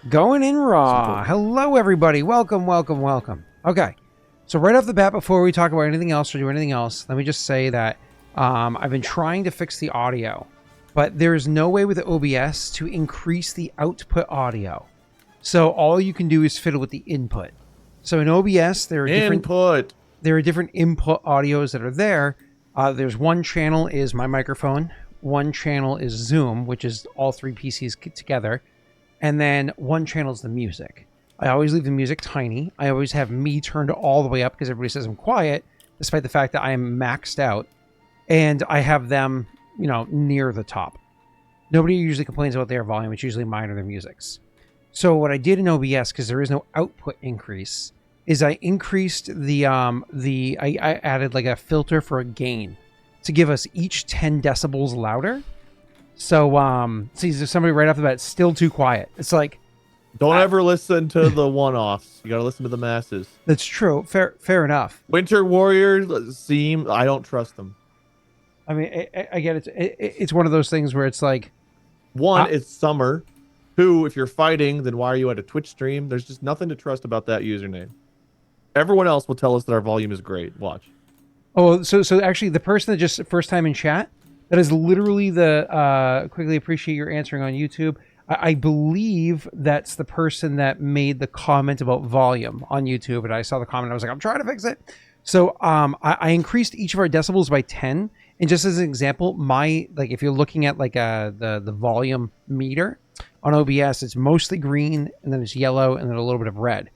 Going in raw. Hello, everybody. Welcome. Okay, so right off the bat, before we talk about anything else or do anything else, let me just say that I've been trying to fix the audio, but there's no way with the OBS to increase the output audio. So all you can do is fiddle with the input. So in OBS, there are different input audios that are there. There's one channel is my microphone, one channel is Zoom, which is all three PCs together. And then one channel is the music. I always leave the music tiny. I always have me turned all the way up because everybody says I'm quiet, despite the fact that I am maxed out. And I have them, near the top. Nobody usually complains about their volume. It's usually mine or their music's. So what I did in OBS, because there is no output increase, is I increased I added like a filter for a gain to give us each 10 decibels louder. So, see, there's somebody right off the bat, still too quiet. It's like... Don't ever listen to the one-offs. You gotta listen to the masses. That's true. Fair enough. Winter Warriors I don't trust them. I mean, I get it. It's one of those things where it's like... One, it's summer. Two, if you're fighting, then why are you at a Twitch stream? There's just nothing to trust about that username. Everyone else will tell us that our volume is great. Watch. Oh, so actually, the person that just first time in chat... That is literally the quickly appreciate your answering on YouTube. I believe that's the person that made the comment about volume on YouTube. And I saw the comment. I was like, I'm trying to fix it. So I increased each of our decibels by 10. And just as an example, if you're looking at like the volume meter on OBS, it's mostly green and then it's yellow and then a little bit of red.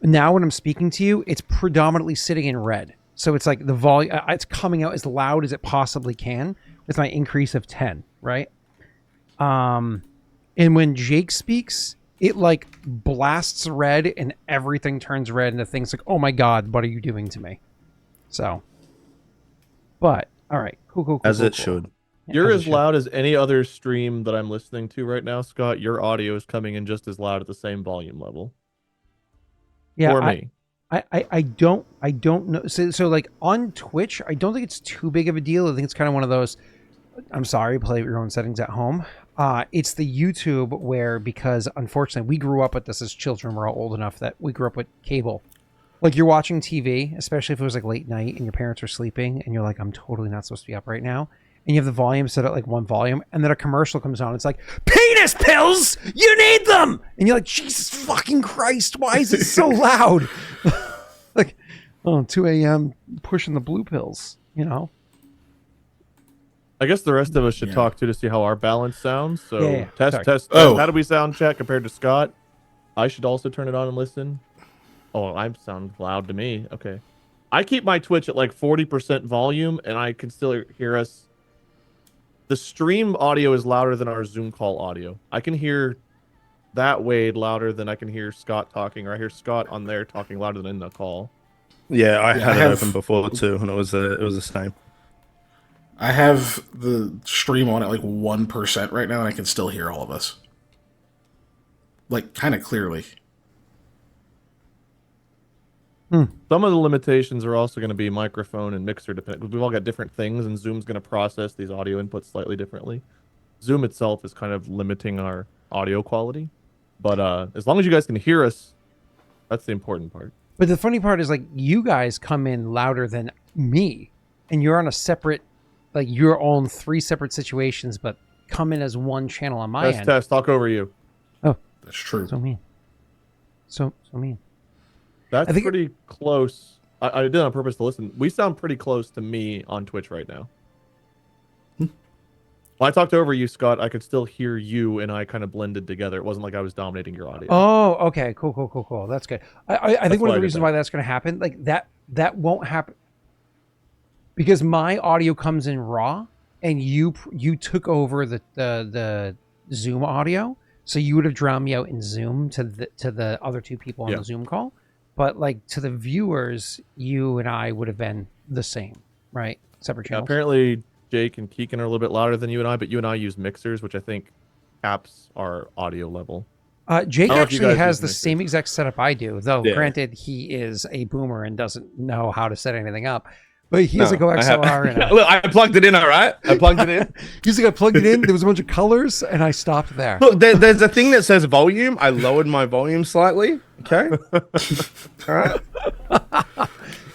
Now when I'm speaking to you, it's predominantly sitting in red. So it's like the volume, it's coming out as loud as it possibly can. With my increase of 10, right? And when Jake speaks, it like blasts red and everything turns red and the thing's like, oh my God, what are you doing to me? So, but, all right. Cool. As it should. You're as loud as any other stream that I'm listening to right now, Scott. Your audio is coming in just as loud at the same volume level. Yeah. For me. I don't know. So like on Twitch, I don't think it's too big of a deal. I think it's kind of one of those, I'm sorry, play with your own settings at home. It's the YouTube where, because unfortunately we grew up with this as children. We're all old enough that we grew up with cable. Like you're watching TV, especially if it was like late night and your parents are sleeping and you're like, I'm totally not supposed to be up right now. And you have the volume set at like one volume and then a commercial comes on. It's like, penis pills, you need them. And you're like, Jesus fucking Christ, why is it so loud? Like, 2 a.m. pushing the blue pills, I guess the rest of us should talk to see how our balance sounds. So test. Oh. How do we sound check compared to Scott? I should also turn it on and listen. Oh, I sound loud to me. Okay. I keep my Twitch at like 40% volume and I can still hear us. The stream audio is louder than our Zoom call audio. I can hear that way louder than I can hear Scott talking, or I hear Scott on there talking louder than in the call. Yeah, I had it open before too, and it was the same. I have the stream on at like 1% right now, and I can still hear all of us. Like, kind of clearly. Some of the limitations are also going to be microphone and mixer dependent, because we've all got different things, and Zoom's going to process these audio inputs slightly differently. Zoom itself is kind of limiting our audio quality. But as long as you guys can hear us, that's the important part. But the funny part is, like, you guys come in louder than me, and you're on a separate, like, your own 3 separate situations, but come in as one channel on my end. Test, talk over you. Oh, that's true. So mean. So mean. That's pretty close. I did it on purpose to listen. We sound pretty close to me on Twitch right now. When I talked over you, Scott, I could still hear you, and I kind of blended together. It wasn't like I was dominating your audio. Oh, okay. Cool. That's good. I think one of the reasons why that's going to happen, like that won't happen because my audio comes in raw, and you took over the Zoom audio, so you would have drowned me out in Zoom to the other 2 people on the Zoom call. But like to the viewers, you and I would have been the same, right? Separate channels. Apparently, Jake and Keegan are a little bit louder than you and I, but you and I use mixers, which I think caps our audio level. Jake actually has the same exact setup I do, though granted he is a boomer and doesn't know how to set anything up. But he has a XLR in it. Look, I plugged it in, all right? I plugged it in. He's like, I plugged it in. There was a bunch of colors, and I stopped there. Look, there's a thing that says volume. I lowered my volume slightly. Okay. All right.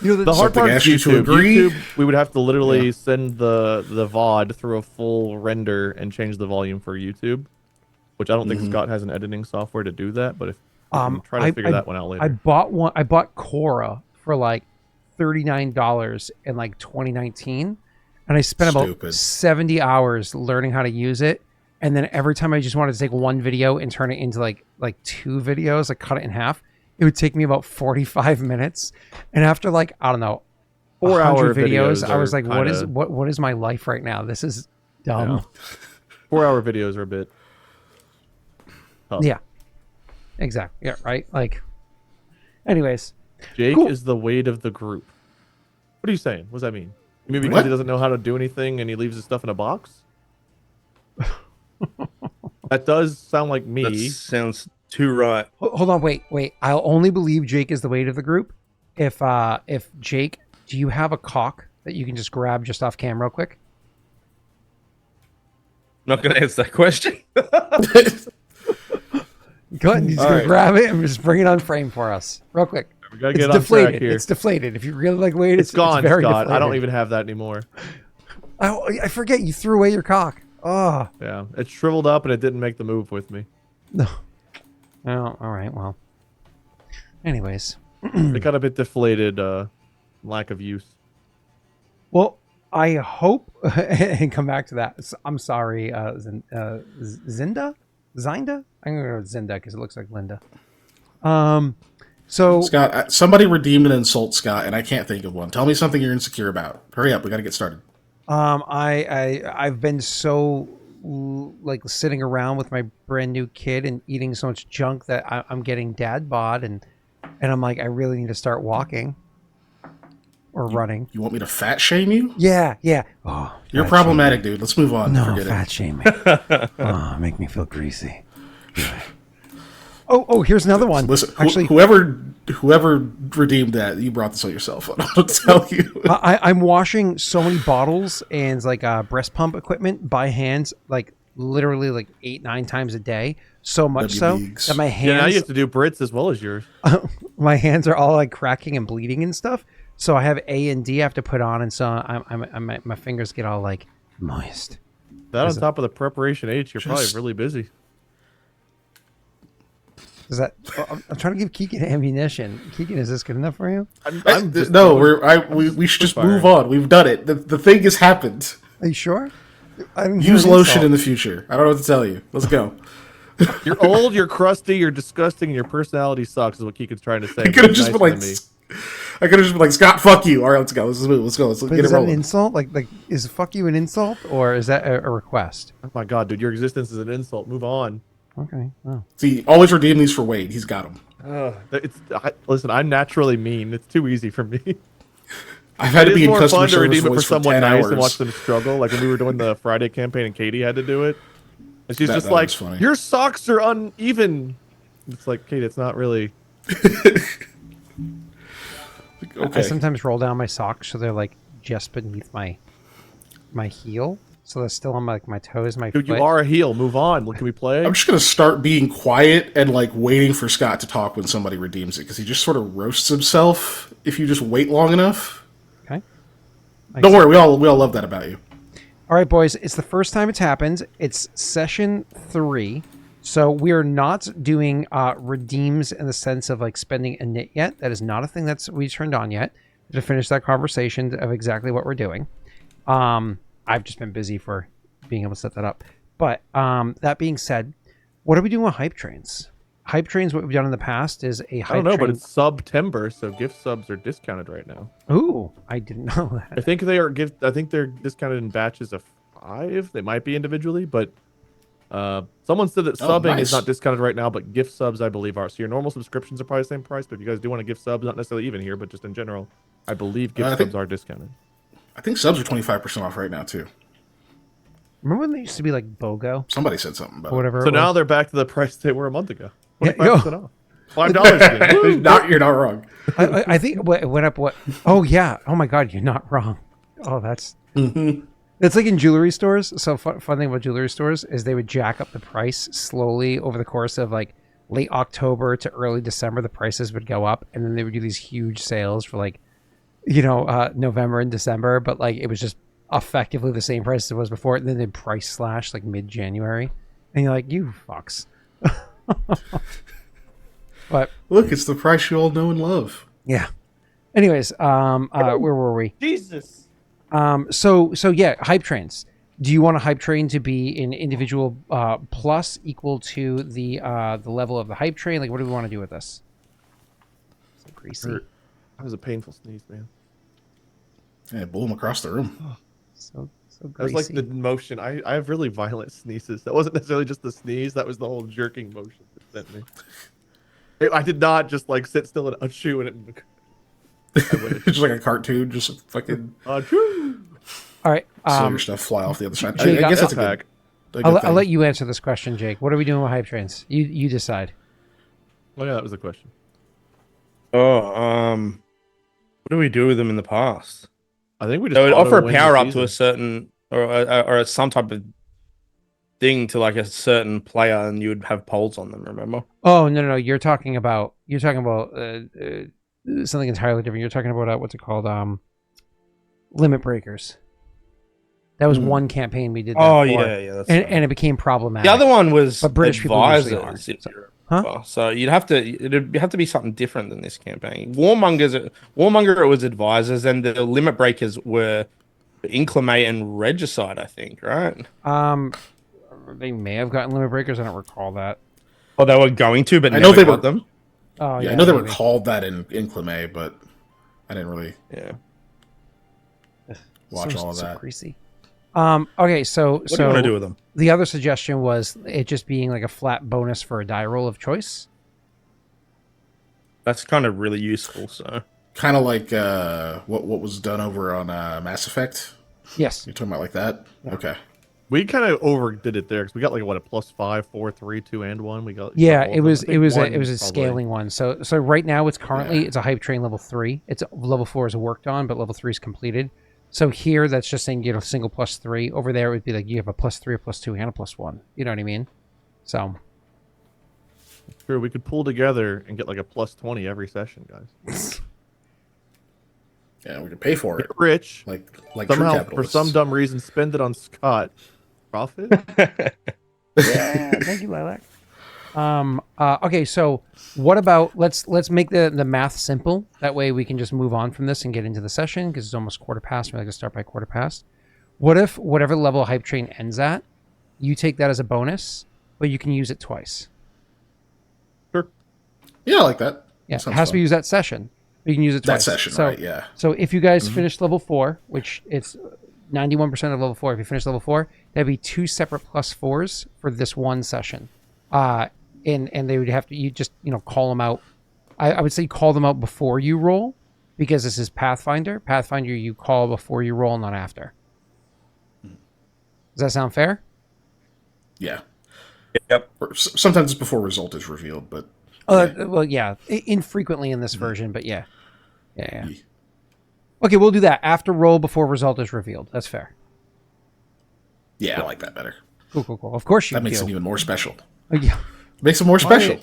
You know, the hard part is YouTube, we would have to literally send the VOD through a full render and change the volume for YouTube, which I don't think Scott has an editing software to do that. But if try to figure that one out later. I bought Cora for like $39 in like 2019, and I spent about 70 hours learning how to use it. And then every time I just wanted to take one video and turn it into like two videos, like cut it in half, it would take me about 45 minutes. And after like, I don't know, 4-hour videos, I was like, what is my life right now? This is dumb. Yeah. 4-hour videos are a bit tough. Yeah, exactly. Yeah, right. Like, anyways, Jake is the weight of the group. What are you saying? What does that mean? You mean because he doesn't know how to do anything and he leaves his stuff in a box? That does sound like me. That sounds too right. Hold on, wait. I'll only believe Jake is the weight of the group if Jake, do you have a caulk that you can just grab just off cam real quick? Not going to answer that question. Go ahead, he's going to grab it and just bring it on frame for us real quick. We gotta get it's deflated. On track here. It's deflated. If you really like weight, it's gone. It's very Scott. deflated. I don't even have that anymore. I forget you threw away your cock. Oh. Yeah, it shriveled up and it didn't make the move with me. No. Oh, all right. Well. Anyways. It got a bit deflated. Lack of use. Well, I hope and come back to that. I'm sorry, Zinda. Zinda. I'm gonna go with Zinda because it looks like Linda. So Scott, somebody redeemed an insult, Scott, and I can't think of one. Tell me something you're insecure about. Hurry up, we got to get started. I've been so like sitting around with my brand new kid and eating so much junk that I'm getting dad bod, and I'm like, I really need to start walking or running. You want me to fat shame you? Yeah. Oh, you're problematic, dude. Let's move on. No, fat shame me. Oh, make me feel greasy. Oh, here's another one. Listen, actually, whoever redeemed that, you brought this on yourself. I'll tell you. I'm washing so many bottles and like breast pump equipment by hand, like literally like 8-9 times a day. So much so that my hands. Yeah, now you have to do Brits as well as yours. My hands are all like cracking and bleeding and stuff. So I have A and D I have to put on, and so my fingers get all like moist. That on top of the preparation H, you're probably really busy. Is that? I'm trying to give Keegan ammunition. Keegan, is this good enough for you? We should just move on. We've done it. The thing has happened. Are you sure? Use lotion in the future. I don't know what to tell you. Let's go. You're old, you're crusty, you're disgusting, and your personality sucks. Is what Keegan's trying to say. I could have just been like, Scott, fuck you. All right, let's go. Let's move. Let's go. Let's get it rolling. Is that an insult? Like, is fuck you an insult, or is that a request? Oh my god, dude, your existence is an insult. Move on. Okay. Oh. See, always redeem these for Wade. He's got them. Listen, I'm naturally mean. It's too easy for me. I've had to be in customer fun to service redeem it for someone 10 nice hours. and watch them struggle. Like when we were doing the Friday campaign and Katie had to do it, and she's just like, "Your socks are uneven." It's like, Katie, it's not really. Okay. I sometimes roll down my socks so they're like just beneath my heel. So that's still on my toes, my Dude, foot. you are a heel. Move on. What can we play? I'm just going to start being quiet and like waiting for Scott to talk when somebody redeems it, because he just sort of roasts himself if you just wait long enough. Okay. Don't worry, we all love that about you. All right, boys. It's the first time it's happened. It's session 3. So we're not doing redeems in the sense of like spending a nit yet. That is not a thing that's we turned on yet to finish that conversation of exactly what we're doing. I've just been busy for being able to set that up. But that being said, what are we doing with hype trains? Hype trains, what we've done in the past is a hype train. I don't know, but it's September, so gift subs are discounted right now. Ooh, I didn't know that. I think they're discounted in batches of 5. They might be individually, but someone said that subbing is not discounted right now, but gift subs I believe are. So your normal subscriptions are probably the same price, but if you guys do want to gift subs, not necessarily even here, but just in general, I believe gift subs are discounted. I think subs are 25% off right now too. Remember when they used to be like BOGO? Somebody said something about whatever. So now they're back to the price they were a month ago. 25% off. $5. You're not wrong. I think it went up. What? Oh yeah. Oh my God, you're not wrong. Oh, that's. It's like in jewelry stores. So fun thing about jewelry stores is they would jack up the price slowly over the course of like late October to early December. The prices would go up, and then they would do these huge sales for like, November and December. But like it was just effectively the same price as it was before. And then they price slash like mid-January, and you're like, you fucks. But Look, it's the price you all know and love. yeah. Anyways, where were we? Jesus. So yeah, hype trains. Do you want a hype train to be an individual plus equal to the level of the hype train? Like, what do we want to do with this? So greasy. That was a painful sneeze, man. Yeah, blew him across the room. So That greasy. was like the motion. I have really violent sneezes. That wasn't necessarily just the sneeze. That was the whole jerking motion it sent me. I did not just like sit still and achoo and it. Just like a cartoon, just fucking Achoo. All right. see your stuff fly off the other side. Jake, I guess that's a attack. good I'll thing. let you answer this question, Jake. What are we doing with hype trains? You decide. Oh yeah, that was the question. Oh, what do we do with them in the past? I think we just They would offer a auto-win the power up to season. a certain or some type of thing to like a certain player, and you would have polls on them. Remember? Oh no. You're talking about something entirely different. You're talking about what's it called? Limit breakers. That was one campaign we did. That Oh for, yeah. That's and it became problematic. the other one was But British people usually advisors. are, if so- you Huh? remember. So it'd have to be something different than this campaign. Warmonger it was advisors, and the limit breakers were Inclimate and Regicide, I think, right? They may have gotten limit breakers. I don't recall that. Or they were going to, but I never know they got were- them. Oh Yeah, I know they were maybe. called that in Inclimate, but I didn't really Yeah. watch all of So that. greasy. Okay, so What do you want to do with them? the other suggestion was it just being like a flat bonus for a die roll of choice. That's kind of really useful. So Kind of like what was done over on Mass Effect. Yes. You're talking about like that? Okay. We kind of overdid it there because we got like what a +5, 4, 3, 2, and 1. We got Yeah, all it of was them. I it think was a, one it was a probably- scaling one. So right now it's currently it's a hype train level 3. It's level 4 is worked on, but level 3 is completed. So here that's just saying single +3. Over there it would be like you have a +3, a +2, and a +1. You know what I mean? So Sure, we could pull together and get like a +20 every session, guys. Yeah, we could pay for it. Get rich. Like true Somehow, for capitalists. some dumb reason, spend it on Scott. Profit? yeah, thank you, Lilac. Okay, so what about let's make the math simple. That way we can just move on from this and get into the session because it's almost 1:15. We like to start by 1:15. What if whatever level hype train ends at, you take that as a bonus, but you can use it twice? Sure. Yeah, I like that. Yeah, That it sounds has to be fun. used that session. But you can use it That twice. session, so, right? Yeah. So if you guys finish level 4, which it's 91% of level 4, if you finish level 4, that'd be 2 separate +4s for this one session. And they would have to call them out. I would say call them out before you roll because this is Pathfinder. Pathfinder you call before you roll, not after. Does that sound fair? Yeah. Yep. Or sometimes it's before result is revealed, but Well, yeah, infrequently in this version, but yeah. Okay, we'll do that after roll before result is revealed. That's fair. yeah, I like that better. Cool. Of course you That makes do. it even more special. Yeah. Makes it more special.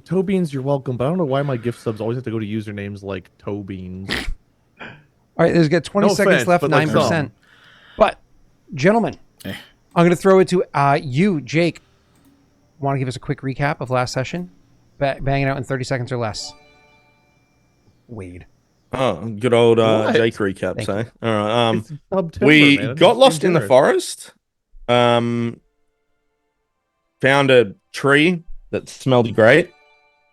Toe Beans, you're welcome, but I don't know why my gift subs always have to go to usernames like Toe Beans. All right, there's got 20 No seconds offense, left, but like 9%. some. But, gentlemen, Eh. I'm going to throw it to you, Jake. Want to give us a quick recap of last session? Bang it out in 30 seconds or less. Wade. Oh, good old What? Jake recap. Thank Say, all right. It's September, We man. I'm got just lost being in the generous. forest. Found a tree that smelled great.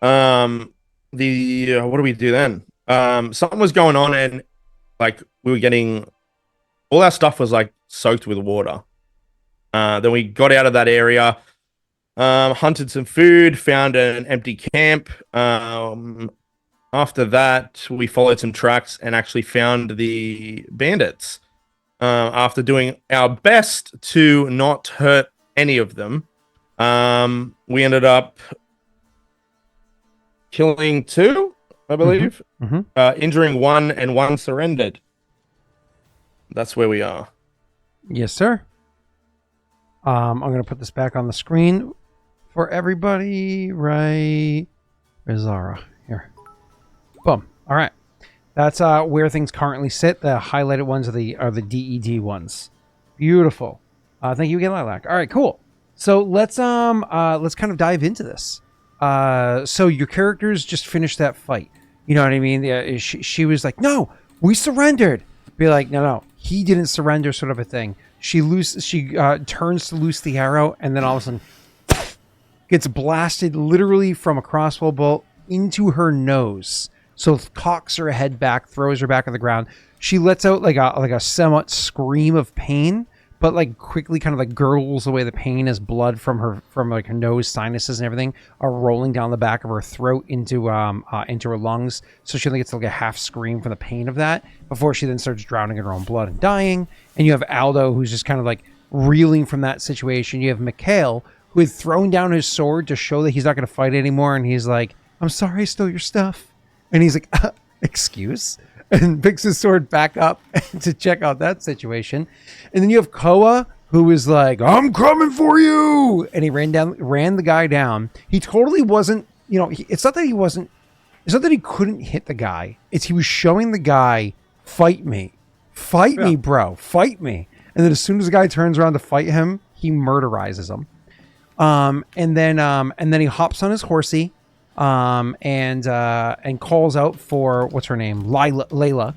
What do we do then? Something was going on, and like we were getting all our stuff was like soaked with water. Then we got out of that area, hunted some food, found an empty camp. After that, we followed some tracks and actually found the bandits. After doing our best to not hurt any of them, we ended up killing 2, I believe. Injuring 1 and 1 surrendered. That's where we are. Yes, sir. I'm going to put this back on the screen for everybody. Right. Where's Zara? Here. Boom. All right. That's where things currently sit. The highlighted ones are the DED ones. Beautiful. Thank you again, Lilac. All right, cool. So let's kind of dive into this. So your characters just finished that fight. You know what I mean? She was like, "No, we surrendered." Be like, "No, he didn't surrender," sort of a thing. She turns to loose the arrow, and then all of a sudden gets blasted literally from a crossbow bolt into her nose. So cocks her head back, throws her back on the ground. She lets out like a somewhat scream of pain, but like quickly kind of like gurgles away the pain as blood from her nose, sinuses, and everything are rolling down the back of her throat into her lungs. So she only gets like a half scream from the pain of that before she then starts drowning in her own blood and dying. And you have Aldo, who's just kind of like reeling from that situation. You have Mikhail, who had thrown down his sword to show that he's not going to fight anymore, and he's like, "I'm sorry, I stole your stuff." And he's like, "Excuse?" And picks his sword back up to check out that situation. And then you have Koa, who is like, "I'm coming for you!" And he ran the guy down. He totally wasn't, it's not that he couldn't hit the guy. It's he was showing the guy, "Fight me. Fight me, bro. Fight me." And then as soon as the guy turns around to fight him, he murderizes him. And then he hops on his horsey. And calls out for what's her name, Layla,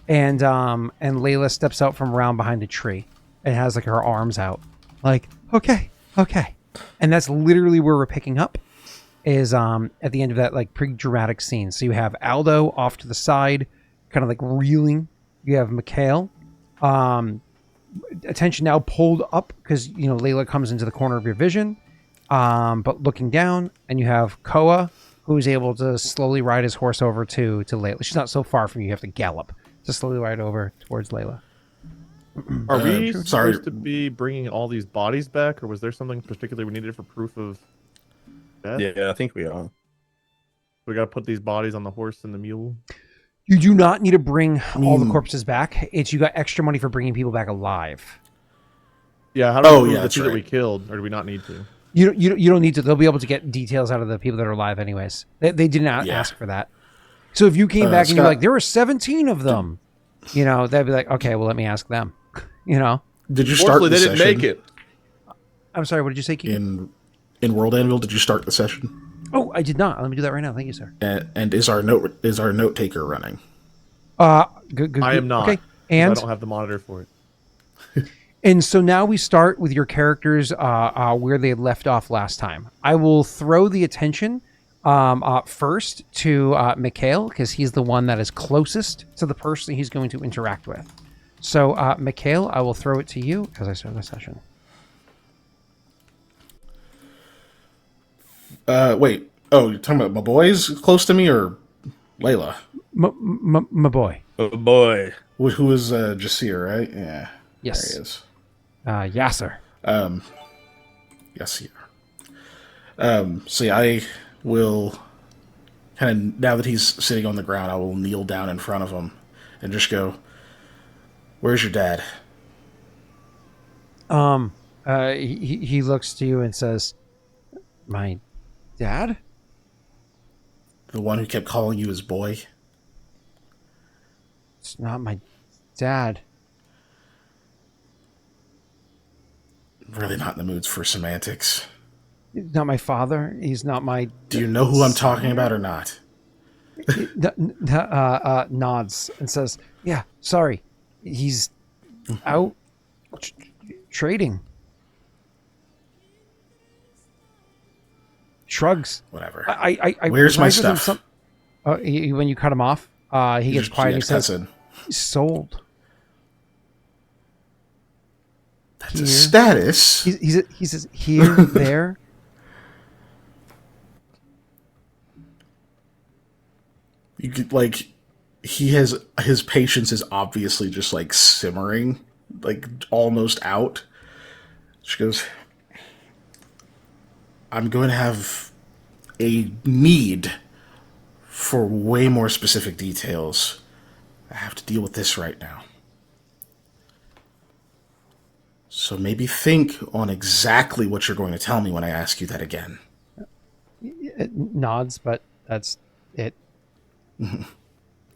and Layla steps out from around behind a tree and has like her arms out, like okay, and that's literally where we're picking up is at the end of that like pretty dramatic scene. So you have Aldo off to the side, kind of like reeling. You have Mikhail, attention now pulled up because Layla comes into the corner of your vision. But looking down, and you have Koa, who's able to slowly ride his horse over to Layla. She's not so far from you. You have to gallop to slowly ride over towards Layla. Are we supposed to be bringing all these bodies back, or was there something particularly we needed for proof of death? Yeah, I think we are. We got to put these bodies on the horse and the mule. You do not need to bring all the corpses back. It's you got extra money for bringing people back alive. Yeah, how do we prove the two that we killed, or do we not need to? You don't need to. They'll be able to get details out of the people that are alive anyways. They did not ask for that. So if you came back and you're like, there were 17 of them, they'd be like, okay, well, let me ask them. Did you start the they session? didn't make it. I'm sorry, what did you say, Keith? In World Anvil, did you start the session? Oh, I did not. Let me do that right now. Thank you, sir. And is our note taker running? Good. I am not. Okay. And I don't have the monitor for it. And so now we start with your characters where they left off last time. I will throw the attention first to Mikhail, because he's the one that is closest to the person he's going to interact with. So, Mikhail, I will throw it to you as I start the session. Wait. Oh, you're talking about my boys close to me, or Layla? My boy. Oh boy. Who is Jasir, right? Yeah. Yes. There he is. Yasser. Yes, yeah. So yeah, I will kind of, now that he's sitting on the ground, I will kneel down in front of him and just go, "Where's your dad?" He looks to you and says, "My dad? The one who kept calling you his boy? It's not my dad." Really not in the moods for semantics. He's not my father. He's not my... Do you know who I'm talking about or not? Nods and says, "Yeah, sorry. He's out trading." Shrugs. Whatever. I Where's my advise him stuff? when you cut him off, he gets quiet and he says, cousin. "He's sold." That's a status. He says, "Here, there." You could, like, his patience is obviously just like simmering, like almost out. She goes, "I'm going to have a need for way more specific details, I have to deal with this right now. So maybe think on exactly what you're going to tell me when I ask you that again. It nods, but that's it.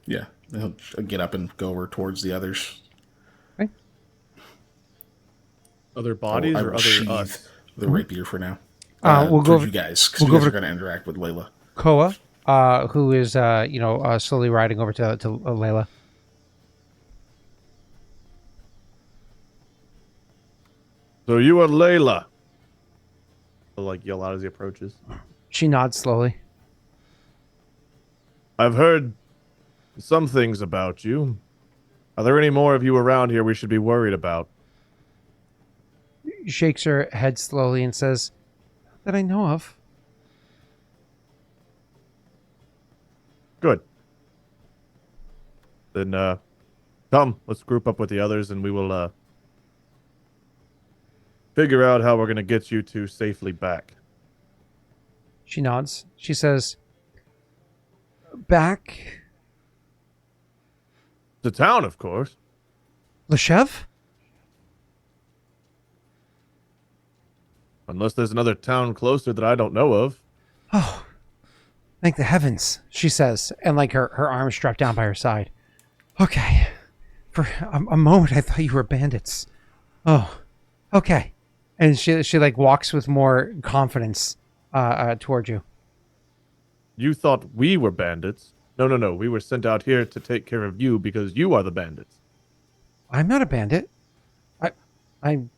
Yeah, he'll get up and go over towards the others. Okay. Other bodies I or will other sheathe us? the rapier for now. We'll go over, you guys, because we'll you go guys over are going to interact with Layla. Koa, who is slowly riding over to Layla. So you are Layla. He'll like yell out as he approaches. She nods slowly. I've heard some things about you. Are there any more of you around here we should be worried about? Shakes her head slowly and says, "That I know of." Good. Then, come, let's group up with the others and we will, figure out how we're going to get you two safely back. She nods. She says, "Back, The town, of course. Loshev?" Unless there's another town closer that I don't know of. Oh, thank the heavens, she says, and like her arms strapped down by her side. Okay. For a moment, I thought you were bandits. Oh, okay. And she like walks with more confidence toward you. You thought we were bandits. No. We were sent out here to take care of you because you are the bandits. I'm not a bandit. I'm.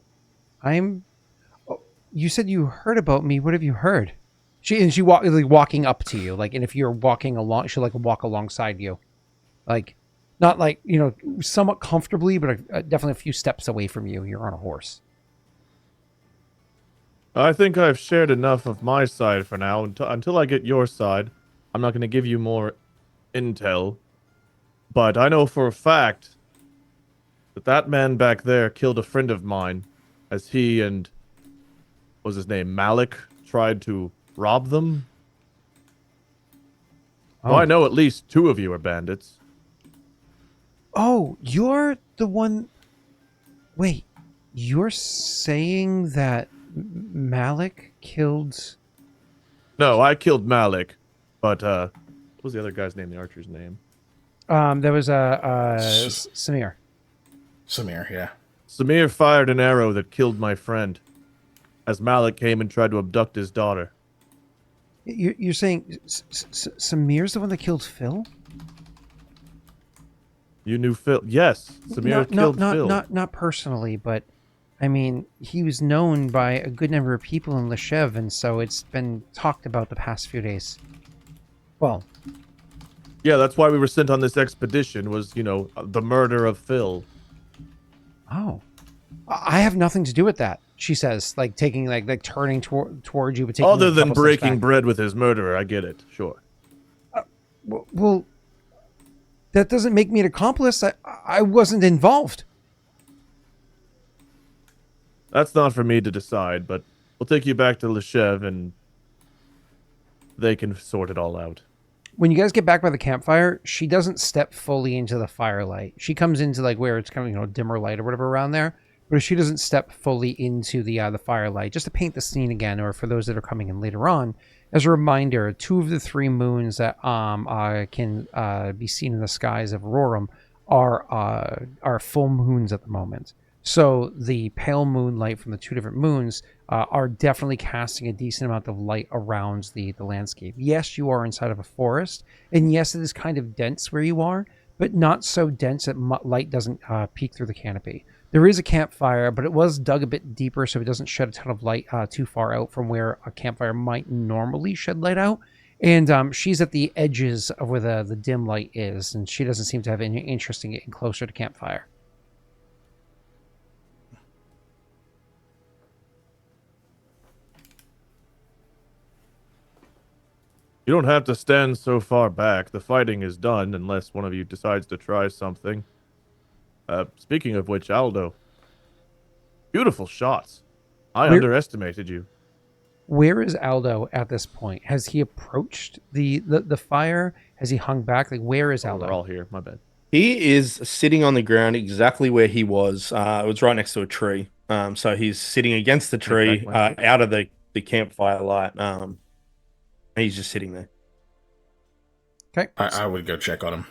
Oh, you said you heard about me. What have you heard? She walking up to you, like, and if you're walking along, she'll like walk alongside you, like, not like somewhat comfortably, but definitely a few steps away from you. You're on a horse. I think I've shared enough of my side for now. Until I get your side, I'm not going to give you more intel. But I know for a fact that man back there killed a friend of mine as he and, what was his name, Malik, tried to rob them. Oh. Well, I know at least 2 of you are bandits. Oh, you're the one. Wait, you're saying that Malik killed? No, I killed Malik, but what was the other guy's name? The archer's name? There was Samir. Samir, yeah. Samir fired an arrow that killed my friend, as Malik came and tried to abduct his daughter. You're saying Samir's the one that killed Phill? You knew Phill? Yes, Samir killed Phill. Not personally, but I mean, he was known by a good number of people in Loshev, and so it's been talked about the past few days. Well, yeah, that's why we were sent on this expedition, was, the murder of Phill. Oh, I have nothing to do with that, she says, like taking like turning towards you, but taking Other a than couple steps breaking back. bread with his murderer, I get it, sure. Well, that doesn't make me an accomplice. I wasn't involved. That's not for me to decide, but we'll take you back to Loshev and they can sort it all out. When you guys get back by the campfire, she doesn't step fully into the firelight. She comes into like where it's kind of dimmer light or whatever around there, but she doesn't step fully into the firelight. Just to paint the scene again, or for those that are coming in later on, as a reminder, 2 of the 3 moons that can be seen in the skies of Aurorum are full moons at the moment. So the pale moonlight from the 2 different moons are definitely casting a decent amount of light around the landscape. Yes, you are inside of a forest, and yes, it is kind of dense where you are, but not so dense that light doesn't peek through the canopy. There is a campfire, but it was dug a bit deeper, so it doesn't shed a ton of light too far out from where a campfire might normally shed light out. And she's at the edges of where the dim light is, and she doesn't seem to have any interest in getting closer to campfire. You don't have to stand so far back. The fighting is done unless one of you decides to try something. Speaking of which, Aldo. Beautiful shots. I underestimated you. Where is Aldo at this point? Has he approached the fire? Has he hung back? Like, where is Oh, Aldo? we're all here. My bad. He is sitting on the ground exactly where he was. It was right next to a tree. So he's sitting against the tree, out of the campfire light. He's just sitting there. Okay. I would go check on him.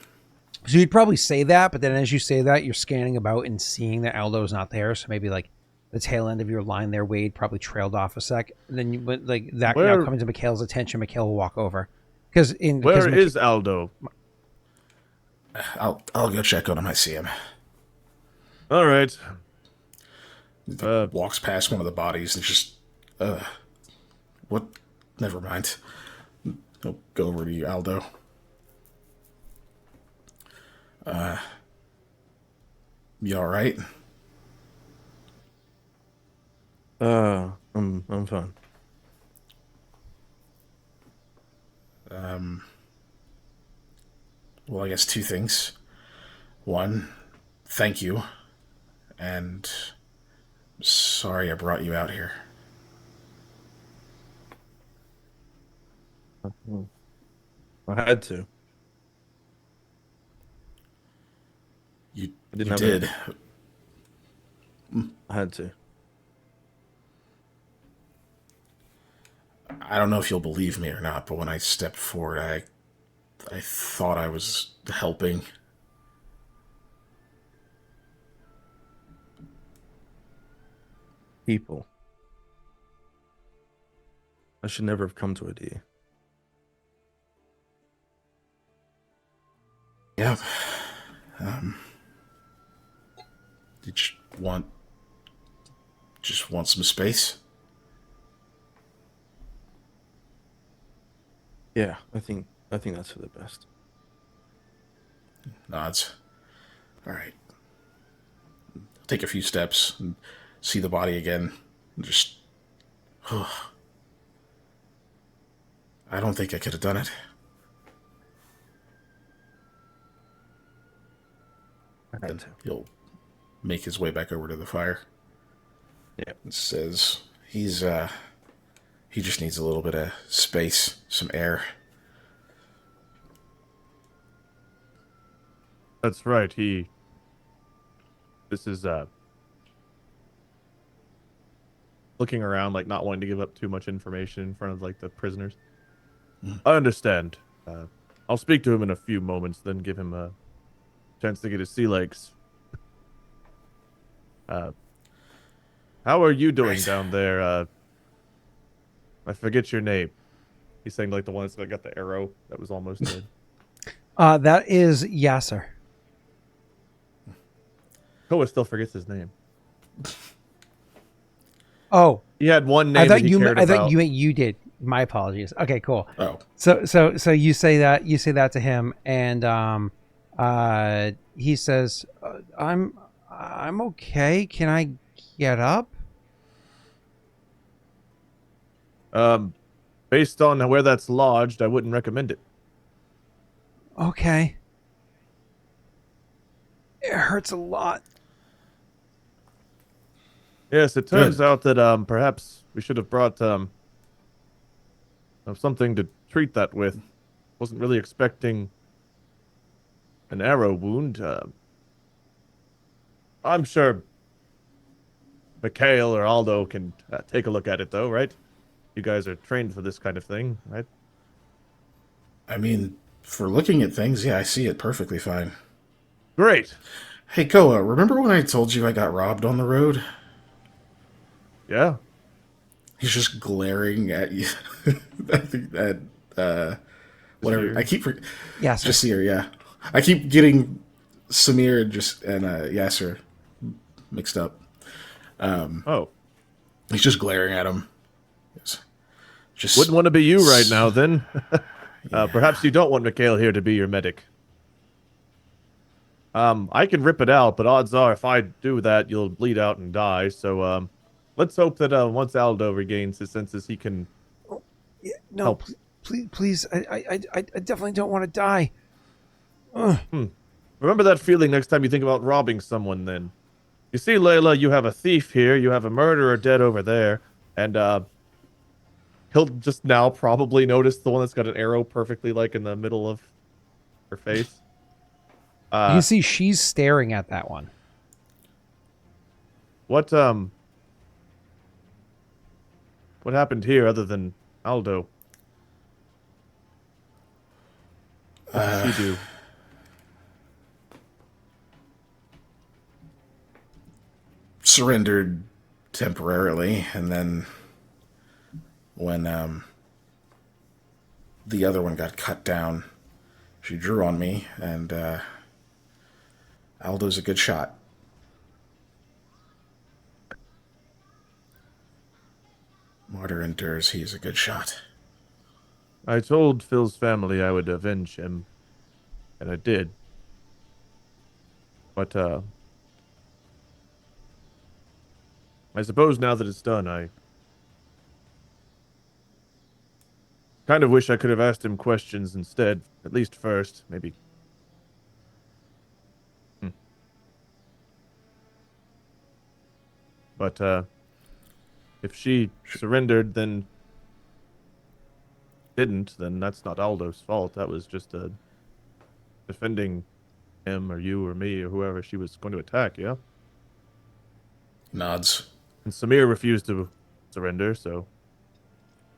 So you'd probably say that, but then as you say that, you're scanning about and seeing that Aldo's not there. So maybe like the tail end of your line there, Wade, probably trailed off a sec. And then you went like that now coming to Mikhail's attention. Mikhail will walk over Where is Aldo? I'll go check on him. I see him. All right. Walks past one of the bodies and just what? Never mind. I'll go over to you, Aldo. You all right? I'm fine. Well, I guess two things. One, thank you. And sorry I brought you out here. I had to. You didn't have did. I had to. I don't know if you'll believe me or not, but when I stepped forward, I thought I was helping. People. I should never have come to it, dear. Yeah. Did you want some space? Yeah, I think that's for the best. Nods. All right. Take a few steps and see the body again. Just. I don't think I could have done it. I had to. He'll make his way back over to the fire. Yeah. And says he just needs a little bit of space, some air. That's right. This is looking around, like not wanting to give up too much information in front of like the prisoners. I understand. I'll speak to him in a few moments, then give him a chance to get his sea legs. How are you doing down there? I forget your name. He's saying like the one that's got the arrow that was almost dead. That is Yasser. Koa still forgets his name. Oh, he had one name. I thought you did. My apologies. Okay, cool. Oh, so you say that to him, and he says, "I'm okay. Can I get up?" Based on where that's lodged, I wouldn't recommend it. Okay. It hurts a lot. Yes, it turns out that perhaps we should have brought something to treat that with. Wasn't really expecting an arrow wound. I'm sure Mikhail or Aldo can take a look at it, though, right? You guys are trained for this kind of thing, right? I mean, for looking at things, yeah, I see it perfectly fine. Great. Hey, Koa, remember when I told you I got robbed on the road? Yeah. He's just glaring at you. I think that, whatever. I keep... Yasser. Jasir, yeah. I keep getting Samir and Yasser mixed up. He's just glaring at him. Just wouldn't want to be you right now, then. Perhaps you don't want Mikhail here to be your medic. I can rip it out, but odds are if I do that, you'll bleed out and die. So let's hope that once Aldo regains his senses, he can help. Please, I definitely don't want to die. Remember that feeling next time you think about robbing someone, then. You see, Layla, you have a thief here, you have a murderer dead over there, and he'll just now probably notice the one that's got an arrow perfectly like in the middle of her face. You can see she's staring at that one. What happened here other than Aldo? What did she do? Surrendered temporarily, and then when the other one got cut down, she drew on me, and Aldo's a good shot. Martyr endures, he's a good shot. I told Phil's family I would avenge him, and I did. But, I suppose now that it's done, I kind of wish I could have asked him questions instead, at least first, maybe. But, if she surrendered, then didn't, then that's not Aldo's fault. That was just defending him or you or me or whoever she was going to attack, yeah? Nods. And Samir refused to surrender, so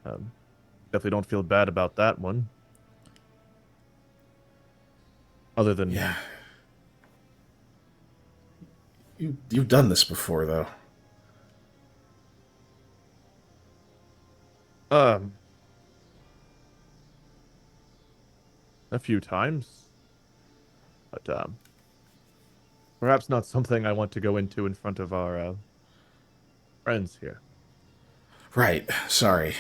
definitely don't feel bad about that one. Other than... Yeah. You've done this before, though. A few times. But, perhaps not something I want to go into in front of our, friends here. Right. Sorry.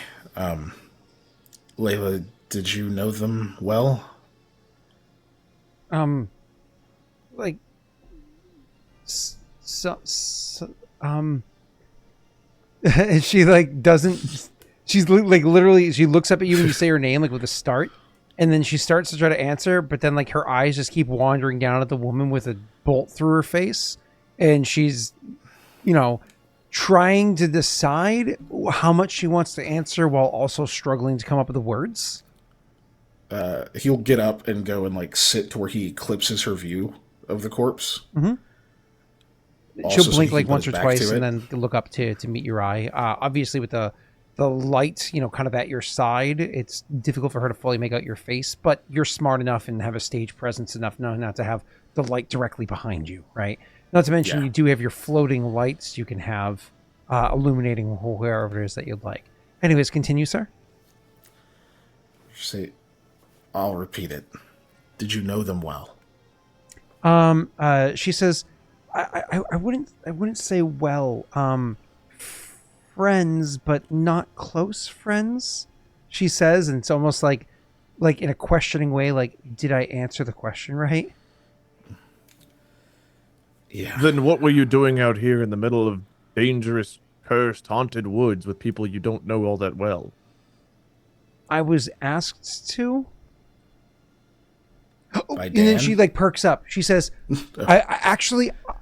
Layla, did you know them well? Like, and she like doesn't. She's like literally. She looks up at you when you say her name, like with a start, and then she starts to try to answer, but then like her eyes just keep wandering down at the woman with a bolt through her face, and she's, trying to decide how much she wants to answer while also struggling to come up with the words. He'll get up and go and like sit to where he eclipses her view of the corpse. Mm-hmm. Also, She'll so blink he like can once put or his back twice to and it. then look up to meet your eye. Obviously with the light, kind of at your side, it's difficult for her to fully make out your face, but you're smart enough and have a stage presence enough not to have the light directly behind you, right? Not to mention you do have your floating lights you can have illuminating wherever it is that you'd like. Anyways, continue, sir. Say, I'll repeat it. Did you know them well? She says, I wouldn't say well, friends, but not close friends, she says, and it's almost like in a questioning way, like, did I answer the question right? Yeah. Then what were you doing out here in the middle of dangerous, cursed, haunted woods with people you don't know all that well? I was asked to. By And then Dan? she like perks up. She says,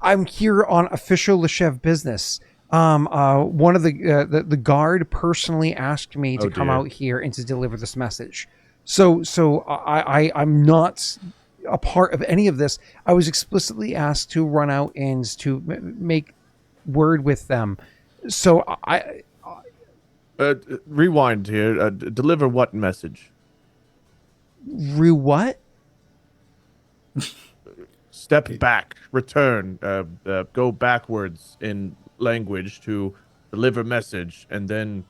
I'm here on official Loshev business. One of the guard personally asked me to come out here and to deliver this message. So I'm not a part of any of this. I was explicitly asked to run out and to make word with them. So Rewind here. Deliver what message? What? Step back. Return. Go backwards in language to deliver message, and then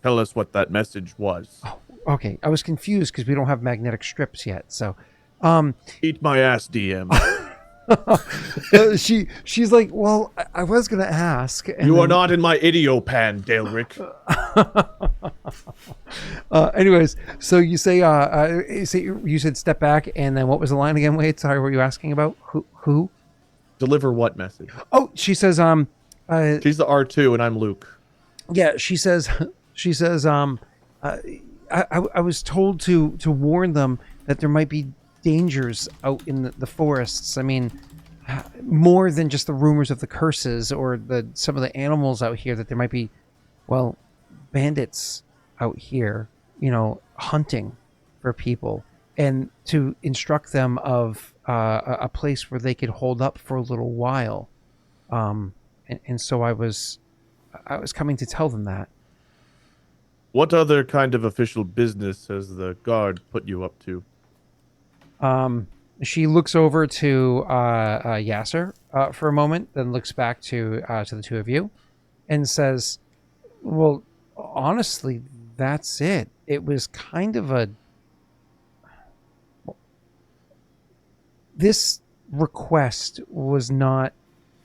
tell us what that message was. Oh, okay. I was confused because we don't have magnetic strips yet. So, Eat my ass, DM. she's like, well, I was gonna ask. And you are not in my idiopan, Daleric. Anyways, so you say, you said step back, and then what was the line again? Wait, sorry, what were you asking about? Who? Deliver what message? Oh, she says, she's the R2 and I'm Luke. Yeah, she says, I was told to warn them that there might be dangers out in the forests. I mean, more than just the rumors of the curses or some of the animals out here, that there might be, well, bandits out here, hunting for people, and to instruct them of a place where they could hold up for a little while. And so I was coming to tell them that. What other kind of official business has the guard put you up to? She looks over to Yasser for a moment, then looks back to the two of you, and says, "Well, honestly, that's it. It was kind of a... This request was not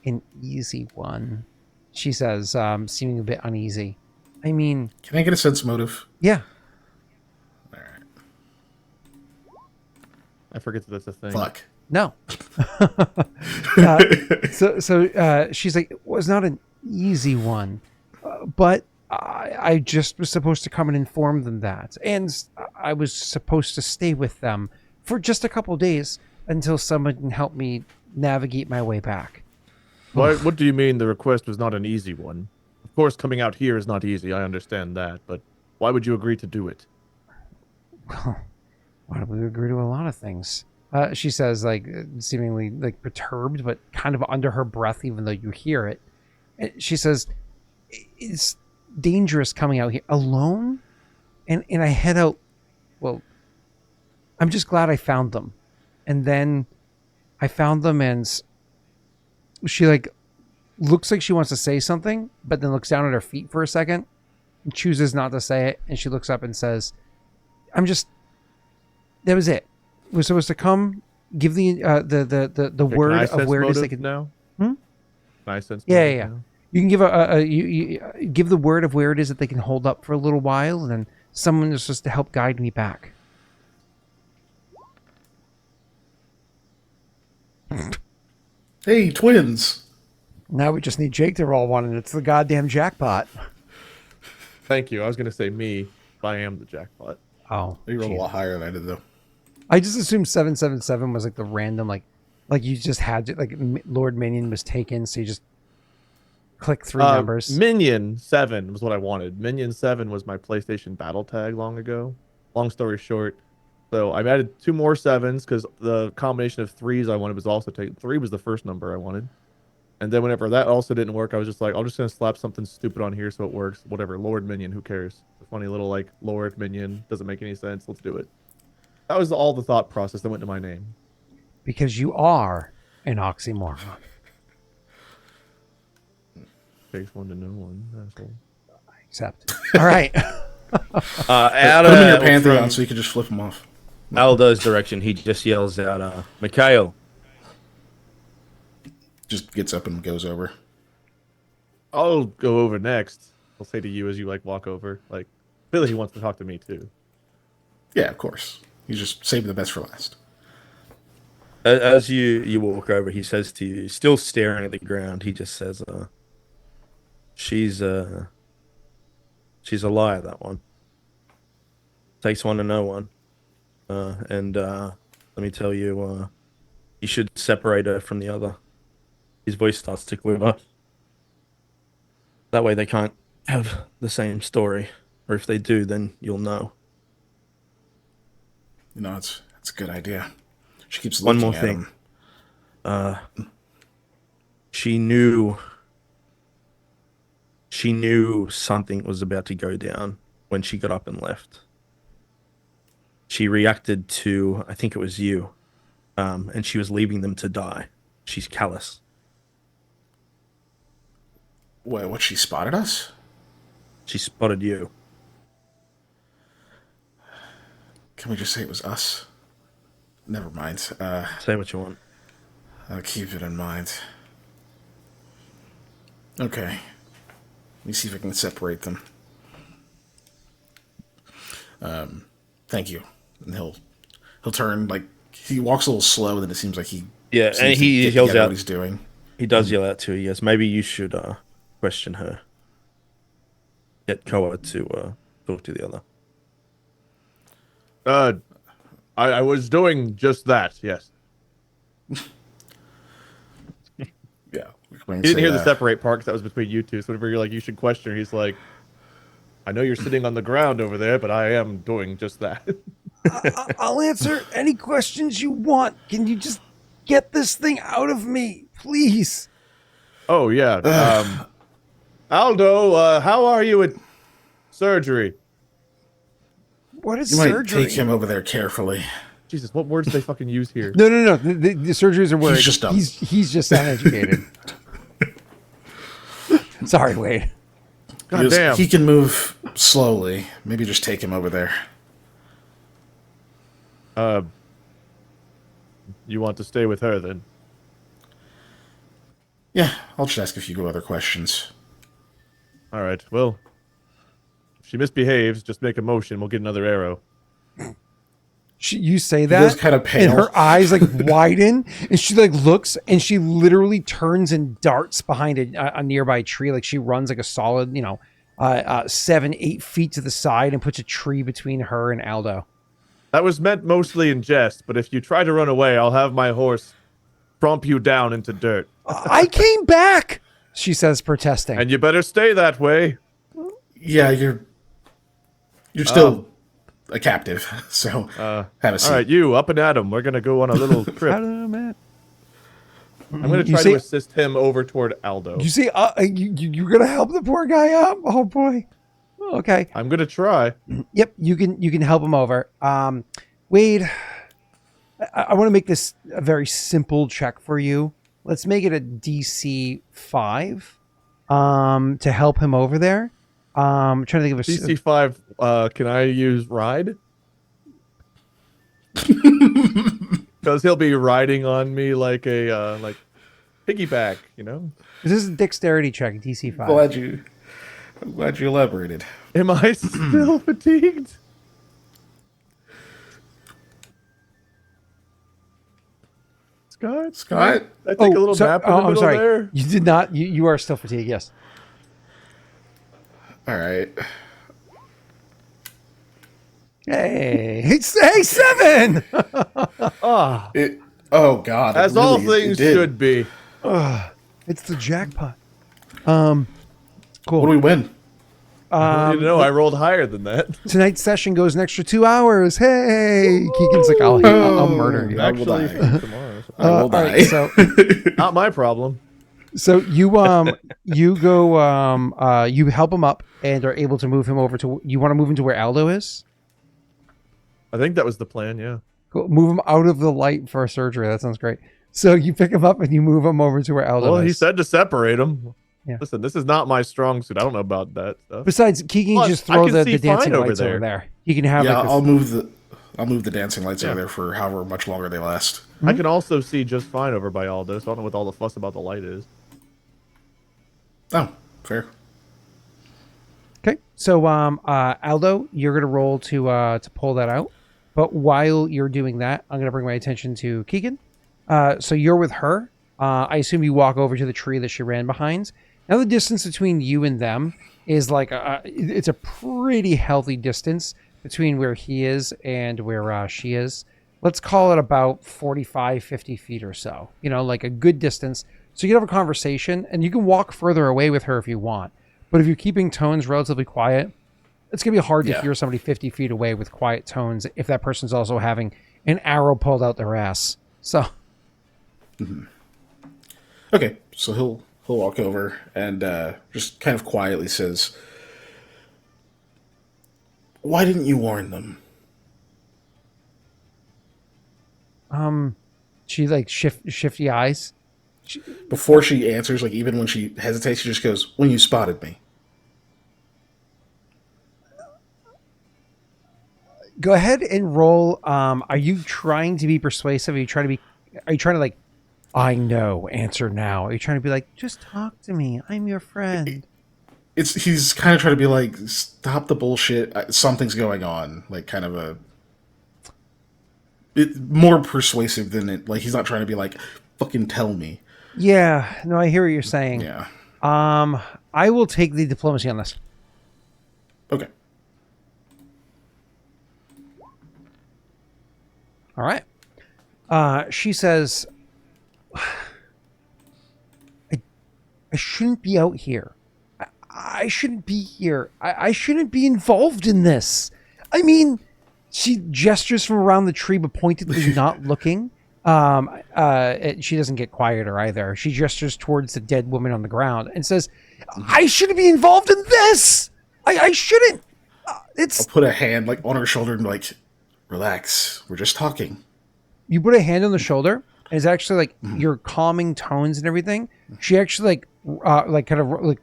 an easy one," she says, seeming a bit uneasy. I mean... Can I get a sense motive? Yeah. All right. I forget that that's a thing. Fuck. No. So she's like, it was not an easy one, but I just was supposed to come and inform them that. And I was supposed to stay with them for just a couple days until someone can help me navigate my way back. What do you mean the request was not an easy one? Of course, coming out here is not easy. I understand that. But why would you agree to do it? Well, why do we agree to a lot of things? She says, like, seemingly like perturbed, but kind of under her breath, even though you hear it. She says, it's dangerous coming out here alone. And I head out. Well, I'm just glad I found them. And then I found them, and she like looks like she wants to say something, but then looks down at her feet for a second and chooses not to say it. And she looks up and says, that was it. We're supposed to come, give the word of where it is they could... now. Hmm? Can I sense? Yeah. Now? You can give you give the word of where it is that they can hold up for a little while, and then someone is supposed to help guide me back. Hey, twins. Now we just need Jake to roll one, and it's the goddamn jackpot. Thank you. I was going to say me, but I am the jackpot. Oh, You rolled a geez. lot higher than I did, though. I just assumed 777 was like the random, like you just had to, like Lord Minion was taken, so you just click three numbers. Minion 7 was what I wanted. Minion 7 was my PlayStation battle tag long ago. Long story short, so I've added 2 more 7s because the combination of 3s I wanted was also taken. 3 was the first number I wanted. And then whenever that also didn't work, I was just like, I'm just going to slap something stupid on here so it works. Whatever. Lord Minion, who cares? A funny little, like, Lord Minion. Doesn't make any sense. Let's do it. That was all the thought process that went to my name. Because you are an oxymoron. Takes one to know one. Asshole. Except. All right. Put them in your Pantheon so you can just flip them off. Aldo's direction, he just yells out, Mikhail. Just gets up and goes over. I'll go over next. I'll say to you as you, like, walk over. Like, Phill, he wants to talk to me, too. Yeah, of course. He's just saving the best for last. As you walk over, he says to you, still staring at the ground, he just says, she's a liar, that one. Takes one to know one. And let me tell you, you should separate her from the other. His voice starts to quiver. That way they can't have the same story. Or if they do, then you'll know. You know, it's a good idea. She keeps One looking more at thing. him. She knew something was about to go down when she got up and left. She reacted to, I think it was you, and she was leaving them to die. She's callous. What, she spotted us? She spotted you. Can we just say it was us? Never mind. Say what you want. I'll keep it in mind. Okay. Let me see if I can separate them. Thank you. And he'll turn, like, he walks a little slow, and then it seems like he... Yeah, and he yells out what he's doing. He does yell out to her. He goes, maybe you should question her. Get Koa to talk to the other. I was doing just that, yes. Yeah. He didn't hear the separate part because that was between you two. So whenever you're like, you should question her, he's like, I know you're sitting on the ground over there, but I am doing just that. I'll answer any questions you want. Can you just get this thing out of me, please? Oh, yeah. Aldo, how are you at surgery? What is You might surgery? take him over there carefully. Jesus, what words do they fucking use here? No. The surgeries are words. He's just dumb. He's just uneducated. Sorry, Wade. God damn. He can move slowly. Maybe just take him over there. You want to stay with her then? Yeah, I'll just ask a few other questions. All right. Well, if she misbehaves, just make a motion. We'll get another arrow. You say goes that, kinda pale. and her eyes like widen, and she like looks, and she literally turns and darts behind a nearby tree. Like she runs like a solid, 7-8 feet to the side, and puts a tree between her and Aldo. That was meant mostly in jest, but if you try to run away, I'll have my horse tromp you down into dirt. I came back, she says, protesting. And you better stay that way. Yeah, you're still a captive, so have a seat. All right, you, up and at 'em. We're going to go on a little trip. I'm going to try to assist him over toward Aldo. You say you're gonna help the poor guy up? Oh boy. Okay. I'm going to try. Yep. You can help him over. Wade, I want to make this a very simple check for you. Let's make it a DC 5. To help him over there. I'm trying to think of a DC 5. Can I use ride? Because he'll be riding on me like a like piggyback, you know. This is a dexterity check, DC 5. I'm glad you elaborated. Am I still fatigued? Scott? I take a little nap in the middle there. You did not. You are still fatigued. Yes. All right. Hey, 7. Oh God! As all things should be. It's the jackpot. Cool. What do we win? I rolled higher than that. Tonight's session goes an extra 2 hours. Hey, Keegan's like, I'll murder you. Actually, tomorrow. I will die. Right, so Not my problem. you go you help him up and are able to move him over to. You want to move him to where Aldo is? I think that was the plan. Yeah. Cool. Move him out of the light for surgery. That sounds great. So you pick him up and you move him over to where Aldo is. Well, he said to separate him. Yeah. Listen, this is not my strong suit. I don't know about that stuff. Besides, Keegan Plus, just I throw can the see dancing fine lights over over there. You can have Yeah, like I'll move the dancing lights over there for however much longer they last. I can also see just fine over by all this. I don't know what all the fuss about the light is. Oh, fair. Okay, so Aldo, you're gonna roll to pull that out. But while you're doing that, I'm gonna bring my attention to Keegan. So you're with her. I assume you walk over to the tree that she ran behind. Now the distance between you and them is like it's a pretty healthy distance between where he is and where she is. Let's call it about 45, 50 feet or so. Like a good distance. So you can have a conversation, and you can walk further away with her if you want. But if you're keeping tones relatively quiet, it's going to be hard to hear somebody 50 feet away with quiet tones if that person's also having an arrow pulled out their ass. So. Mm-hmm. Okay, so he'll walk over and just kind of quietly says, "Why didn't you warn them?" She like shifty eyes. Before she answers, like even when she hesitates, she just goes, "When you spotted me." Go ahead and roll. Are you trying to be persuasive? Are you trying to like, I know, answer now? Are you trying to be like, just talk to me, I'm your friend? He's kind of trying to be like, stop the bullshit. Something's going on. Like kind of more persuasive than it. Like he's not trying to be like, fucking tell me. Yeah, no, I hear what you're saying. Yeah. I will take the diplomacy on this. Okay. All right. She says, I shouldn't be out here. I shouldn't be here. I shouldn't be involved in this. I mean, she gestures from around the tree, but pointedly not looking. She doesn't get quieter either. She gestures towards the dead woman on the ground and says, I shouldn't be involved in this. I shouldn't. I'll put a hand like on her shoulder and be like, relax. We're just talking. You put a hand on the shoulder, and it's actually like your calming tones and everything. She actually like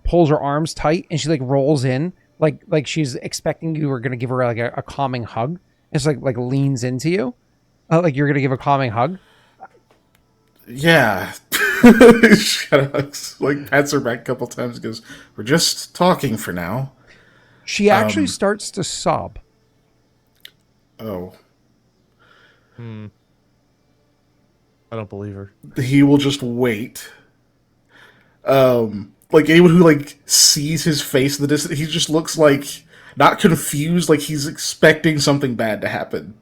pulls her arms tight, and she like rolls in like she's expecting you are going to give her like a calming hug. It's like leans into you, like you're going to give a calming hug. Yeah. She kind of like pats her back a couple times and goes, we're just talking for now. She actually starts to sob. Oh. I don't believe her. He will just wait. Like anyone who like sees his face in the distance, he just looks like not confused, like he's expecting something bad to happen.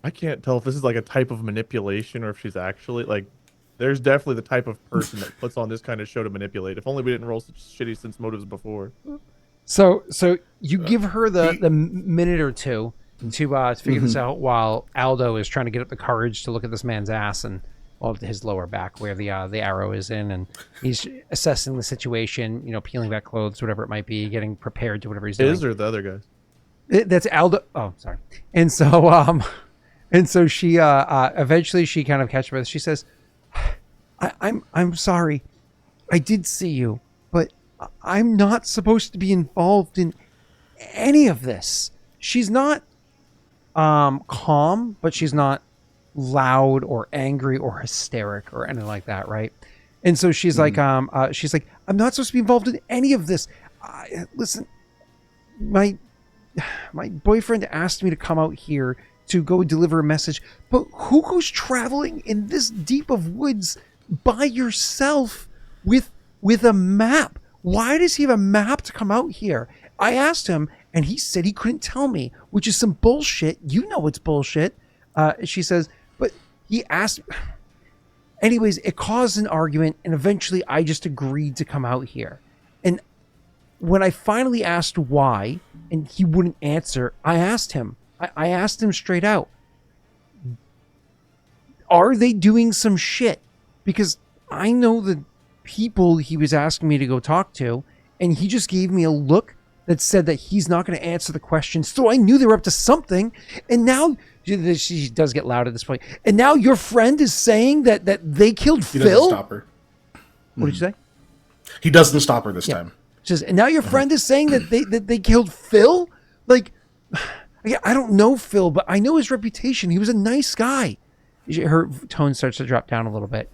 I can't tell if this is like a type of manipulation or if she's actually like. There's definitely the type of person that puts on this kind of show to manipulate. If only we didn't roll such shitty sense motives before. So you give her the minute or two to figure this out while Aldo is trying to get up the courage to look at this man's ass and his lower back where the arrow is in, and he's assessing the situation, peeling back clothes, whatever it might be, getting prepared to whatever he's doing. His or the other guys? That's Aldo. Oh, sorry. And so she eventually she kind of catches her. She says, I'm sorry. I did see you, but I'm not supposed to be involved in any of this. She's not calm, but she's not loud or angry or hysteric or anything like that, right? And so she's like, I'm not supposed to be involved in any of this. Listen, my boyfriend asked me to come out here to go deliver a message, but who goes traveling in this deep of woods by yourself with a map? Why does he have a map to come out here? I asked him, and he said he couldn't tell me, which is some bullshit. You know it's bullshit. She says, but he asked. Anyways, it caused an argument, and eventually I just agreed to come out here. And when I finally asked why, and he wouldn't answer, I asked him. I asked him straight out, are they doing some shit? Because I know the people he was asking me to go talk to, and he just gave me a look that said that he's not going to answer the question. So I knew they were up to something. And now she does get loud at this point. And now your friend is saying that they killed Phill. He doesn't stop her. What did you say? He doesn't stop her this time. She says, and now your friend is saying that they killed Phill? Like, I don't know Phill, but I know his reputation. He was a nice guy. Her tone starts to drop down a little bit.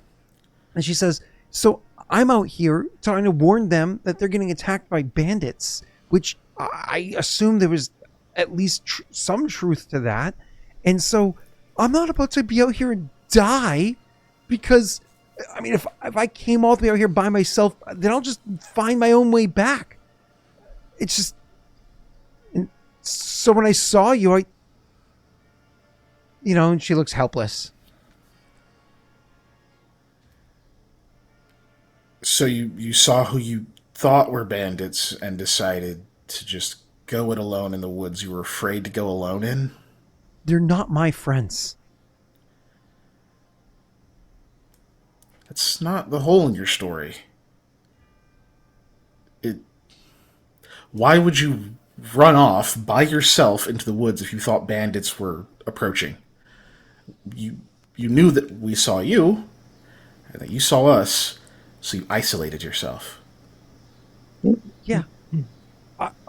And she says, so I'm out here trying to warn them that they're getting attacked by bandits, which I assume there was at least some truth to that. And so I'm not about to be out here and die because, I mean, if I came all the way out here by myself, then I'll just find my own way back. It's just... And so when I saw you, and she looks helpless. So you saw who you thought were bandits and decided to just go it alone in the woods you were afraid to go alone in? They're not my friends. That's not the whole in your story. Why would you run off by yourself into the woods if you thought bandits were approaching? You knew that we saw you, and that you saw us, so you isolated yourself. Yeah.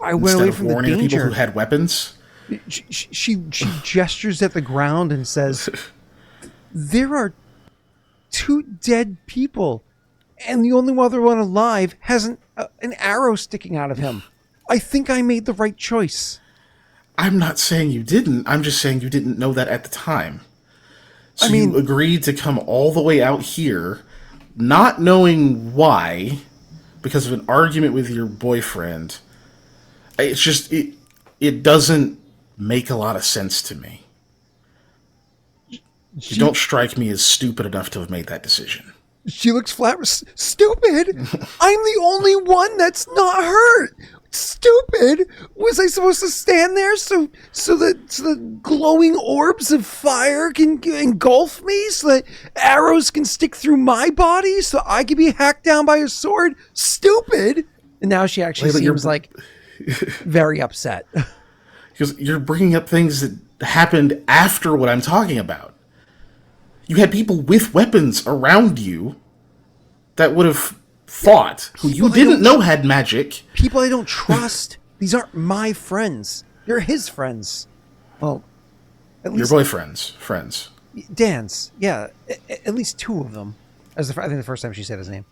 I went away from the danger. Instead of warning people who had weapons? She gestures at the ground and says, there are 2 dead people, and the only other one alive has an arrow sticking out of him. I think I made the right choice. I'm not saying you didn't. I'm just saying you didn't know that at the time. So you agreed to come all the way out here, not knowing why, because of an argument with your boyfriend. It's just, it doesn't make a lot of sense to me. You don't strike me as stupid enough to have made that decision. She looks flat. Stupid! I'm the only one that's not hurt. Stupid! Was I supposed to stand there so the glowing orbs of fire can engulf me, so that arrows can stick through my body, so I can be hacked down by a sword? Stupid! And now she actually seems like very upset. Because you're bringing up things that happened after what I'm talking about. You had people with weapons around you that would have fought, who you didn't know had magic. People I don't trust. These aren't my friends. They're his friends. Well, at least your boyfriend's friends. Dan's. Yeah, at least two of them. I think the first time she said his name.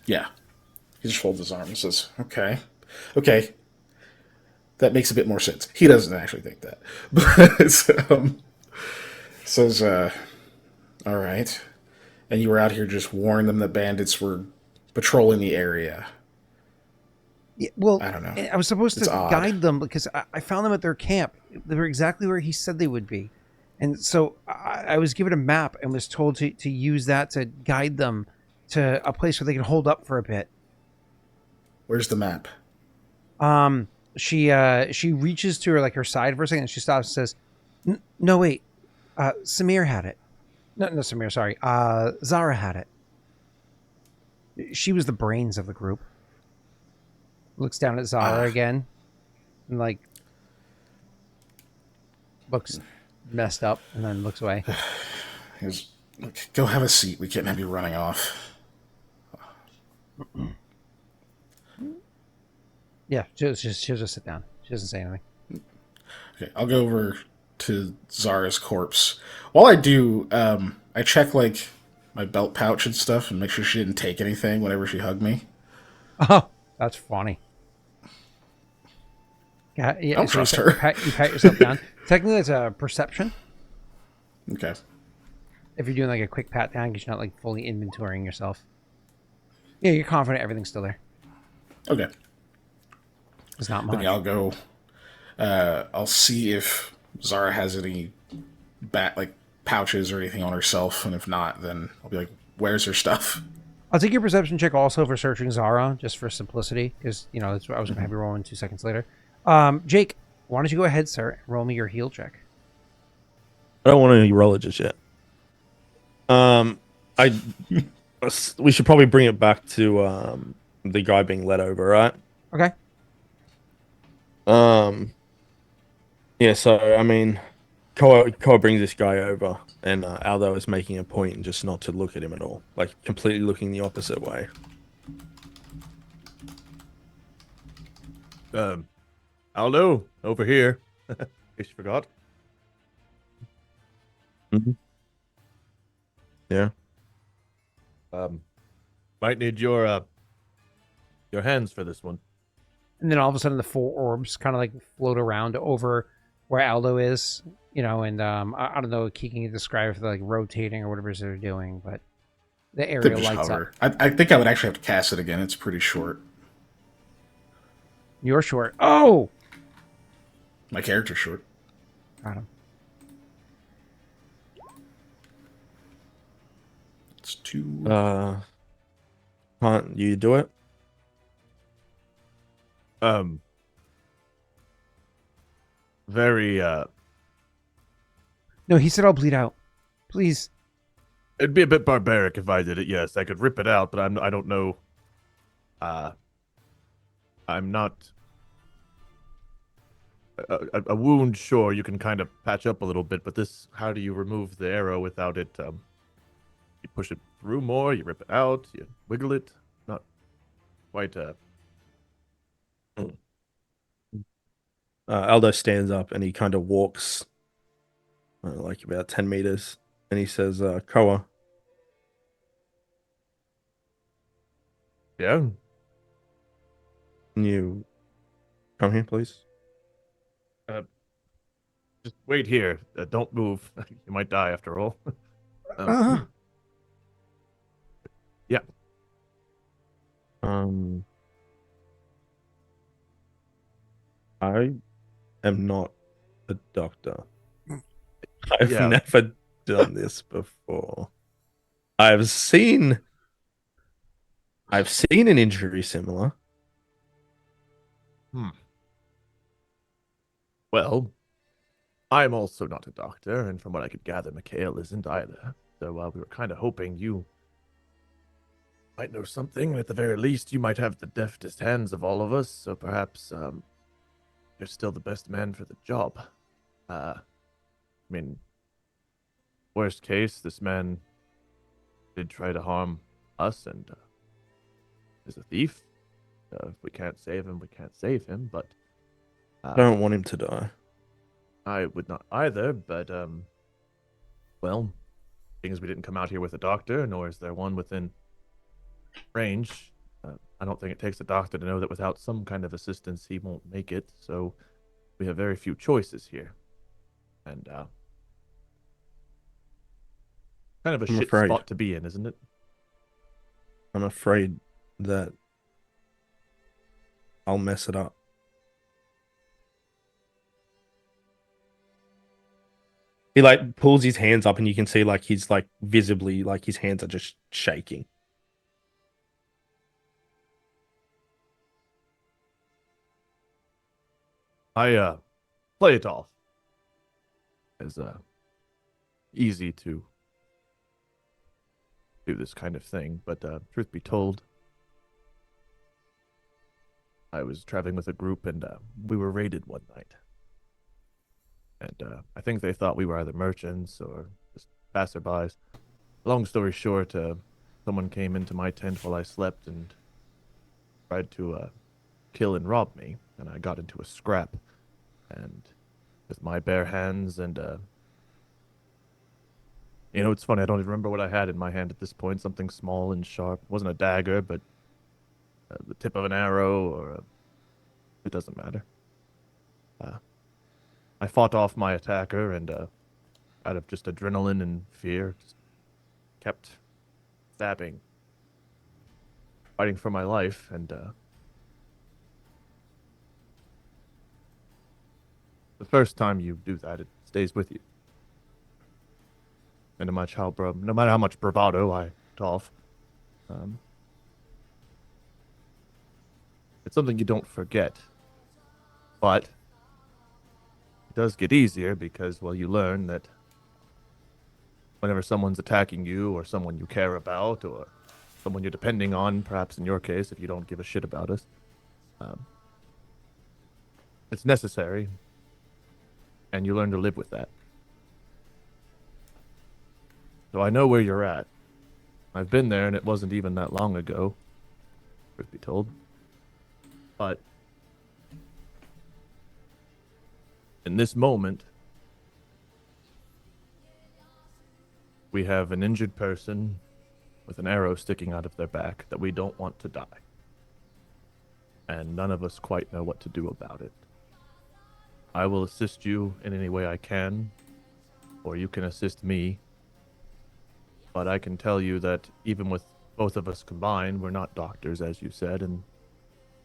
Yeah. He just folds his arms and says, okay. That makes a bit more sense. He doesn't actually think that. But, says, all right. And you were out here just warning them that bandits were patrolling the area. Yeah, well, I don't know. I was supposed It's to odd. guide them because I found them at their camp. They were exactly where he said they would be. And so I was given a map and was told to use that to guide them to a place where they can hold up for a bit. Where's the map? She reaches to her side for a second and she stops and says, no, wait, Samir had it. No, Samir, sorry. Zara had it. She was the brains of the group. Looks down at Zara again and looks messed up and then looks away. He goes, look, go have a seat. We can't have you running off. Yeah, she'll just sit down. She doesn't say anything. Okay, I'll go over to Zara's corpse. While I do, I check my belt pouch and stuff and make sure she didn't take anything whenever she hugged me. Oh, that's funny. Yeah, I don't trust her. You pat yourself down. Technically, it's a perception. Okay. If you're doing a quick pat down, because you're not fully inventorying yourself. Yeah, you're confident everything's still there. Okay. It's not much. Then I'll go. I'll see if Zara has any pouches or anything on herself, and if not, then I'll be like, "Where's her stuff?" I'll take your perception check also for searching Zara, just for simplicity, because that's what I was going to have you roll in 2 seconds later. Jake, why don't you go ahead, sir, and roll me your heal check? I don't want any roller just yet. We should probably bring it back to the guy being led over, right? Okay. Yeah. So I mean, Koa brings this guy over, and Aldo is making a point just not to look at him at all, completely looking the opposite way. Aldo, over here. In case you forgot. Mm-hmm. Yeah. Might need your hands for this one. And then all of a sudden the four orbs kind of float around over where Aldo is, and I don't know, Key can describe if they're rotating or whatever they're doing, but the area lights up. I think I would actually have to cast it again. It's pretty short. You're short. Oh! My character's short. Got him. It's 2. Can't you do it? Very No, he said I'll bleed out. Please. It'd be a bit barbaric if I did it. Yes, I could rip it out, but I don't know. I'm not a wound. Sure, you can kind of patch up a little bit, but this, how do you remove the arrow without it? You push it through more. You rip it out. You wiggle it. Not quite. Aldo stands up and he kind of walks about 10 meters, and he says, Koa. Yeah. Can you come here, please? Just wait here. Don't move. You might die after all. Yeah. I am not a doctor. I've Yeah. never done this before. I've seen an injury similar. Well, I'm also not a doctor, and from what I could gather, Mikhail isn't either. So we were kind of hoping you might know something, and at the very least, you might have the deftest hands of all of us. So perhaps you're still the best man for the job. I mean, worst case, this man did try to harm us and is a thief. If we can't save him, we can't save him. But I don't want him to die. I would not either. But well, being as we didn't come out here with a doctor, nor is there one within range, I don't think it takes a doctor to know that without some kind of assistance, he won't make it. So we have very few choices here, and kind of a I'm shit afraid. spot to be in, isn't it? I'm afraid that I'll mess it up. He like pulls his hands up and you can see like he's like visibly like his hands are just shaking. I play it off as easy to do this kind of thing, but truth be told, I was traveling with a group and we were raided one night. And I think they thought we were either merchants or just passerbys. Long story short, someone came into my tent while I slept and tried to kill and rob me, and I got into a scrap. And with my bare hands and it's funny, I don't even remember what I had in my hand at this point. Something small and sharp. It wasn't a dagger, but the tip of an arrow it doesn't matter. I fought off my attacker and out of just adrenaline and fear, just kept stabbing, fighting for my life, and the first time you do that, it stays with you. And no matter how much bravado I put off, it's something you don't forget. But it does get easier because, well, you learn that whenever someone's attacking you or someone you care about or someone you're depending on, perhaps in your case, if you don't give a shit about us, it's necessary, and you learn to live with that. So I know where you're at. I've been there, and it wasn't even that long ago, truth be told. But in this moment, we have an injured person with an arrow sticking out of their back that we don't want to die. And none of us quite know what to do about it. I will assist you in any way I can, or you can assist me. But I can tell you that even with both of us combined, we're not doctors, as you said, and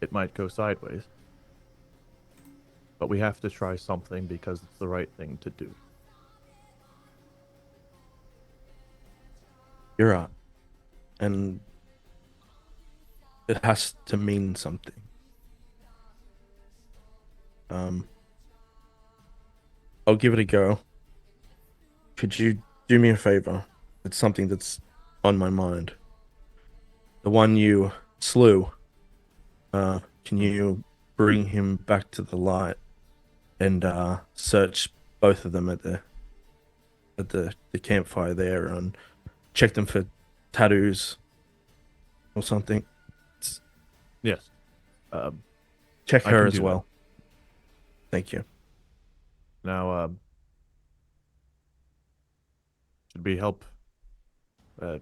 it might go sideways. But we have to try something because it's the right thing to do. You're right. And it has to mean something. I'll give it a go. Could you do me a favor? It's something that's on my mind. The one you slew. Can you bring him back to the light and search both of them at the campfire there and check them for tattoos or something? Yes. Check I her can as do well. Thank you. Now, should we help? I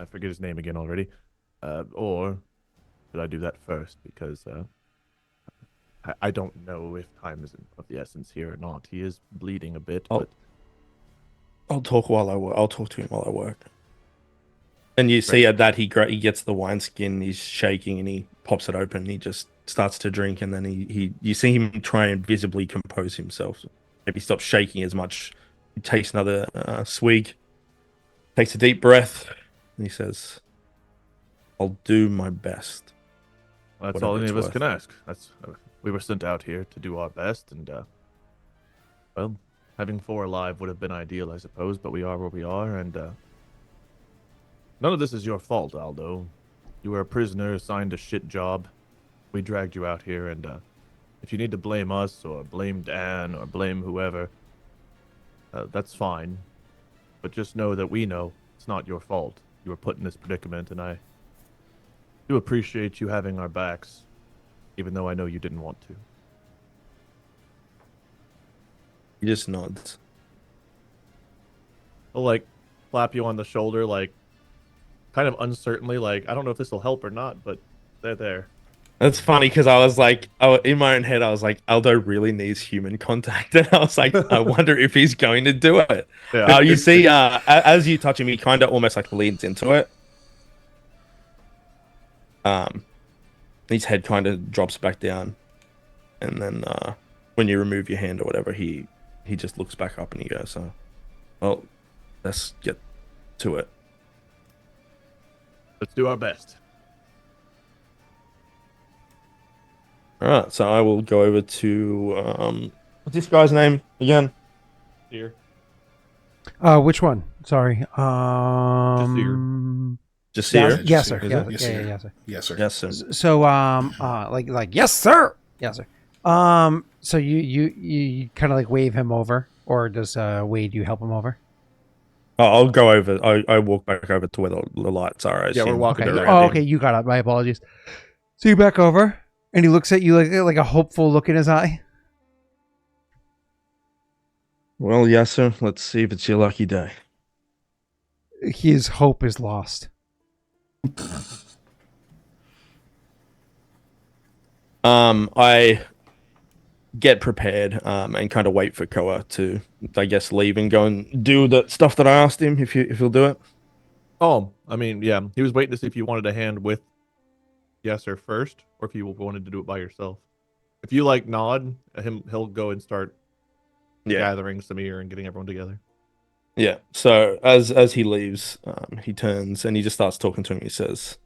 forget his name again already. Or should I do that first? Because I don't know if time is of the essence here or not. He is bleeding a bit, but I'll talk while I work. I'll talk to him while I work. And you see at that he gets the wineskin, he's shaking, and he pops it open. He just starts to drink, and then you see him try and visibly compose himself. Maybe stop shaking as much. He takes another swig, takes a deep breath, And he says, I'll do my best. That's all Whatever any it's of us worth. can ask. We were sent out here to do our best, and well, having 4 alive would have been ideal, I suppose. But we are where we are, and none of this is your fault, Aldo. You were a prisoner assigned a shit job. We dragged you out here, and if you need to blame us or blame Dan or blame whoever, that's fine. But just know that we know it's not your fault. You were put in this predicament, and I do appreciate you having our backs, even though I know you didn't want to. He just nods. I'll, like, slap you on the shoulder, like, kind of uncertainly, like, I don't know if this will help or not, but they're there. That's funny because I was like, in my own head, I was like, Aldo really needs human contact. And I was like, I wonder if he's going to do it. Yeah. You see, as you touch him, he kind of almost like leans into it. His head kind of drops back down. And then when you remove your hand or whatever, he just looks back up and he goes, well, let's get to it. Let's do our best. All right, so I will go over to what's this guy's name again? Here. Which one? Sorry. Jasir. Yes, sir. Is Yeah, it? yes, sir. Yes, sir. Yes, sir. Yes, sir. So, like, yes, sir. Yes, sir. So you kind of like wave him over, or does Wade you help him over? Oh, I'll go over. I walk back over to where the lights are. I Yeah, we're assume. walking Okay. around. Oh, okay. You got it. My apologies. So you back over, and he looks at you like a hopeful look in his eye. Well, yes, sir. Let's see if it's your lucky day. His hope is lost. I get prepared and kind of wait for Koa to, I guess, leave and go and do the stuff that I asked him if he'll do it. Oh, I mean, yeah. He was waiting to see if you wanted a hand with Yes or first, or if you wanted to do it by yourself. If you like nod, he'll go and start gathering some ear and getting everyone together. Yeah. So as he leaves, he turns and he just starts talking to him. He says,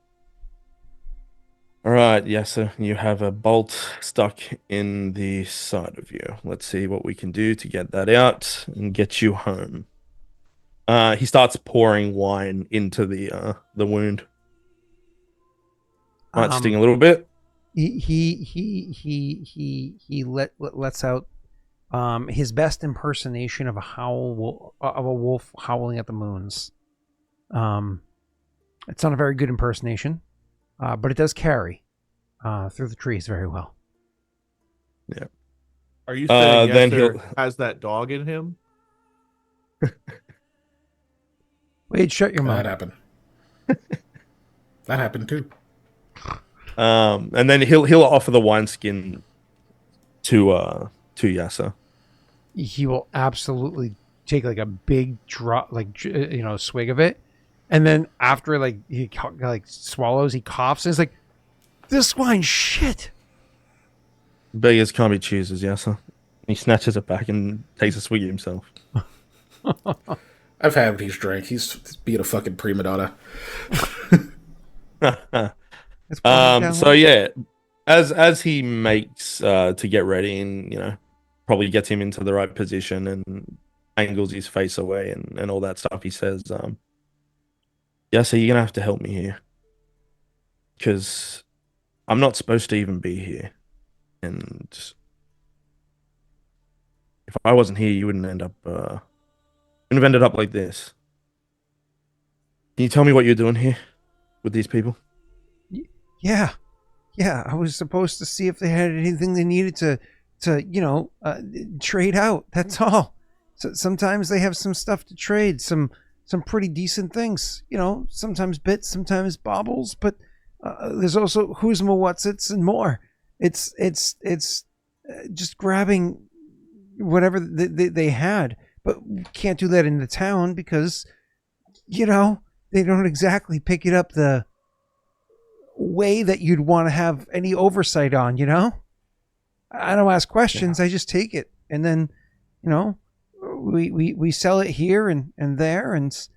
"All right, yes, sir. You have a bolt stuck in the side of you. Let's see what we can do to get that out and get you home." He starts pouring wine into the wound. Might sting a little bit. He lets out his best impersonation of a wolf howling at the moons. It's not a very good impersonation, but it does carry through the trees very well. Yeah. Are you saying then Yasser he'll- has that dog in him? Wait, shut your That mouth. happened. That happened too. And then he'll offer the wineskin to Yasser. He will absolutely take like a big drop, swig of it, and then after he swallows, he coughs, and he's like, "This wine's shit." Beggars can't be choosers, Yasser. He snatches it back and takes a swig himself. I've had what he's drank. He's being a fucking prima donna. So yeah, as he makes to get ready and probably gets him into the right position and angles his face away and all that stuff, he says, "Yeah, so you're gonna have to help me here because I'm not supposed to even be here, and if I wasn't here, you wouldn't have ended up like this. Can you tell me what you're doing here with these people?" Yeah. I was supposed to see if they had anything they needed to trade out. That's all. So sometimes they have some stuff to trade, some pretty decent things. Sometimes bits, sometimes baubles, but there's also who's ma what's it's and more. It's just grabbing whatever they had, but we can't do that in the town because they don't exactly pick it up the way that you'd want to have any oversight on. I don't ask questions. I just take it, and then we sell it here and there, and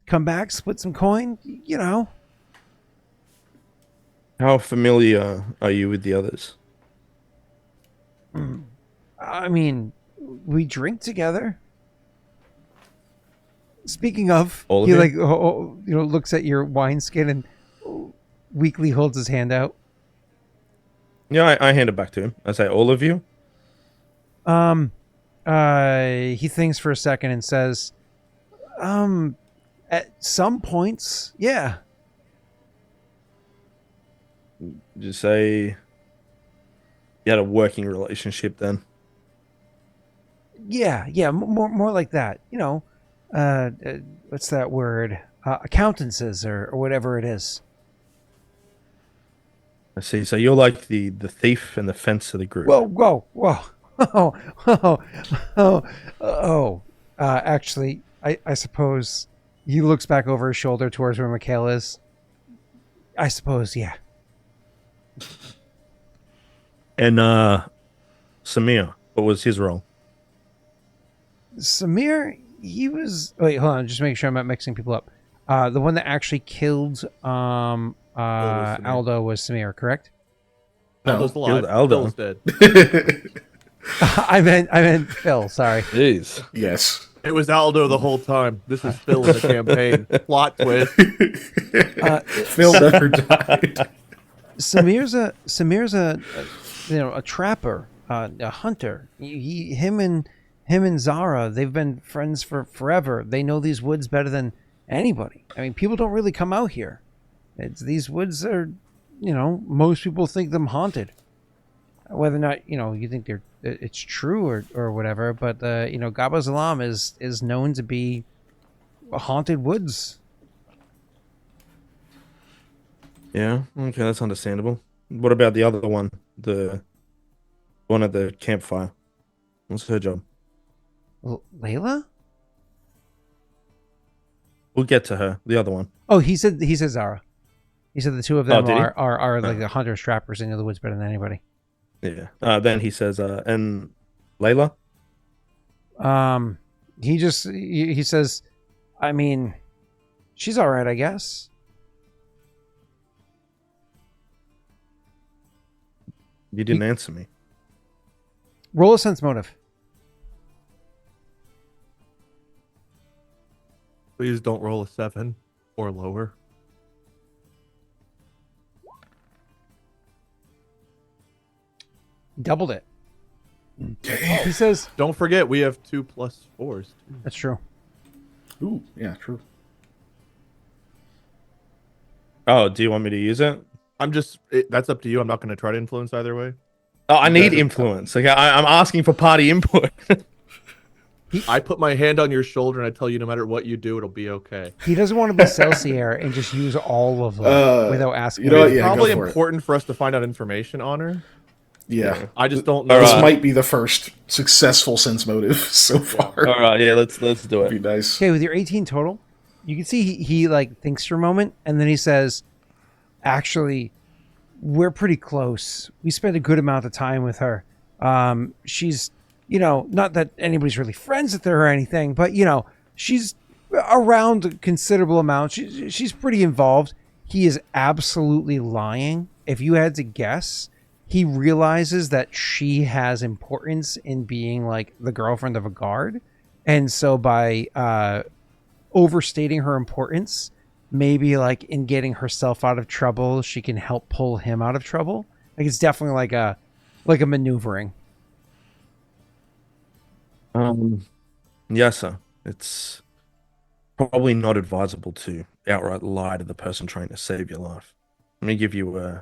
come back, split some coin, you know. How familiar are you with the others? I mean, we drink together. Speaking of, All of he you? like looks at your wineskin and weakly holds his hand out. Yeah, I hand it back to him. I say, all of you? He thinks for a second and says, at some points, yeah. Just say you had a working relationship then. Yeah, more like that. You know, what's that word? Accountances or whatever it is. I see. So you're like the thief and the fence of the group. Whoa. Actually, I suppose he looks back over his shoulder towards where Mikhail is. I suppose, yeah. And Samir, what was his role? Samir, he was. Wait, hold on. Just make sure I'm not mixing people up. The one that actually killed Samir. Aldo was Samir, correct? No. Aldo's alive. Aldo. Phil's dead. I meant Phill. Sorry. Jeez. Yes. It was Aldo the whole time. This is Phill in the campaign. Plot twist. Phil never died. Samir's a trapper, a hunter. Him and Zara, they've been friends for forever. They know these woods better than anybody. I mean, people don't really come out here. These woods are, most people think them haunted. Whether or not, you think it's true or whatever, but Gaba Zalam is known to be haunted woods. Yeah, okay, that's understandable. What about the other one? The one at the campfire. What's her job? Layla? We'll get to her. The other one. Oh, he said Zara. He said the two of them did he? are like the hunters, trappers, and know the woods better than anybody. Yeah. Then he says, and Layla? He says, I mean, she's all right, I guess. You didn't answer me. Roll a sense motive. Please don't roll a 7 or lower. Doubled it. He says, Don't forget, we have 2 + 4s. that's true. Ooh, yeah, true. Oh, do you want me to use it? That's up to you. I'm not going to try to influence either way. Oh, I need influence. Okay, I'm asking for party input. I put my hand on your shoulder and I tell you no matter what you do, it'll be okay. He doesn't want to be Celsier and just use all of them without asking. You know what? It's Yeah, probably go for it. important for us to find out information on her. Yeah. I just don't know. This might be the first successful sense motive so far. All right, yeah, let's do Be it. nice. Okay, with your 18 total, you can see he like thinks for a moment and then he says, actually, we're pretty close. We spent a good amount of time with her. She's, not that anybody's really friends with her or anything, but she's around a considerable amount. She's pretty involved. He is absolutely lying. If you had to guess, he realizes that she has importance in being like the girlfriend of a guard. And so by overstating her importance, maybe like in getting herself out of trouble, she can help pull him out of trouble. Like it's definitely like a maneuvering. Yes, sir. It's probably not advisable to outright lie to the person trying to save your life. Let me give you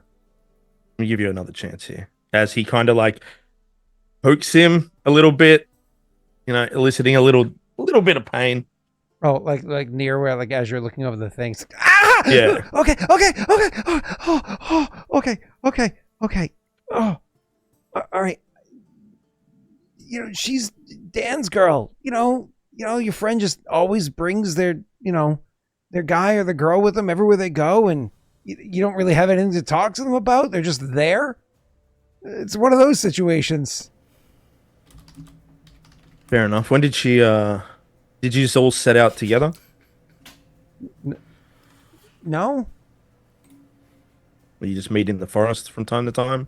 another chance here. As he kind of like pokes him a little bit, eliciting a little bit of pain. Oh, like near where like as you're looking over the things. Ah! Yeah. Okay. Okay. Oh, all right. She's Dan's girl. Your friend just always brings their guy or the girl with them everywhere they go, and you don't really have anything to talk to them about. They're just there. It's one of those situations. Fair enough. When did you just all set out together? No. You just meet in the forest from time to time?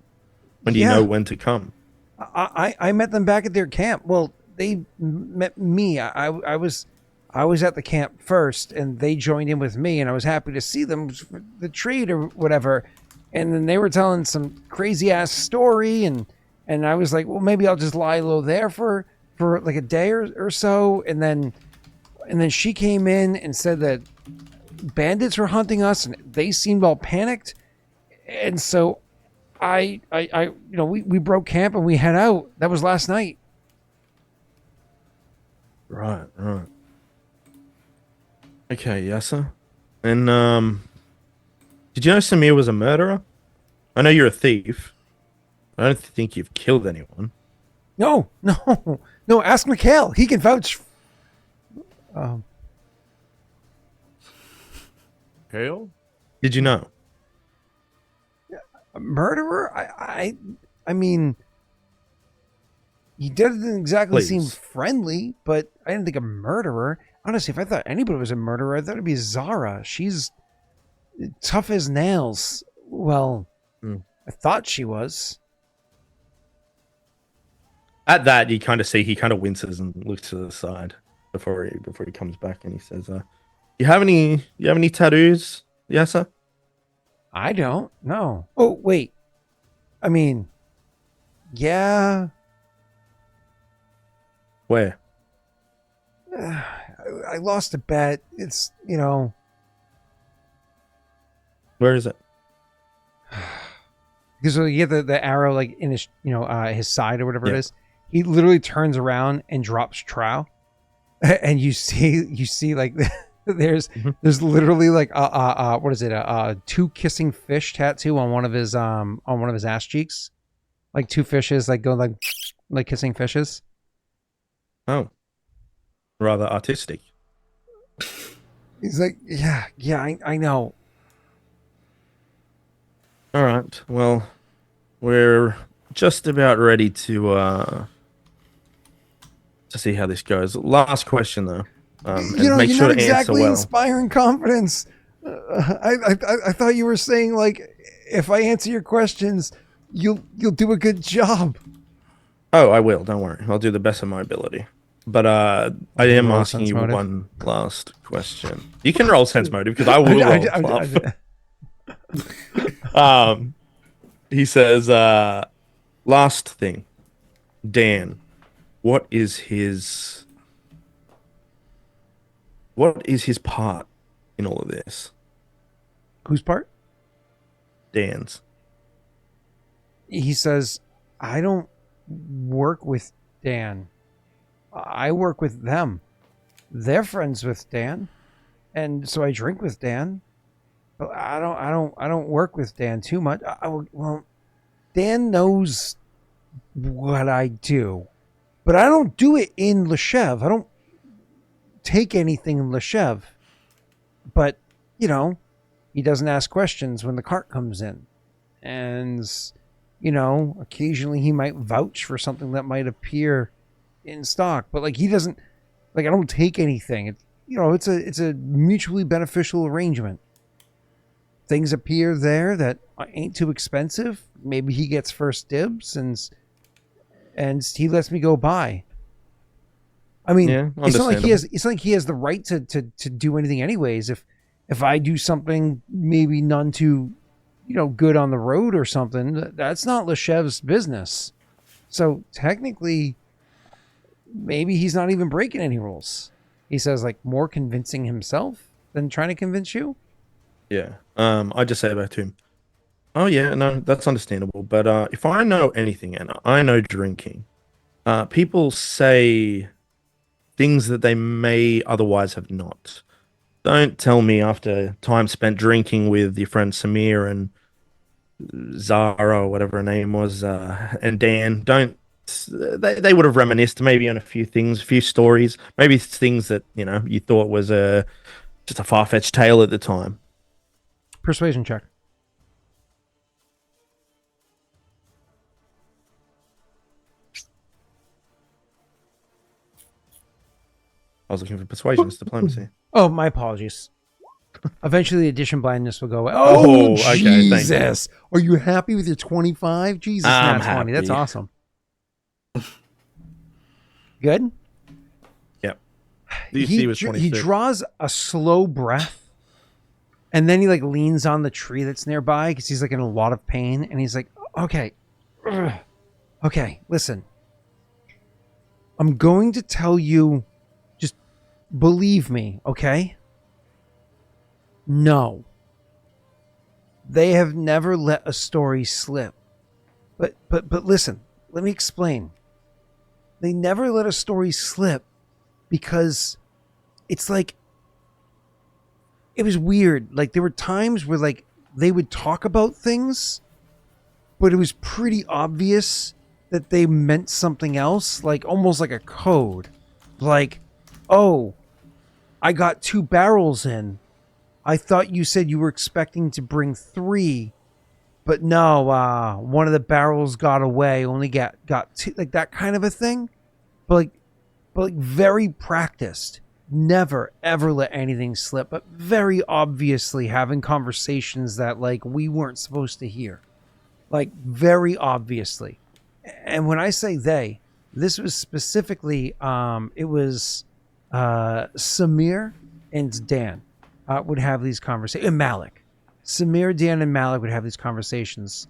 When do you Yeah. know when to come? I met them back at their camp. Well, they met me. I was at the camp first, and they joined in with me, and I was happy to see them for the treat or whatever. And then they were telling some crazy ass story, and I was like, well, maybe I'll just lie low there for like a day or so, and then she came in and said that bandits were hunting us, and they seemed all panicked, and so I we broke camp and we head out. That was last night. Right. Okay, yes, sir. And did you know Samir was a murderer? I know you're a thief. I don't think you've killed anyone. No. Ask Mikhail. He can vouch. Hale? Did you know? A murderer? I mean, he doesn't exactly seem Please. friendly, but I didn't think a murderer. Honestly, if I thought anybody was a murderer, I thought it'd be Zara. She's tough as nails. Well, I thought she was. At that, you kind of see he kind of winces and looks to the side before he comes back, and he says, "You have any tattoos, yes, sir?" I don't. No. Oh, wait. I mean, yeah. Where? I lost a bet. It's, Where is it? because you get the arrow like in his, his side or whatever it Yeah. is. He literally turns around and drops trow, and you see like there's literally like what is it, two kissing fish tattoo on one of his ass cheeks, like two fishes like going like kissing fishes. Oh, rather artistic. He's like, yeah, I know. All right. Well, we're just about ready to see how this goes. Last question though, and make you're sure not to exactly answer well. inspiring confidence. I thought you were saying like if I answer your questions, you'll do a good job. Oh, I will. Don't worry. I'll do the best of my ability. But I am Roll asking sense you motive. one last question. You can roll sense motive because I will roll bluff. He says, last thing, Dan, what is his part in all of this? Whose part? Dan's. He says, I don't work with Dan. I work with them. They're friends with Dan, and so I drink with Dan. But I don't work with Dan too much. Well, Dan knows what I do, but I don't do it in Loshev. I don't take anything in Loshev. But he doesn't ask questions when the cart comes in, and occasionally he might vouch for something that might appear in stock, but like he doesn't, like I don't take anything. It's a mutually beneficial arrangement. Things appear there that ain't too expensive. Maybe he gets first dibs, and he lets me go by. I mean, Yeah, it's not like he has. understandable. It's not like he has the right to do anything, anyways. If I do something maybe none too, good on the road or something, that's not Loshev's business. So technically, maybe he's not even breaking any rules. He says like more convincing himself than trying to convince you. Yeah. I just say back to him, oh yeah, no, that's understandable. But if I know anything, and I know drinking, people say things that they may otherwise have not. Don't tell me after time spent drinking with your friend Samir and Zara or whatever her name was, and Dan. Don't they would have reminisced maybe on a few things, a few stories, maybe things that you thought was just a far-fetched tale at the time. Persuasion check. I was looking for persuasion, it's diplomacy. Oh, my apologies. Eventually, the addition blindness will go away. Oh, okay, thank you. Jesus. Are you happy with your 25? Jesus, I'm Nat 20. That's happy. awesome. Good? Yep. DC was 26. He draws a slow breath, and then he like leans on the tree that's nearby because he's like in a lot of pain, and he's like, okay, okay, listen. I'm going to tell you, just believe me, okay? No. They have never let a story slip. But listen, let me explain. They never let a story slip because it's like, it was weird. Like there were times where like they would talk about things, but it was pretty obvious that they meant something else, like almost like a code. Like, oh, I got 2 barrels in. I thought you said you were expecting to bring 3, but no, one of the barrels got away, only got 2, like that kind of a thing. But like very practiced. Never ever let anything slip, but very obviously having conversations that like we weren't supposed to hear. Like very obviously. And when I say they, this was specifically it was Samir and Dan would have these conversations. And Malik. Samir, Dan, and Malik would have these conversations.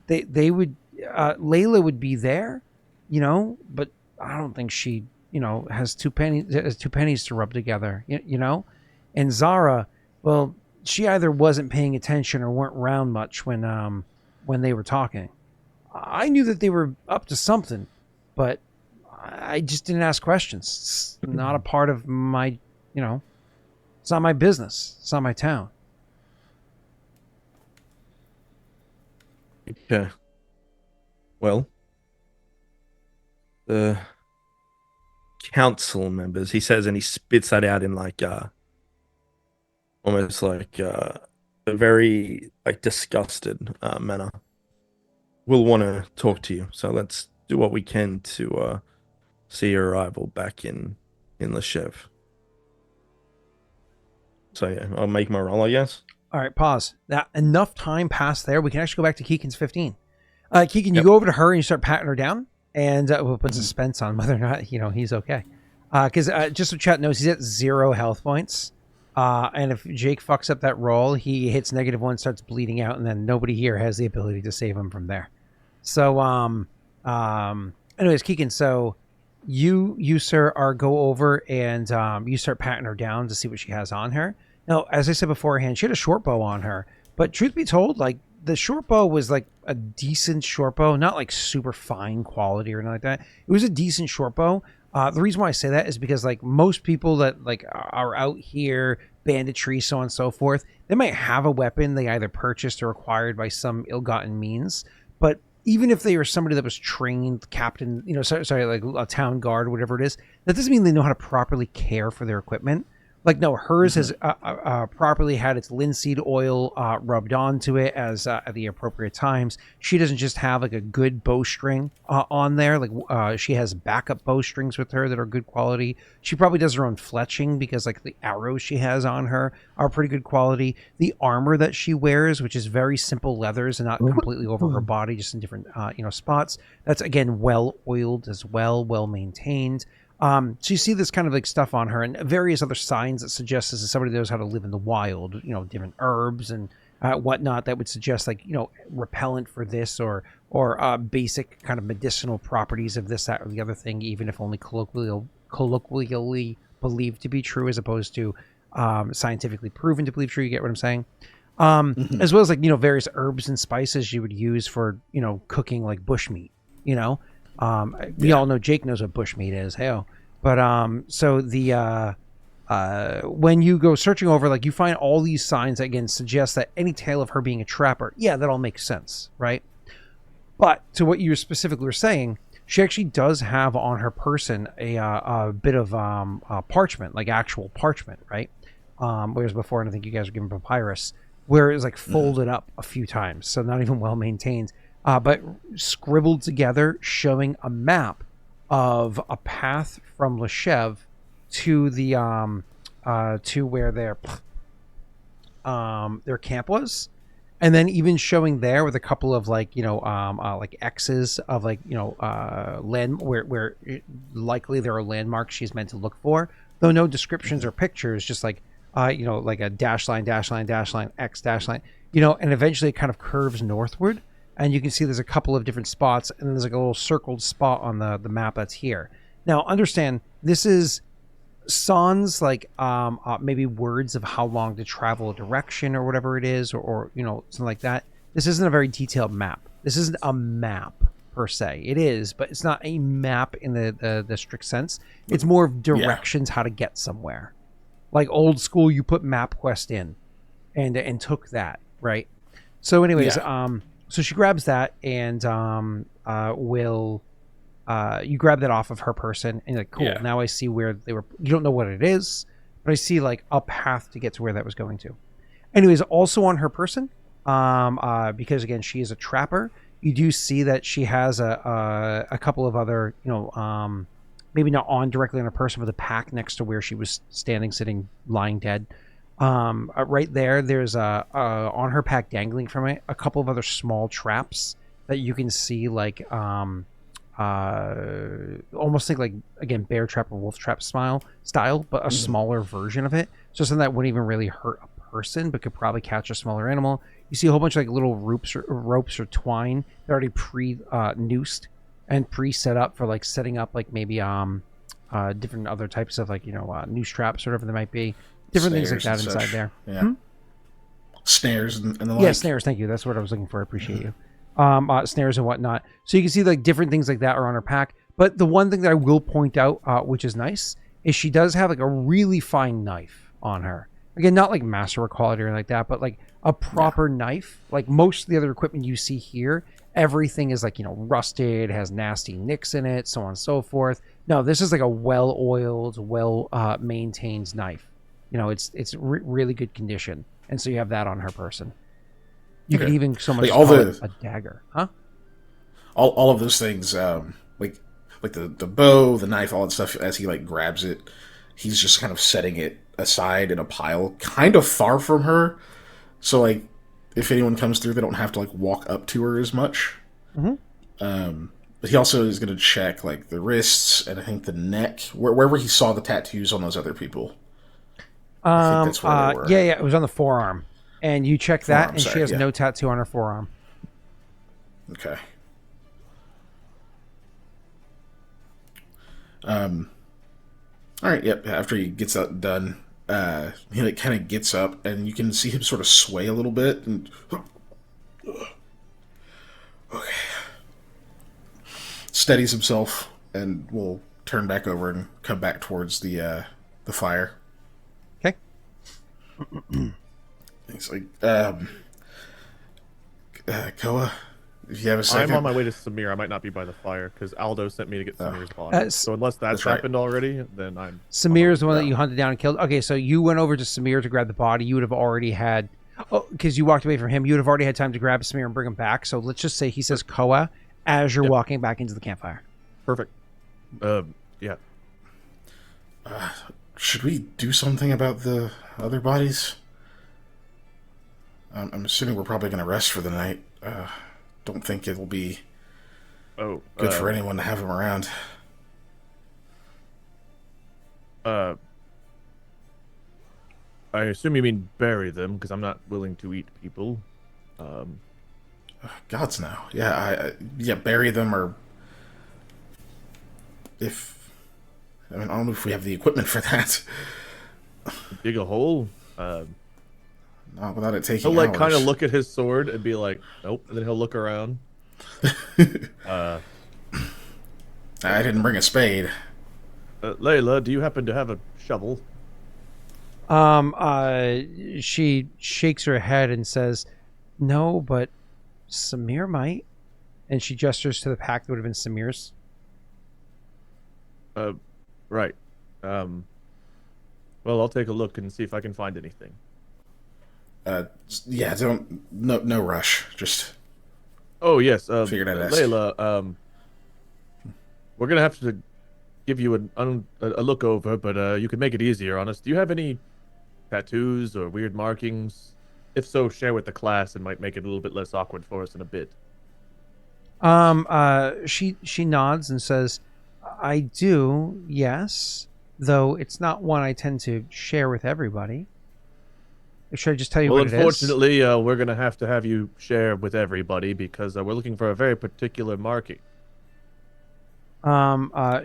They would Layla would be there, you know, but I don't think she, you know, has 2 pennies to rub together, you know? And Zara, well, she either wasn't paying attention or weren't around much when they were talking. I knew that they were up to something, but I just didn't ask questions. It's not a part of my, you know, it's not my business. It's not my town. Okay. Well, the council members, he says, and he spits that out in like almost like a very like disgusted manner. We'll want to talk to you, so let's do what we can to see your arrival back in Loshev. So yeah, I'll make my roll, I guess. All right, pause. Now, enough time passed there. We can actually go back to Keegan's 15. Keegan, you go over to her and you start patting her down, and we'll put suspense on whether or not, you know, he's okay. Because just so chat knows, he's at 0 health points. And if Jake fucks up that roll, he hits -1, starts bleeding out, and then nobody here has the ability to save him from there. So, anyways, Keegan, so you sir, go over and you start patting her down to see what she has on her. Now, as I said beforehand, she had a short bow on her, but truth be told, like the short bow was like a decent short bow, not like super fine quality or anything like that. It was a decent short bow. The reason why I say that is because like most people that like are out here, banditry, so on and so forth, they might have a weapon they either purchased or acquired by some ill-gotten means. But even if they are somebody that was trained, captain, you know, sorry, like a town guard or whatever it is, that doesn't mean they know how to properly care for their equipment. Like, no, hers has properly had its linseed oil rubbed onto it as at the appropriate times. She doesn't just have like a good bowstring on there. Like she has backup bowstrings with her that are good quality. She probably does her own fletching because like the arrows she has on her are pretty good quality. The armor that she wears, which is very simple leathers and not completely over her body, just in different spots. That's again well oiled as well, well maintained. So you see this kind of like stuff on her and various other signs that suggest this is somebody that knows how to live in the wild, you know, different herbs and whatnot that would suggest like, you know, repellent for this or basic kind of medicinal properties of this, that, or the other thing, even if only colloquially believed to be true as opposed to scientifically proven to believe true. You get what I'm saying? As well as like, you know, various herbs and spices you would use for, you know, cooking like bushmeat, you know? We all know Jake knows what bushmeat is. Hey, but so the when you go searching over, like you find all these signs that again suggest that any tale of her being a trapper, yeah, that all makes sense, right? But to what you specifically were saying, she actually does have on her person a bit of parchment, like actual parchment, right? Whereas before, and I think you guys were given papyrus, where it's like folded up a few times, so not even well maintained. But scribbled together, showing a map of a path from Loshev to the to where they're their camp was, and then even showing there with a couple of like like X's of like land where likely there are landmarks she's meant to look for, though no descriptions or pictures, just like like a dash line, X dash line, and eventually it kind of curves northward, and you can see there's a couple of different spots, and there's like a little circled spot on the map that's here. Now understand, this is sans like maybe words of how long to travel a direction or whatever it is, or something like that. This isn't a very detailed map. This isn't a map per se. It is, but it's not a map in the strict sense. It's more of directions, how to get somewhere. Like old school, you put MapQuest in and took that, right? So anyways, so she grabs that and will you grab that off of her person, and you're like, cool, now I see where they were. You don't know what it is, but I see like a path to get to where that was going to. Anyways, also on her person, because again, she is a trapper, you do see that she has a couple of other, maybe not on directly on her person, but the pack next to where she was standing, sitting, lying dead. Right there's on her pack dangling from it a couple of other small traps that you can see, like almost think like, again, bear trap or wolf trap style, but a smaller version of it. So something that wouldn't even really hurt a person, but could probably catch a smaller animal. You see a whole bunch of like little ropes or twine that are already noosed and pre-set up for like setting up like maybe different other types of like noose traps or whatever there might be. Different things like that inside there. Yeah. Snares and the like. Yeah, snares. Thank you. That's what I was looking for. I appreciate you. Snares and whatnot. So you can see like different things like that are on her pack. But the one thing that I will point out, which is nice, is she does have like a really fine knife on her. Again, not like masterwork quality or anything like that, but like a proper knife. Like most of the other equipment you see here, everything is like, rusted, has nasty nicks in it, so on and so forth. No, this is like a well-oiled, maintained knife. It's really good condition. And so you have that on her person. You could even so much call it a dagger, huh? All of those things, like the bow, the knife, all that stuff. As he like grabs it, he's just kind of setting it aside in a pile, kind of far from her. So like, if anyone comes through, they don't have to like walk up to her as much. But he also is going to check like the wrists and I think the neck, wherever he saw the tattoos on those other people. I think that's where they were. Yeah, it was on the forearm. And you check that, and she has no tattoo on her forearm. Okay. All right. Yep. After he gets that done, he like kind of gets up, and you can see him sort of sway a little bit. And okay, steadies himself, and will turn back over and come back towards the fire. Okay. He's like, Koa, if you have a second. I'm on my way to Samir. I might not be by the fire because Aldo sent me to get Samir's body. So unless that's happened already, then I'm... Samir is the one that you hunted down and killed. Okay, so you went over to Samir to grab the body. You would have already had... Oh, because you walked away from him. You would have already had time to grab Samir and bring him back. So let's just say he says Koa as you're walking back into the campfire. Perfect. Yeah. Should we do something about the other bodies? I'm assuming we're probably going to rest for the night. Don't think it'll be good for anyone to have him around. I assume you mean bury them, because I'm not willing to eat people. Gods no. Yeah, bury them, or if... I mean, I don't know if we have the equipment for that. Dig a hole? Not without it taking He'll like hours. kind of look at his sword and be like, nope, and then he'll look around. I didn't bring a spade. Layla, do you happen to have a shovel? She shakes her head and says, no, but Samir might. And she gestures to the pack that would have been Samir's. Right. Well, I'll take a look and see if I can find anything. Yeah, no rush. Just... Oh, yes. Figured I'd ask. Layla, we're going to have to give you a look over, but you can make it easier on us. Do you have any tattoos or weird markings? If so, share with the class. It might make it a little bit less awkward for us in a bit. She nods and says, I do, yes. Though it's not one I tend to share with everybody. Should I just tell you Well, what it is? unfortunately, we're going to have you share with everybody because we're looking for a very particular marking.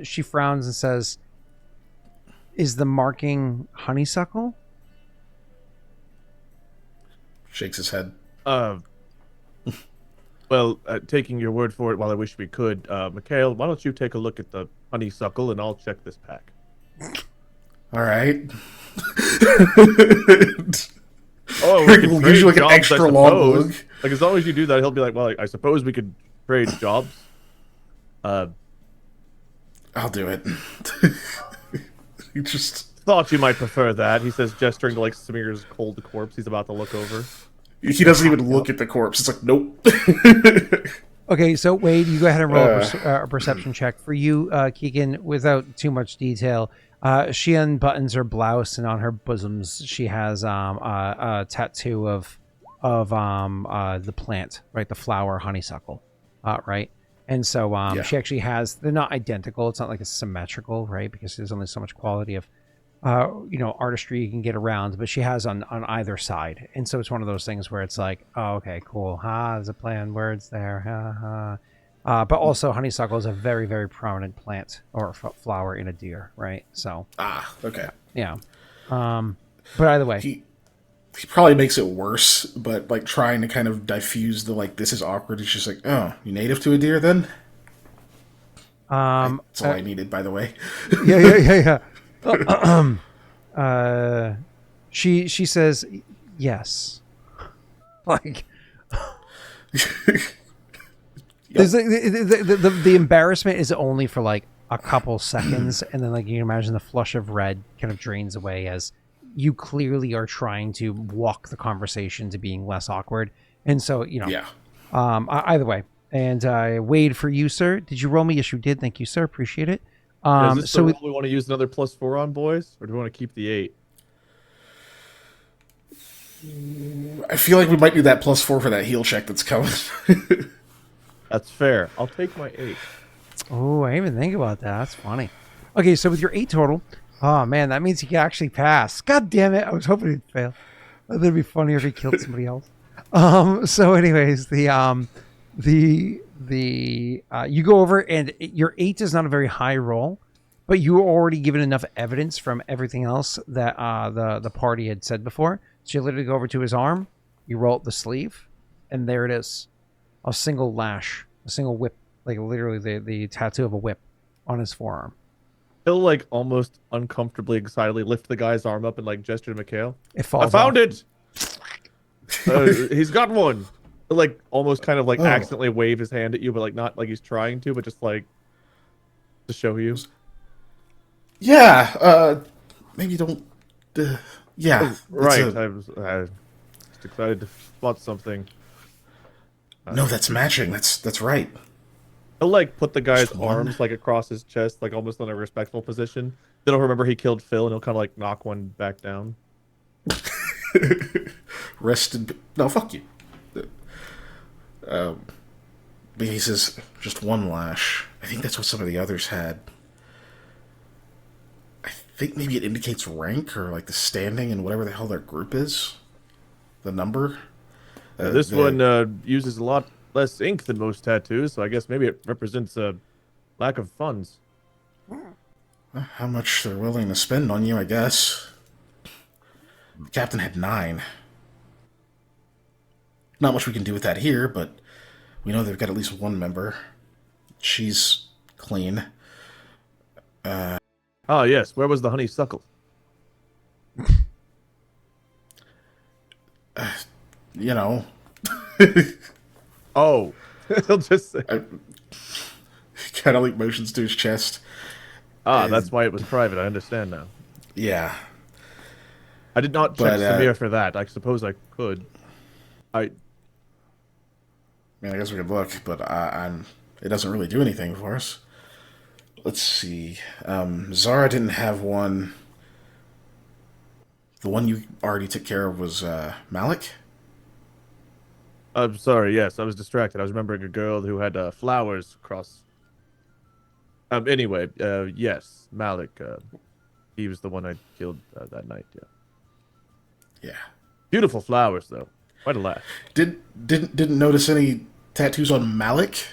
She frowns and says, is the marking honeysuckle? Shakes his head. Well, taking your word for it, while I wish we could, Mikhail, why don't you take a look at the honeysuckle and I'll check this pack. All right. Oh, we can Gives you like an jobs, extra long look. Like, as long as you do that, he'll be like, well, I suppose we could trade jobs. I'll do it. He just Thought you might prefer that, he says, gesturing to like Smear's cold corpse he's about to look over. he doesn't even look at the corpse. It's like, nope. Okay, so Wade, you go ahead and roll a perception check. For you, Keegan, without too much detail, she unbuttons her blouse, and on her bosoms she has a tattoo of the plant, right, the flower honeysuckle, right. And so she actually has. They're not identical. It's not like it's symmetrical, right, because there's only so much quality of artistry you can get around. But she has on either side, and so it's one of those things where it's like, oh, okay, cool. There's a play on words there. But also, honeysuckle is a very, very prominent plant or flower in a deer, right? So. Okay. Yeah. But either way. He probably makes it worse, but like trying to kind of diffuse the like this is awkward. He's just like, oh, you native to a deer then? That's all I needed, by the way. Yeah. She says yes. Like. Yep. The embarrassment is only for like a couple seconds, and then like you can imagine the flush of red kind of drains away as you clearly are trying to walk the conversation to being less awkward. And so, either way. And Wade, for you, sir, did you roll me? Yes, you did. Thank you, sir. Appreciate it. Is this so we want to use another +4 on, boys, or do we want to keep the 8? I feel like we might do that +4 for that heal check that's coming. That's fair. I'll take my 8. Oh, I didn't even think about that. That's funny. Okay, so with your 8 total, oh man, that means he can actually pass. God damn it! I was hoping he'd fail. That'd be funnier if he killed somebody else. So, anyways, you go over and your 8 is not a very high roll, but you were already given enough evidence from everything else that the party had said before. So you literally go over to his arm, you roll up the sleeve, and there it is. A single lash, a single whip, like literally the tattoo of a whip on his forearm. He'll like almost uncomfortably, excitedly lift the guy's arm up and like gesture to Mikhail. It falls. I found it. He's got one. He'll, like almost kind of like accidentally wave his hand at you, but like not like he's trying to, but just like to show you. Yeah. Maybe don't. Yeah. Right. I was just excited to spot something. No, that's matching. That's right. He'll like put the guy's arms like across his chest, like almost in a respectful position. Then he'll remember he killed Phill, and he'll kind of like knock one back down. Rested. No, fuck you. But he says just one lash. I think that's what some of the others had. I think maybe it indicates rank or like the standing and whatever the hell their group is. The number. This one uses a lot less ink than most tattoos, so I guess maybe it represents a lack of funds. How much they're willing to spend on you, I guess. The captain had 9. Not much we can do with that here, but we know they've got at least one member. She's clean. Yes. Where was the honeysuckle? Oh. He'll just say. Kind of like motions to his chest. That's why it was private. I understand now. Yeah. I did not check Samir for that. I suppose I could. I guess we could look, but it doesn't really do anything for us. Let's see. Zara didn't have one the one you already took care of was Malik? I'm sorry. Yes, I was distracted. I was remembering a girl who had flowers across. Anyway, yes, Malik. He was the one I killed that night. Yeah. Yeah. Beautiful flowers, though. Quite a laugh. Didn't notice any tattoos on Malik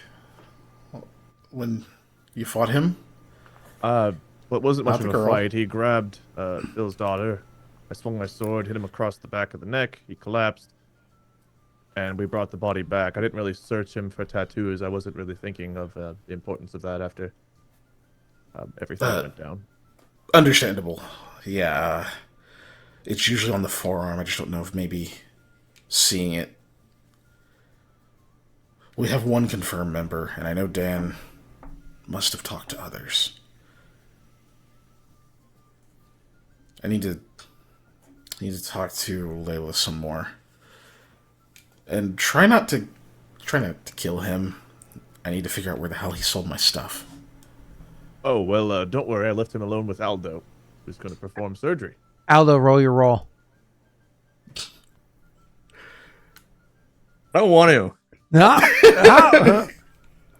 when you fought him? Well, it wasn't much Not of the a girl. fight. He grabbed Phil's daughter. I swung my sword, hit him across the back of the neck. He collapsed, and we brought the body back. I didn't really search him for tattoos. I wasn't really thinking of the importance of that after everything went down. Understandable. Yeah. It's usually on the forearm. I just don't know if maybe seeing it. We have one confirmed member, and I know Dan must have talked to others. I need to talk to Layla some more. And try not to kill him. I need to figure out where the hell he sold my stuff. Oh, well, don't worry. I left him alone with Aldo, who's going to perform surgery. Aldo, roll your roll. I don't want to.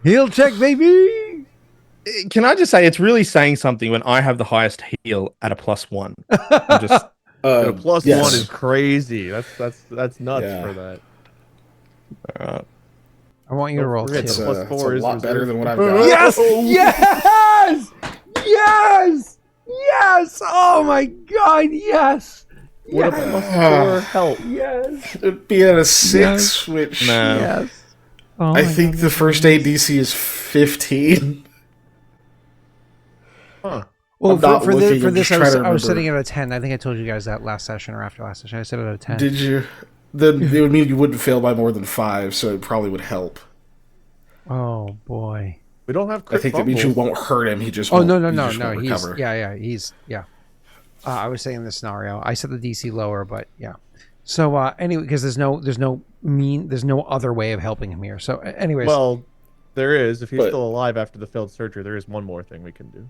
Heel check, baby. Can I just say it's really saying something when I have the highest heal at a +1. I'm just A plus yes. one is crazy. That's nuts Yeah. for that. I want you to roll forget two. the plus It's four a is lot better reserved. than what I've got. Yes! Yes! Yes! Yes! Oh my god, yes! What a Yes! plus four help. Yes! It'd be at a 6, Yes. which No. Yes! Oh I my think God. the first aid DC is 15. Huh. Well, I'm not for looking, I'm this, just I trying was to remember. sitting at a 10. I think I told you guys that last session or after last session. I said it at a 10. Did you? Then it would mean you wouldn't fail by more than 5, so it probably would help. Oh boy. We don't have I crit think that means you fumbles. won't hurt him. He just Oh won't, no. he just won't He's recover. yeah. I was saying the scenario. I said the DC lower, but yeah. So anyway, because there's no other way of helping him here. So anyways, Well, there is. If he's But- still alive after the failed surgery, there is one more thing we can do.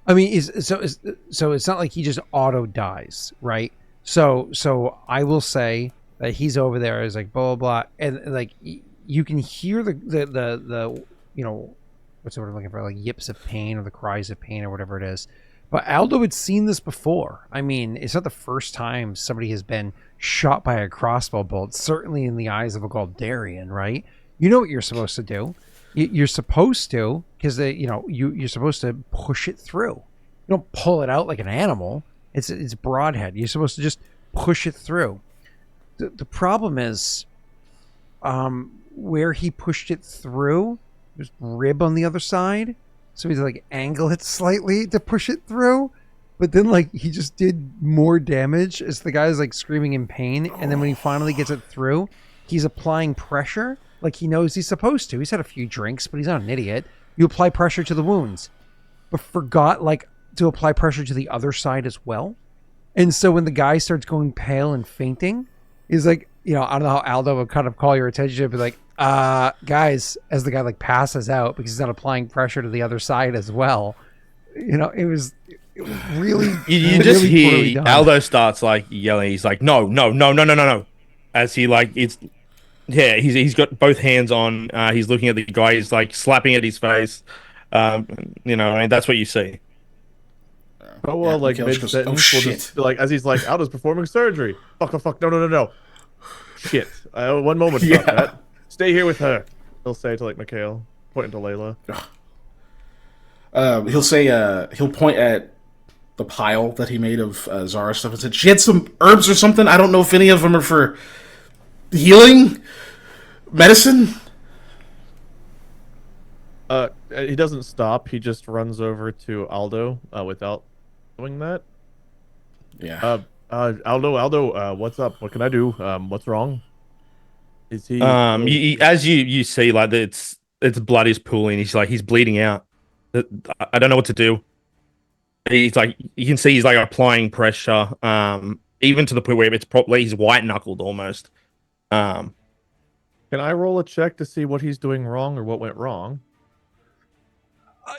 I mean, so it's not like he just auto dies, right? So I will say that he's over there is like blah blah blah, and like you can hear the you know, what's the word I'm looking for, like yips of pain or the cries of pain or whatever it is. But Aldo had seen this before. I mean, it's not the first time somebody has been shot by a crossbow bolt. Certainly in the eyes of a Galdarian, right? You know what you're supposed to do. You're supposed to, because you're supposed to push it through. You don't pull it out like an animal. It's broadhead. You're supposed to just push it through. The problem is, where he pushed it through, there's rib on the other side, so he's like angle it slightly to push it through. But then like he just did more damage as the guy's like screaming in pain, and then when he finally gets it through, he's applying pressure. Like he knows he's supposed to. He's had a few drinks, but he's not an idiot. You apply pressure to the wounds, but forgot like to apply pressure to the other side as well. And so when the guy starts going pale and fainting, he's like, I don't know how Aldo would kind of call your attention to it, but like, guys, as the guy like passes out because he's not applying pressure to the other side as well. It was really You just really poorly hear done. Aldo starts like yelling. He's like, no, as he like he's got both hands on. He's looking at the guy. He's like slapping at his face. I mean, that's what you see. Oh well, like Mikhail mid just goes, sentence, "Oh, we'll shit." just like as he's like, Aldo's performing surgery. Fuck, no. Shit. One moment about Yeah. that. Stay here with her. He'll say to like Mikhail, pointing to Layla. He'll say, he'll point at the pile that he made of Zara stuff and said, she had some herbs or something. I don't know if any of them are for healing, medicine. He doesn't stop. He just runs over to Aldo without doing that. Yeah. Aldo, what's up? What can I do? What's wrong? Is he? As you see, like it's blood is pooling. He's bleeding out. I don't know what to do. He's like, you can see he's like applying pressure, even to the point where it's probably he's white knuckled almost. Can I roll a check to see what he's doing wrong or what went wrong?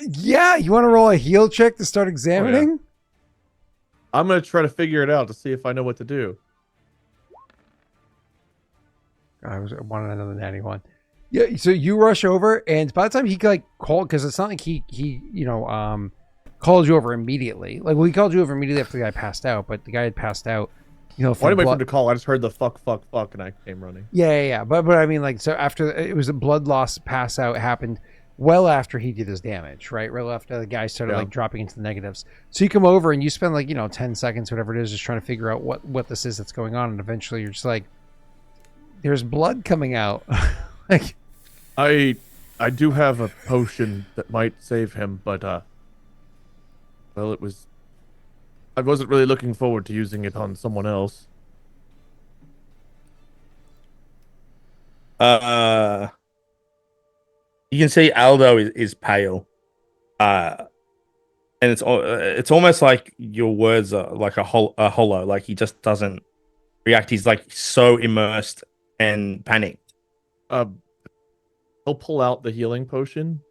Yeah, you want to roll a heal check to start examining? I'm gonna try to figure it out to see if I know what to do. I wanted another natty one. Yeah, so you rush over, and by the time he like called, because it's not like he called you over immediately. Like, well, he called you over immediately after the guy passed out, but the guy had passed out. You know, Why did I wait for him to call? I just heard the fuck, and I came running. Yeah. But I mean, like, so after it was a blood loss pass out happened well after he did his damage, right? Right after the guy started like dropping into the negatives. So you come over and you spend like 10 seconds, whatever it is, just trying to figure out what this is that's going on, and eventually you're just like, there's blood coming out. Like, I do have a potion that might save him, but well, I wasn't really looking forward to using it on someone else. You can see Aldo is pale, and it's almost like your words are like a hollow. Like he just doesn't react. He's like so immersed and panicked. He'll pull out the healing potion.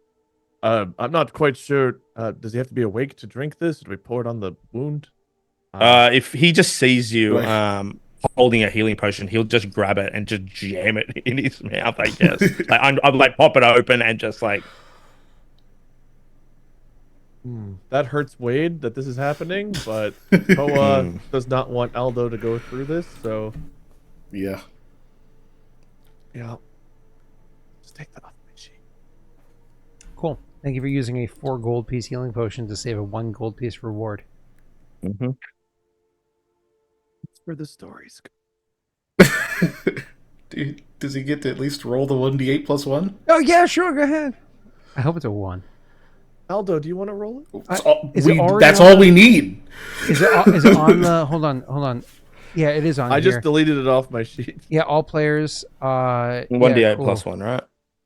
I'm not quite sure. Does he have to be awake to drink this? Or do we pour it on the wound? If he just sees you holding a healing potion, he'll just grab it and just jam it in his mouth, I guess. Like, I'm like pop it open and just like. That hurts Wade that this is happening, but Koa does not want Aldo to go through this, so. Yeah. Just take that off my sheet. cool. Thank you for using a 4 gold piece healing potion to save a 1 gold piece reward. Mm-hmm. That's where the stories go. Dude, does he get to at least roll the 1d8 plus 1? Oh, yeah, sure, go ahead. I hope it's a 1. Aldo, do you want to roll it? That's all we need. Is it on the... Hold on. Yeah, it is on I here. just deleted it off my sheet. Yeah, all players... 1d8 plus 1, right?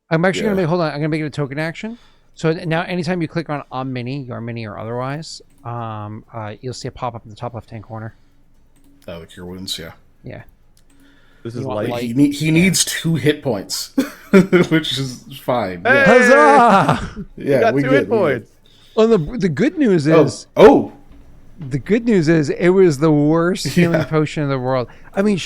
I'm actually going to make... Hold on. I'm going to make it a token action. So now anytime you click on mini, your mini or otherwise, you'll see a pop-up in the top left-hand corner. Oh, the cure wounds, yeah. Yeah. This is light. He needs 2 hit points, which is fine. Hey! Yeah. Huzzah! Yeah, got 2 hit points. Well, the good news is... The good news is it was the worst healing potion in the world. I mean,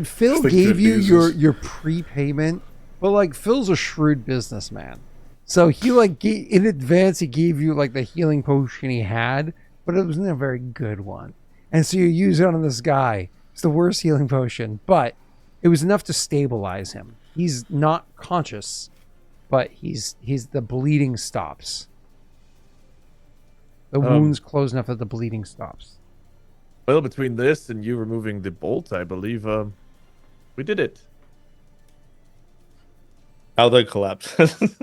Phill gave you your prepayment, but like Phil's a shrewd businessman, so he in advance he gave you like the healing potion he had, but it wasn't a very good one, and so you use it on this guy. It's the worst healing potion, but it was enough to stabilize him. He's not conscious, but the bleeding stops. The wound's close enough that the bleeding stops. Well, between this and you removing the bolt, I believe we did it. Aldo collapses.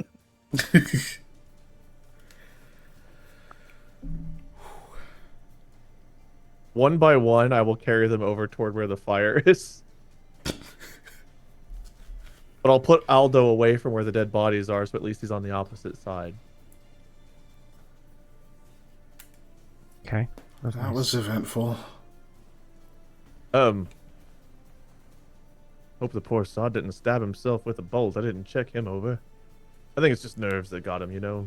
One by one, I will carry them over toward where the fire is. But I'll put Aldo away from where the dead bodies are, so at least he's on the opposite side. Okay. That was eventful. Hope the poor sod didn't stab himself with a bolt. I didn't check him over. I think it's just nerves that got him, you know.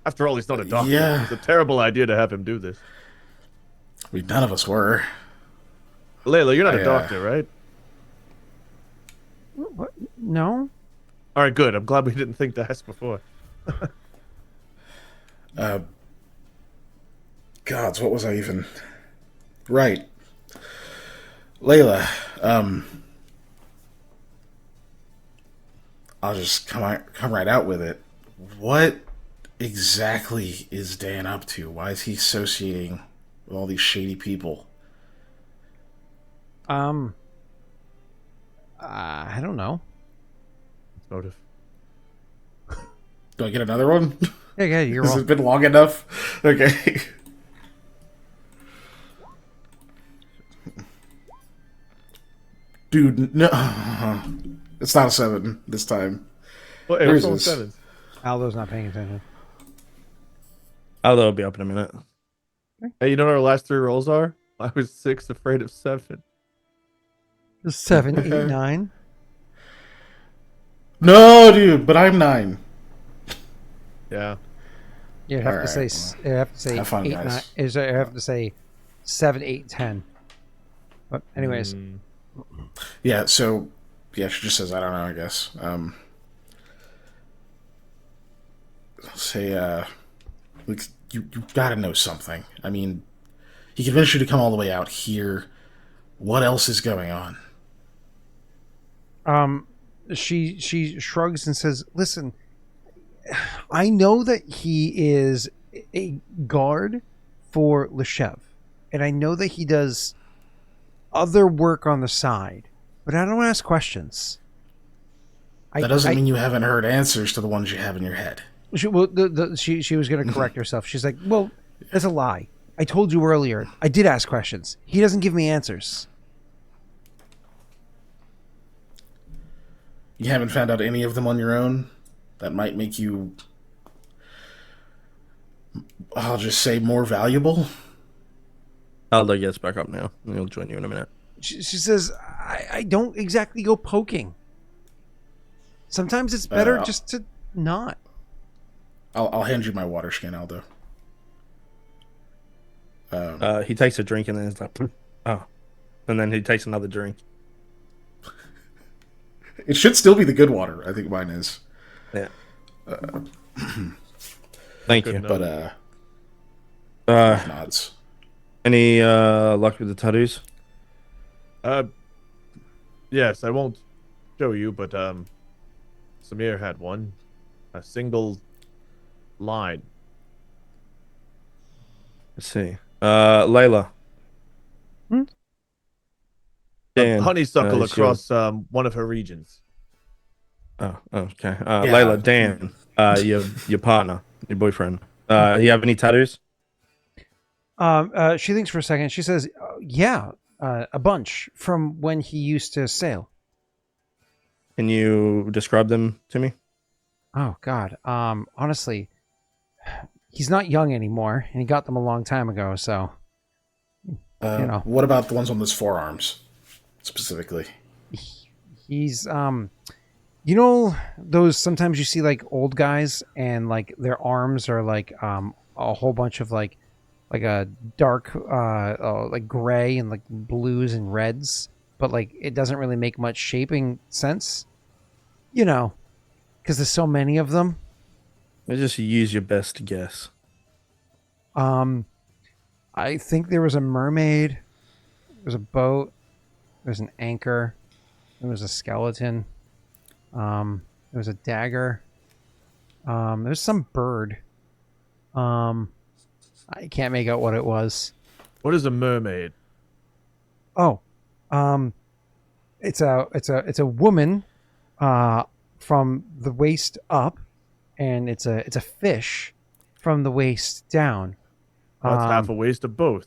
After all, he's not a doctor. Yeah. It's a terrible idea to have him do this. None of us were. Layla, you're not a doctor, right? What? No. All right, good. I'm glad we didn't think to ask before. Gods, what was I even... Right. Layla, I'll just come right out with it. What exactly is Dan up to? Why is he associating with all these shady people? I don't know. Motive. Do I get another one? Yeah, you're Has wrong. it been long enough? Okay. Dude, no. It's not a 7 this time. Well, Where is it's this? 7. Aldo's not paying attention. Aldo will be up in a minute. Hey, you know what our last 3 rolls are? I was 6, afraid of 7. 7, 8, 9. No, dude, but I'm 9. Yeah. You have to say. You have to say Have fun, 8, guys. 9. You have to say 7, 8, 10. But anyways, Yeah. So yeah, she just says, I don't know. I guess. Say, like you gotta know something. I mean, he convinced you to come all the way out here. What else is going on? she shrugs and says, "Listen, I know that he is a guard for Loshev, and I know that he does other work on the side, but I don't ask questions." That doesn't mean you haven't heard answers to the ones you have in your head. She was going to correct herself. She's like, "Well, that's a lie. I told you earlier. I did ask questions. He doesn't give me answers." You haven't found out any of them on your own? That might make you, I'll just say, more valuable? Aldo gets back up now. He'll join you in a minute. She says, I don't exactly go poking. Sometimes it's better just to not. I'll hand you my water skin, Aldo. He takes a drink and then it's like, oh. And then he takes another drink. It should still be the good water. I think mine is. Yeah. Thank you. But, nods. Any luck with the tattoos? Yes, I won't show you, but Samir had one. A single line. Let's see. Layla. Dan, Honeysuckle is your- across one of her regions. Oh, okay. Layla, Dan, your partner, your boyfriend. You have any tattoos? She thinks for a second. She says, "Yeah, a bunch from when he used to sail." Can you describe them to me? Oh God. Honestly, he's not young anymore, and he got them a long time ago. So, you know, What about the ones on his forearms, specifically? he's you know, those sometimes you see like old guys and like their arms are like a whole bunch of like a dark like gray and like blues and reds, but like it doesn't really make much shaping sense, you know, because there's so many of them. Just use your best guess. I think there was a mermaid, there was a boat, there's an anchor, there was a skeleton, there was a dagger, there's some bird. I can't make out what it was. What is a mermaid? Oh, it's a woman, from the waist up, and it's a fish from the waist down. That's half a waste of both.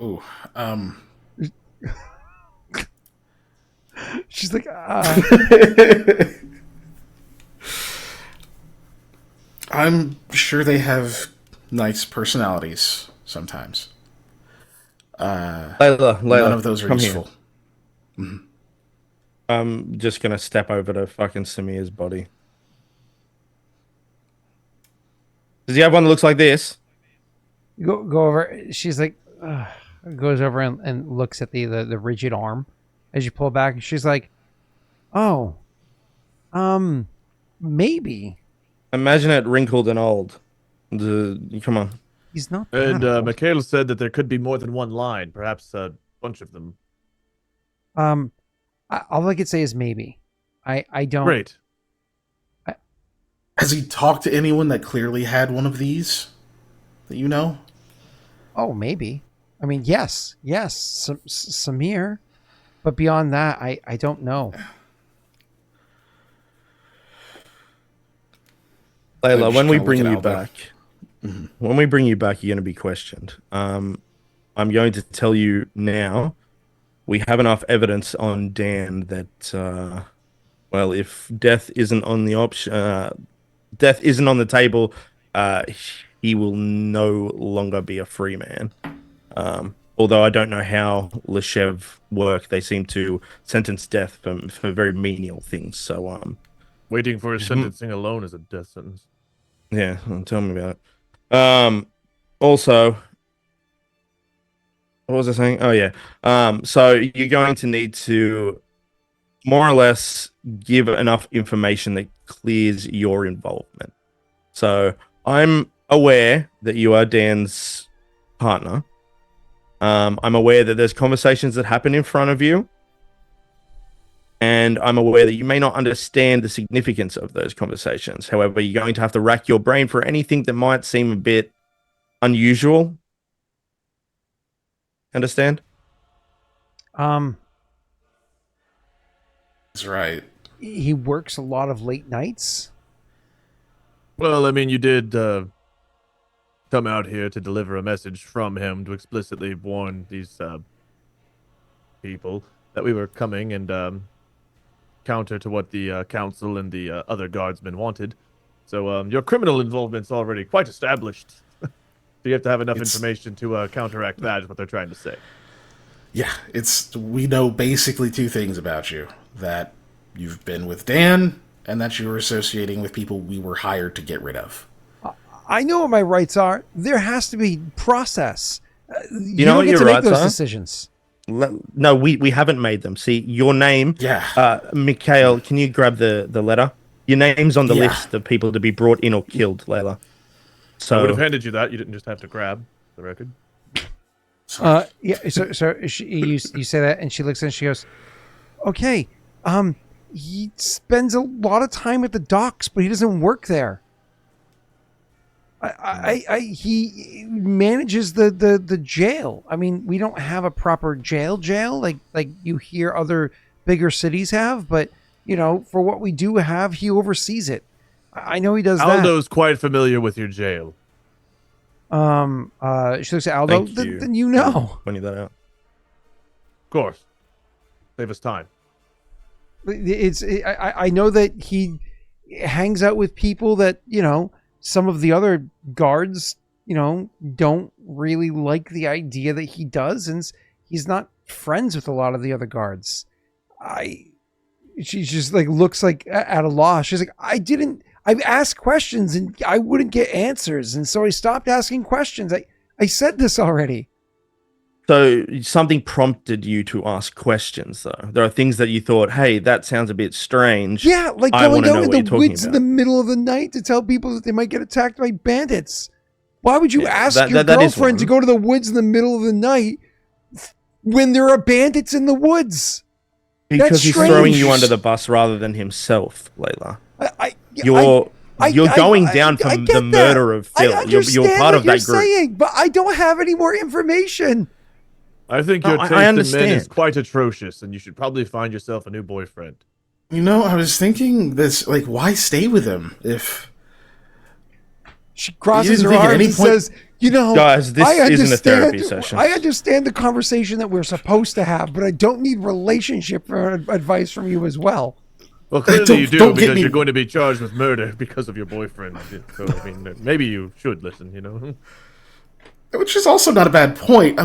Ooh, She's like, I'm sure they have nice personalities sometimes. Layla, None of those are come useful. Here. I'm just gonna step over to fucking Samir's body. Does he have one that looks like this? go over. She's like, goes over and looks at the rigid arm as you pull back. And she's like, oh, maybe. Imagine it wrinkled and old. Come on. He's not that And old. Mikhail said that there could be more than one line, perhaps a bunch of them. All I could say is maybe. I don't. Great. Has he talked to anyone that clearly had one of these that you know? Oh, maybe. I mean, yes, Samir, but beyond that, I don't know. Layla, just when we kinda bring look at you Aldo. back, when we bring you back, you're going to be questioned. I'm going to tell you now, we have enough evidence on Dan that, well, if death isn't on the death isn't on the table, he will no longer be a free man. Although I don't know how Loshev work, they seem to sentence death for very menial things. So Waiting for his sentencing alone is a death sentence. Yeah, tell me about it. Also, what was I saying? Oh yeah. So you're going to need to more or less give enough information that clears your involvement. So I'm aware that you are Dan's partner. I'm aware that there's conversations that happen in front of you. And I'm aware that you may not understand the significance of those conversations. However, you're going to have to rack your brain for anything that might seem a bit unusual. Understand? Um, That's right. he works a lot of late nights. Well, I mean, you did come out here to deliver a message from him to explicitly warn these people that we were coming and counter to what the council and the other guardsmen wanted. So your criminal involvement's already quite established. So you have to have enough information to counteract that, is what they're trying to say. Yeah, we know basically two things about you. That you've been with Dan, and that you were associating with people we were hired to get rid of. I know what my rights are. There has to be process. You know don't what get your to make rights those are? decisions. No, we haven't made them. See, your name, Mikhail, can you grab the letter? Your name's on the list of people to be brought in or killed, Layla. So I would have handed you that. You didn't just have to grab the record. Yeah. So you say that, and she looks and she goes, "Okay, he spends a lot of time at the docks, but he doesn't work there. He manages the jail. I mean, we don't have a proper jail like you hear other bigger cities have, but you know, for what we do have, he oversees it. I know he does that. Aldo's quite familiar with your jail. She looks at Aldo. Then you know. Pointing that out. Of course. Save us time. I know that he hangs out with people that, you know, some of the other guards, you know, don't really like the idea that he does, and he's not friends with a lot of the other guards. She just like looks like at a loss. She's like, I've asked questions and I wouldn't get answers, and so I stopped asking questions. I said this already. So something prompted you to ask questions, though. There are things that you thought, "Hey, that sounds a bit strange." Yeah, like going out in the woods in the middle of the night to tell people that they might get attacked by bandits. Why would you ask your girlfriend to go to the woods in the middle of the night when there are bandits in the woods? Because he's throwing you under the bus rather than himself, Layla. You're going down from the murder of Phill. You're part of that group. Saying, but I don't have any more information. I think your taste in men is quite atrocious, and you should probably find yourself a new boyfriend. You know, I was thinking this, like, why stay with him if... She crosses her arms and says, you know, guys, this isn't a therapy session. I understand the conversation that we're supposed to have, but I don't need relationship advice from you as well. Well, clearly you do, because you're going to be charged with murder because of your boyfriend. So, I mean, maybe you should listen, you know? Which is also not a bad point.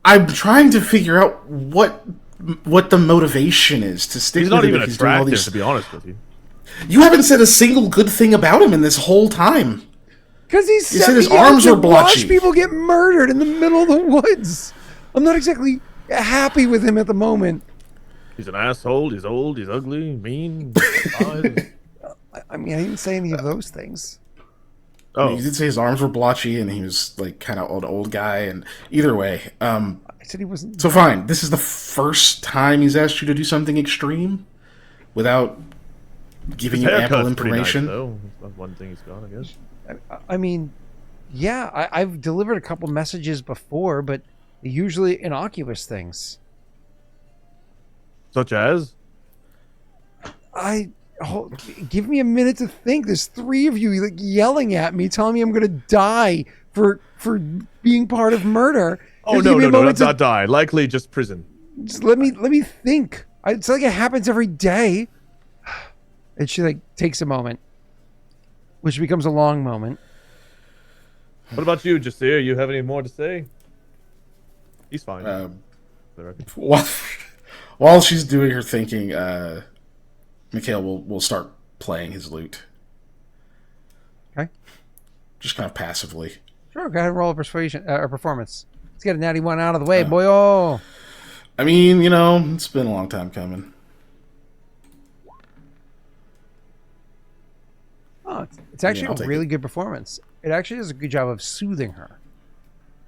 I'm trying to figure out what the motivation is to stick with him. He's not even attractive, to be honest with you. You haven't said a single good thing about him in this whole time. Because he said his arms were blotchy. Watch people get murdered in the middle of the woods. I'm not exactly happy with him at the moment. He's an asshole. He's old. He's ugly. Mean. I mean, I didn't say any of those things. Oh, you did say his arms were blotchy, and he was like kind of an old guy. And either way, I said he wasn't. So fine. This is the first time he's asked you to do something extreme without giving you ample information. Nice, though. That's one thing he's got, I guess. I mean, yeah, I've delivered a couple messages before, but usually innocuous things. Such as? Give me a minute to think. There's three of you like yelling at me, telling me I'm going to die for being part of murder. Oh, no, not die. Likely just prison. Just let me think. It's like it happens every day. And she like takes a moment, which becomes a long moment. What about you, Jasir? You have any more to say? He's fine. While she's doing her thinking, Mikhail will start playing his lute. Okay. Just kind of passively. Sure, go ahead and roll a persuasion or performance. Let's get a natty one out of the way, boy. Oh. I mean, it's been a long time coming. Oh, it's actually I'll a take really it. good performance. It actually does a good job of soothing her.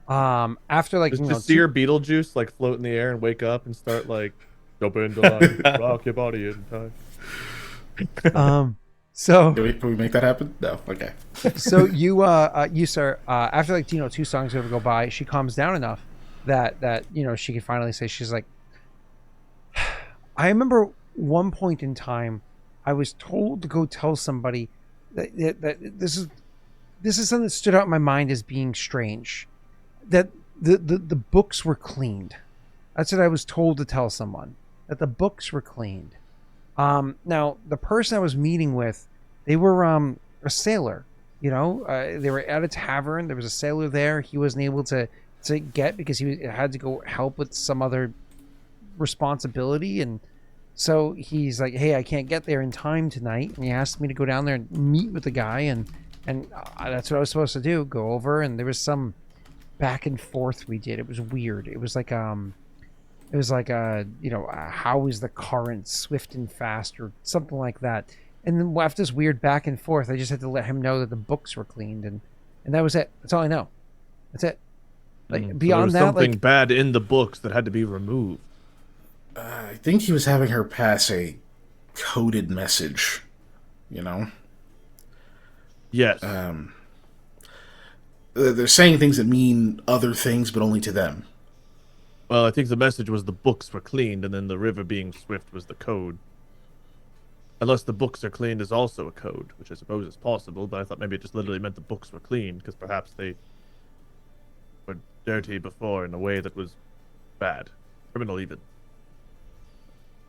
After like Just see your Beetlejuice like float in the air and wake up and start like jump into line, rock your body in time. So Can we make that happen? No. Okay. so you sir, after like 2 songs ever go by, she calms down enough that she can finally say, she's like, I remember one point in time I was told to go tell somebody that this is something that stood out in my mind as being strange, that the books were cleaned. That's what I was told to tell someone, that the books were cleaned. Now the person I was meeting with, they were a sailor. They were at a tavern. There was a sailor there. He wasn't able to get because he had to go help with some other responsibility, and so he's like, hey, I can't get there in time tonight, and he asked me to go down there and meet with the guy, and that's what I was supposed to do, go over, and there was some back and forth we did. It was weird. It was like how is the current, swift and fast, or something like that. And then after this weird back and forth, I just had to let him know that the books were cleaned, and that was it. That's all I know. That's it. Like beyond so there was that, something bad in the books that had to be removed. I think he was having her pass a coded message. Yes. They're saying things that mean other things, but only to them. Well, I think the message was the books were cleaned, and then the river being swift was the code. Unless the books are cleaned is also a code, which I suppose is possible, but I thought maybe it just literally meant the books were clean, because perhaps they were dirty before in a way that was bad. Criminal even.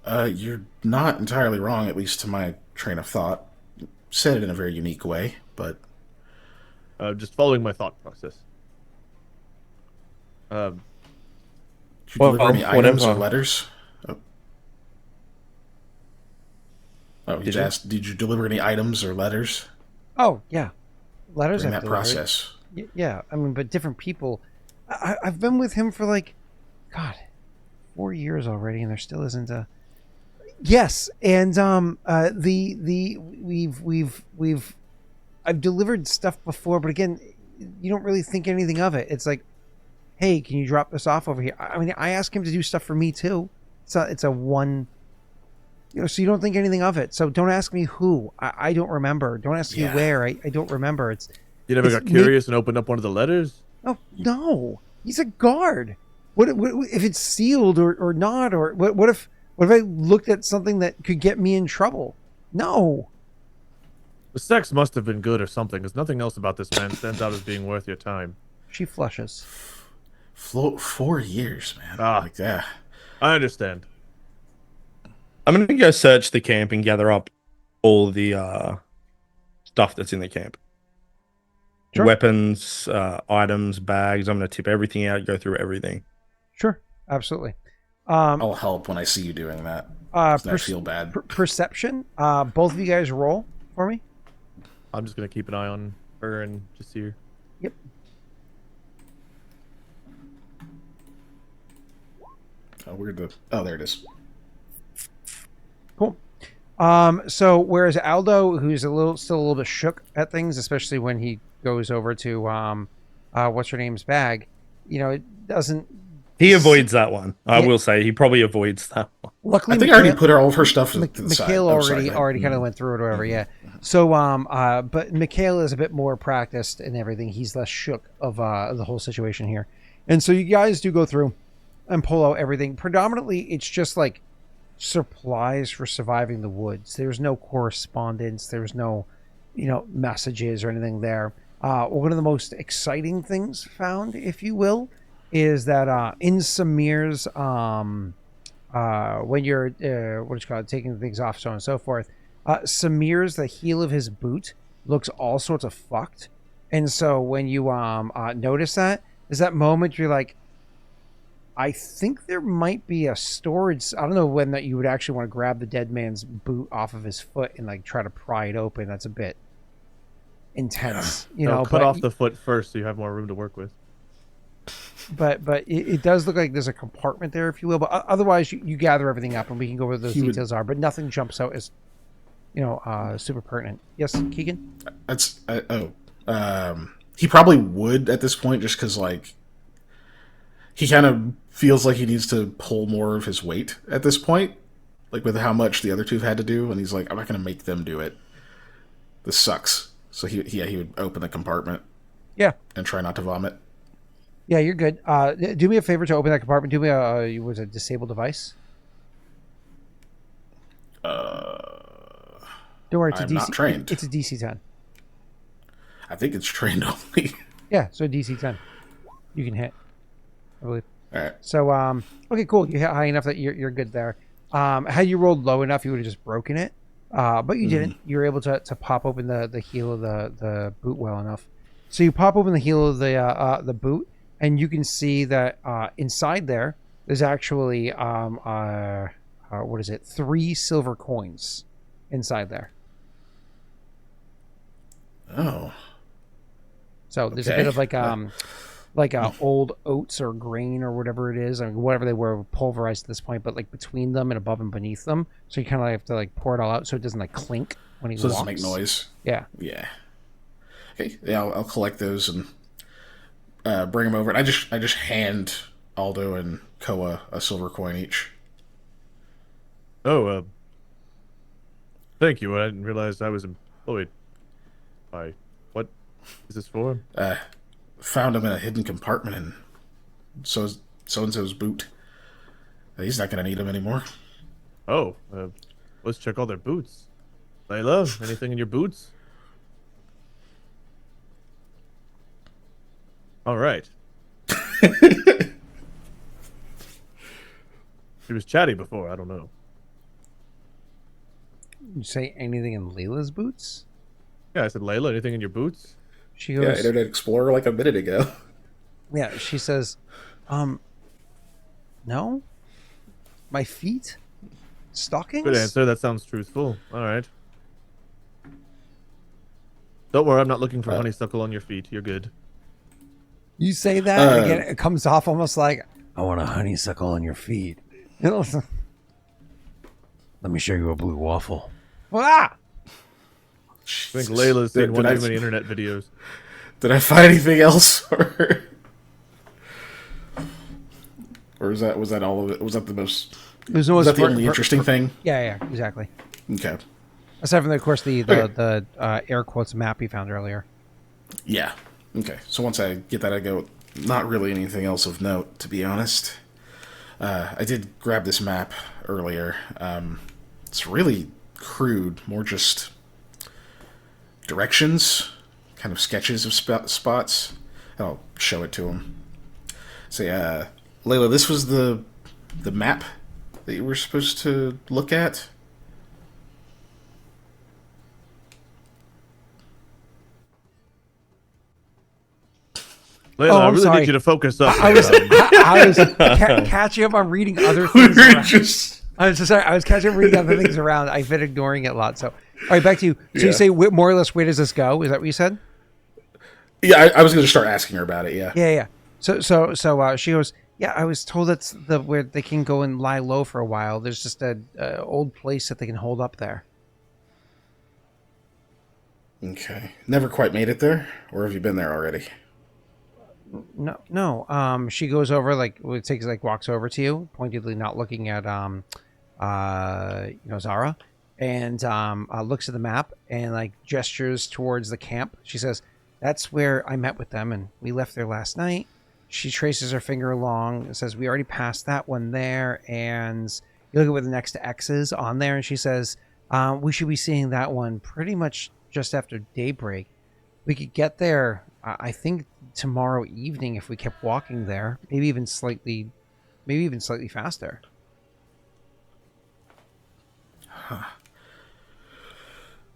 You're not entirely wrong, at least to my train of thought. Said it in a very unique way, but... just following my thought process. Did you deliver any items or letters? Oh, he asked, did you deliver any items or letters? Oh, yeah. Letters during I've that delivered. process. Yeah, I mean, but different people. I've been with him for like, God, 4 years already, and there still isn't a... Yes, and I've delivered stuff before, but again, you don't really think anything of it. It's like, hey, can you drop this off over here? I mean, I ask him to do stuff for me too. It's a one, so you don't think anything of it. So don't ask me who. I don't remember. Don't ask me where. I don't remember. You never got curious and opened up one of the letters? Oh no, he's a guard. What if it's sealed or not? Or what if I looked at something that could get me in trouble? No. The sex must have been good or something, because nothing else about this man stands out as being worth your time. She flushes. 4 years, man. Like that. I understand. I'm going to go search the camp and gather up all the stuff that's in the camp. Sure. Weapons, items, bags. I'm going to tip everything out, go through everything. Sure, absolutely. I'll help when I see you doing that. I feel bad. Perception. Both of you guys roll for me. I'm just going to keep an eye on her and just see her. Yep. Oh, there it is. Cool. So whereas Aldo, who's still a little bit shook at things, especially when he goes over to what's her name's bag, it doesn't. He avoids that one. I will say he probably avoids that one. Luckily, I think I already put all of her stuff to the side. Mikhail already kind of went through it or whatever. Yeah. So but Mikhail is a bit more practiced and everything. He's less shook of the whole situation here, and so you guys do go through and pull out everything. Predominantly, it's just like supplies for surviving the woods. There's no correspondence. There's no, messages or anything there. One of the most exciting things found, if you will, is that in Samir's, when you're taking things off, so on and so forth, Samir's, the heel of his boot looks all sorts of fucked, and so when you notice that, is that moment you're like, I think there might be a storage. I don't know when that you would actually want to grab the dead man's boot off of his foot and like try to pry it open. That's a bit intense, you know. Cut off the foot first, so you have more room to work with. But it does look like there's a compartment there, if you will. But otherwise, you gather everything up, and we can go where those details are. But nothing jumps out as, super pertinent. Yes, Keegan. He probably would at this point, just because like he kind of feels like he needs to pull more of his weight at this point, like with how much the other two have had to do, and he's like, I'm not going to make them do it. This sucks. So he would open the compartment. Yeah. And try not to vomit. Yeah, you're good. Do me a favor to open that compartment. Do me a disable device. Don't worry, it's I'm a DC. Not trained. It's a DC 10. I think it's trained only. Yeah, so DC 10. You can hit, I believe. All right. So okay, cool. You hit high enough that you're good there. Had you rolled low enough, you would have just broken it. But you didn't. You were able to pop open the heel of the boot well enough. So you pop open the heel of the boot, and you can see that inside there's actually what is it? 3 silver coins inside there. Oh. So there's a bit of like old oats or grain or whatever it is, and whatever they were pulverized at this point, but like between them and above and beneath them. So you kind of have to like pour it all out so it doesn't like clink when he walks. So it doesn't make noise. Yeah. Yeah. Okay. Yeah, I'll collect those and bring them over. And I just hand Aldo and Koa a silver coin each. Oh, thank you. I didn't realize I was employed. What is this for? Found him in a hidden compartment in so-and-so's boot. He's not going to need them anymore. Oh, let's check all their boots. Layla, anything in your boots? All right. She was chatty before. I don't know. You say anything in Layla's boots? Yeah, I said, Layla, anything in your boots? She goes, Yeah, Internet Explorer like a minute ago. Yeah, she says, no. My feet? Stockings? Good answer. That sounds truthful. All right. Don't worry, I'm not looking for honeysuckle on your feet. You're good. You say that, and again, it comes off almost like, I want a honeysuckle on your feet. Let me show you a blue waffle. Ah! I think Layla's seen one too many internet videos. Did I find anything else? Or was that all of it? Was that the most... Was that the only interesting thing? Yeah, exactly. Okay. Aside from, of course, the air quotes map you found earlier. Yeah. Okay. So once I get that, I go, not really anything else of note, to be honest. I did grab this map earlier. It's really crude, more just directions, kind of sketches of spots. I'll show it to him. Say, Layla, this was the map that you were supposed to look at? Layla, I really need you to focus up. I was catching up on reading other things. I was catching up reading other things around. I've been ignoring it a lot. So, all right, back to you. So you say more or less, where does this go? Is that what you said? Yeah, I was going to start asking her about it. Yeah. Yeah. So she goes, yeah, I was told that's where they can go and lie low for a while. There's just a old place that they can hold up there. Okay. Never quite made it there, or have you been there already? No. She goes over, walks over to you, pointedly not looking at Zara, and looks at the map and gestures towards the camp. She says, "That's where I met with them, and we left there last night." She traces her finger along and says, "We already passed that one there," and you look at where the next X is on there, and she says, "We should be seeing that one pretty much just after daybreak. We could get there, I think, tomorrow evening if we kept walking there. Maybe even slightly faster." Huh.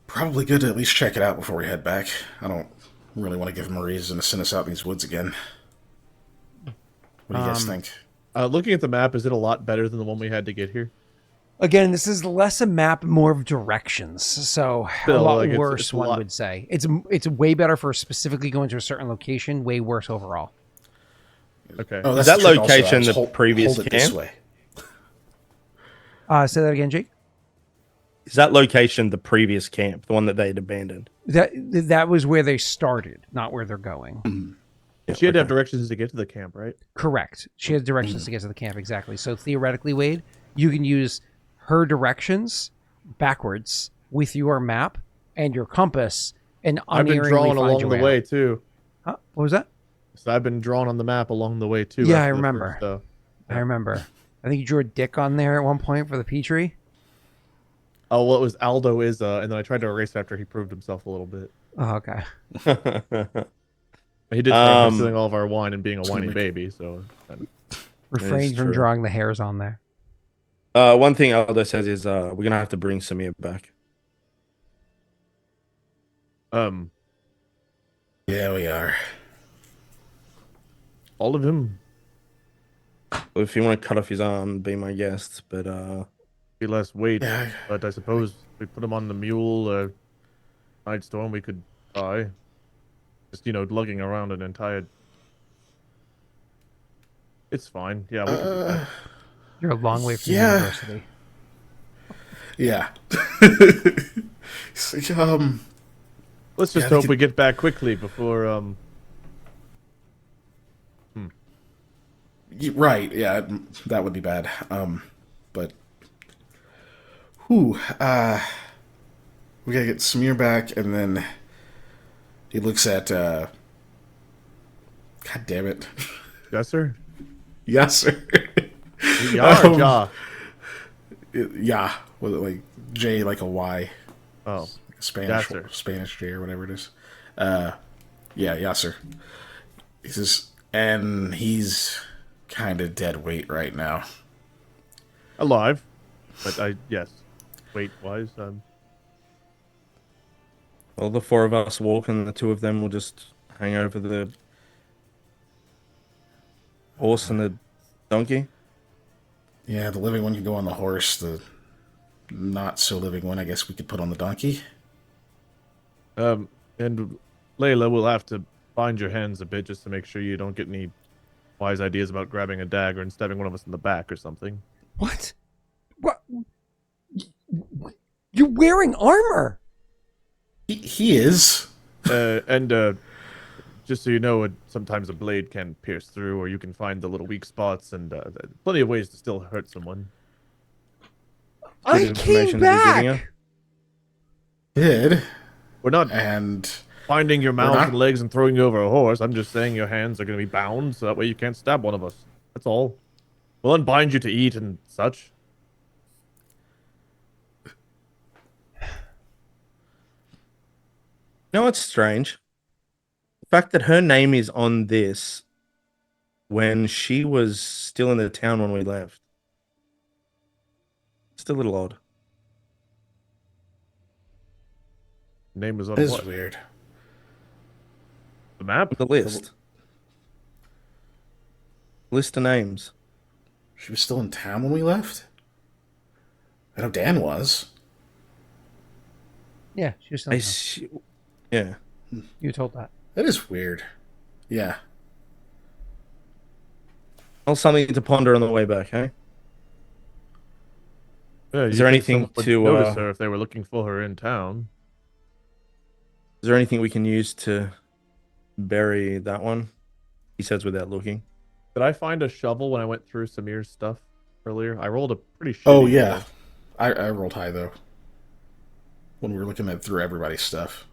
Probably good to at least check it out before we head back. I don't really want to give him a reason to send us out in these woods again. What do you guys think? Looking at the map, is it a lot better than the one we had to get here? Again, this is less a map, more of directions. So Still, a lot like, worse, it's a one lot- would say. It's way better for specifically going to a certain location. Way worse overall. Okay. Oh, Is that's that the trick also, location Alex. the Hold- previous hold it this camp? way. Say that again, Jake. Is that location the previous camp, the one that they'd abandoned? That was where they started, not where they're going. She had to have directions to get to the camp, right? Correct. She has directions to get to the camp, exactly. So theoretically, Wade, you can use her directions backwards with your map and your compass and I've been unerringly drawing find along your the way too. Huh? What was that? So I've been drawn on the map along the way too. Yeah, I after the remember. first, I remember. I think you drew a dick on there at one point for the Petrie. Oh, well, it was Aldo and then I tried to erase after he proved himself a little bit. Oh, okay. He did start by stealing all of our wine and being a whiny make- baby, so... Refrain from true. drawing the hairs on there. One thing Aldo says is we're gonna have to bring Samir back. Yeah, we are. All of him. Well, if you want to cut off his arm, be my guest. But Be less weight, Yeah. but I suppose we put him on the mule, Night Storm, we could buy. Just, lugging around an entire... It's fine. Yeah, we can do that. You're a long way from Yeah. university. Yeah. So, Let's just Yeah, hope we get back quickly before, right. Yeah, that would be bad. But, we gotta get Samir back, and then he looks at. God damn it. Yes, sir? Yes, sir. Yeah, or ja? Yeah, with like J like a Y, Oh. like a Spanish Yes, sir. Spanish J or whatever it is. Yeah, sir. He says, and he's kind of dead weight right now. Alive. But yes. Weight-wise, well, the four of us walk, and the two of them will just hang over the horse and the donkey. Yeah, the living one can go on the horse. The not so living one, I guess we could put on the donkey. and Layla will have to bind your hands a bit just to make sure you don't get any wise ideas about grabbing a dagger and stabbing one of us in the back or something. What? What? You're wearing armor. He is. Just so you know, sometimes a blade can pierce through, or you can find the little weak spots, and plenty of ways to still hurt someone. I Good came information that you're giving back. her. Did We're not and finding your mouth not- and legs and throwing you over a horse. I'm just saying your hands are going to be bound, so that way you can't stab one of us. That's all. We'll unbind you to eat and such. You know what's strange? The fact that her name is on this when she was still in the town when we left. It's a little odd. Name is on that is what? weird. The map? The list. List of names. She was still in town when we left. I know Dan was. Yeah, she was still. Yeah. You told that. That is weird. Yeah. Well, something to ponder on the way back, hey? Yeah, Is you'd there think anything someone would to, notice her if they were looking for her in town? Is there anything we can use to bury that one? He says without looking. Did I find a shovel when I went through Samir's stuff earlier? I rolled a pretty shitty Oh yeah. roll. I rolled high though. When we were looking at through everybody's stuff.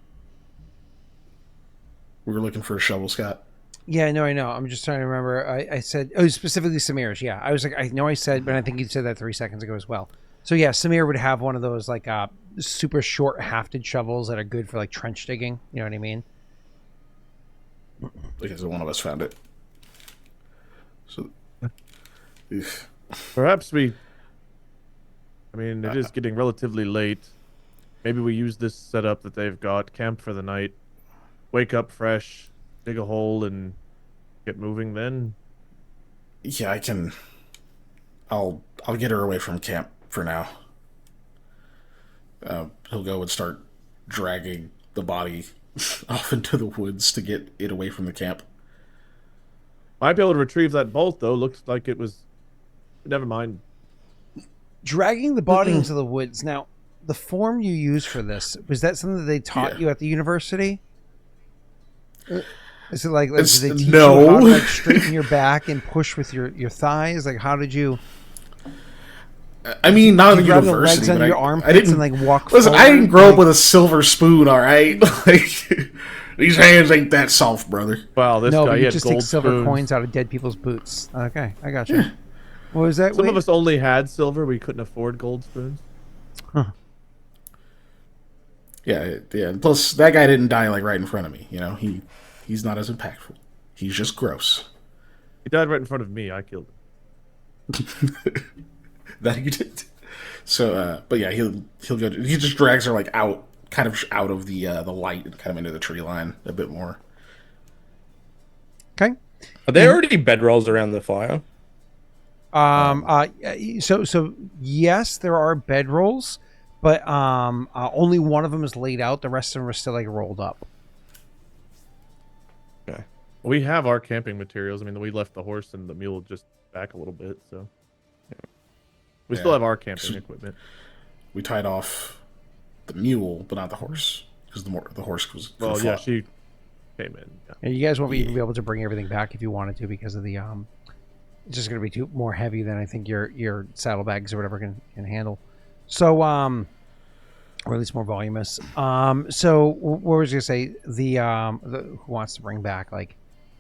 We were looking for a shovel, Scott. Yeah, no, I know. I'm just trying to remember. I said, oh, specifically Samir's. Yeah, I was like, I know I said, but I think you said that 3 seconds ago as well. So yeah, Samir would have one of those like super short hafted shovels that are good for like trench digging. You know what I mean? Because one of us found it. So oof. Perhaps we... I mean, it is getting relatively late. Maybe we use this setup that they've got, camp for the night, wake up fresh, dig a hole, and get moving then. Yeah, I can. I'll get her away from camp for now. He'll go and start dragging the body off into the woods to get it away from the camp. Might be able to retrieve that bolt though. Looks like it was. Never mind. Dragging the body into the woods. Now, the form you use for this, was that something that they taught you at the university? Is it like did they teach you how to straighten your back and push with your thighs? Like, how did you? I mean, not at the grab university. The legs under your armpits I didn't and walk. Listen, forward? I didn't grow up with a silver spoon. All right, like these hands ain't that soft, brother. Wow, this guy. You just take silver spoons. coins out of dead people's boots. Okay, I got you. What was that? Some of us only had silver. We couldn't afford gold spoons. Huh. Yeah. Plus, that guy didn't die like right in front of me. He's not as impactful. He's just gross. He died right in front of me. I killed him. That you did. So, but yeah, he'll go. He just drags her like out, kind of out of the light and kind of into the tree line a bit more. Okay. Are there already bedrolls around the fire? So yes, there are bedrolls, but only one of them is laid out. The rest of them are still like rolled up. Okay. We have our camping materials. I mean, we left the horse and the mule just back a little bit, so we still have our camping equipment. We tied off the mule, but not the horse, because the horse was. Well, yeah, she came in. Yeah. And you guys won't even be able to bring everything back if you wanted to because of the it's just going to be more heavy than I think your saddlebags or whatever can handle. So or at least more voluminous. So what was I going to say? The who wants to bring back like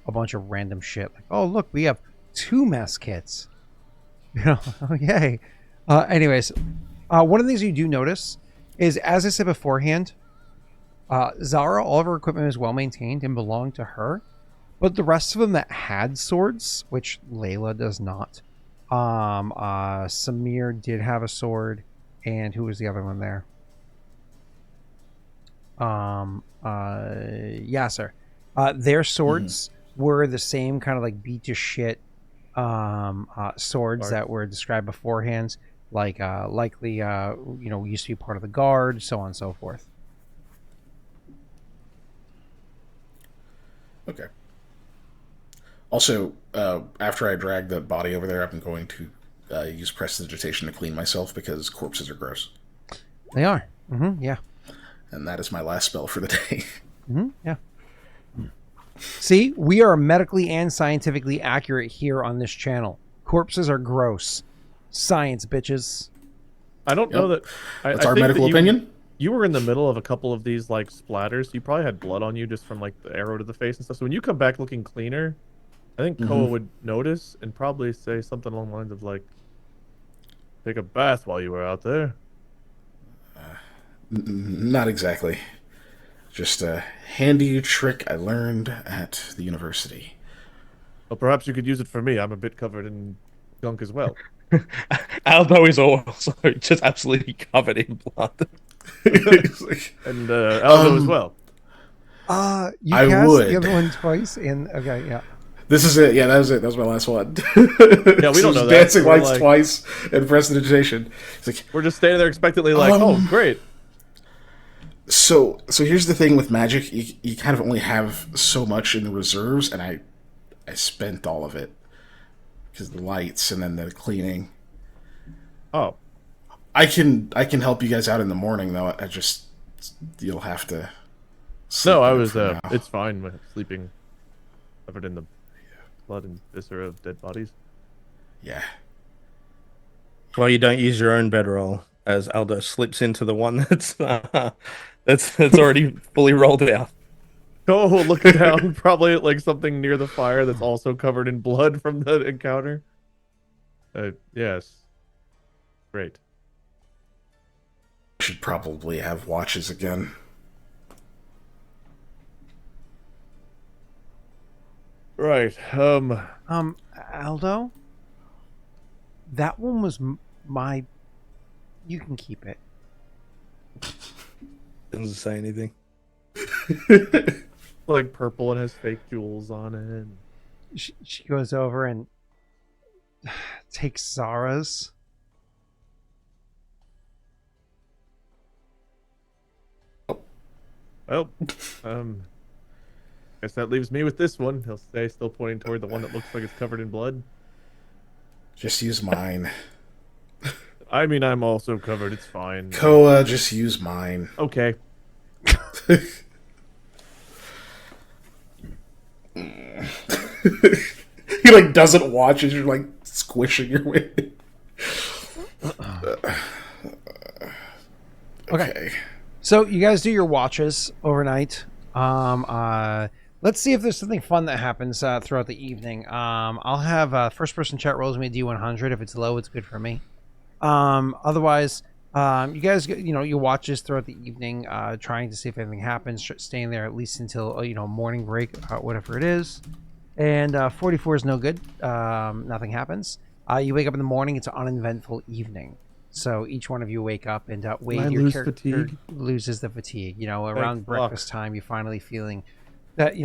a bunch of random shit? Like, oh look, we have 2 mess kits. Oh yay. Anyways, one of the things you do notice is, as I said beforehand, Zara, all of her equipment is well maintained and belonged to her. But the rest of them that had swords, which Layla does not, Samir did have a sword, and who was the other one there? Yasser. Their swords were the same kind of like beat to shit swords that were described beforehand, like likely used to be part of the guard, so on and so forth. Okay. Also, after I drag the body over there, I'm going to use prestidigitation to clean myself because corpses are gross. They are. Yeah. And that is my last spell for the day. Yeah. See, we are medically and scientifically accurate here on this channel. Corpses are gross. Science, bitches. I don't know that. That's I our think medical opinion. You were in the middle of a couple of these like splatters. You probably had blood on you just from like the arrow to the face and stuff. So when you come back looking cleaner, I think Koa would notice and probably say something along the lines of like, "Take a bath while you were out there." Not exactly. Just a handy trick I learned at the university. Well, perhaps you could use it for me. I'm a bit covered in gunk as well. Aldo is also just absolutely covered in blood. And Aldo as well. You I cast would. the other one twice in. Okay, yeah. This is it. Yeah, that was it. That was my last one. Yeah, we don't know that. Dancing We're lights like- twice and prestidigitation. It's like, We're just standing there expectantly like, oh, great. so here's the thing with magic. You kind of only have so much in the reserves, and I spent all of it. Because the lights and then the cleaning. Oh. I can help you guys out in the morning, though. You'll have to sleep No, I in it was, for now. it's fine with sleeping covered in the blood and viscera of dead bodies. Yeah. Well, you don't use your own bedroll, as Aldo slips into the one that's already fully rolled out. Oh, looking down, probably at like something near the fire that's also covered in blood from the encounter. Yes. Great. Should probably have watches again. Right. Aldo, that one was my. You can keep it. Doesn't say anything. Like purple and has fake jewels on it. She goes over and take Zara's. Well, guess that leaves me with this one. He'll stay still pointing toward the one that looks like it's covered in blood. Just use mine. I mean, I'm also covered. It's fine. Koa, just use mine. Okay. He like doesn't watch as you're like squishing your way. Okay. So you guys do your watches overnight. Let's see if there's something fun that happens throughout the evening. I'll have first person chat rolls me a D100. If it's low, it's good for me. Otherwise, you guys get, your watches throughout the evening, trying to see if anything happens, staying there at least until, morning break, whatever it is. And 44 is no good. Nothing happens. You wake up in the morning. It's an uneventful evening. So each one of you wake up and Wade, your character fatigue? loses the fatigue. Around breakfast time, you're finally feeling that,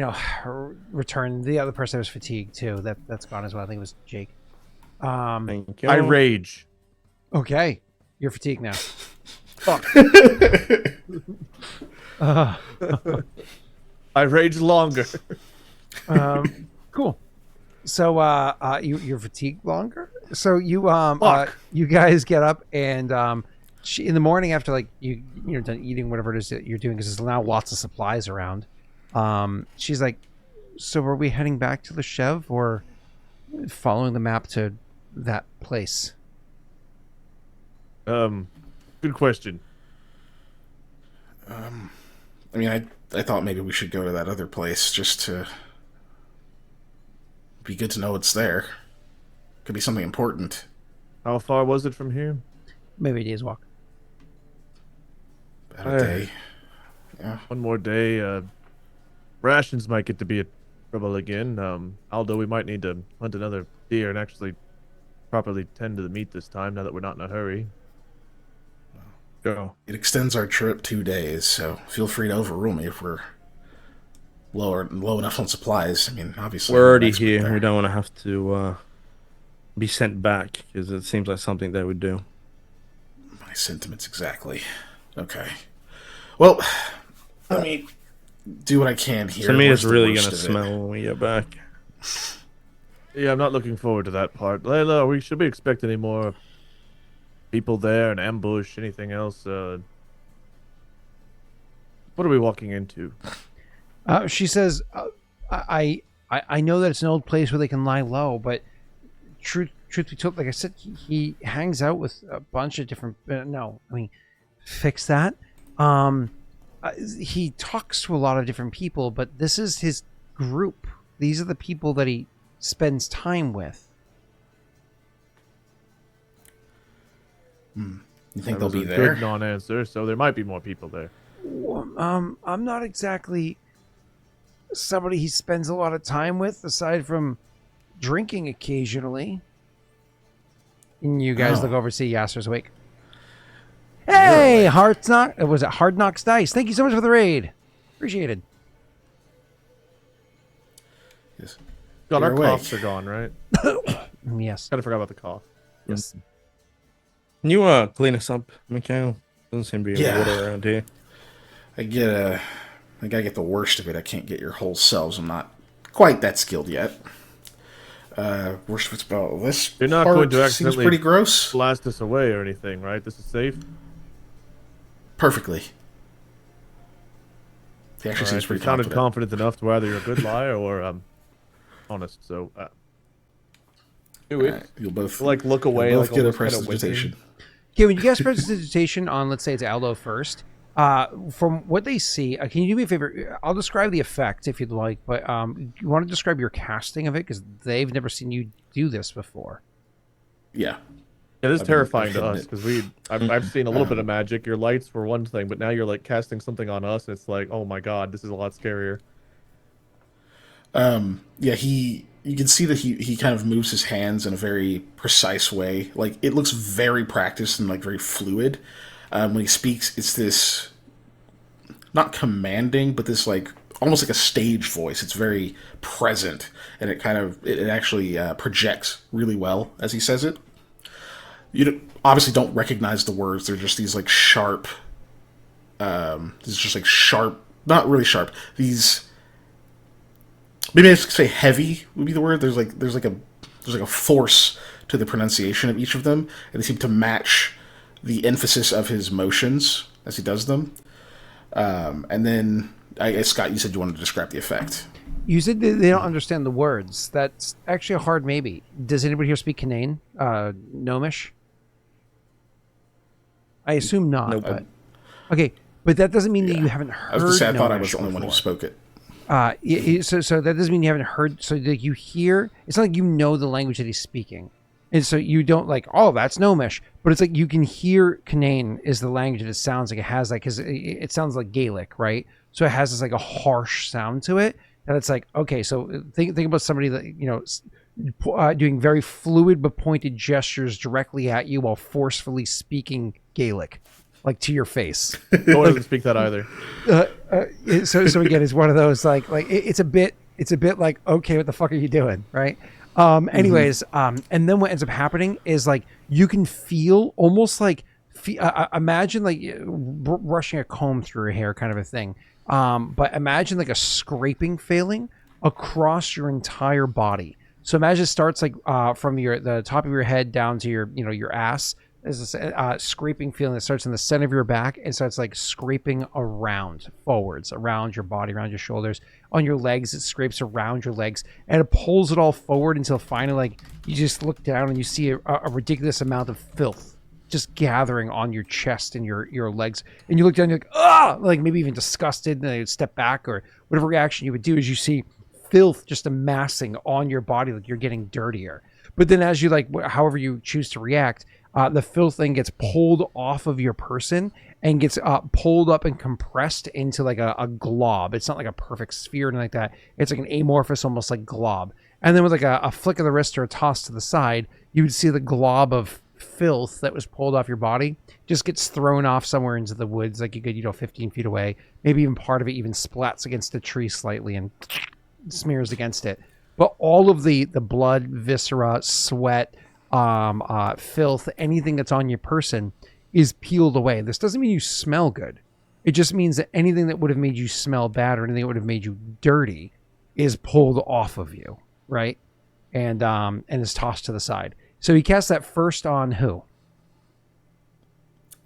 return. The other person was fatigued too. That's gone as well. I think it was Jake. Thank you. I rage. Okay. You're fatigued now. Fuck. I rage longer. Cool. So you're fatigued longer. So you guys get up and in the morning after like you're done eating whatever it is that you're doing, because there's now lots of supplies around. She's like, so are we heading back to Loshev or following the map to that place? Good question. I mean, I thought maybe we should go to that other place just to be good to know it's there. Could be something important. How far was it from here? Maybe a day's walk. About a day. Yeah. One more day. Rations might get to be a trouble again. Aldo, we might need to hunt another deer and actually properly tend to the meat this time, now that we're not in a hurry. Go. It extends our trip 2 days, so feel free to overrule me if we're low enough on supplies. I mean, obviously We're already an expert here. there. We don't want to have to be sent back, because it seems like something they would do. My sentiments exactly. Okay. Well, let me do what I can here. To me, Where's it's the really worst going to of it? smell when we get back. Yeah, I'm not looking forward to that part. Layla, we should be expecting any more people there, an ambush, anything else? What are we walking into? She says, I know that it's an old place where they can lie low, but truth be told, like I said, he hangs out with a bunch of different. Fix that. He talks to a lot of different people, but this is his group. These are the people that he spends time with. You think That they'll was be a there? Good non-answer, so there might be more people there. I'm not exactly somebody he spends a lot of time with, aside from drinking occasionally. And you guys Oh. look over, see Yasser's awake. Hey, was it Hard Knocks Dice? Thank you so much for the raid. Appreciated. Yes. God, our You're awake. coughs are gone, right? Yes. Kind of forgot about the cough. Yes. Can you clean us up, Mikhail? Doesn't seem to be Yeah. water around here. I gotta get the worst of it. I can't get your whole selves. I'm not quite that skilled yet. Worst of it's about this. You're not part going to seems accidentally pretty gross. blast us away or anything, right? This is safe? Perfectly. He actually All seems right, pretty you sounded confident. confident enough to either you're a good liar or honest, so... do it. Alright, you'll both Look away. you'll both get a almost kinda prestidigitation. Okay, when you guys prestidigitation on, let's say it's Aldo first, from what they see, can you do me a favor? I'll describe the effect if you'd like, but you want to describe your casting of it, because they've never seen you do this before. Yeah. Yeah, this is I've terrifying to hidden us it. because I've seen a little bit of magic. Your lights were one thing, but now you're like casting something on us, and it's like, oh my god, this is a lot scarier. Yeah, you can see that he kind of moves his hands in a very precise way. Like, it looks very practiced and like very fluid. When he speaks, it's this not commanding, but this like almost like a stage voice. It's very present, and it actually projects really well as he says it. You obviously don't recognize the words. They're just these like sharp. These just like sharp, not really sharp. These, maybe I should say heavy would be the word. There's like a force to the pronunciation of each of them, and they seem to match the emphasis of his motions as he does them. And then, I guess, Scott, you said you wanted to describe the effect. You said they don't understand the words. That's actually a hard maybe. Does anybody here speak Canaan? Gnomish? I assume not. Nope. But okay, but that doesn't mean that you haven't heard. I was going to say, I thought I was Gnomish the only one who before. spoke it. So that doesn't mean you haven't heard. So that you hear, it's not like you know the language that he's speaking, and so you don't like, oh, that's Gnomish. But it's like you can hear Canaan is the language that it sounds like. It has like, because it sounds like Gaelic, right? So it has this like a harsh sound to it. And it's like, okay, so think about somebody that doing very fluid but pointed gestures directly at you while forcefully speaking Gaelic, like to your face. No one doesn't speak that either. So again, it's one of those like it's a bit like, okay, what the fuck are you doing, right? Anyways, and then what ends up happening is like you can feel almost like imagine like brushing a comb through your hair, kind of a thing. But imagine like a scraping feeling across your entire body. So imagine it starts like from the top of your head down to your ass. There's a scraping feeling that starts in the center of your back and starts like scraping forwards, around your body, around your shoulders, on your legs. It scrapes around your legs and it pulls it all forward until finally like you just look down and you see a ridiculous amount of filth just gathering on your chest and your legs. And you look down and you're like, ah, like maybe even disgusted, and then you step back, or whatever reaction you would do is you see filth just amassing on your body, like you're getting dirtier. But then as you like, however you choose to react, the filth thing gets pulled off of your person and gets pulled up and compressed into like a glob. It's not like a perfect sphere or anything like that. It's like an amorphous, almost like glob. And then with like a flick of the wrist or a toss to the side, you would see the glob of filth that was pulled off your body just gets thrown off somewhere into the woods, like you could 15 feet away. Maybe even part of it even splats against a tree slightly and smears against it. But all of the blood, viscera, sweat, filth, anything that's on your person is peeled away. This doesn't mean you smell good. It just means that anything that would have made you smell bad or anything that would have made you dirty is pulled off of you, right? And is tossed to the side. So he cast that first on who?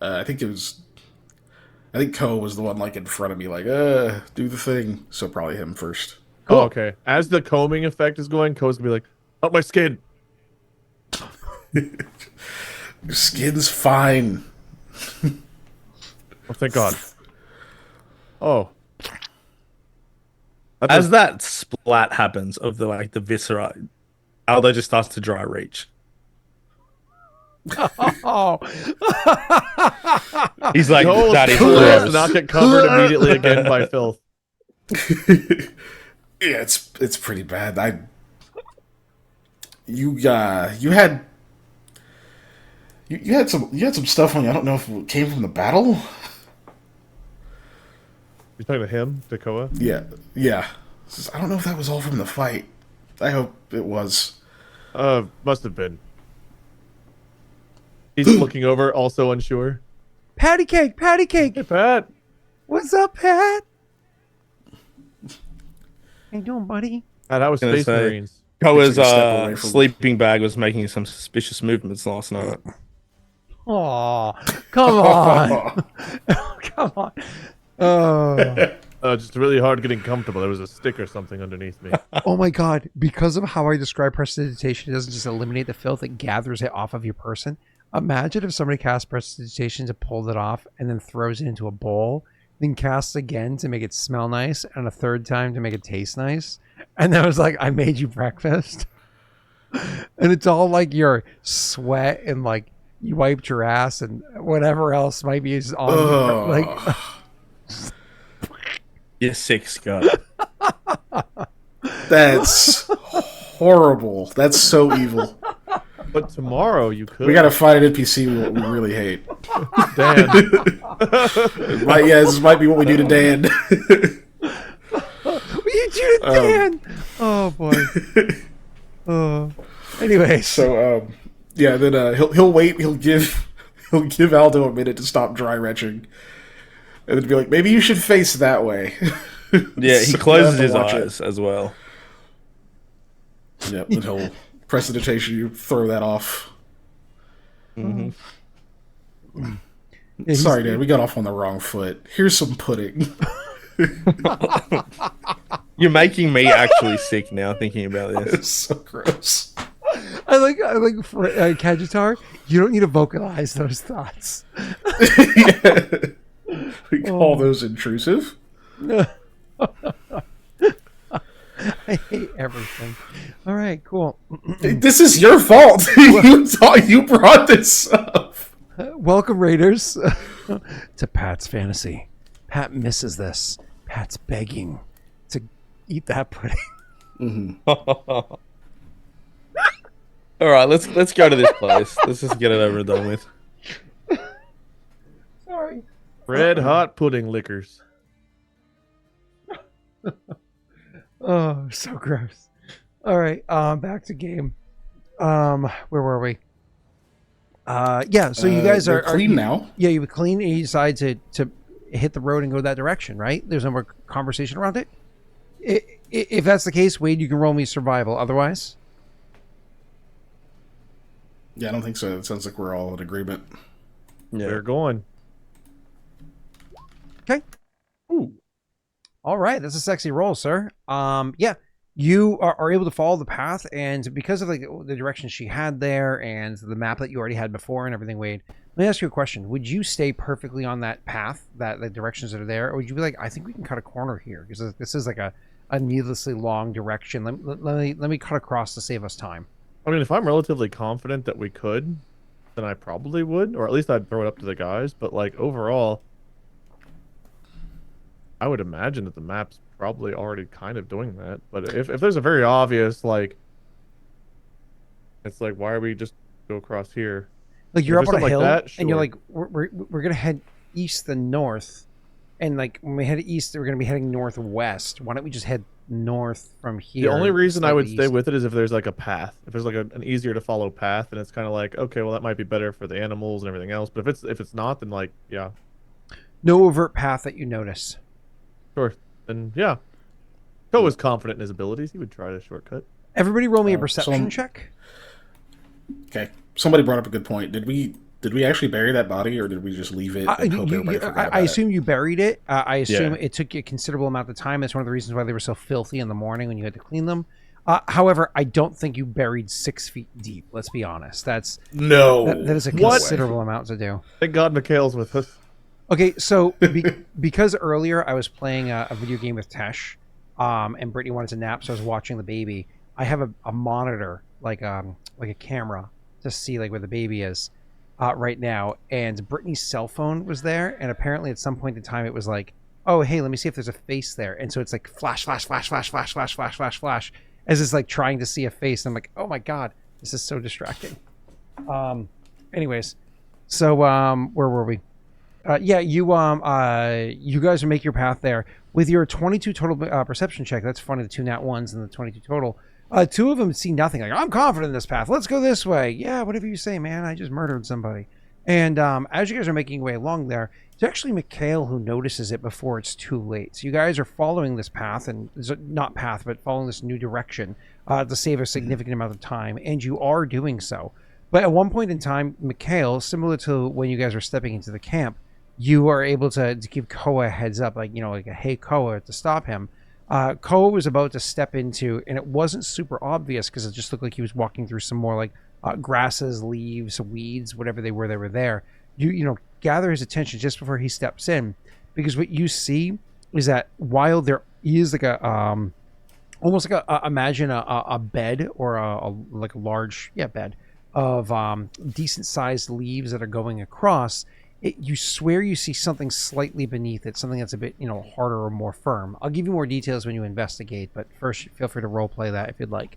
I think Ko was the one like in front of me, like, do the thing. So probably him first. Cool. Oh, okay. As the combing effect is going, Ko's gonna be like, "Up my skin." Your skin's fine. Oh, thank God. Oh. As that splat happens of the viscera, Aldo just starts to dry reach. Oh, He's like, Ko that is will gross. not get covered immediately again by filth. Yeah, it's pretty bad. You had some stuff on you. I don't know if it came from the battle. You're talking to him, Dakoa? Yeah. I don't know if that was all from the fight. I hope it was. Must have been. He's looking over, also unsure. patty cake. Hey, Pat. What's up, Pat? How you doing, buddy? That was Gonna Space say- Marines. Koa's Took a step away from- sleeping bag was making some suspicious movements last night. Oh, come on. Come on. Just really hard getting comfortable. There was a stick or something underneath me. Oh my God. Because of how I describe prestidigitation, it doesn't just eliminate the filth, it gathers it off of your person. Imagine if somebody casts prestidigitation to pull it off and then throws it into a bowl, then casts again to make it smell nice, and a third time to make it taste nice. And then it was like, I made you breakfast. And it's all like your sweat and like you wiped your ass and whatever else might be on like You're sick, Scott. That's horrible. That's so evil. But tomorrow you could. We gotta find an NPC we really hate. Dan. This might be what we do to Dan. want you to Dan. Oh boy. Oh. Anyway, So yeah, then he'll wait. He'll give Aldo a minute to stop dry retching, and then be like, maybe you should face that way. Yeah, he So closes you have his to watch eyes as well. Yep, then he'll prestidigitation you, throw that off. Mm-hmm. Yeah, Sorry, Dad, we got off on the wrong foot. Here's some pudding. You're making me actually sick now thinking about this. It's so gross. I like for Kajitar, you don't need to vocalize those thoughts. Yeah. We call those intrusive. I hate everything. All right, cool. This is your fault. You brought this up. Welcome, Raiders, to Pat's fantasy. Pat misses this. Pat's begging to eat that pudding. Mm-hmm. All right, let's go to this place. Let's just get it over and done with. Sorry. Red hot pudding liquors. Oh, so gross. All right, back to game. Where were we? Yeah. So you guys are clean now. Yeah, you clean and you decide to hit the road and go that direction, right? There's no more conversation around it. If that's the case, Wade, you can roll me survival. Otherwise, Yeah, I don't think so. It sounds like we're all in agreement. Yeah. They're going. okay. Ooh. All right, that's a sexy roll, sir. Yeah, you are able to follow the path, and because of the direction she had there and the map that you already had before and everything, Wade, let me ask you a question. Would you stay perfectly on that path, the directions that are there, or would you be like, I think we can cut a corner here because this is like a needlessly long direction. Let me cut across to save us time. I mean, if I'm relatively confident that we could, then I probably would, or at least I'd throw it up to the guys. But like overall, I would imagine that the map's probably already kind of doing that. But if there's a very obvious like, it's like, why are we just go across here? Like you're If up on a there's hill, something like that, and you're sure. like, we're gonna head east then north, and like when we head east, we're gonna be heading northwest. Why don't we just head north from here? The only reason I would slightly stay east? with it is if there's like a path. If there's like an easier to follow path, and it's kind of like, okay, well that might be better for the animals and everything else. But if it's not, then like, yeah, No overt path that you notice. sure, then yeah. Ko was confident in his abilities. He would try the shortcut. Everybody, roll me a So perception I'm- check. Okay. Somebody brought up a good point. Did we actually bury that body, or did we just leave it and hope everybody forgot about I it? assume you buried it. I assume Yeah. it took you a considerable amount of time. It's one of the reasons why they were so filthy in the morning when you had to clean them. However, I don't think you buried 6 feet deep. Let's be honest. That is a What? considerable amount to do. Thank God Mikhail's with us. Okay, so because earlier I was playing a video game with Tesh, and Brittany wanted to nap, so I was watching the baby. I have a monitor, like a camera, to see like where the baby is right now. And Brittany's cell phone was there, and apparently at some point in time it was like, oh hey, let me see if there's a face there. And so it's like flash, flash, flash, flash, flash, flash, flash, flash, flash, as it's like trying to see a face. And I'm like, oh my god, this is so distracting. Anyways, so where were we? Yeah, you guys will make your path there with your 22 total perception check. That's funny, the 2 nat 1s and the 22 total. 2 of them see nothing. Like, I'm confident in this path. Let's go this way. Yeah, whatever you say, man. I just murdered somebody. And as you guys are making your way along there, it's actually Mikhail who notices it before it's too late. So you guys are following this path, and not path, but following this new direction to save a significant amount of time, and you are doing so. But at one point in time, Mikhail, similar to when you guys were stepping into the camp, you are able to give Koa a heads up, like a hey Koa, to stop him. Koa was about to step into, and it wasn't super obvious because it just looked like he was walking through some more like grasses, leaves, weeds, whatever they were there. You gather his attention just before he steps in, because what you see is that while there is like a almost like imagine a bed or a large bed of decent sized leaves that are going across. You swear you see something slightly beneath it, something that's a bit, harder or more firm. I'll give you more details when you investigate, but first, feel free to roleplay that if you'd like.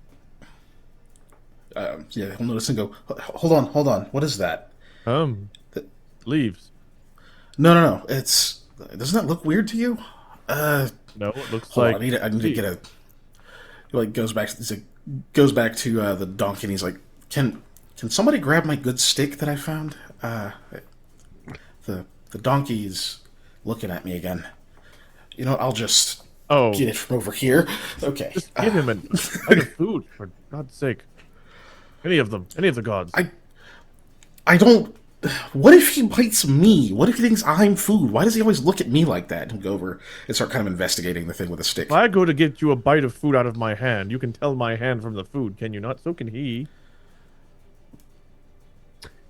Yeah, he'll notice and go, hold on. What is that? Leaves. No. Doesn't that look weird to you? No, it looks Hold like on, I need to get a. He like goes back. Goes back to the donkey, and he's like, "Can somebody grab my good stick that I found?" The donkey's looking at me again. You know, I'll just get it from over here. Okay. Just give him a bite of food, for God's sake. Any of them, any of the gods. I don't. What if he bites me? What if he thinks I'm food? Why does he always look at me like that? And go over and start kind of investigating the thing with a stick. If I go to get you a bite of food out of my hand, you can tell my hand from the food, can you not? So can he.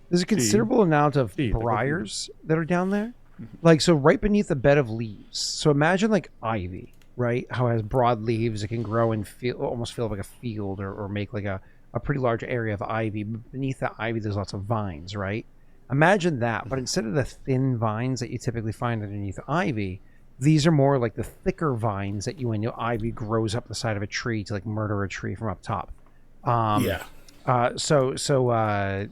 There's a considerable amount of briars that are down there. Like, so right beneath the bed of leaves. So imagine like ivy, right? How it has broad leaves. It can grow and almost feel like a field or make like a pretty large area of ivy. Beneath that ivy, there's lots of vines, right? Imagine that, but instead of the thin vines that you typically find underneath ivy, these are more like the thicker vines that you know ivy grows up the side of a tree to like murder a tree from up top. So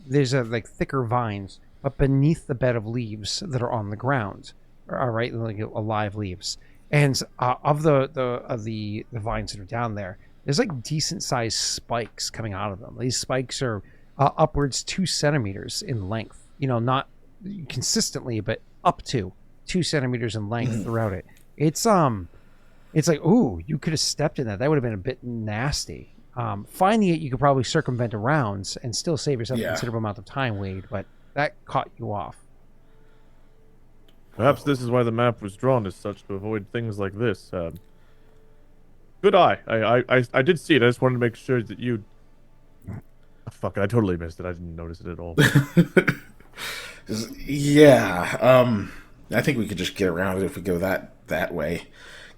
there's like thicker vines, but beneath the bed of leaves that are on the ground, all right, like alive leaves, and of the vines that are down there, there's like decent sized spikes coming out of them. These spikes are upwards 2 centimeters in length. You know, not consistently, but up to 2 centimeters in length throughout it. It's like, ooh, you could have stepped in that. That would have been a bit nasty. Finding it, you could probably circumvent around and still save yourself a considerable amount of time, Wade, but that caught you off. Perhaps this is why the map was drawn as such, to avoid things like this. Good eye. I did see it. I just wanted to make sure that you... Oh, fuck it, I totally missed it. I didn't notice it at all. Yeah, I think we could just get around it if we go that way.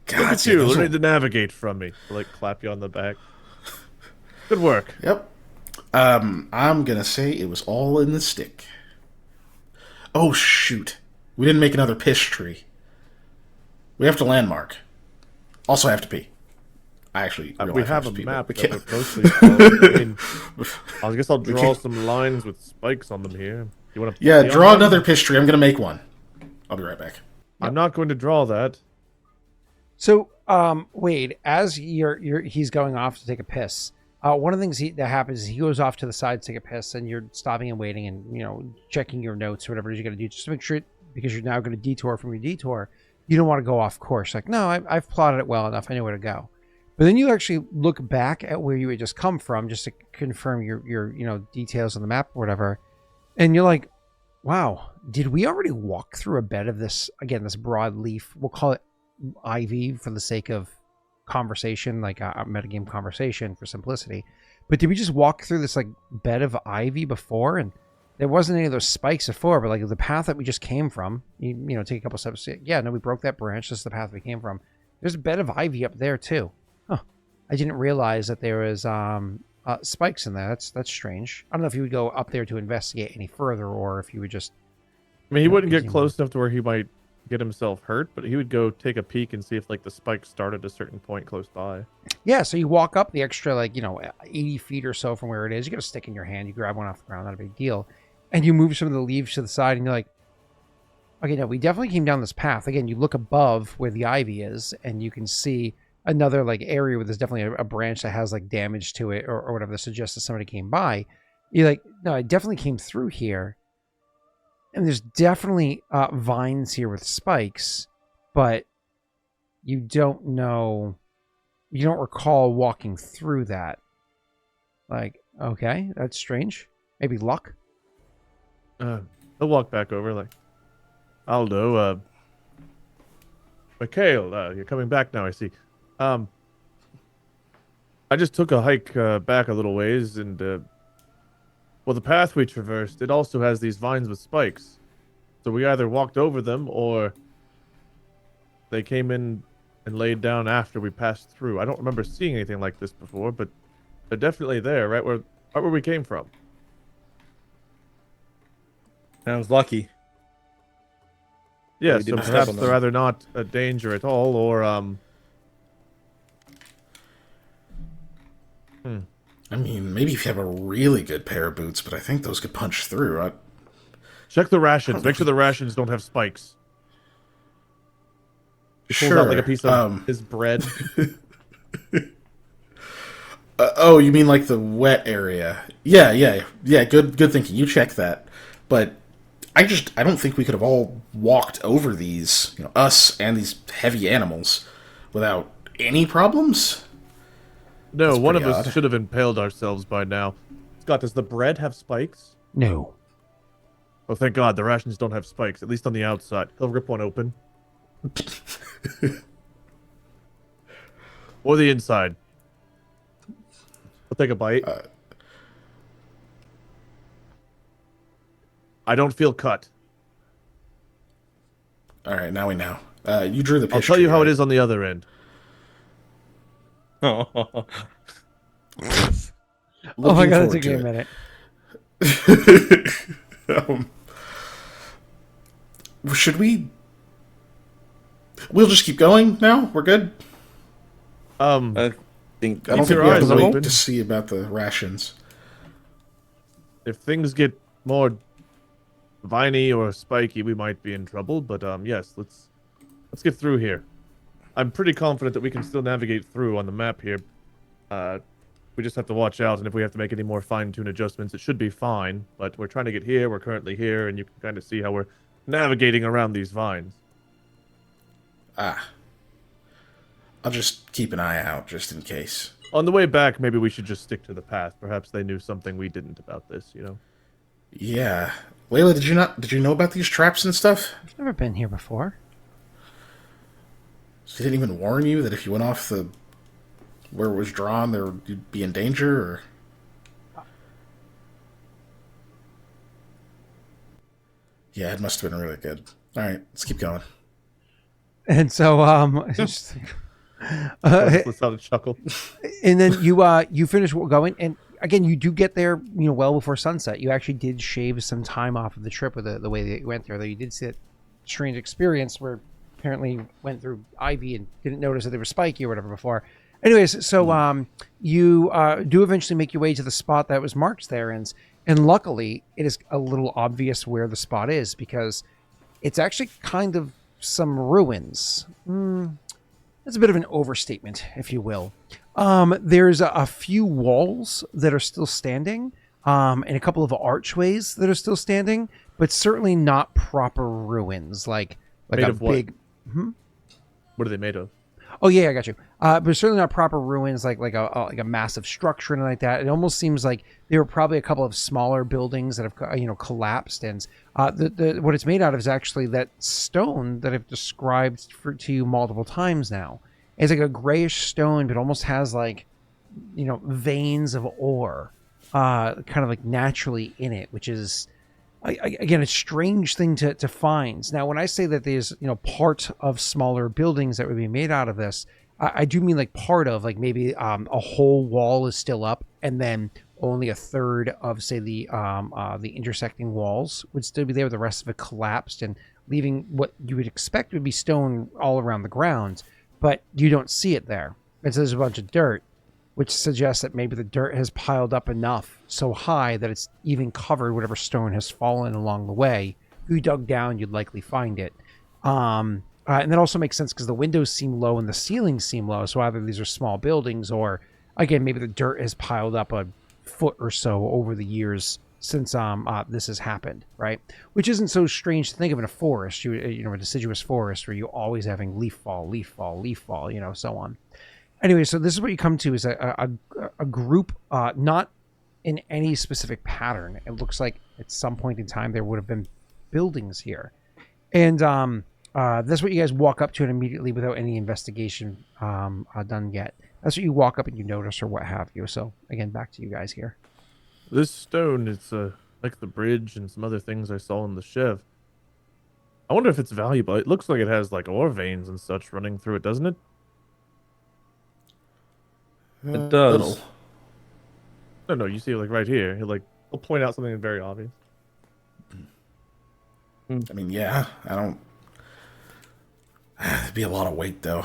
God, look at you, learning to navigate from me. I'll, like, clap you on the back. Good work. Yep. I'm gonna say it was all in the stick. Oh, shoot. We didn't make another piss tree. We have to landmark. Also, I have to pee. I actually we have a map that we're mostly following. I guess I'll draw some lines with spikes on them here. You want to? Yeah, draw another piss tree. I'm gonna make one. I'll be right back. I'm not going to draw that. So, Wade, as he's going off to take a piss. One of the things that happens is he goes off to the side to take a piss, and you're stopping and waiting, and checking your notes or whatever it is you got to do, just to make sure, because you're now going to detour from your detour. You don't want to go off course. Like, no, I've plotted it well enough. I know where to go. But then you actually look back at where you had just come from, just to confirm your details on the map or whatever, and you're like, wow, did we already walk through a bed of this broad leaf? We'll call it ivy for the sake of conversation, like a metagame conversation for simplicity. But did we just walk through this like bed of ivy before, and there wasn't any of those spikes before, but like the path that we just came from, take a couple steps. Yeah, no, we broke that branch. This is the path we came from. There's a bed of ivy up there too. Huh. I didn't realize that there was spikes in there. That's strange. I don't know if you would go up there to investigate any further, or if you would just... I mean, he wouldn't get close enough to where he might get himself hurt, but he would go take a peek and see if like the spikes started at a certain point close by. Yeah, so you walk up the extra 80 feet or so from where it is. You got a stick in your hand. You grab one off the ground. Not a big deal. And you move some of the leaves to the side, and you're like, okay, no, we definitely came down this path. Again, you look above where the ivy is, and you can see another like area where there's definitely a branch that has like damage to it or whatever that suggests that somebody came by. You're like, no, I definitely came through here. And there's definitely vines here with spikes, but you don't recall walking through that. Like, okay, that's strange. Maybe luck? He'll walk back over like, Aldo, Mikhail, you're coming back now, I see. I just took a hike back a little ways, and well, the path we traversed, it also has these vines with spikes. So we either walked over them, or they came in and laid down after we passed through. I don't remember seeing anything like this before, but they're definitely there, right where we came from. Sounds lucky. Yeah, so perhaps they're either not a danger at all, or I mean, maybe if you have a really good pair of boots, but I think those could punch through. Check the rations. Make sure the rations don't have spikes. He pulls out like a piece of his bread. Oh, you mean like the wet area? Yeah. Good thinking. You check that. But I don't think we could have all walked over these, us and these heavy animals, without any problems. No, That's one of pretty us odd. should have impaled ourselves by now. Scott, does the bread have spikes? No. Oh, thank God, the rations don't have spikes, at least on the outside. He'll rip one open. Or the inside. I'll take a bite. I don't feel cut. All right, now we know. You drew the picture. I'll tell you how right? it is on the other end. Oh my Looking god, that forward took me a to minute. it. Should we? We'll just keep going now. We're good. I I think don't Keep think your we have eyes to wait open. to see about the rations. If things get more viney or spiky, we might be in trouble. But yes, let's get through here. I'm pretty confident that we can still navigate through on the map here. We just have to watch out, and if we have to make any more fine-tune adjustments, it should be fine. But we're trying to get here. We're currently here, and you can kind of see how we're navigating around these vines. I'll just keep an eye out just in case. On the way back, maybe we should just stick to the path. Perhaps they knew something we didn't about this, you know? Yeah, Layla, did you know about these traps and stuff? I've never been here before. She didn't even warn you that if you went off the where it was drawn, you'd be in danger, or? Yeah, it must have been really good. All right, let's keep going. And so, Let's not a chuckle. and then you finish going, and again, you do get there, well before sunset. You actually did shave some time off of the trip with the way that you went there. Though you did see that strange experience where apparently you went through ivy and didn't notice that they were spiky or whatever before. Anyways, so you do eventually make your way to the spot that was marked there, and luckily it is a little obvious where the spot is because it's actually kind of some ruins. That's a bit of an overstatement, if you will. There's a few walls that are still standing, and a couple of archways that are still standing, but certainly not proper ruins. Like Made a of what? big. What are they made of? Oh yeah, I got you. But certainly not proper ruins, like a massive structure and like that. It almost seems like there were probably a couple of smaller buildings that have collapsed, and what it's made out of is actually that stone that I've described to you multiple times now. It's like a grayish stone, but almost has like veins of ore, kind of like naturally in it, which is. Again, a strange thing to find. Now, when I say that there's, part of smaller buildings that would be made out of this, I do mean like part of, like maybe a whole wall is still up, and then only a third of, say, the intersecting walls would still be there. The rest of it collapsed and leaving what you would expect would be stone all around the ground, but you don't see it there. And so there's a bunch of dirt, which suggests that maybe the dirt has piled up enough so high that it's even covered whatever stone has fallen along the way. If you dug down, you'd likely find it. And that also makes sense because the windows seem low and the ceilings seem low. So either these are small buildings or, again, maybe the dirt has piled up a foot or so over the years since this has happened, right? Which isn't so strange to think of in a forest, a deciduous forest where you're always having leaf fall, so on. Anyway, so this is what you come to is a group, not in any specific pattern. It looks like at some point in time there would have been buildings here. And that's what you guys walk up to and immediately without any investigation done yet. That's what you walk up and you notice or what have you. So, again, back to you guys here. This stone is like the bridge and some other things I saw in Loshev. I wonder if it's valuable. It looks like it has like ore veins and such running through it, doesn't it? It does. Little. No, you see, like right here, he'll point out something very obvious. I mean, yeah, I don't. It'd be a lot of weight, though.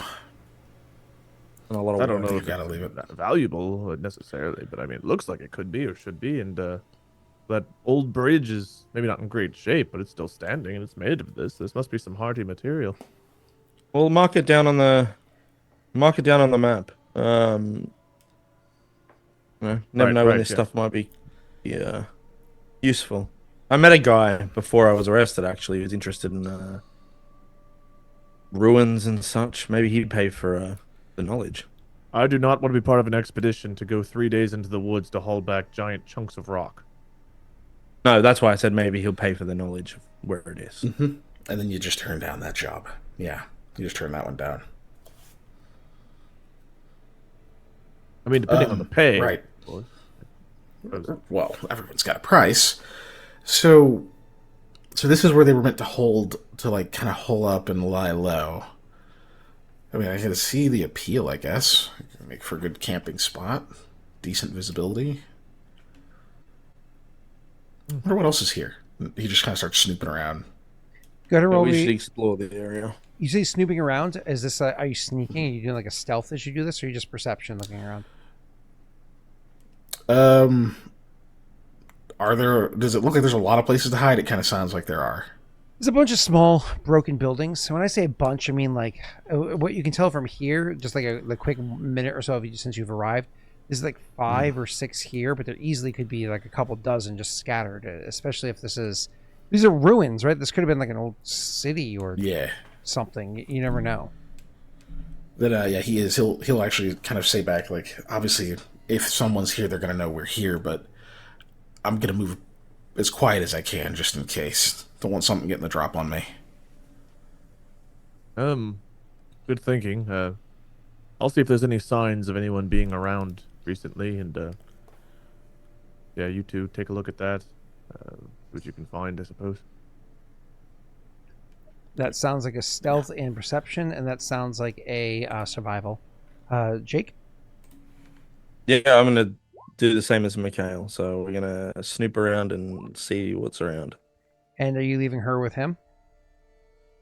And a lot of I don't know You if gotta it's leave it. not valuable necessarily, but I mean, it looks like it could be or should be. And that old bridge is maybe not in great shape, but it's still standing and it's made of this. This must be some hardy material. We'll mark it down on the map. Never know when this stuff might be useful. I met a guy before I was arrested, actually, who was interested in ruins and such. Maybe he'd pay for the knowledge. I do not want to be part of an expedition to go 3 days into the woods to haul back giant chunks of rock. No, that's why I said maybe he'll pay for the knowledge of where it is. Mm-hmm. And then you just turn down that job. Yeah, you just turn that one down. I mean, depending on the pay. Right. Well, everyone's got a price. So this is where they were meant to like kind of hole up and lie low. I mean, I can see the appeal, I guess. Make for a good camping spot. Decent visibility. I wonder what else is here. He just kind of starts snooping around. Gotta roll we should explore the area. You say snooping around? Is this are you sneaking? Are you doing like a stealth as you do this, or are you just perception looking around? Does it look like there's a lot of places to hide? It kind of sounds like there are. There's a bunch of small broken buildings. So when I say a bunch, I mean like what you can tell from here, just like the quick minute or so of you since you've arrived. There's like 5 or 6 here, but there easily could be like a couple dozen just scattered. Especially if these are ruins, right? This could have been like an old city or something. You never know. Then he is. He'll actually kind of say back like, obviously, if someone's here, they're gonna know we're here, but I'm gonna move as quiet as I can just in case. Don't want something getting the drop on me. Good thinking. I'll see if there's any signs of anyone being around recently, and yeah, you two take a look at that. What you can find, I suppose. That sounds like a stealth and perception, and that sounds like a survival. Jake? Yeah, I'm gonna do the same as Mikhail. So we're gonna snoop around and see what's around. And are you leaving her with him?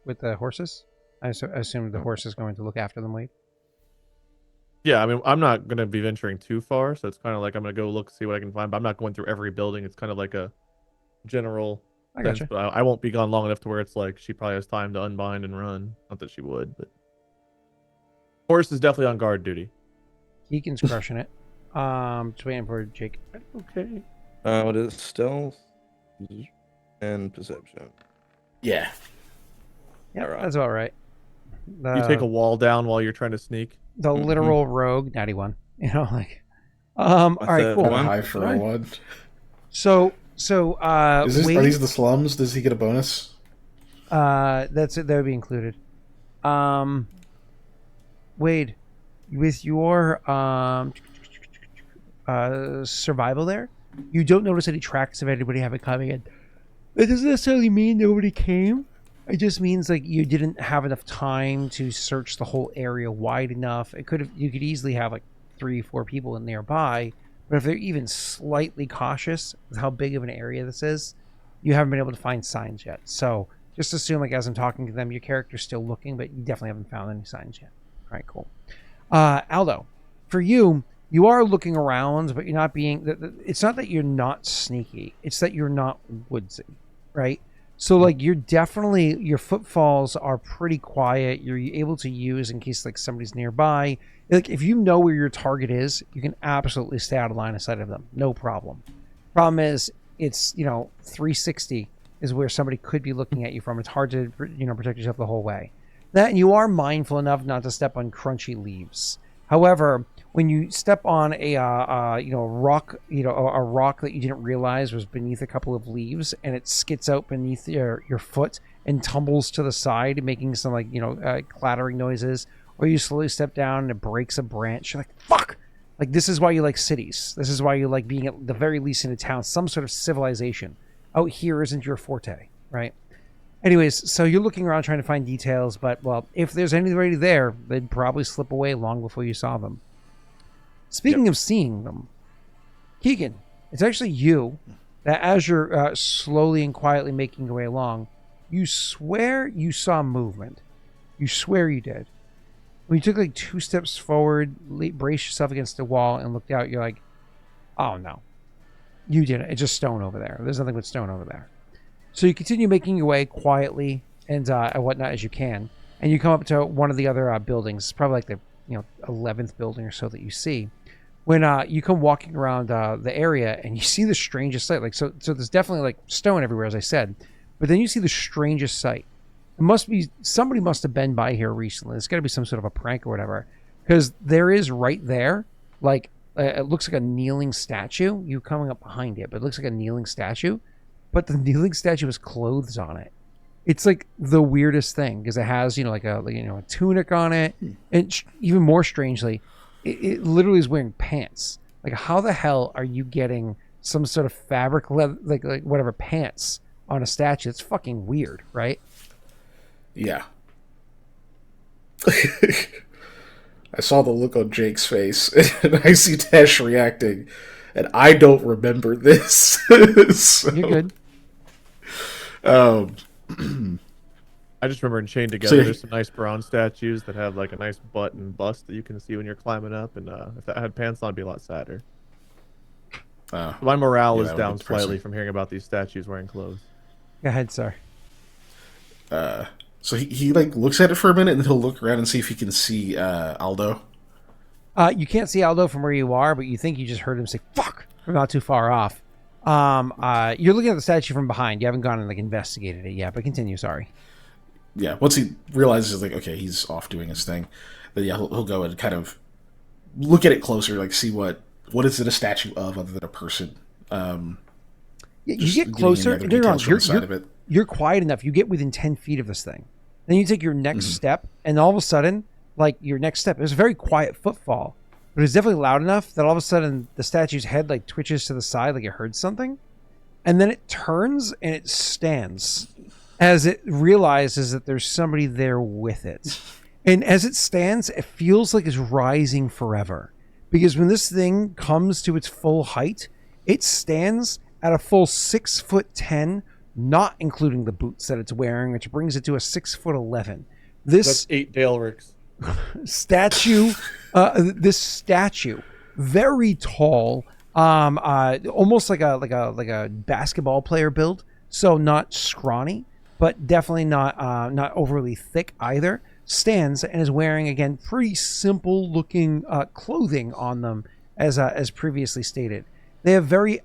With the horses? I assume the horse is going to look after them, Wade. Yeah, I mean, I'm not going to be venturing too far, so it's kind of like I'm going to go look, see what I can find, but I'm not going through every building. It's kind of like a general sense, but I won't be gone long enough to where it's like she probably has time to unbind and run. Not that she would, but horse is definitely on guard duty. Keegan's crushing it. Just waiting for Jake. Okay. What is stealth and perception? Yeah. Yeah, that's all right. You take a wall down while you're trying to sneak. The literal rogue, 91. You know, like, all right, cool. High for a one. So, are these the slums? Does he get a bonus? That's it. That would be included. Wade, with your survival there, you don't notice any tracks of anybody having coming in. That doesn't necessarily mean nobody came. It just means like you didn't have enough time to search the whole area wide enough. You could easily have like 3-4 people in nearby, but if they're even slightly cautious with how big of an area this is, you haven't been able to find signs yet. So just assume like as I'm talking to them, your character's still looking, but you definitely haven't found any signs yet. All right, cool. Aldo, for you are looking around, but you're not being. It's not that you're not sneaky; it's that you're not woodsy, right? So like your footfalls are pretty quiet. You're able to use in case like somebody's nearby. Like if you know where your target is, you can absolutely stay out of line of sight of them, no problem. Problem is, it's 360 is where somebody could be looking at you from. It's hard to protect yourself the whole way. That, and you are mindful enough not to step on crunchy leaves. However, when you step on a rock, a rock that you didn't realize was beneath a couple of leaves, and it skits out beneath your foot and tumbles to the side, making some clattering noises, or you slowly step down and it breaks a branch, you're like, fuck! Like, this is why you like cities. This is why you like being at the very least in a town, some sort of civilization. Out here isn't your forte, right? Anyways, so you're looking around trying to find details, but, well, if there's anybody there, they'd probably slip away long before you saw them. Speaking of seeing them, Keegan, it's actually you that as you're slowly and quietly making your way along, you swear you saw movement. You swear you did. When you took like 2 steps forward, braced yourself against the wall and looked out, you're like, oh no, you didn't. It's just stone over there. There's nothing but stone over there. So you continue making your way quietly and whatnot as you can. and you come up to one of the other buildings. It's probably like the 11th building or so that you see. When you come walking around the area and you see the strangest sight, like so there's definitely like stone everywhere, as I said, but then you see the strangest sight. It must be somebody must have been by here recently. It's got to be some sort of a prank or whatever, because there is right there, like it looks like a kneeling statue. You coming up behind it, but it looks like a kneeling statue, but the kneeling statue has clothes on it. It's like the weirdest thing because it has a tunic on it, and even more strangely, it literally is wearing pants. Like, how the hell are you getting some sort of fabric leather, like whatever pants on a statue? It's fucking weird, right? Yeah. I saw the look on Jake's face, and I see Tesh reacting, and I don't remember this. So, you're good. I just remember in Chained Together, there's some nice bronze statues that have like a nice butt and bust that you can see when you're climbing up, and if that had pants on, it'd be a lot sadder. My morale is down slightly from hearing about these statues wearing clothes. Go ahead, sir. So he like looks at it for a minute, and then he'll look around and see if he can see Aldo. You can't see Aldo from where you are, but you think you just heard him say "fuck" from not too far off. You're looking at the statue from behind. You haven't gone and like investigated it yet, but continue. Sorry. Yeah, once he realizes like, okay, he's off doing his thing, then yeah, he'll go and kind of look at it closer, like see what is it a statue of other than a person. You get closer. You're quiet enough. You get within 10 feet of this thing. Then you take your next step, and all of a sudden, like your next step, it was a very quiet footfall, but it was definitely loud enough that all of a sudden the statue's head like twitches to the side, like it heard something, and then it turns and it stands as it realizes that there's somebody there with it. And as it stands, it feels like it's rising forever. Because when this thing comes to its full height, it stands at a full 6'10", not including the boots that it's wearing, which brings it to a 6'11". That's 8 Dalerics. Statue, this statue, very tall, almost like a basketball player build. So not scrawny, but definitely not overly thick either. Stands and is wearing, again, pretty simple looking clothing on them, as previously stated. They have very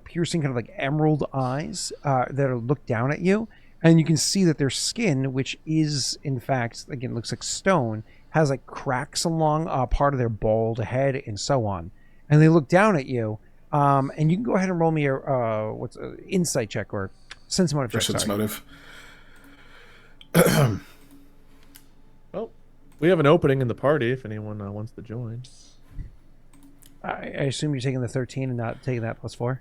piercing, kind of like emerald eyes that are look down at you, and you can see that their skin, which is in fact, again, looks like stone, has like cracks along part of their bald head and so on. And they look down at you, and you can go ahead and roll me a insight check or sense motive check. Sense motive. Well, we have an opening in the party if anyone wants to join. I assume you're taking the 13 and not taking that +4?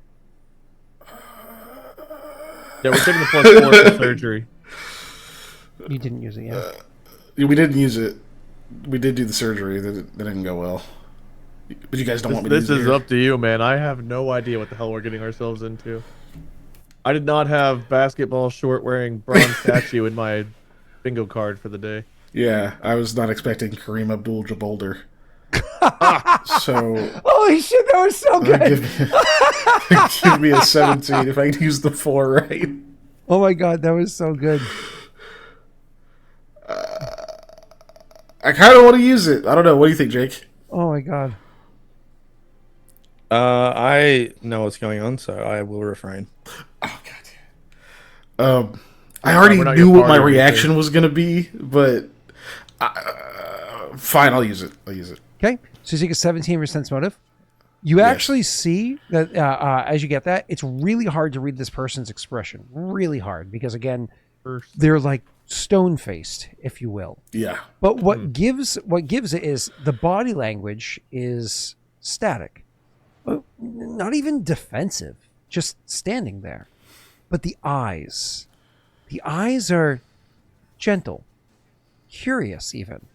Yeah, we're taking the +4 for surgery. You didn't use it yet. We didn't use it. We did do the surgery. That didn't go well. But you guys don't want me to use it. This is up to you, man. I have no idea what the hell we're getting ourselves into. I did not have basketball short wearing bronze statue in my bingo card for the day. Yeah, I was not expecting Kareem Abdul-Jabbar. So holy shit, that was so good. Give me a 17 if I can use the 4 right. Oh my god, that was so good. I kind of want to use it. I don't know. What do you think, Jake? Oh my god. I know what's going on, so I will refrain. Oh god. I already knew what my reaction was going to be, but fine, I'll use it. Okay, so you take a 17 for sense motive. You actually see that as you get that, it's really hard to read this person's expression. Really hard, because again, they're like stone-faced, if you will. Yeah. But what gives it is the body language is static. Not even defensive, just standing there. But the eyes are gentle, curious even.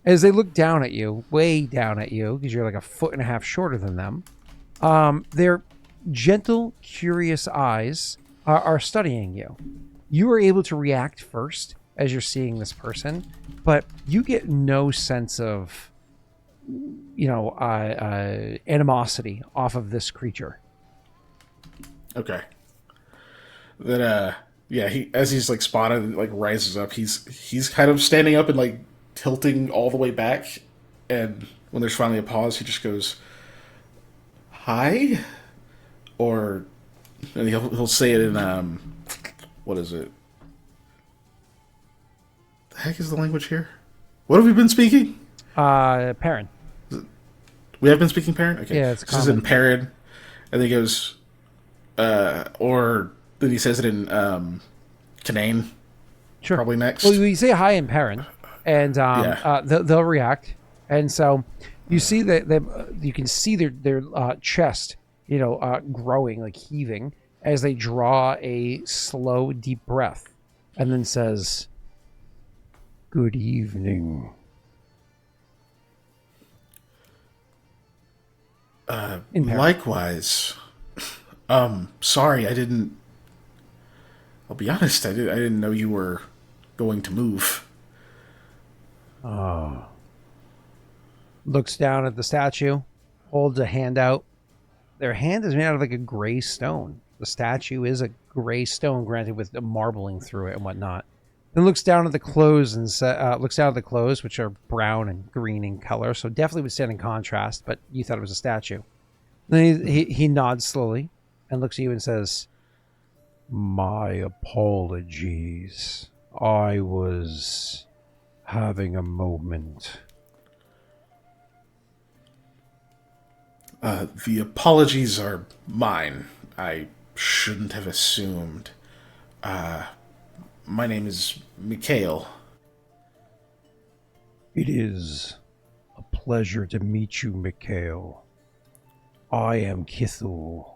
As they look down at you, way down at you, because you're like 1.5 feet shorter than them, their gentle, curious eyes are studying you. You are able to react first as you're seeing this person, but you get no sense of, animosity off of this creature. Okay. Then Yeah, as he's like spotted and like rises up, he's kind of standing up and like tilting all the way back, and when there's finally a pause, he just goes, "Hi," or and he'll say it in what is it? The heck is the language here? What have we been speaking? Perrin. We have been speaking Perrin? Okay. Yeah, it's This is in common. Perrin. And then he goes, or then he says it in Canaan, Sure. probably next. Well, you say hi in Perrin, and Yeah. they'll react, and so you see that you can see their chest, growing, like heaving, as they draw a slow, deep breath, and then says, "Good evening." In Perrin. Likewise. Sorry, I'll be honest, I didn't know you were going to move. Looks down at the statue, holds a hand out. Their hand is made out of like a gray stone. The statue is a gray stone, granted with the marbling through it and whatnot. Then looks down at the clothes and looks down at the clothes, which are brown and green in color, so definitely would stand in contrast. But you thought it was a statue. Then he nods slowly and looks at you and says, "My apologies. I was having a moment." The apologies are mine. I shouldn't have assumed. My name is Mikhail. It is a pleasure to meet you, Mikhail. I am Kithul.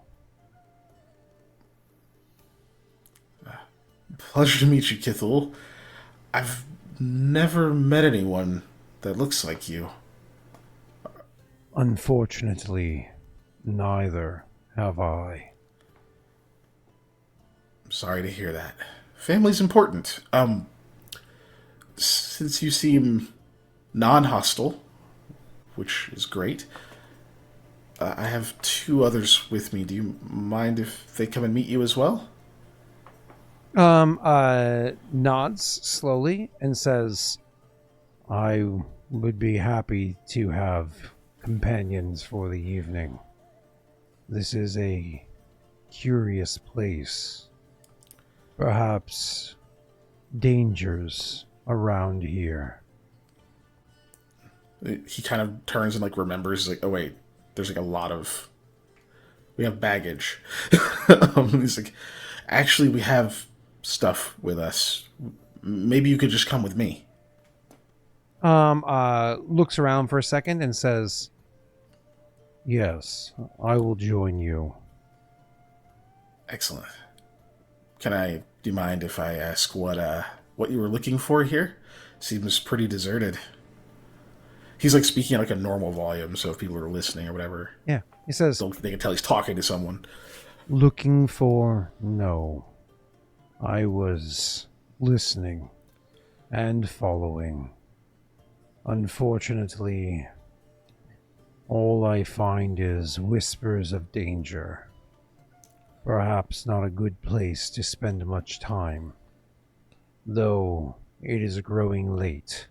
Pleasure to meet you, Kithul. I've never met anyone that looks like you. Unfortunately, neither have I. I'm sorry to hear that. Family's important. Since you seem non-hostile, which is great, I have two others with me. Do you mind if they come and meet you as well? Nods slowly and says, "I would be happy to have companions for the evening. This is a curious place. Perhaps dangers around here." He kind of turns and like remembers, like, oh wait, there's like a lot of, we have baggage. He's like, actually, we have stuff with us. Maybe you could just come with me. Looks around for a second and says, "Yes, I will join you." Excellent. Do you mind if I ask what you were looking for here? Seems pretty deserted. He's like speaking at like a normal volume, so if people are listening or whatever, Yeah, he says, they can tell he's talking to someone. "Looking for? No. I was listening and following. Unfortunately, all I find is whispers of danger. Perhaps not a good place to spend much time, though it is growing late,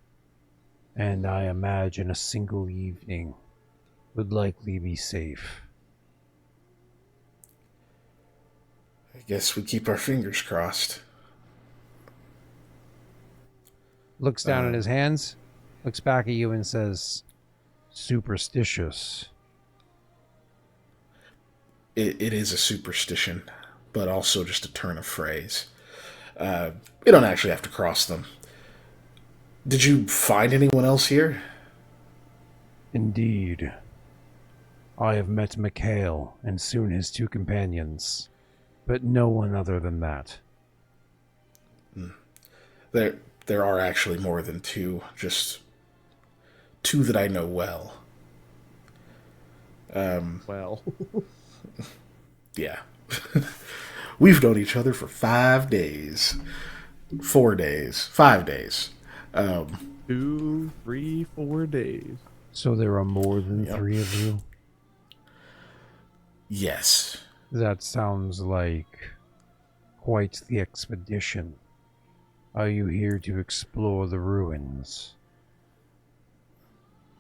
and I imagine a single evening would likely be safe." I guess we keep our fingers crossed. Looks down at his hands, looks back at you and says, "Superstitious." It is a superstition, but also just a turn of phrase. We don't actually have to cross them. Did you find anyone else here? Indeed. I have met Mikhail and soon his two companions, but no one other than that. There are actually more than two, just two that I know well. Well, Yeah. We've known each other for 5 days. 4 days. 5 days. 2, 3, 4 days. So there are more than Yep. 3 of you? Yes. That sounds like Quite the expedition. Are you here to explore the ruins?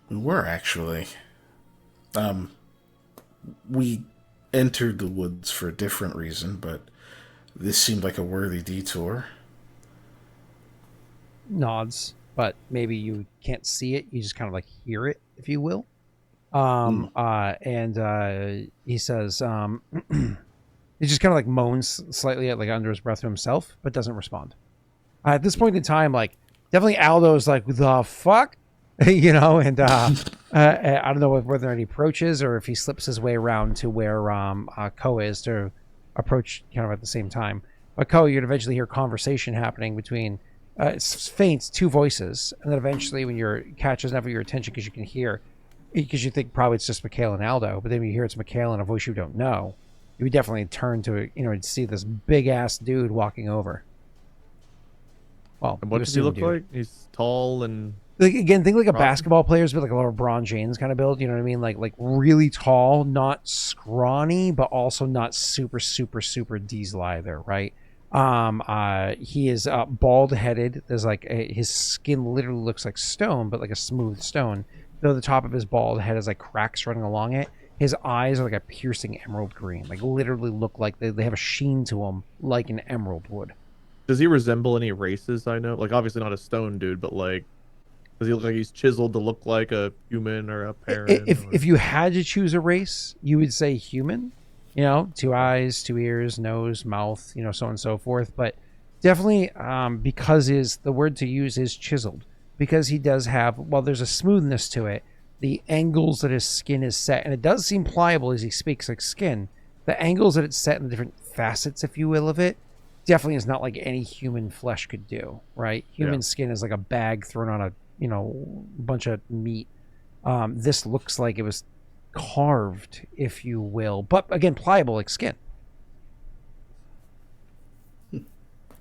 We were, actually. We entered the woods for a different reason, but this seemed like a worthy detour. Nods, but maybe you can't see it. You just kind of like hear it, if you will. He says, he just kind of like moans slightly like under his breath to himself, but doesn't respond. At this point in time, like definitely Aldo's like, the fuck? You know, and I don't know whether he approaches or if he slips his way around to where Ko is to approach kind of at the same time. But Ko, you'd eventually hear conversation happening between it's faint, two voices, and then eventually when your catches enough of your attention because you can hear, because you think probably it's just Mikhail and Aldo, but then when you hear it's Mikhail and a voice you don't know, you would definitely turn to, you know, and see this big ass dude walking over. Well, And what does he look like? He's tall and like, again, think like a basketball player's build, like a LeBron James kind of build. You know what I mean? Like really tall, not scrawny, but also not super diesel either, right? He is bald headed. There's like his skin literally looks like stone, but like a smooth stone. Though the top of his bald head has like cracks running along it. His eyes are like a piercing emerald green, like literally look like they have a sheen to them, like an emerald would. does he resemble any races I know? Like obviously not a stone dude, but like does he look like he's chiseled to look like a human or a parent? If you had to choose a race, you would say human. You know, 2 eyes, 2 ears, nose, mouth, you know, so on and so forth. But definitely, because the word to use is chiseled, because he does have, well, there's a smoothness to it. The angles that his skin is set, and it does seem pliable as he speaks like skin. The angles that it's set in the different facets, if you will, of it, definitely is not like any human flesh could do, right? Human skin is like a bag thrown on a, you know, bunch of meat. This looks like it was carved, if you will, but again, pliable like skin.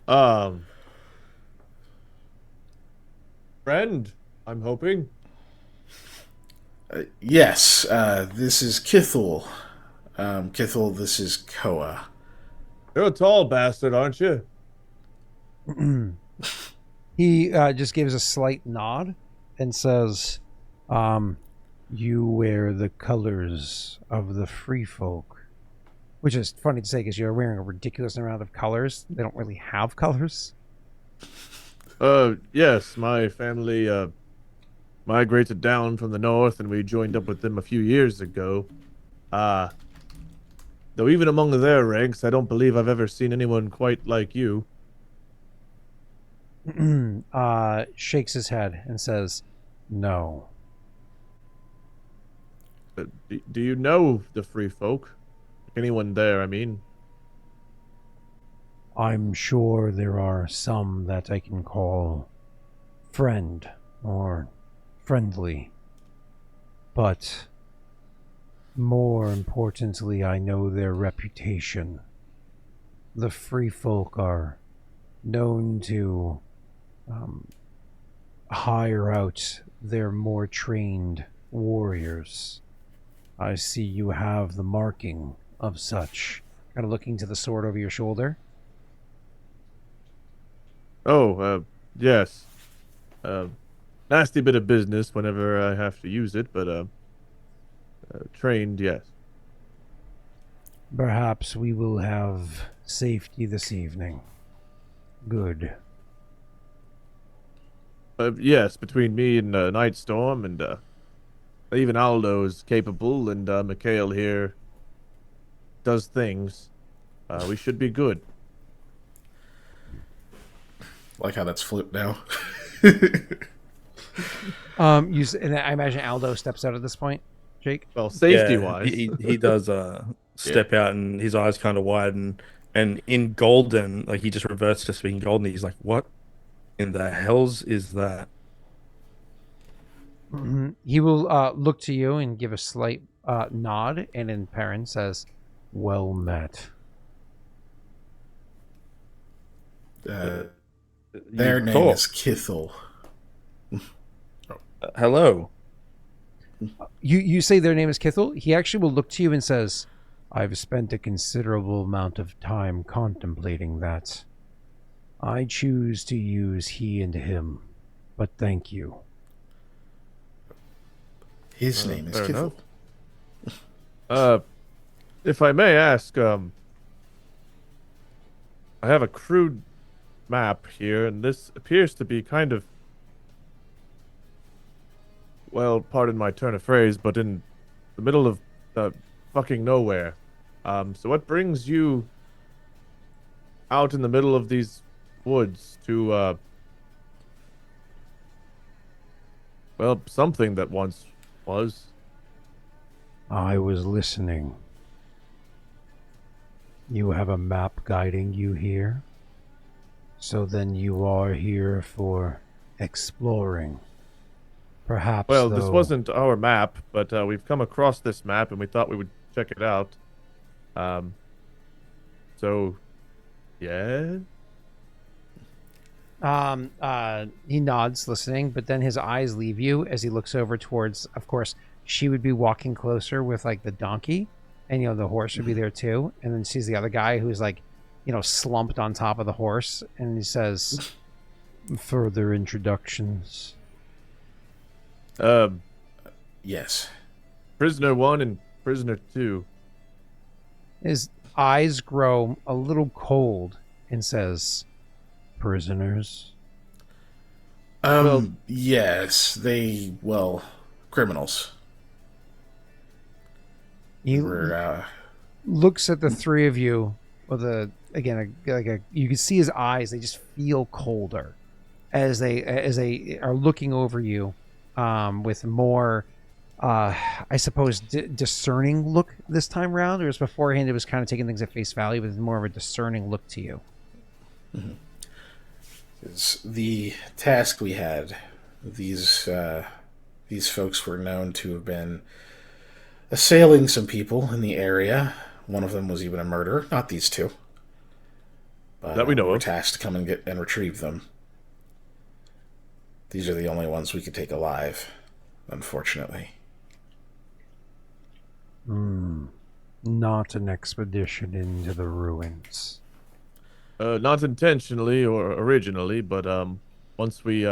Friend, I'm hoping. Yes, this is Kithel. Kithel, this is Koa. You're a tall bastard, aren't you? He just gives a slight nod and says, you wear the colors of the free folk. Which is funny to say because you're wearing a ridiculous amount of colors. They don't really have colors. Yes, my family migrated down from the north and we joined up with them a few years ago. Though even among their ranks, I don't believe I've ever seen anyone quite like you. Shakes his head and says, no. Do you know the free folk? Anyone there, I mean? I'm sure there are some that I can call friend or friendly. But more importantly, I know their reputation. The free folk are known to hire out their more trained warriors. I see you have the marking of such. Kind of looking to the sword over your shoulder. Oh, yes. Nasty bit of business whenever I have to use it, but trained, yes. Perhaps we will have safety this evening. Good. Yes, between me and Nightstorm and even Aldo is capable, and Mikhail here does things. We should be good. Like how that's flipped now. And I imagine Aldo steps out at this point, Jake. Well, safety-wise, he does step out, and his eyes kind of widen, and in golden, like he just reverts to speaking golden. He's like, "What in the hell's is that?" Mm-hmm. He will look to you and give a slight nod, and in Perrin says, "Well met." Their name is Kithel. Hello. You say their name is Kithel. He actually will look to you and says, I've spent a considerable amount of time contemplating that. I choose to use he and him, but thank you. His name is fair Kiffle. If I may ask, I have a crude map here, and this appears to be kind of, well, pardon my turn of phrase, but in the middle of fucking nowhere. So what brings you out in the middle of these woods to, well, something that once was? I was listening. You have a map guiding you here? So then you are here for exploring. Perhaps, Well, this though, wasn't our map, but we've come across this map and we thought we would check it out. So, yeah? He nods, listening, but then his eyes leave you as he looks over towards, of course, she would be walking closer with, like, the donkey, and, the horse would be there, too, and then sees the other guy who's, like, slumped on top of the horse, and he says, further introductions. Yes. Prisoner 1 and Prisoner 2. His eyes grow a little cold and says, prisoners? Yes. They, criminals. He We're, looks at the three of you with you can see his eyes, they just feel colder as they are looking over you with more I suppose discerning look this time around. Whereas beforehand it was kind of taking things at face value, but more of a discerning look to you. Mm-hmm. The task we had, these folks were known to have been assailing some people in the area. One of them was even a murderer. Not these two. But, that we know were of. tasked to come and get and retrieve them. These are the only ones we could take alive, unfortunately. Not an expedition into the ruins. Not intentionally or originally, but once we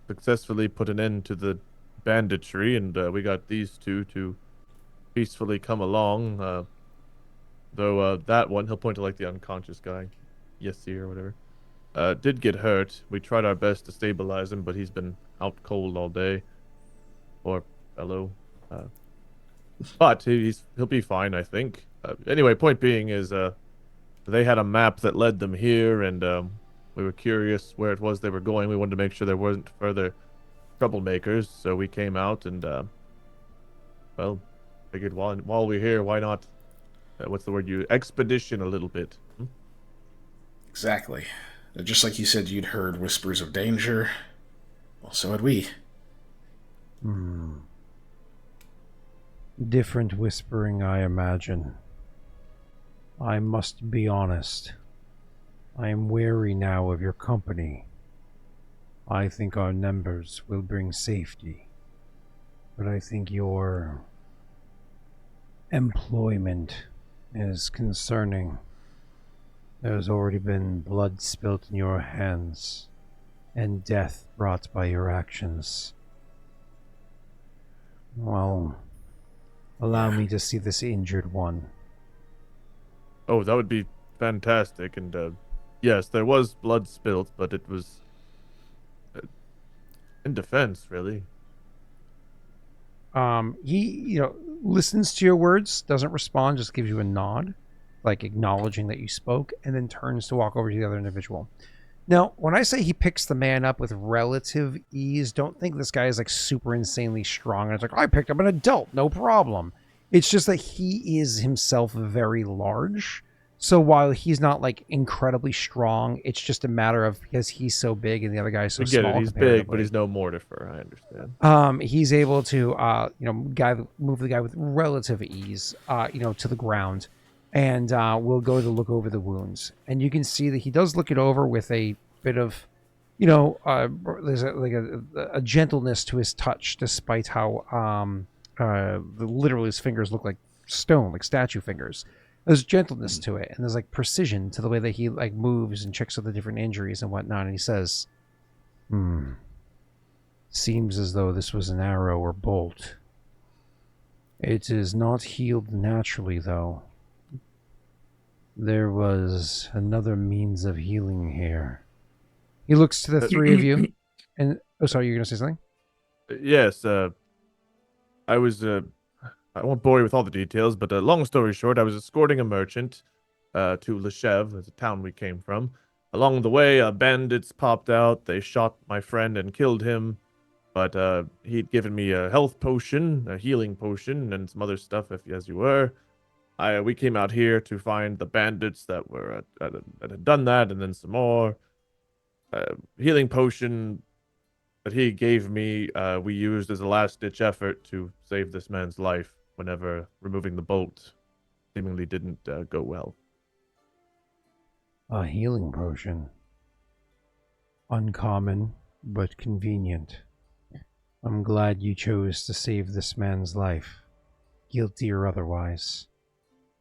successfully put an end to the banditry and we got these two to peacefully come along, though that one, he'll point to like the unconscious guy, Yessi or whatever, did get hurt. We tried our best to stabilize him, but he's been out cold all day. Poor fellow. But he'll be fine, I think. Anyway, point being is they had a map that led them here, and we were curious where it was they were going. We wanted to make sure there weren't further troublemakers, so we came out and, well, figured while we're here, why not, what's the word you, expedition a little bit. Exactly. Just like you said you'd heard whispers of danger, well, so had we. Different whispering, I imagine. I must be honest. I am wary now of your company. I think our numbers will bring safety, but I think your employment is concerning. There's already been blood spilt in your hands, and death brought by your actions. Well, allow me to see this injured one. Oh, that would be fantastic, and yes, there was blood spilt, but it was in defense, really. He, listens to your words, doesn't respond, just gives you a nod, like acknowledging that you spoke, and then turns to walk over to the other individual. Now, when I say he picks the man up with relative ease, don't think this guy is like super insanely strong. And it's like, I picked up an adult, no problem. It's just that he is himself very large. So while he's not like incredibly strong, it's just a matter of because he's so big and the other guy's so I get small. it. He's big, but he's no mortifer. I understand. He's able to, move the guy with relative ease, to the ground. And we'll go to look over the wounds. And you can see that he does look it over with a bit of, there's a gentleness to his touch, despite how literally his fingers look like stone, like statue fingers. There's gentleness to it, and there's like precision to the way that he like moves and checks with the different injuries and whatnot. And he says, seems as though this was an arrow or bolt. It is not healed naturally, though. There was another means of healing here. He looks to the three of you, and oh, sorry, you're gonna say something? Yes, I was, I won't bore you with all the details, but long story short, I was escorting a merchant to Loshev, that's a town we came from. Along the way, bandits popped out. They shot my friend and killed him, but he'd given me a health potion, a healing potion, and some other stuff, as you were. We came out here to find the bandits that were that had done that, and then some more. Healing potion that he gave me, we used as a last-ditch effort to save this man's life whenever removing the bolt seemingly didn't go well. A healing potion. Uncommon, but convenient. I'm glad you chose to save this man's life, guilty or otherwise.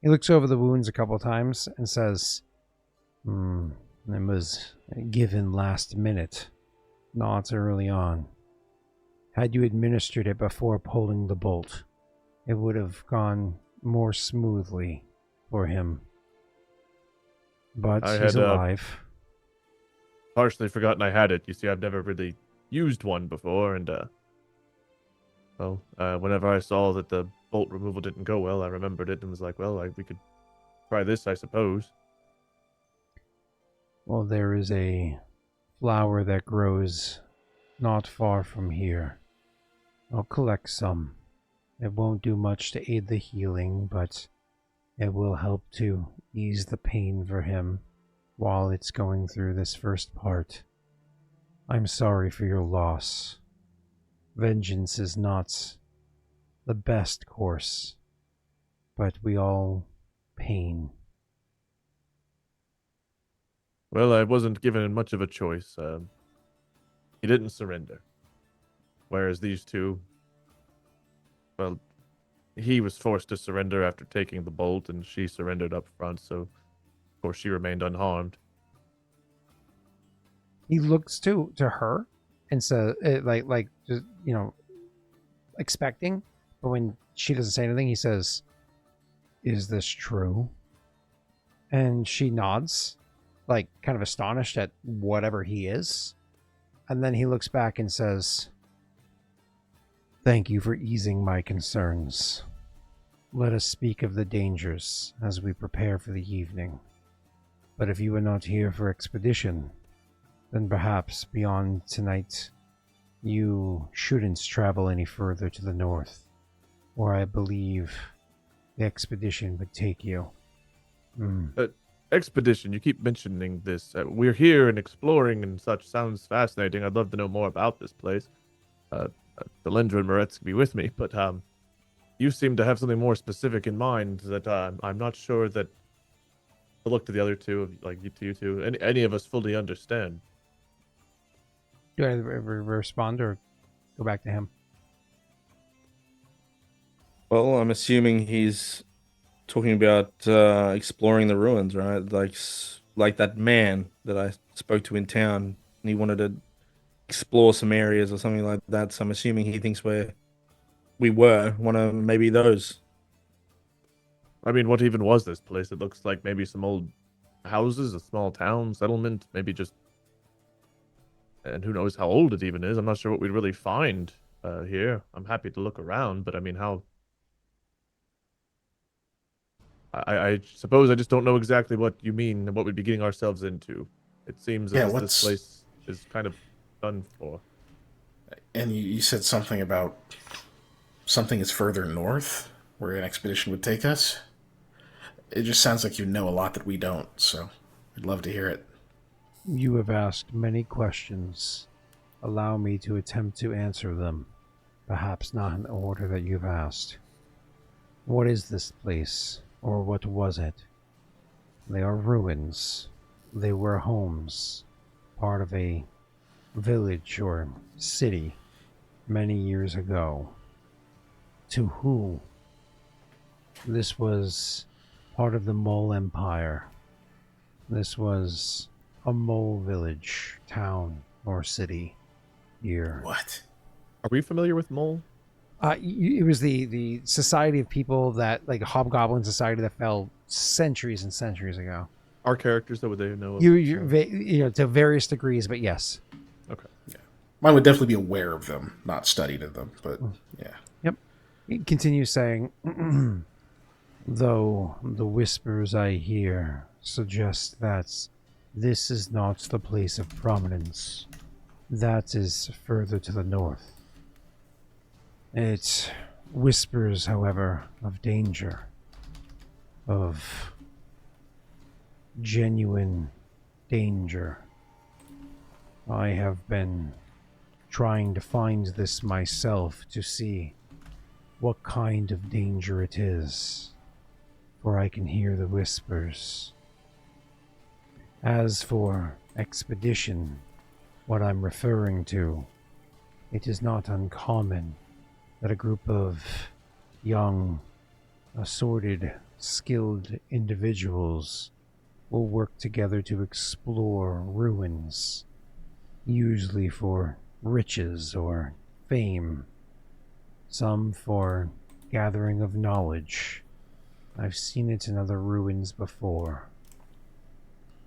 He looks over the wounds a couple times and says, it was given last minute, not early on. Had you administered it before pulling the bolt, it would have gone more smoothly for him. But he's alive. Partially forgotten I had it. You see, I've never really used one before, and whenever I saw that the bolt removal didn't go well, I remembered it and was like, well, we could try this, I suppose. Well, there is a flower that grows not far from here. I'll collect some. It won't do much to aid the healing, but it will help to ease the pain for him while it's going through this first part. I'm sorry for your loss. Vengeance is not the best course, but we all pain. Well, I wasn't given much of a choice. He didn't surrender. Whereas these two, well, he was forced to surrender after taking the bolt, and she surrendered up front, so of course she remained unharmed. He looks to her and says, like just, expecting, but when she doesn't say anything, he says, "Is this true?" And she nods, like kind of astonished at whatever he is. And then he looks back and says, "Thank you for easing my concerns. Let us speak of the dangers as we prepare for the evening. But if you are not here for expedition, then perhaps beyond tonight, you shouldn't travel any further to the north, where I believe the expedition would take you." Expedition, you keep mentioning this. We're here and exploring and such. Sounds fascinating. I'd love to know more about this place. Delendra and Moretz can be with me, but you seem to have something more specific in mind that I'm not sure that the look to the other two, like you two, any of us fully understand. Do I respond or go back to him? Well, I'm assuming he's talking about exploring the ruins, right? Like that man that I spoke to in town, and he wanted to explore some areas or something like that. So I'm assuming he thinks we were one of maybe those. I mean, what even was this place? It looks like maybe some old houses, a small town, settlement, maybe just... And who knows how old it even is. I'm not sure what we'd really find here. I'm happy to look around, but I mean, how... I suppose I just don't know exactly what you mean and what we'd be getting ourselves into. It seems as this place is kind of done for. And you said something about something is further north, where an expedition would take us? It just sounds like you know a lot that we don't, so I'd love to hear it. You have asked many questions. Allow me to attempt to answer them, perhaps not in the order that you've asked. What is this place, or what was it? They are ruins. They were homes, part of a village or city many years ago. To who? This was part of the Mole Empire. This was a mole village, town, or city here. What? Are we familiar with Mole? It was the society of people that, like a hobgoblin society that fell centuries and centuries ago. Our characters, though, would they know? You know, to various degrees, but yes. Okay. Yeah. Mine would definitely be aware of them, not studied of them, but yeah. Yep. He continues saying, though the whispers I hear suggest that this is not the place of prominence. That is further to the north. It whispers, however, of danger, of genuine danger. I have been trying to find this myself to see what kind of danger it is, for I can hear the whispers. As for expedition, what I'm referring to, it is not uncommon that a group of young, assorted, skilled individuals will work together to explore ruins, usually for riches or fame, some for gathering of knowledge. I've seen it in other ruins before.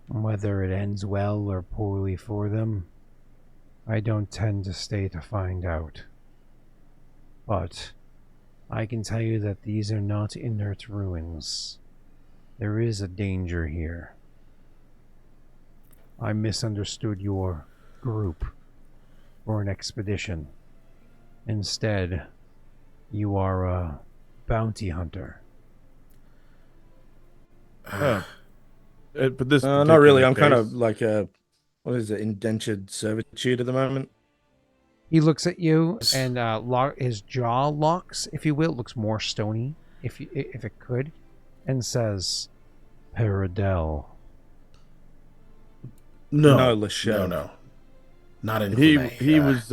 Whether it ends well or poorly for them, I don't tend to stay to find out. But I can tell you that these are not inert ruins. There is a danger here. I misunderstood your group for an expedition. Instead, you are a bounty hunter. But this Not really. particular I'm kind case- of like a, what is it, indentured servitude at the moment. He looks at you and his jaw locks, if you will. It looks more stony, if it could, and says, Paradel. No, Loshev. no. Not in he Cleven. was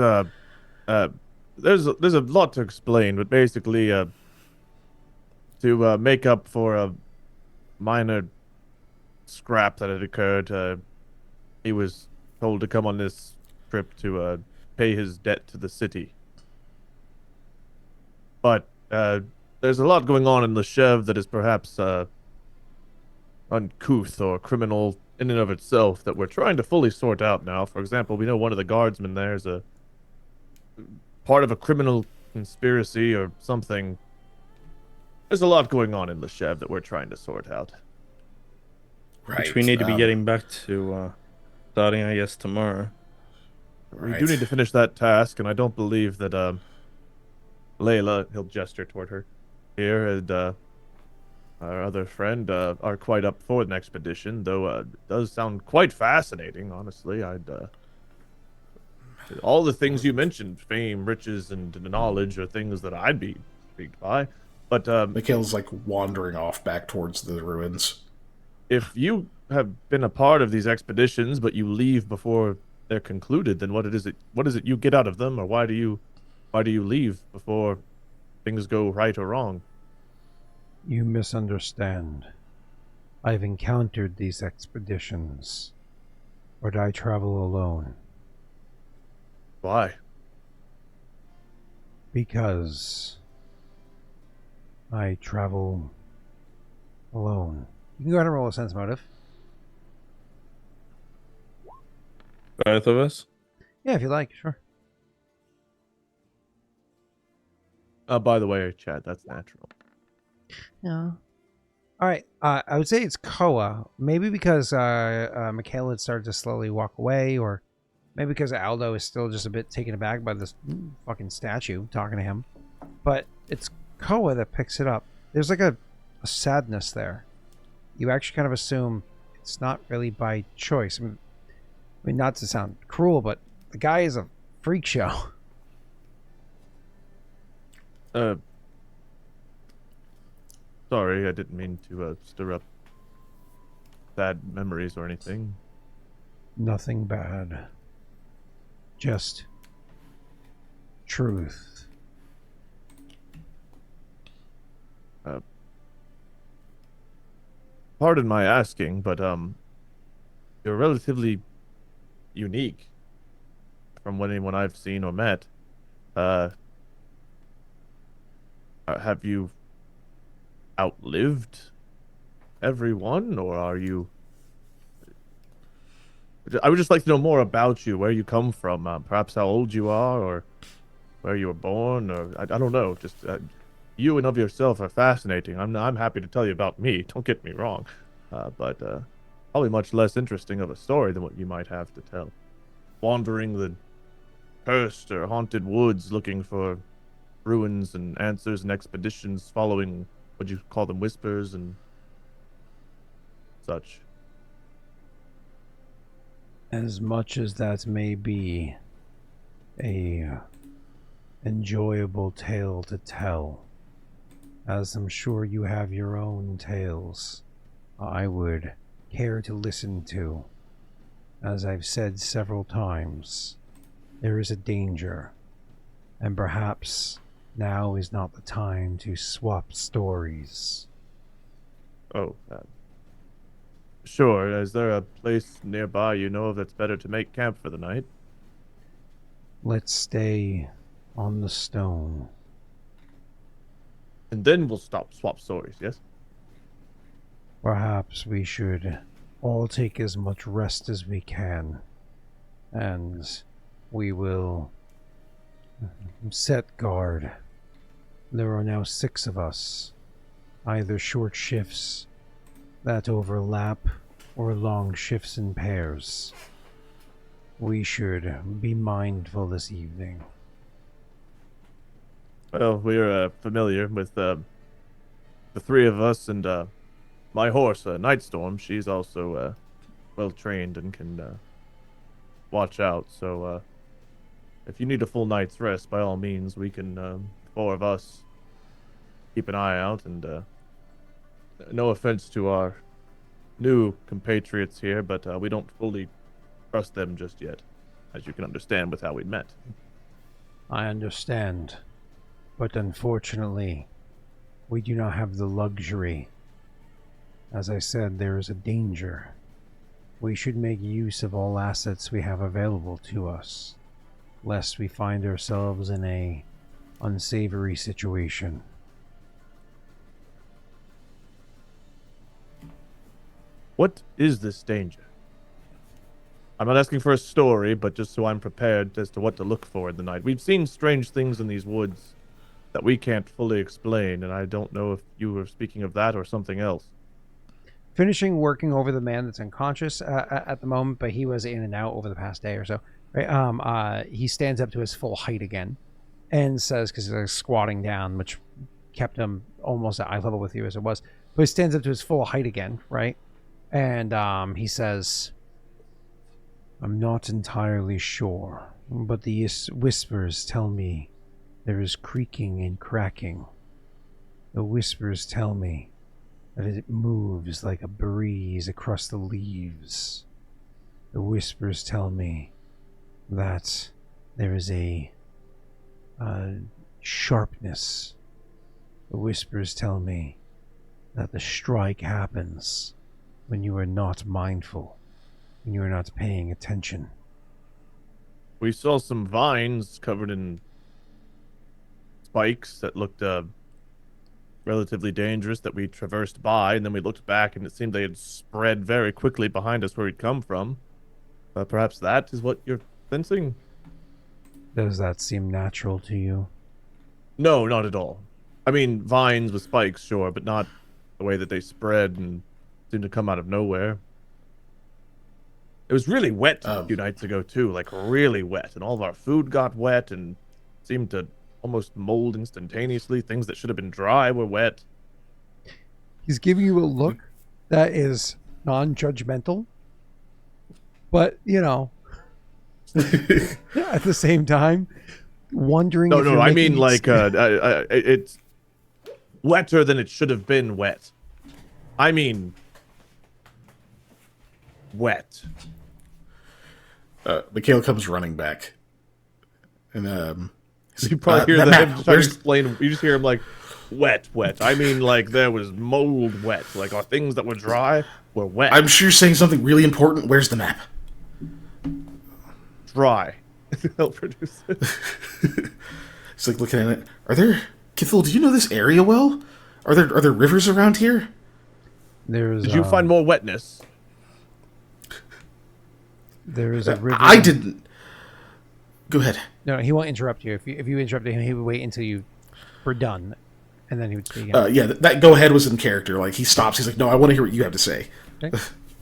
there's a lot to explain, but basically to make up for a minor scrap that had occurred, he was told to come on this trip to pay his debt to the city. But there's a lot going on in Loshev that is perhaps uncouth or criminal in and of itself that we're trying to fully sort out now. For example, we know one of the guardsmen there is a part of a criminal conspiracy or something. There's a lot going on in Loshev that we're trying to sort out. Right. Which we need to be getting back to starting, I guess, tomorrow. We do need to finish that task, and I don't believe that Layla, he'll gesture toward her, here, and our other friend are quite up for an expedition, though it does sound quite fascinating, honestly. All the things you mentioned, fame, riches, and knowledge, are things that I'd be intrigued by. But Mikhail's like wandering off back towards the ruins. if you have been a part of these expeditions, but you leave before they're concluded, then what is it you get out of them, or why do you leave before things go right or wrong? You misunderstand. I've encountered these expeditions, but I travel alone. Why? Because I travel alone. You can go ahead and roll a sense motive. Both of us? Yeah, if you like, sure. By the way, Chad, that's natural. Yeah. All right. I would say it's Koa. Maybe because Mikhail had started to slowly walk away, or maybe because Aldo is still just a bit taken aback by this fucking statue talking to him. But it's Koa that picks it up. There's like a sadness there. You actually kind of assume it's not really by choice. I mean, not to sound cruel, but the guy is a freak show. Sorry, I didn't mean to stir up bad memories or anything. Nothing bad. Just truth. pardon my asking, but you're relatively unique from anyone I've seen or met. Have you outlived everyone, or are you? I would just like to know more about you, where you come from, perhaps how old you are, or where you were born, or I don't know. Just you and of yourself are fascinating. I'm happy to tell you about me. Don't get me wrong, but probably much less interesting of a story than what you might have to tell. Wandering the cursed or haunted woods, looking for ruins and answers and expeditions, following what you call them whispers and such. As much as that may be a enjoyable tale to tell, as I'm sure you have your own tales I would care to listen to. As I've said several times, there is a danger, and perhaps now is not the time to swap stories. Oh, sure. Is there a place nearby you know of that's better to make camp for the night? Let's stay on the stone. And then we'll swap stories, yes? Perhaps we should all take as much rest as we can, and we will set guard. There are now 6 of us, either short shifts that overlap or long shifts in pairs. We should be mindful this evening. Well, we're familiar with the 3 of us and my horse, Nightstorm. She's also well trained and can watch out. So if you need a full night's rest, by all means, we can 4 of us keep an eye out. And no offense to our new compatriots here, but we don't fully trust them just yet, as you can understand with how we met. I understand, but unfortunately, we do not have the luxury. As I said, there is a danger. We should make use of all assets we have available to us, lest we find ourselves in a unsavory situation. What is this danger? I'm not asking for a story, but just so I'm prepared as to what to look for in the night. We've seen strange things in these woods that we can't fully explain, and I don't know if you were speaking of that or something else. Finishing working over the man that's unconscious at the moment, but he was in and out over the past day or so. Right? He stands up to his full height again and says, because he's squatting down, which kept him almost at eye level with you as it was, but he stands up to his full height again, right? And he says, I'm not entirely sure, but the whispers tell me there is creaking and cracking. The whispers tell me that it moves like a breeze across the leaves. The whispers tell me that there is a sharpness. The whispers tell me that the strike happens when you are not mindful, when you are not paying attention. We saw some vines covered in spikes that looked relatively dangerous that we traversed by, and then we looked back and it seemed they had spread very quickly behind us where we'd come from. Perhaps that is what you're sensing? Does that seem natural to you? No, not at all. I mean, vines with spikes, sure, but not the way that they spread and seemed to come out of nowhere. It was really wet a few nights ago, too, like really wet, and all of our food got wet and seemed to almost mold instantaneously. Things that should have been dry were wet. He's giving you a look that is non-judgmental, but, you know, at the same time, wondering. No, I mean, like, it's wetter than it should have been wet. I mean, wet. Mikhail comes running back. And you probably hear him trying to explain. You just hear him like, Wet. I mean, like, there was mold wet. Like, our things that were dry were wet. I'm sure you're saying something really important. Where's the map? Dry. He'll produce it. It's like looking at it. Are there... Phill, do you know this area well? Are there rivers around here? There's. Did you find more wetness? There is a river. I didn't. Go ahead. No, he won't interrupt you. If you interrupted him, he would wait until you were done, and then he would speak again. Yeah, that go ahead was in character. Like, he stops. He's like, no, I want to hear what you have to say. Okay.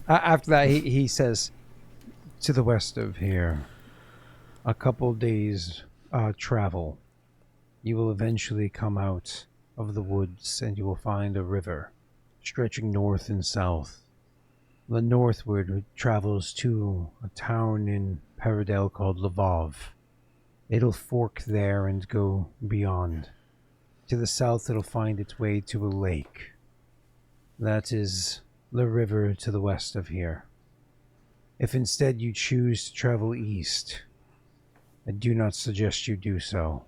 After that, he says, to the west of here, a couple days travel, you will eventually come out of the woods and you will find a river stretching north and south. The northward travels to a town in Paradel called Lvov. It'll fork there and go beyond. To the south, it'll find its way to a lake. That is the river to the west of here. If instead you choose to travel east, I do not suggest you do so.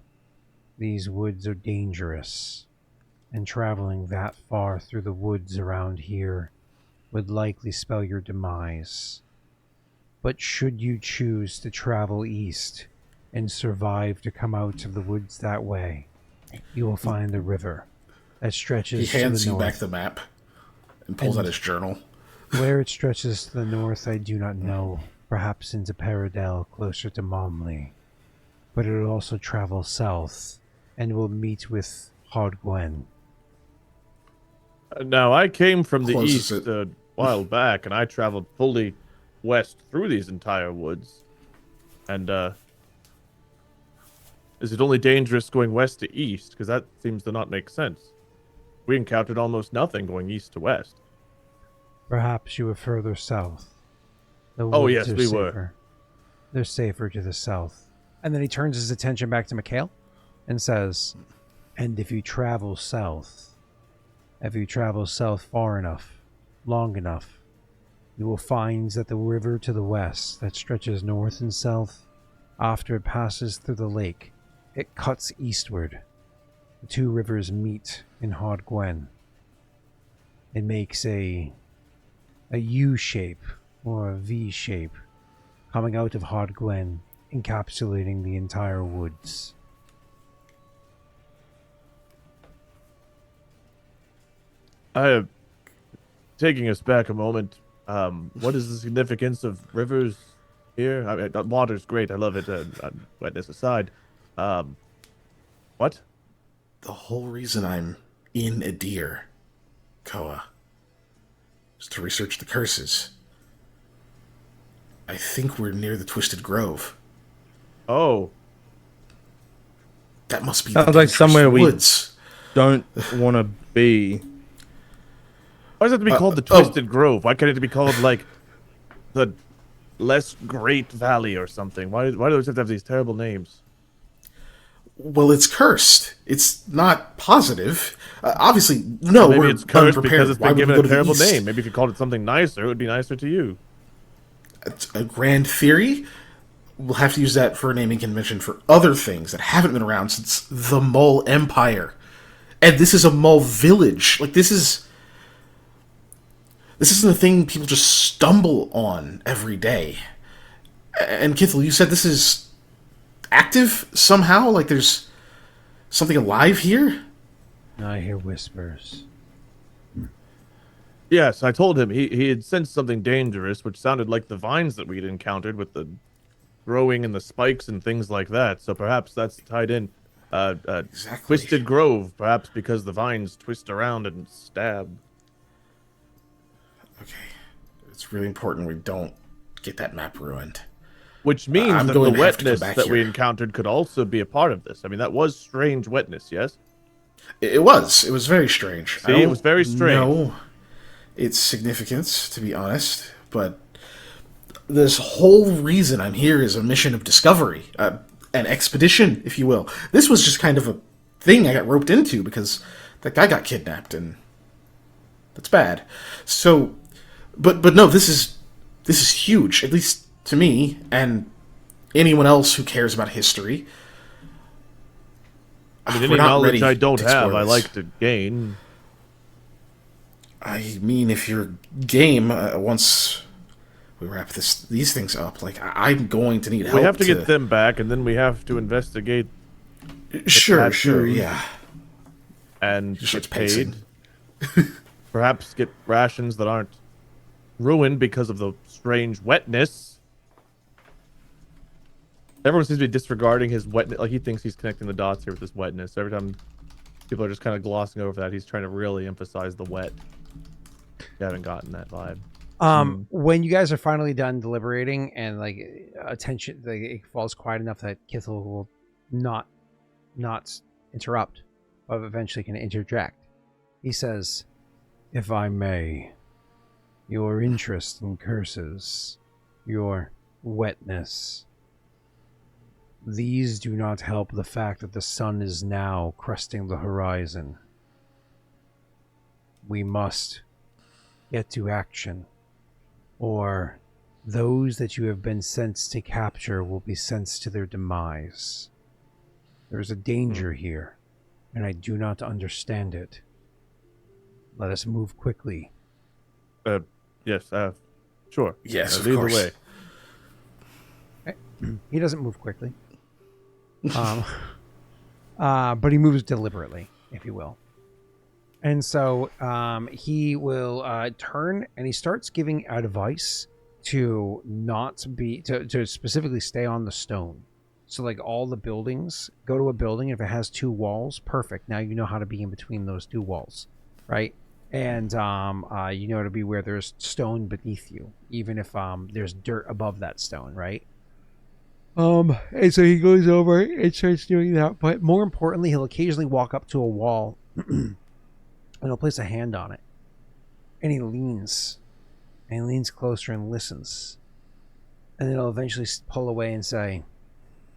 These woods are dangerous, and traveling that far through the woods around here would likely spell your demise. But should you choose to travel east and survive to come out of the woods that way, you will find a river that stretches He hands to the you north. back the map and pulls out his journal. Where it stretches to the north, I do not know. Perhaps into Paradel, closer to Momley. But it will also travel south, and will meet with Hardgwen. Now, I came from the Closes east it. a while back, and I traveled fully west through these entire woods. And, is it only dangerous going west to east? Because that seems to not make sense. We encountered almost nothing going east to west. Perhaps you were further south. The Oh, woods yes, are we safer. were. They're safer to the south. And then he turns his attention back to Mikhail and says, and if you travel south far enough, long enough, you will find that the river to the west that stretches north and south, after it passes through the lake, it cuts eastward. The two rivers meet in Hardgwen. It makes a U shape or a V shape coming out of Hardgwen, encapsulating the entire woods. Taking us back a moment, what is the significance of rivers here? I mean, water's great, I love it, wetness aside. What? The whole reason I'm in Adir, Koa, is to research the curses. I think we're near the Twisted Grove. Oh, That must be Sounds the like dangerous somewhere we- woods. Don't want to be. why does it have to be called the Twisted Grove? Why can't it be called, like, the Less Great Valley or something? Why do those have to have these terrible names? Well, it's cursed. It's not positive. Obviously, no, Maybe we're it's cursed unprepared. because it's Why been would we given go a to the terrible east? name. Maybe if you called it something nicer, it would be nicer to you. It's a grand theory. We'll have to use that for a naming convention for other things that haven't been around since the Mole Empire. And this is a Mole village. Like, this isn't a thing people just stumble on every day. And Phill, you said this is active somehow? Like there's something alive here? I hear whispers. Yes, I told him he had sensed something dangerous, which sounded like the vines that we'd encountered with the growing and the spikes and things like that. So perhaps that's tied in. Exactly. Twisted Grove, perhaps because the vines twist around and stab. Okay. It's really important we don't get that map ruined. Which means I'm that the going to have to come wetness back that we here. encountered could also be a part of this. I mean, that was strange wetness, yes? It was. It was very strange. See, it was very strange. know its significance, to be honest, but this whole reason I'm here is a mission of discovery, an expedition, if you will. This was just kind of a thing I got roped into because that guy got kidnapped, and that's bad. So, but no, this is huge, at least to me and anyone else who cares about history. I mean, We're any not knowledge ready I don't to have, explore I this. like to gain. I mean, if you're game, once we wrap these things up, like I'm going to need help. We have to get them back, and then we have to investigate. Sure, tattoos. yeah. And Just get starts paid. pacing. Perhaps get rations that aren't ruined because of the strange wetness. Everyone seems to be disregarding his wetness. Like, he thinks he's connecting the dots here with this wetness. Every time people are just kind of glossing over that, he's trying to really emphasize the wet. You haven't gotten that vibe. When you guys are finally done deliberating and like attention, like, it falls quiet enough that Kithel will not interrupt, but eventually can interject. He says, "If I may, your interest in curses, your wetness, these do not help the fact that the sun is now cresting the horizon. We must get to action, or those that you have been sent to capture will be sent to their demise. There is a danger here, and I do not understand it. Let us move quickly." Yes, sure. Yes, of either course. way. He doesn't move quickly. But he moves deliberately, if you will. And so he will turn and he starts giving advice to not be to specifically stay on the stone. So like all the buildings, go to a building, if it has two walls, perfect. Now you know how to be in between those two walls, right? And you know to be where there's stone beneath you, even if there's dirt above that stone, right? And so he goes over and starts doing that. But more importantly, he'll occasionally walk up to a wall and he'll place a hand on it. And he leans closer and listens. And then he'll eventually pull away and say,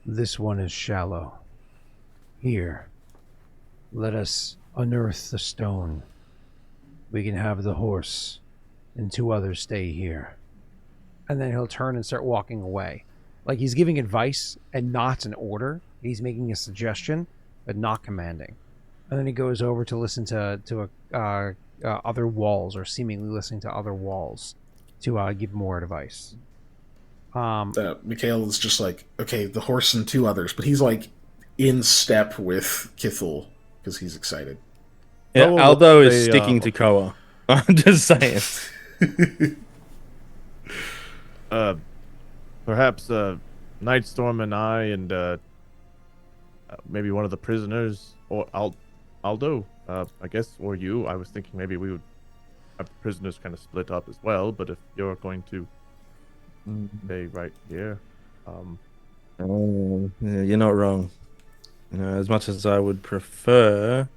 "This one is shallow. Here, let us unearth the stone. We can have the horse, and 2 others stay here." And then he'll turn and start walking away. Like he's giving advice and not an order. He's making a suggestion, but not commanding. And then he goes over to listen to other walls, or seemingly listening to other walls, to give more advice. Mikhail is just like, okay, the horse and 2 others, but he's like in step with Kithel because he's excited. Yeah, Oh, Aldo is they, sticking to Koa. I'm just saying. Perhaps Nightstorm and I and maybe one of the prisoners, or Aldo, I guess, or you. I was thinking maybe we would have the prisoners kind of split up as well, but if you're going to stay right here. Yeah, you're not wrong. You know, as much as I would prefer,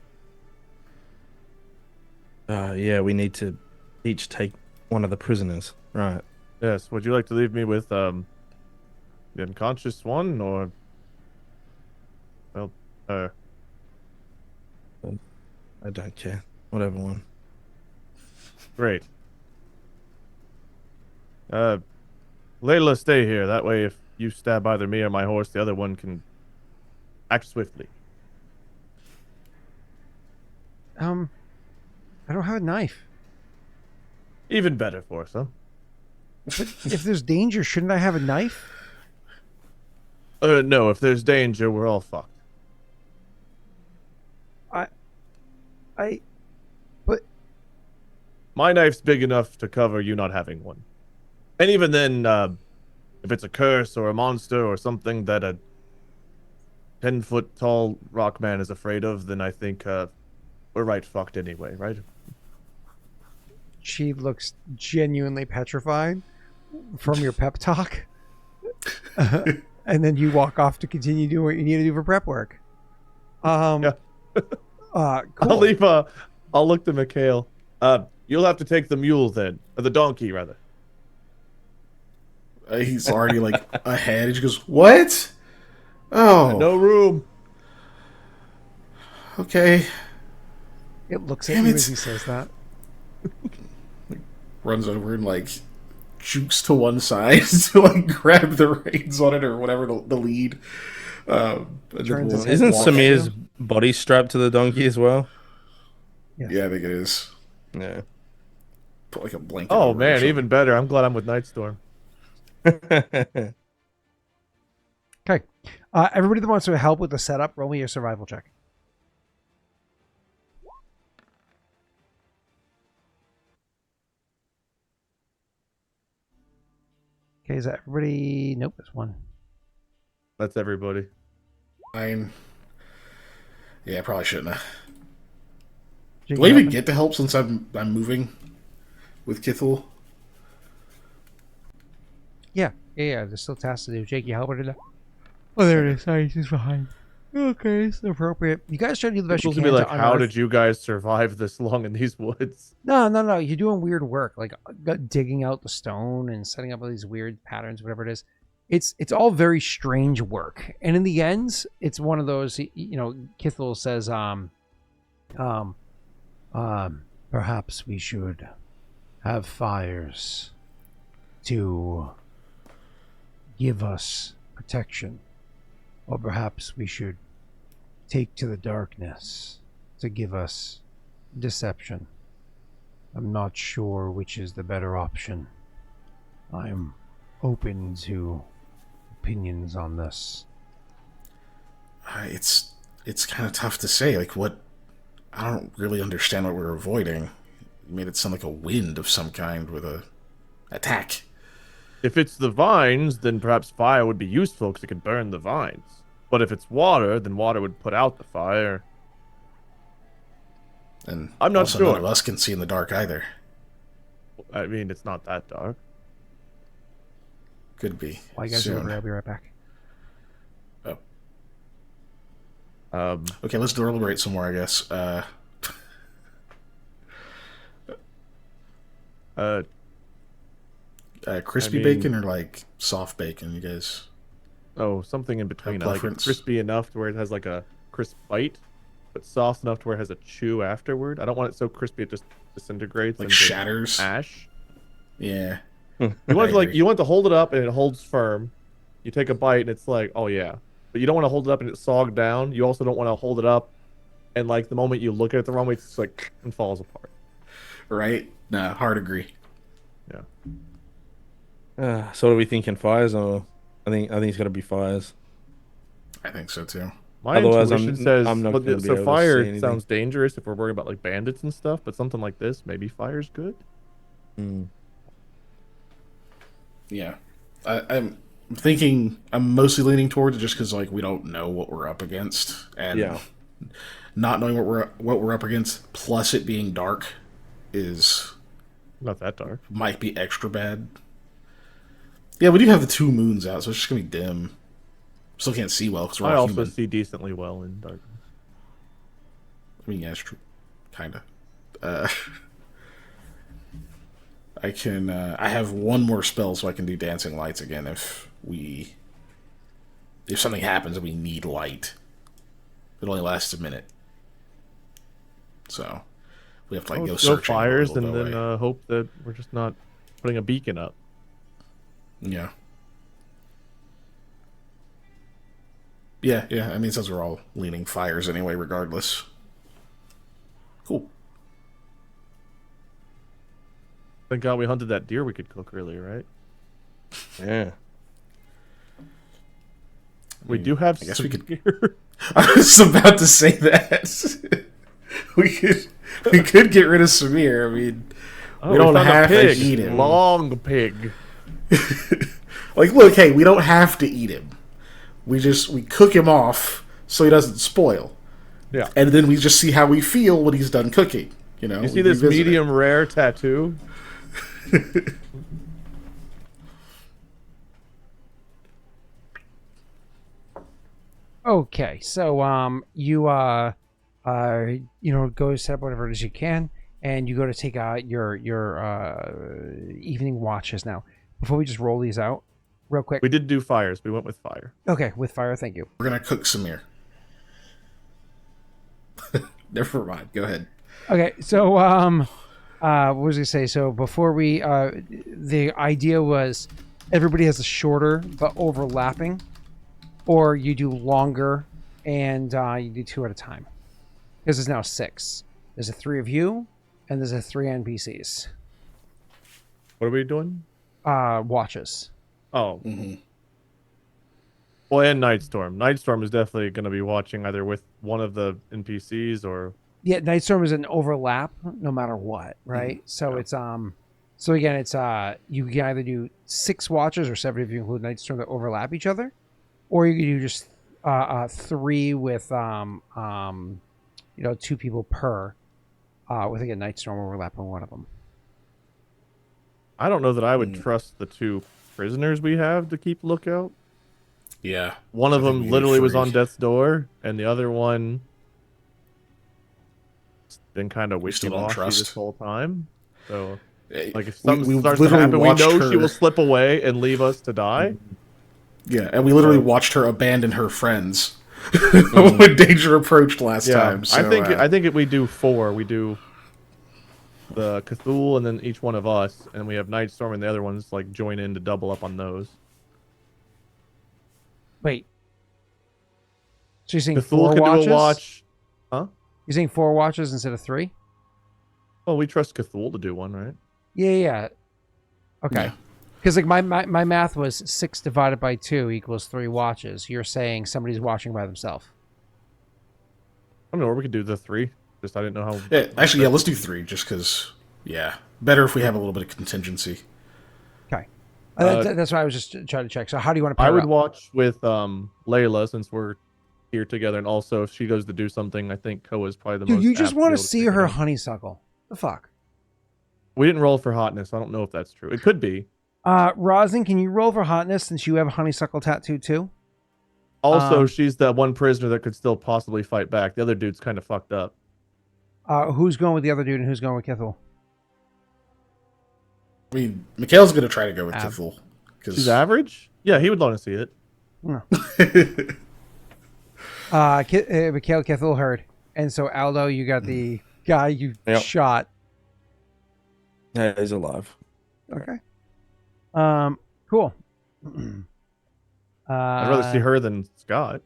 yeah, we need to each take one of the prisoners, right? Yes, would you like to leave me with the unconscious one, or well, I don't care. Whatever one. great. Layla, stay here. That way, if you stab either me or my horse, the other one can act swiftly. I don't have a knife. Even better for us, huh? But if there's danger, shouldn't I have a knife? No, if there's danger, we're all fucked. But My knife's big enough to cover you not having one. And even then, if it's a curse or a monster or something that a 10-foot tall rock man is afraid of, then I think we're right fucked anyway, right? she looks genuinely petrified from your pep talk. And then you walk off to continue doing what you need to do for prep work. Yeah. Cool. I'll look to Mikhail. You'll have to take the mule then, or the donkey rather. He's already like ahead. He just goes, "What? Oh, No room. okay." It looks at Damn you it. as he says that. Runs over and like jukes to one side to like grab the reins on it or whatever the lead. Turns his head Isn't walks at Samir's you. body strapped to the donkey as well? Yeah, I think it is. Yeah. Put like a blanket. Oh over it or man, something. even better. I'm glad I'm with Nightstorm. Okay. Everybody that wants to help with the setup, roll me your survival check. Okay, is that everybody? Nope, there's one. That's everybody. Fine. Yeah, I probably shouldn't have. Jake, Do I you even helping? get the help since I'm moving with Kithel? Yeah. There's still tasks to do. Jake, you helping today? Oh, there it is. Sorry, she's behind. Okay, it's appropriate. You guys try to do the best you Supposed can to be like, to how unearth- did you guys survive this long in these woods? No. You're doing weird work, like digging out the stone and setting up all these weird patterns, whatever it is. It's all very strange work, and in the end, it's one of those. Kithel says, perhaps we should have fires to give us protection, or perhaps we should take to the darkness to give us deception. I'm not sure which is the better option. I'm open to opinions on this. It's kind of tough to say. Like, what? I don't really understand what we're avoiding. You made it sound like a wind of some kind with a attack. If it's the vines, then perhaps fire would be useful because it could burn the vines. But if it's water, then water would put out the fire. And I'm not also sure. none of us can see in the dark either. I mean, it's not that dark. Could be. While you guys are soon. over, I'll be right back. Oh. Okay, let's deliberate some more, I guess. Crispy I mean- bacon or like soft bacon, you guys? Oh, something in between. A I like it preference? crispy enough to where it has like a crisp bite, but soft enough to where it has a chew afterward. I don't want it so crispy it just disintegrates Like into shatters? ash. Yeah. You want I to like agree. you want to hold it up and it holds firm. You take a bite and it's like, oh yeah. But you don't want to hold it up and it's sogged down. You also don't want to hold it up and like the moment you look at it the wrong way, it's just like and falls apart. Right? Nah, hard agree. Yeah. So what are we thinking? Fires or I think it's gotta be fires. I think so too. My Otherwise, intuition I'm says not well, gonna be so able to see fire anything. sounds dangerous if we're worried about like bandits and stuff, but something like this, maybe fire's good. Yeah. I'm thinking, I'm mostly leaning towards it just because like we don't know what we're up against, and Yeah. not knowing what we're up against, plus it being dark, is Not that dark. might be extra bad. Yeah, we do have the 2 moons out, so it's just gonna be dim. Still can't see well because we're I all also human. see decently well in darkness. I mean, yeah, it's true. Kinda. I can. I have one more spell, so I can do dancing lights again if something happens and we need light. It only lasts a minute, so we have to like go Go searching. fires a little and bit then away. hope that we're just not putting a beacon up. Yeah. Yeah. I mean, since we're all leaning fires anyway, regardless. Cool. Thank God we hunted that deer we could cook earlier, right? Yeah. We do have I guess some we could- deer. I was about to say that. we could get rid of Samir. I mean, Oh, we don't found a have pig. to eat him. Long pig. Like, look, hey, we don't have to eat him. We cook him off so he doesn't spoil, Yeah. and then we just see how we feel when he's done cooking. You know, You see we this revisit it. medium rare tattoo? Okay, so you go set up whatever it is you can, and you go to take out your evening watches now. Before we just roll these out, real quick. We did do fires. We went with fire. Okay, with fire, thank you. We're gonna cook Samir. Never mind. Go ahead. Okay, so what was I say? So before we, the idea was everybody has a shorter but overlapping or you do longer and you do 2 at a time. Because there's now 6. There's a 3 of you, and there's a 3 NPCs. What are we doing? Watches. Oh. Mm-hmm. Well, and Nightstorm. Nightstorm is definitely going to be watching either with one of the NPCs or... Yeah, Nightstorm is an overlap no matter what, right? So it's so again it's you can either do 6 watches or 7 if you include Nightstorm that overlap each other, or you can do just 3 with 2 people per with again Nightstorm overlapping one of them. I don't know that I would trust the 2 prisoners we have to keep lookout. Yeah. One of I think them we need literally was 3. on death's door, and the other one been kind of still don't wishy-washy trust. this whole time. So, like, if We something starts to literally happen, we watched know her... she will slip away and leave us to die. Yeah, and we literally watched her abandon her friends when danger approached last time. So, I think if we do 4, we do the Cthulhu and then each one of us, and we have Nightstorm and the other ones like join in to double up on those. Wait. So you're saying Cthulhu 4 can watches? do a watch. Huh? You're saying 4 watches instead of 3? Well, we trust Cthulhu to do one, right? Yeah. Okay. Yeah. Because like my math was 6 divided by 2 equals 3 watches. You're saying somebody's watching by themselves. I don't know, or we could do the 3. Just I didn't know how. Yeah, actually, yeah, let's do 3, just because, yeah. Better if we have a little bit of contingency. Okay. That's why I was just trying to check. So how do you want to pair I would up? watch with Layla since we're here together, and also if she goes to do something, I think Koa is probably the most. Dude, you just apt want be to able see pick it her up. honeysuckle. The fuck? We didn't roll for hotness. I don't know if that's true. It could be. Rosin, can you roll for hotness since you have a honeysuckle tattoo too? Also, she's the one prisoner that could still possibly fight back. The other dude's kind of fucked up. Who's going with the other dude and who's going with Kithel? I mean, Mikhail's going to try to go with Phill. She's average? Yeah, he would want to see it. No. Mikhail Kithel heard. And so Aldo, you got the guy you shot. Yeah, he's alive. Okay. Cool. I'd rather see her than Scott.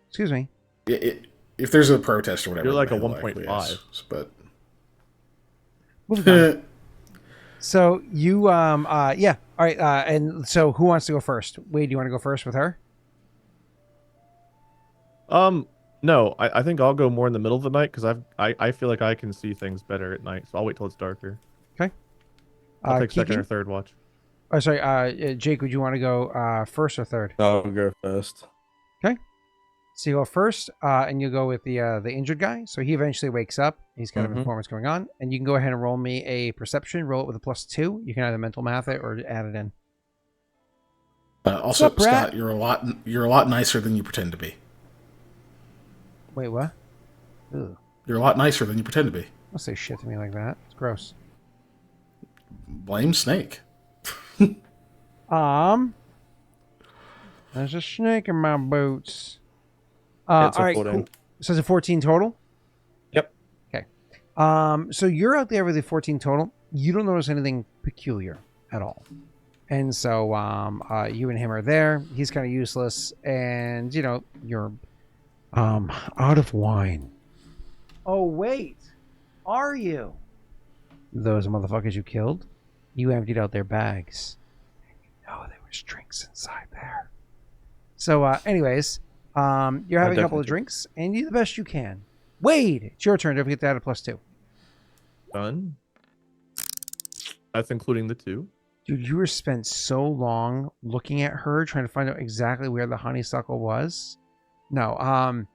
Excuse me. If there's a protest or whatever, You're like a Mikhail 1.5. likely is, but Moving on. So you yeah. All right, and so who wants to go first? Wade, do you want to go first with her? No, I think I'll go more in the middle of the night because I feel like I can see things better at night, so I'll wait till it's darker. Okay. I'll take second Kiki? or third watch. Oh, sorry. Jake, would you want to go first or third? I'll go first. Okay. So you go first, and you go with the injured guy. So he eventually wakes up. He's kind of informed what's going on, and you can go ahead and roll me a perception. Roll it with a +2. You can either mental math it or add it in. also, up, Brad? Scott, you're a lot nicer than you pretend to be. Wait, what? Ugh. You're a lot nicer than you pretend to be. Don't say shit to me like that. It's gross. Blame Snake. There's a snake in my boots. It's all a right, 14. cool. So it's a 14 total? Yep. Okay. So you're out there with a 14 total. You don't notice anything peculiar at all. And so you and him are there. He's kind of useless. And, you're out of wine. Oh, wait. Are you? Those motherfuckers you killed, you emptied out their bags. And there was drinks inside there. So, anyways, you're having a couple of drinks, and you do the best you can. Wade, it's your turn. Don't forget to add a +2. Done. That's including the 2. Dude, you were spent so long looking at her, trying to find out exactly where the honeysuckle was. No,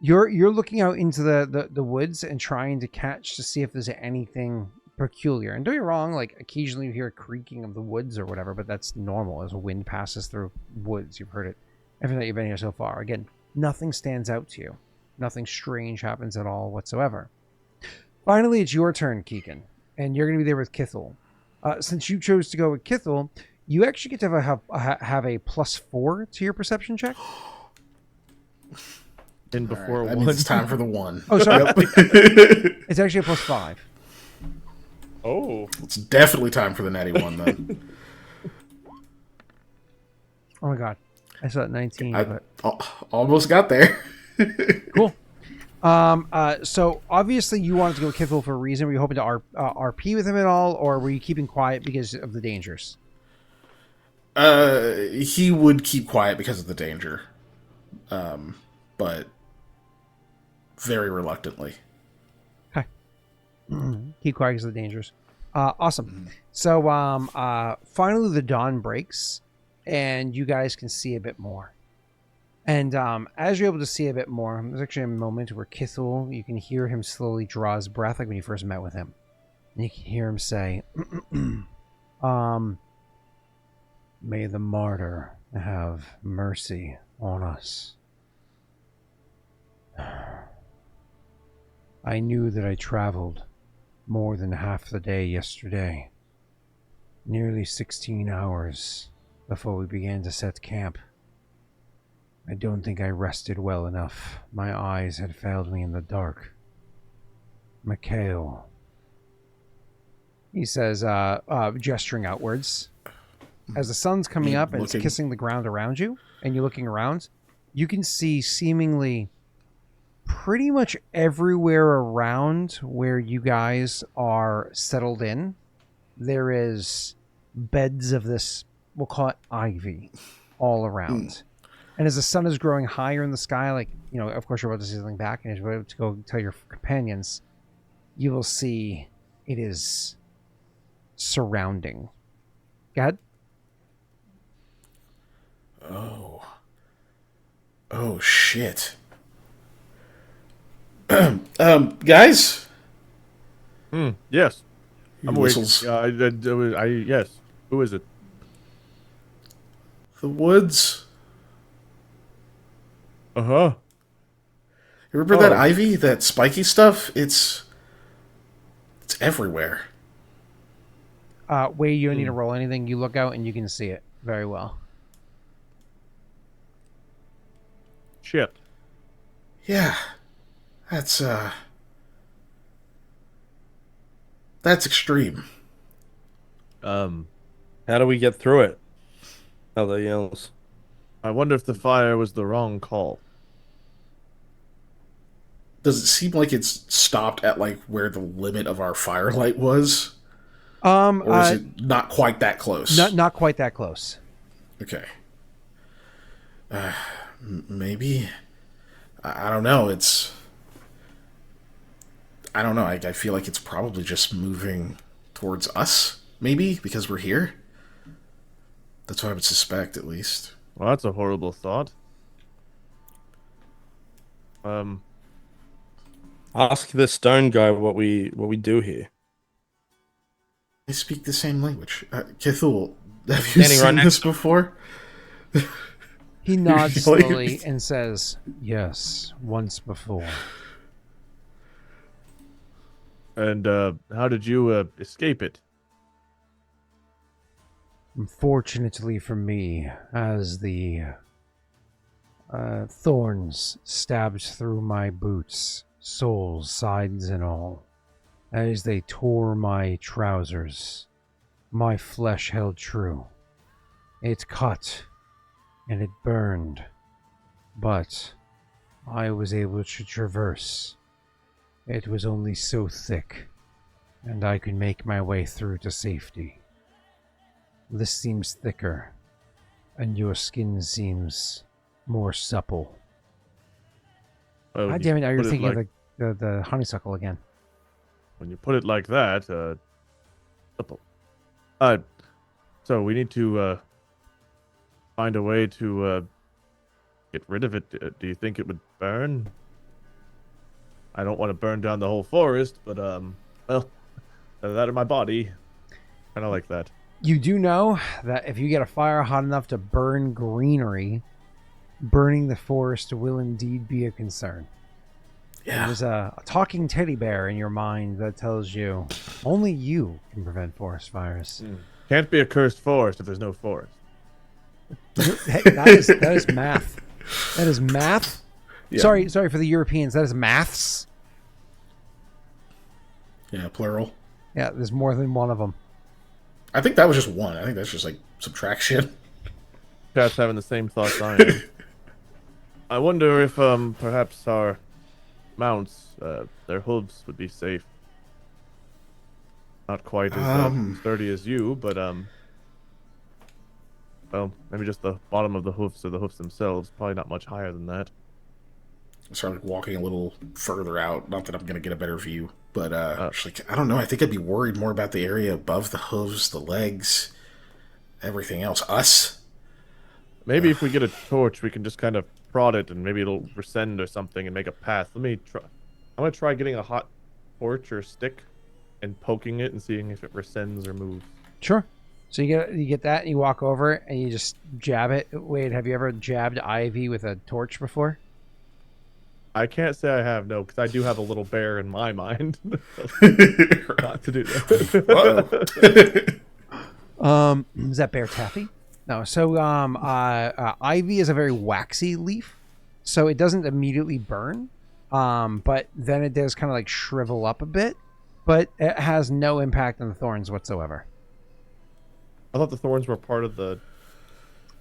you're looking out into the woods and trying to catch to see if there's anything peculiar. And don't get me wrong, like occasionally you hear a creaking of the woods or whatever, but that's normal as a wind passes through woods. You've heard it every night you've been here so far. Again, nothing stands out to you. Nothing strange happens at all whatsoever. Finally, it's your turn, Keegan, and you're going to be there with Kithel. Since you chose to go with Kithel, you actually get to have a +4 to your perception check. And before That one. means it's time for the 1. Oh, sorry. It's actually a +5. Oh. It's definitely time for the natty 1 then. Oh my god. I saw it 19. But... almost got there. Cool. So obviously you wanted to go Phill for a reason. Were you hoping to RP with him at all, or were you keeping quiet because of the dangers? He would keep quiet because of the danger. But very reluctantly. Okay. Keep quiet because of the dangers. Awesome. So, finally the dawn breaks and you guys can see a bit more. And, as you're able to see a bit more, there's actually a moment where Phill, you can hear him slowly draw his breath like when you first met with him. And you can hear him say, may the martyr have mercy on us. I knew that I traveled more than half the day yesterday. Nearly 16 hours before we began to set camp. I don't think I rested well enough. My eyes had failed me in the dark. Mikhail, he says, gesturing outwards. As the sun's coming up and it's kissing the ground around you, and you're looking around, you can see seemingly pretty much everywhere around where you guys are settled in, there is beds of this, we'll call it ivy, all around. And as the sun is growing higher in the sky, like, you know, of course you're about to see something back, and you're about to go tell your companions, you will see it is surrounding. Go ahead. Oh shit. Guys? Yes. I'm whistles. Yes. Who is it? The woods. Uh-huh. You remember that ivy? That spiky stuff? It's everywhere. Wait, you don't need to roll anything. You look out and you can see it very well. Shit. Yeah. That's extreme. How do we get through it? Aldo yells. I wonder if the fire was the wrong call. Does it seem like it's stopped at like where the limit of our firelight was? Or is it not quite that close? Not quite that close. Okay. Maybe. I don't know. I don't know. I feel like it's probably just moving towards us, maybe, because we're here. That's what I would suspect, at least. Well, that's a horrible thought. Ask the stone guy what we do here. They speak the same language. Cthulhu, have you seen this before? He nods slowly and says, yes, once before. And how did you escape it? Unfortunately for me, as the thorns stabbed through my boots, soles, sides, and all, as they tore my trousers, my flesh held true. It cut, and it burned, but I was able to traverse. It was only so thick, and I could make my way through to safety. This seems thicker, and your skin seems more supple. Oh, God damn it, now you're thinking of the honeysuckle again. When you put it like that, supple. So we need to find a way to get rid of it. Do you think it would burn? I don't want to burn down the whole forest, but well, that in my body, kind of like that. You do know that if you get a fire hot enough to burn greenery, burning the forest will indeed be a concern. Yeah. There's a talking teddy bear in your mind that tells you only you can prevent forest fires. Can't be a cursed forest if there's no forest. Hey, that is math. That is math. Yeah. Sorry for the Europeans. That is maths. Yeah, plural. Yeah, there's more than one of them. I think that was just one. I think that's just like subtraction. Perhaps having the same thoughts I am. I wonder if perhaps our mounts, their hooves would be safe. Not quite as sturdy as you, but well, maybe just the bottom of the hoofs or the hoofs themselves. Probably not much higher than that. So I'm walking a little further out. Not that I'm going to get a better view, but like, I don't know. I think I'd be worried more about the area above the hooves, the legs, everything else. Us. Maybe if we get a torch, we can just kind of prod it, and maybe it'll rescend or something and make a path. Let me try. I'm gonna try getting a hot torch or stick and poking it and seeing if it rescinds or moves. Sure. So you get that, and you walk over and you just jab it. Wait, have you ever jabbed ivy with a torch before? I can't say I have, no, because I do have a little bear in my mind. Not to do that. Is that bear taffy? No. So ivy is a very waxy leaf, so it doesn't immediately burn, but then it does kind of like shrivel up a bit, but it has no impact on the thorns whatsoever. I thought the thorns were part of the...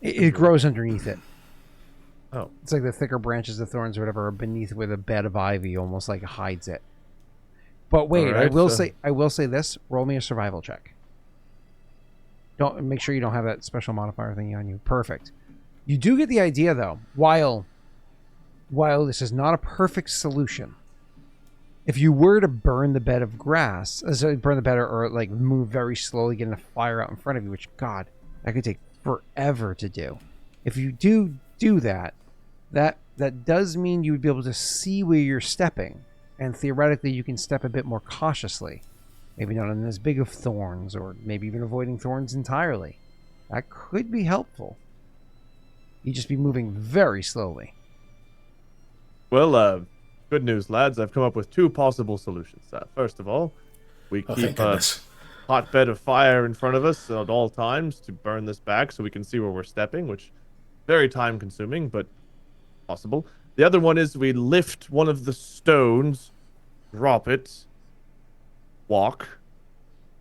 It grows underneath it. Oh. It's like the thicker branches of thorns or whatever are beneath where the bed of ivy almost like hides it. But wait, Right, I will say this. Roll me a survival check. Don't make sure you don't have that special modifier thingy on you. Perfect. You do get the idea though. While this is not a perfect solution, if you were to burn the bed of grass, burn the bed or like move very slowly, getting a fire out in front of you, which God, that could take forever to do. If you do that, that does mean you would be able to see where you're stepping, and theoretically you can step a bit more cautiously. Maybe not on as big of thorns, or maybe even avoiding thorns entirely. That could be helpful. You'd just be moving very slowly. Well, good news, lads. I've come up with two possible solutions. First of all, we keep a hotbed of fire in front of us at all times to burn this back so we can see where we're stepping, which very time-consuming, but possible. The other one is we lift one of the stones, drop it, walk,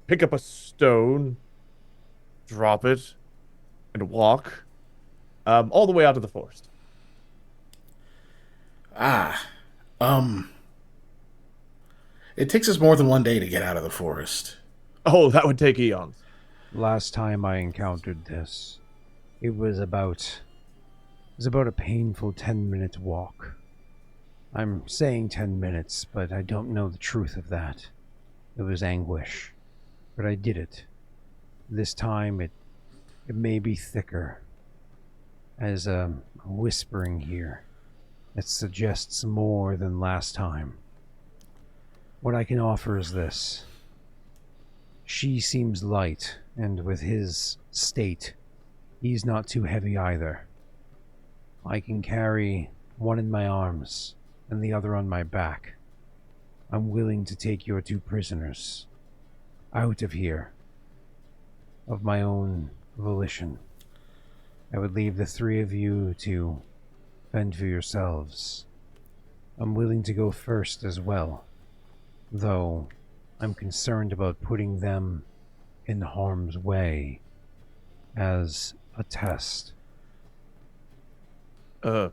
pick up a stone, drop it, and walk, all the way out of the forest. It takes us more than one day to get out of the forest. Oh, that would take eons. Last time I encountered this, it was about a painful 10-minute walk. I'm saying 10 minutes, but I don't know the truth of that. It was anguish, but I did it. This time it may be thicker, as a whispering here that suggests more than last time. What I can offer is this. She seems light, and with his state, he's not too heavy either. I can carry one in my arms and the other on my back. I'm willing to take your two prisoners out of here of my own volition. I would leave the three of you to fend for yourselves. I'm willing to go first as well, though I'm concerned about putting them in harm's way as a test. Well,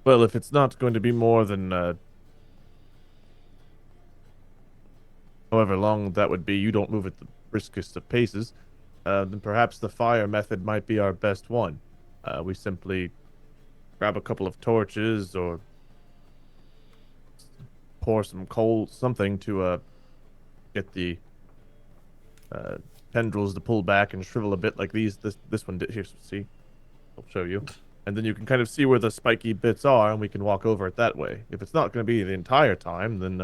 if it's not going to be more than, however long that would be, you don't move at the briskest of paces, then perhaps the fire method might be our best one. We simply grab a couple of torches or pour some coal, something to, get the, tendrils to pull back and shrivel a bit like this one did. Here, see? I'll show you. And then you can kind of see where the spiky bits are, and we can walk over it that way. If it's not going to be the entire time, then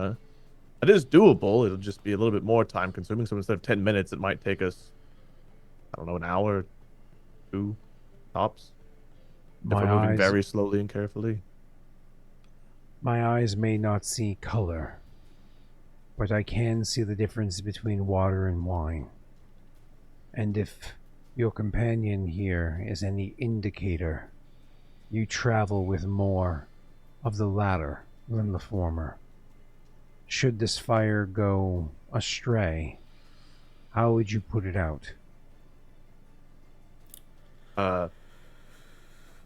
it is doable. It'll just be a little bit more time-consuming. So instead of 10 minutes, it might take us, I don't know, an hour, 2 tops. If we're moving very slowly and carefully. My eyes may not see color, but I can see the difference between water and wine. And if your companion here is any indicator, you travel with more of the latter than the former. Should this fire go astray, how would you put it out?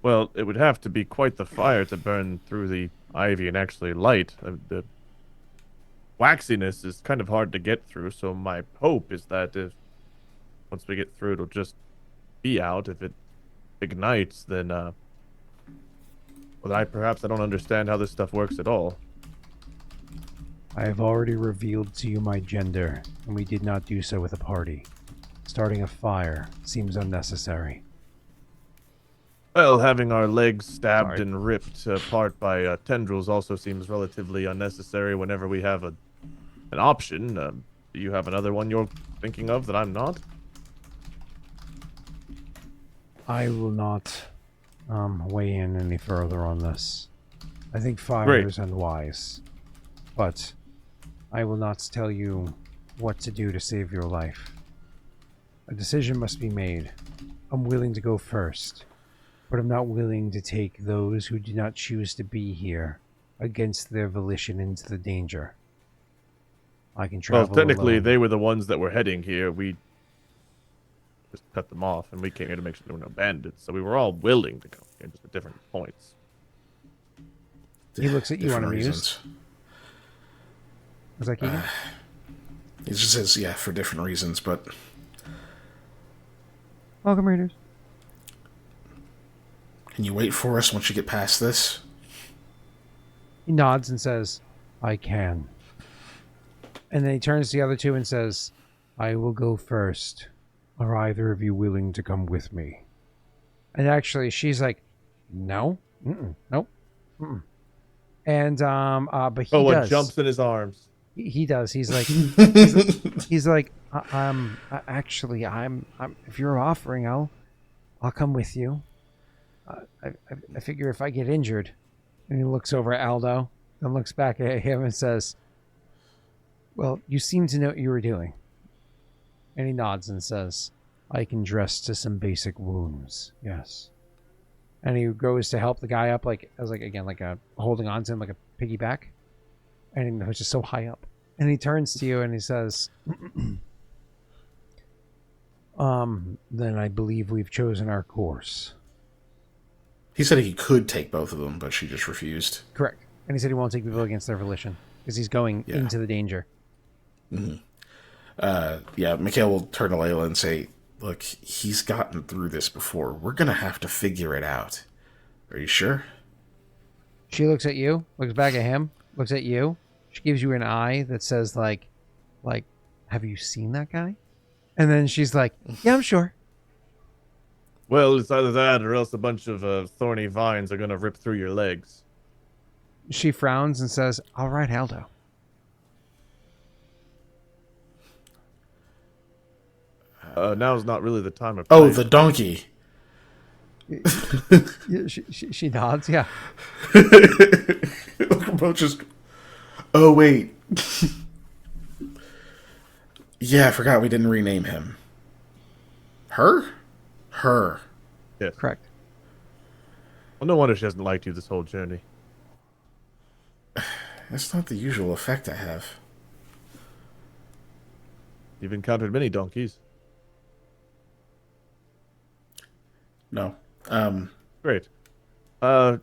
Well, it would have to be quite the fire to burn through the ivy and actually light. The waxiness is kind of hard to get through, so my hope is that if once we get through, it'll just be out. If it ignites, then well, I don't understand how this stuff works at all. I have already revealed to you my gender, and we did not do so with a party. Starting a fire seems unnecessary. Well, having our legs stabbed and ripped apart by tendrils also seems relatively unnecessary whenever we have an option. Do you have another one you're thinking of that I'm not? I will not weigh in any further on this. I think fire is unwise, but I will not tell you what to do to save your life. A decision must be made. I'm willing to go first, but I'm not willing to take those who do not choose to be here against their volition into the danger. I can travel Well, technically, alone. they were the ones that were heading here. We just cut them off, and we came here to make sure there were no bandits. So we were all willing to come here, just at different points. He looks at you Different unamused. reasons. Was that Keegan? He just says, yeah, for different reasons, but Welcome, readers. can you wait for us once you get past this? He nods and says, I can. And then he turns to the other two and says, I will go first. Are either of you willing to come with me? And actually, she's like, no. Nope. And, but he does. Jumps in his arms. He does. He's like, he's like, actually, I'm, if you're offering, I'll come with you. I figure if I get injured. And he looks over at Aldo and looks back at him and says, well, you seem to know what you were doing. And he nods and says, I can dress to some basic wounds. Yes. And he goes to help the guy up, like, as like, again, like a holding on to him like a piggyback. And he was just so high up. And he turns to you and he says, then I believe we've chosen our course. He said he could take both of them, but she just refused. Correct. And he said he won't take people against their volition because he's going into the danger. Mm-hmm. Yeah, Mikhail will turn to Layla and say, look, he's gotten through this before. We're going to have to figure it out. Are you sure? She looks at you, looks back at him, looks at you. She gives you an eye that says, like, have you seen that guy? And then she's like, yeah, I'm sure. Well, it's either that or else a bunch of thorny vines are going to rip through your legs. She frowns and says, all right, Aldo. Now's not really the time of Oh, the donkey. She nods, yeah. Both just... Oh, wait. Yeah, I forgot we didn't rename him. Her? Her. Yes. Correct. Well, no wonder she hasn't liked you this whole journey. That's not the usual effect I have. You've encountered many donkeys. No. Great. Nightstorm,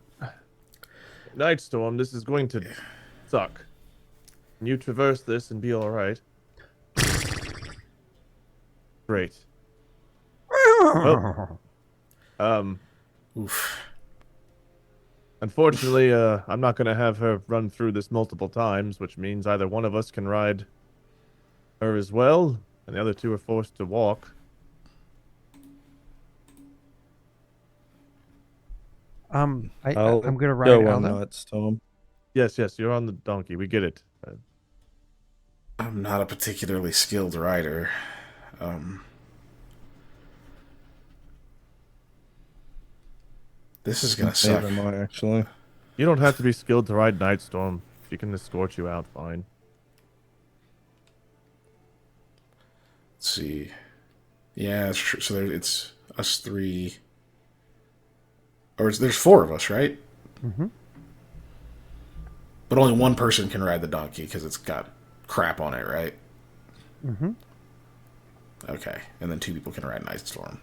this is going to suck. Can you traverse this and be alright? Great. Well, Oof. unfortunately, I'm not going to have her run through this multiple times, which means either one of us can ride her as well, and the other two are forced to walk. I'm gonna ride Aldo. Nightstorm. Yes, you're on the donkey. We get it. I'm not a particularly skilled rider. This is gonna suck. Neither am I, actually. You don't have to be skilled to ride Nightstorm. She can escort you out fine. Let's see. Yeah, it's true. So it's us three. Or there's four of us, right? Mm-hmm. But only one person can ride the donkey because it's got crap on it, right? Mm-hmm. Okay. And then two people can ride Nightstorm.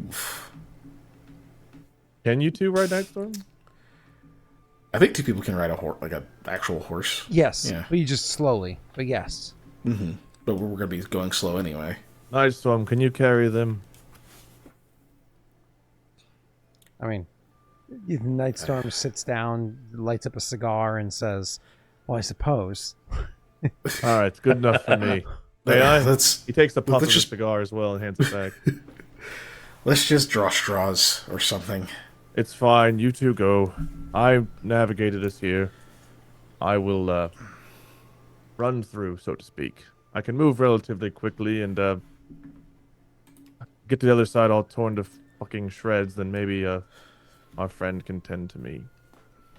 Oof. Can you two ride Nightstorm? I think 2 people can ride a horse, like an actual horse. Yes, Yeah. but you just slowly. But yes. Mm-hmm. But we're going to be going slow anyway. Nightstorm, can you carry them? I mean, Nightstorm sits down, lights up a cigar, and says, "Well, I suppose." All right, good enough for me. May I? He takes the puff of the just- cigar as well and hands it back. Let's just draw straws or something. It's fine. You two go. I navigated us here. I will run through, so to speak. I can move relatively quickly and get to the other side all torn to fucking shreds. Then maybe our friend can tend to me.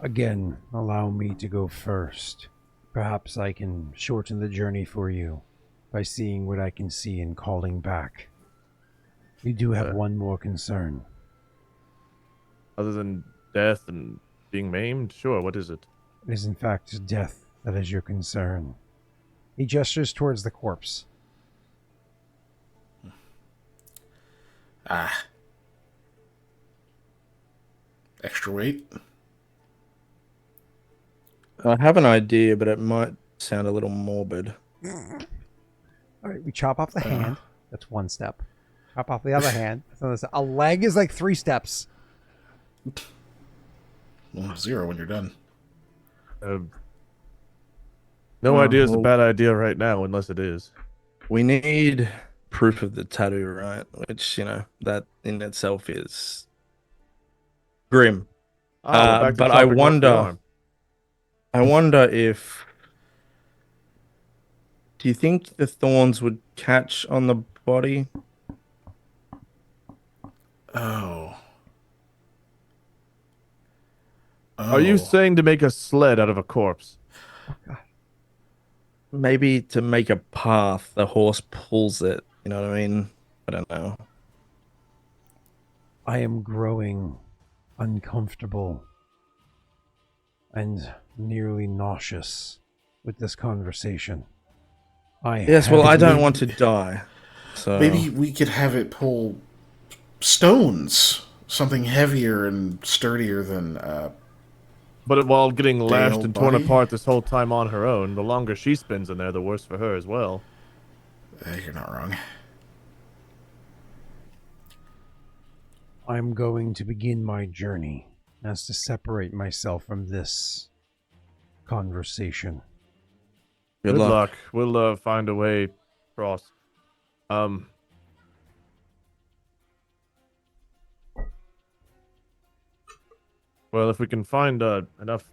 Again, allow me to go first. Perhaps I can shorten the journey for you by seeing what I can see and calling back. We do have one more concern. Other than death and being maimed? Sure, what is it? It is in fact death that is your concern. He gestures towards the corpse. Extra weight? I have an idea, but it might sound a little morbid. All right, we chop off the hand. That's one step. Chop off the other hand. That's another step. A leg is like 3 steps. Well, 0 when you're done. No idea is a bad idea right now, unless it is. We need proof of the tattoo, right? Which, that in itself is grim. Back to but I chopping off the arm. wonder if... Do you think the thorns would catch on the body? Oh. Are you saying to make a sled out of a corpse? Maybe to make a path, the horse pulls it. You know what I mean? I don't know. I am growing uncomfortable and nearly nauseous with this conversation. Yes, well, I don't want to die. So Maybe we could have it pull stones. Something heavier and sturdier than... But while getting lashed old and torn body? apart this whole time on her own, the longer she spends in there, the worse for her as well. You're not wrong. I'm going to begin my journey as to separate myself from this conversation. good luck. We'll find a way across. Well, if we can find enough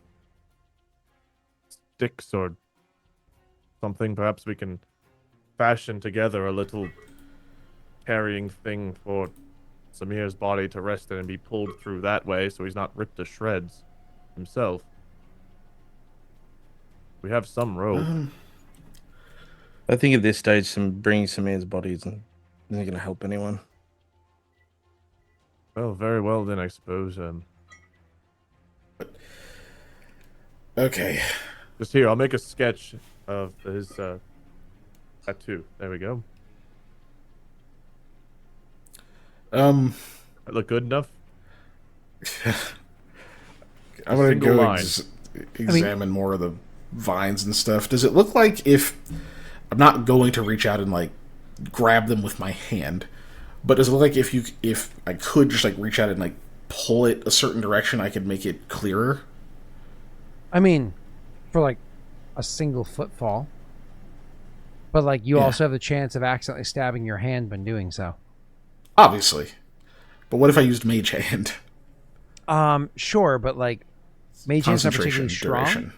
sticks or something, perhaps we can fashion together a little carrying thing for Samir's body to rest in and be pulled through that way so he's not ripped to shreds himself. We have some rope. I think at this stage, bringing Samir's body isn't going to help anyone. Well, very well then, I suppose. Okay. Just here, I'll make a sketch of his tattoo. There we go. That look good enough? I'm going to single go line. examine more of the vines and stuff. Does it look like if... I'm not going to reach out and, like, grab them with my hand, but does it look like if I could just, like, reach out and, like, pull it a certain direction, I could make it clearer? I mean, for like a single footfall. But like you also have the chance of accidentally stabbing your hand when doing so. Obviously. But what if I used Mage Hand? Sure, but like Mage Hand's not particularly strong. Duration.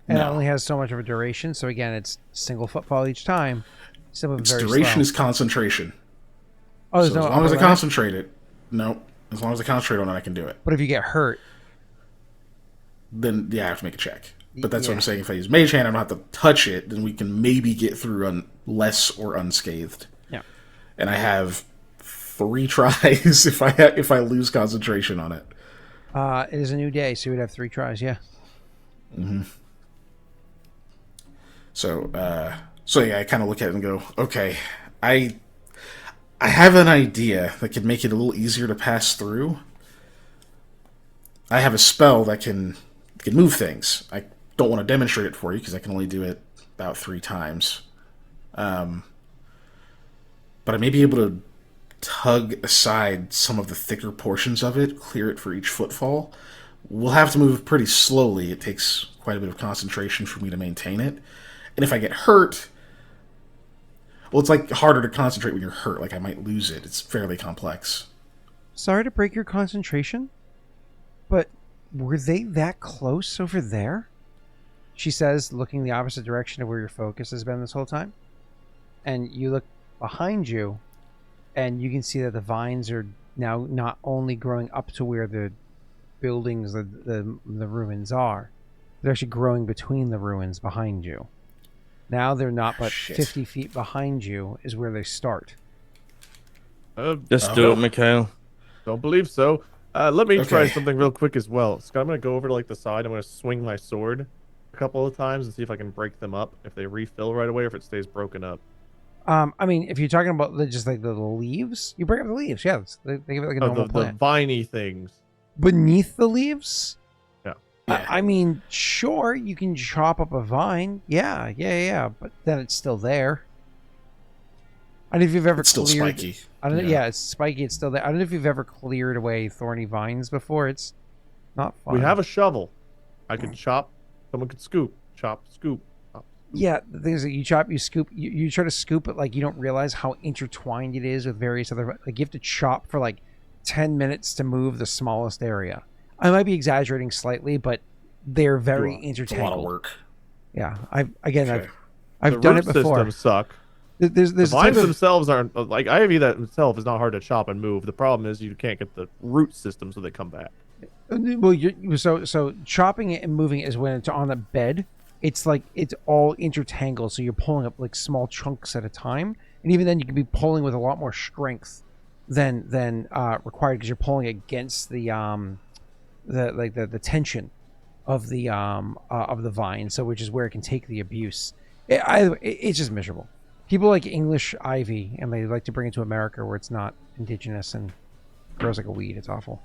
And it No. only has so much of a duration, so again it's single footfall each time. Some of them Its very duration slow. is concentration. Oh, there's So no as long as I upper limit? concentrate it... No. As long as I concentrate on it, I can do it. But if you get hurt, Then, yeah, I have to make a check. But that's what Yeah. I'm saying. If I use Mage Hand, I don't have to touch it, then we can maybe get through less or unscathed. yeah. And I have 3 tries if I lose concentration on it. It is a new day, so you would have 3 tries, yeah. So yeah, I kind of look at it and go, okay, I have an idea that could make it a little easier to pass through. I have a spell that can move things. I don't want to demonstrate it for you because I can only do it about 3 times. But I may be able to tug aside some of the thicker portions of it, clear it for each footfall. We'll have to move pretty slowly. It takes quite a bit of concentration for me to maintain it. And if I get hurt, well, it's like harder to concentrate when you're hurt. Like I might lose it. It's fairly complex. Sorry to break your concentration, but were they that close over there? She says, looking the opposite direction of where your focus has been this whole time. And you look behind you, and you can see that the vines are now not only growing up to where the buildings, the ruins are, they're actually growing between the ruins behind you. Now they're not but 50 feet behind you is where they start. Just do it, Mikhail. Don't believe so. Let me try something real quick as well. Scott, I'm going to go over to like the side. I'm going to swing my sword a couple of times and see if I can break them up, if they refill right away or if it stays broken up. I mean, if you're talking about just like the leaves, you break up the leaves. Yeah, they give it like a normal plant. The viney things. Beneath the leaves? Yeah. I mean, sure, you can chop up a vine. Yeah. But then it's still there. I don't know if you've ever still spiky. I don't know. Yeah, it's spiky. It's still there. I don't know if you've ever cleared away thorny vines before. It's not fun. We have a shovel. I could chop. Someone could scoop. Chop, scoop. Yeah, the thing is that you chop, you scoop, you try to scoop it like you don't realize how intertwined it is with various other. Like you have to chop for like 10 minutes to move the smallest area. I might be exaggerating slightly, but they're very intertangled. It's a lot of work. Yeah, I've done it before. The systems suck. There's the vines themselves aren't like Ivy that itself is not hard to chop and move. The problem is you can't get the root system so they come back. Well, so chopping it and moving it is when it's on a bed. It's like it's all intertangled, so you're pulling up like small chunks at a time, and even then you can be pulling with a lot more strength than required because you're pulling against the tension of the vine, so which is where it can take the abuse. It's just miserable. People like English ivy, and they like to bring it to America where it's not indigenous and grows like a weed. It's awful.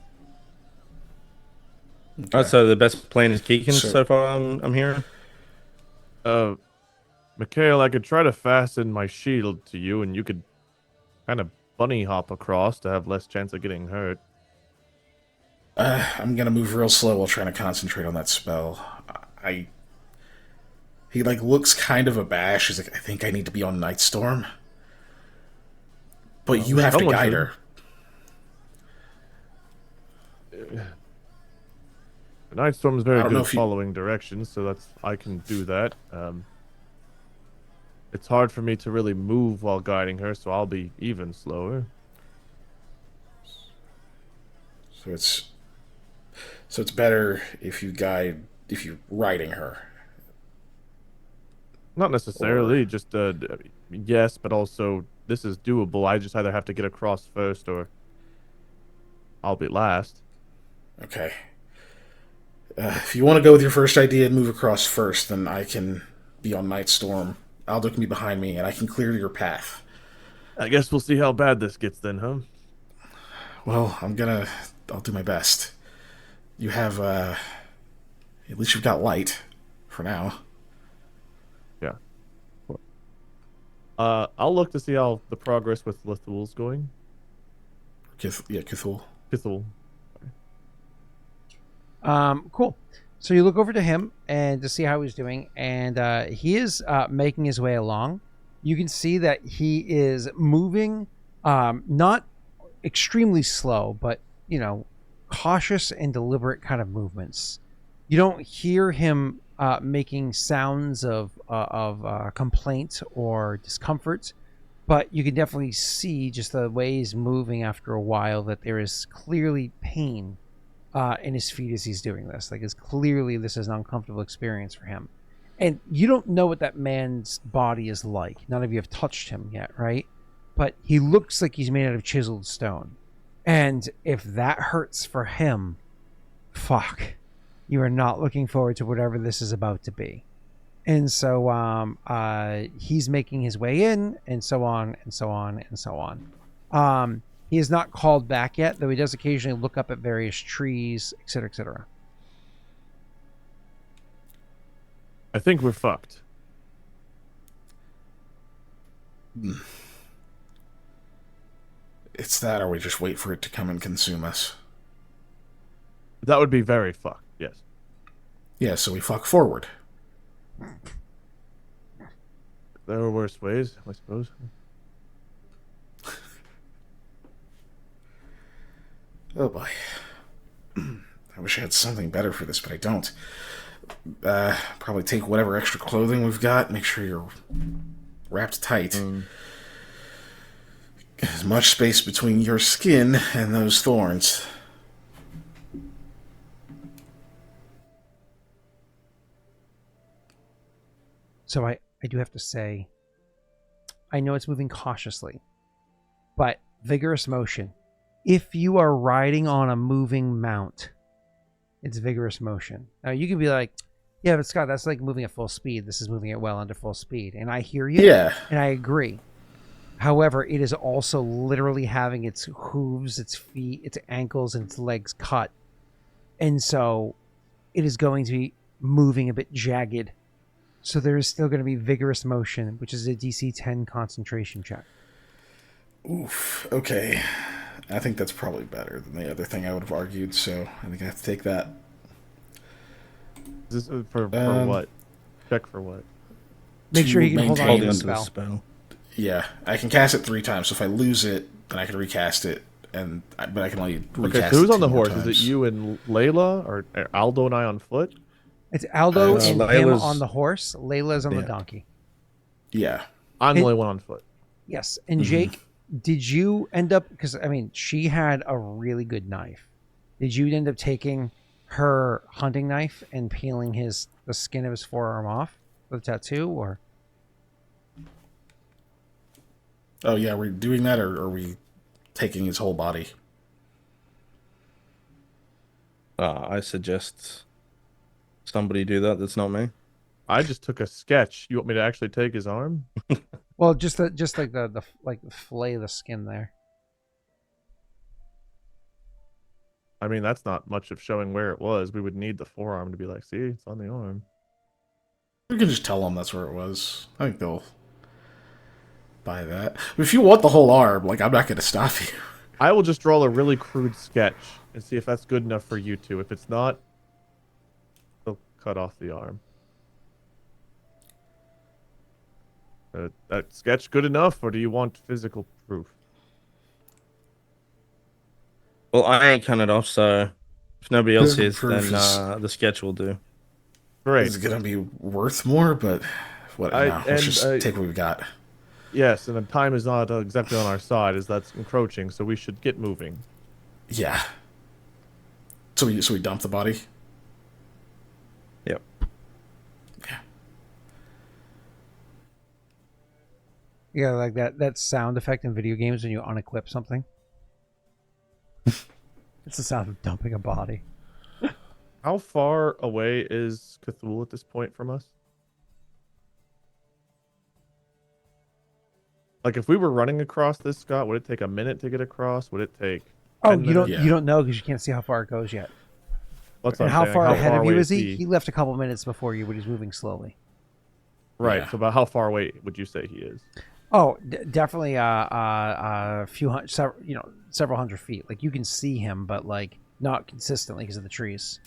Okay. So the best plan is Keegan so far. I'm hearing. Mikhail, I could try to fasten my shield to you, and you could kind of bunny hop across to have less chance of getting hurt. I'm gonna move real slow while trying to concentrate on that spell. He like looks kind of abashed. He's like, I think I need to be on Night Storm. But you have to guide her. Night Storm is very good at following directions, so I can do that. It's hard for me to really move while guiding her, so I'll be even slower. So it's better if you're riding her. Not necessarily, just yes, but also this is doable. I just either have to get across first or I'll be last. Okay. If you want to go with your first idea and move across first, then I can be on Night Storm. Aldo can be behind me, and I can clear your path. I guess we'll see how bad this gets then, huh? Well, I'll do my best. You have, at least you've got light, for now. Yeah. I'll look to see how the progress with Lithul's going. Cthulhu. Cthulhu. Cool. So you look over to him and to see how he's doing, and he is making his way along. You can see that he is moving, not extremely slow, but cautious and deliberate kind of movements. You don't hear him making sounds of complaint or discomfort, but you can definitely see just the way he's moving after a while that there is clearly pain in his feet as he's doing this. Like, it's clearly this is an uncomfortable experience for him. And you don't know what that man's body is like. None of you have touched him yet, right? But he looks like he's made out of chiseled stone. And if that hurts for him, fuck. You are not looking forward to whatever this is about to be. And so he's making his way in, and so on, and so on, and so on. He has not called back yet, though he does occasionally look up at various trees, etc., etc. I think we're fucked. It's that, or we just wait for it to come and consume us. That would be very fucked, yes. Yeah, so we fuck forward. There are worse ways, I suppose. Oh boy. I wish I had something better for this, but I don't. Probably take whatever extra clothing we've got. Make sure you're wrapped tight. As much space between your skin and those thorns. So I do have to say, I know it's moving cautiously, but vigorous motion. If you are riding on a moving mount, it's vigorous motion. Now you can be like, yeah, but Scott, that's like moving at full speed. This is moving it well under full speed. And I hear you. Yeah. And I agree. However, it is also literally having its hooves, its feet, its ankles, and its legs cut. And so it is going to be moving a bit jagged. So there is still going to be vigorous motion, which is a DC 10 concentration check. Oof. Okay. I think that's probably better than the other thing I would have argued, so I think I have to take that. Is this for what? Check for what? Make sure he can hold on maintain to the onto the spell. Yeah, I can cast it 3 times, so if I lose it, then I can recast it, but I can only recast Okay, so who's it on the 2 more horse? Is it times. you and Layla, or Aldo and I on foot? It's Aldo and him Layla's- on the horse. Layla's on the donkey. Yeah. I'm the only one on foot. Yes. And Jake, did you end up, because I mean, she had a really good knife. Did you end up taking her hunting knife and peeling the skin of his forearm off with a tattoo, or? Oh, yeah, are we doing that, or are we taking his whole body? I suggest somebody do that. That's not me. I just took a sketch. You want me to actually take his arm? Well, just like the fillet of the skin there. I mean, that's not much of showing where it was. We would need the forearm to be like, see, it's on the arm. We can just tell them that's where it was. I think they'll buy that. If you want the whole arm, like, I'm not going to stop you. I will just draw a really crude sketch and see if that's good enough for you two. If it's not, they'll cut off the arm. That sketch good enough, or do you want physical proof? Well, I ain't cutting it off, so if nobody else Physical is, proof then the sketch will do. Great. It's going to be worth more, but let's just take what we've got. Yes, and the time is not exactly on our side, as that's encroaching, so we should get moving. Yeah. So we dump the body? Yep. Yeah. Yeah, like that sound effect in video games when you unequip something. It's the sound of dumping a body. How far away is Cthulhu at this point from us? Like, if we were running across this, Scott, would it take a minute to get across? Would it take? Oh, 10 minutes? Yeah. you don't know because you can't see how far it goes yet. That's what And I'm how saying, far ahead of away you is is he? He left a couple minutes before you, but he's moving slowly. Right. Yeah. So about how far away would you say he is? Oh, definitely a few hundred, several hundred feet. Like you can see him, but like not consistently because of the trees.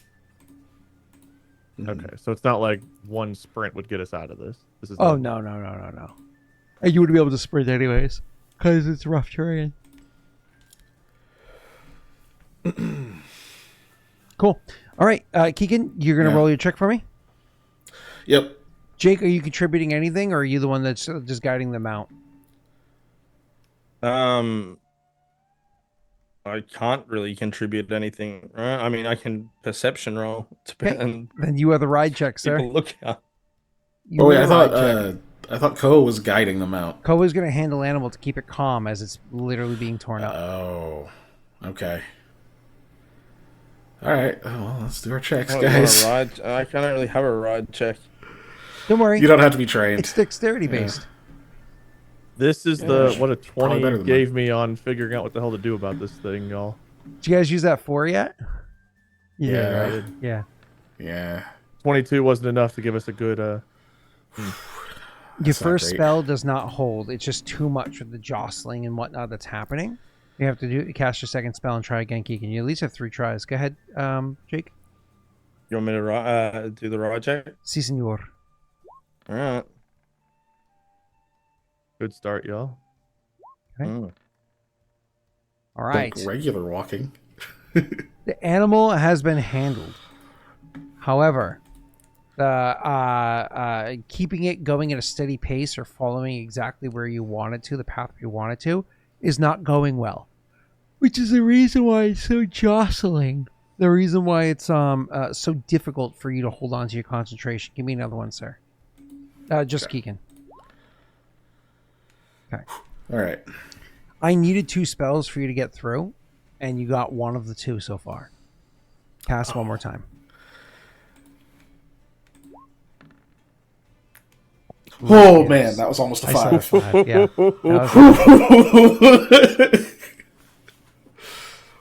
Okay, so it's not like one sprint would get us out of this. This is Oh like- no. And you wouldn't be able to sprint anyways because it's rough terrain. Cool. All right, Keegan, you're gonna Yeah. roll your check for me. Yep. Jake, are you contributing anything, or are you the one that's just guiding them out? I can't really contribute anything, right? I mean, I can perception roll Okay. and Then you are the ride check, sir. people look out. You Oh wait, are I the ride check. thought Ko was guiding them out. Koa's gonna handle animal to keep it calm as it's literally being torn up. Oh. Okay. All right. Oh, well, let's do our checks, I don't want guys. a ride. I can't really have a ride check. Don't worry, You don't have to be trained. it's dexterity based. This is what a probably better 20 than gave me on figuring out what the hell to do about this thing, y'all. Did you guys use that 4 yet? You did, Yeah. right? Yeah. Yeah. 22 wasn't enough to give us a good. Your That's not first great. spell does not hold. It's just too much with the jostling and whatnot that's happening. You have to cast your second spell and try again, Keegan. You at least have 3 tries. Go ahead, Jake. You want me to do the ride check? Si, senor. All right. Good start, y'all. Okay. Mm. All right. Like regular walking. The animal has been handled. However, the keeping it going at a steady pace or following exactly where you want it to, the path you want it to, is not going well. Which is the reason why it's so jostling. The reason why it's so difficult for you to hold on to your concentration. Give me another one, sir. Just Keegan. Okay. All right. I needed 2 spells for you to get through, and you got one of the 2 so far. Cast one more time. Oh man, that was almost a I said 5. 5. Yeah. That was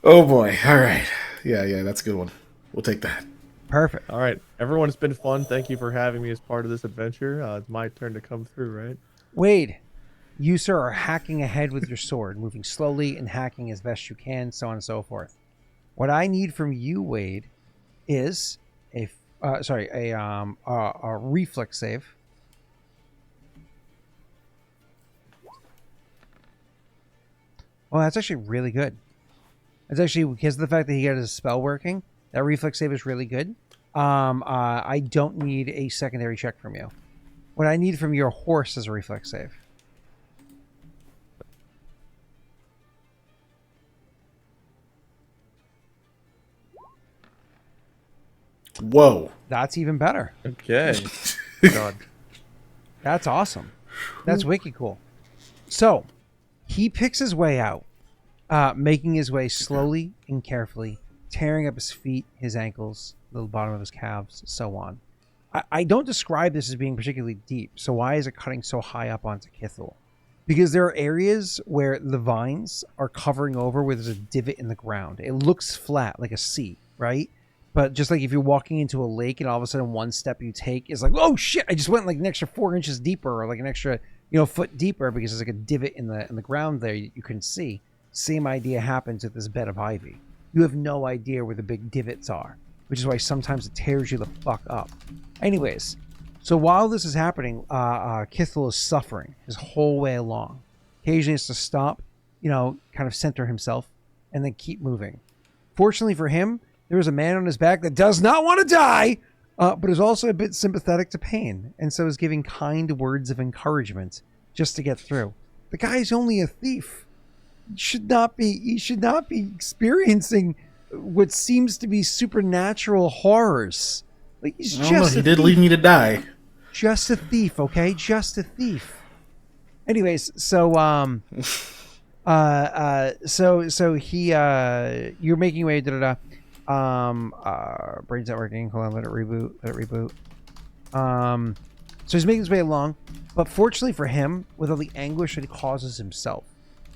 Oh boy. All right. Yeah, that's a good one. We'll take that. perfect. All right, everyone, it's been fun. Thank you for having me as part of this adventure. It's my turn to come through, right? Wade, you, sir, are hacking ahead with your sword, moving slowly and hacking as best you can, so on and so forth. What I need from you, Wade, is a reflex save. Well, that's actually really good. It's actually because of the fact that he got his spell working. That reflex save is really good. I don't need a secondary check from you. What I need from your horse is a reflex save. Whoa. That's even better. Okay. God. That's awesome. That's wicked cool. So, he picks his way out, making his way slowly and carefully, tearing up his feet, his ankles, the bottom of his calves, so on. I don't describe this as being particularly deep, so why is it cutting so high up onto Kithel? Because there are areas where the vines are covering over where there's a divot in the ground. It looks flat, like a sea, right? But just like if you're walking into a lake and all of a sudden one step you take is like, oh shit, I just went like an extra 4 inches deeper, or like an extra, foot deeper, because there's like a divot in the ground there you couldn't see. Same idea happens with this bed of ivy. You have no idea where the big divots are, which is why sometimes it tears you the fuck up. Anyways, so while this is happening, Kithel is suffering his whole way along. Occasionally has to stop, kind of center himself, and then keep moving. Fortunately for him, there is a man on his back that does not want to die, but is also a bit sympathetic to pain, and so is giving kind words of encouragement just to get through. The guy is only a thief. He should not be experiencing what seems to be supernatural horrors. Like, he's I don't know, just he did leave me to die. just a thief, okay? Just a thief. Anyways, so so he you're making your way brain's not working. Hold on, let it reboot. So he's making his way along, but fortunately for him, with all the anguish that he causes himself,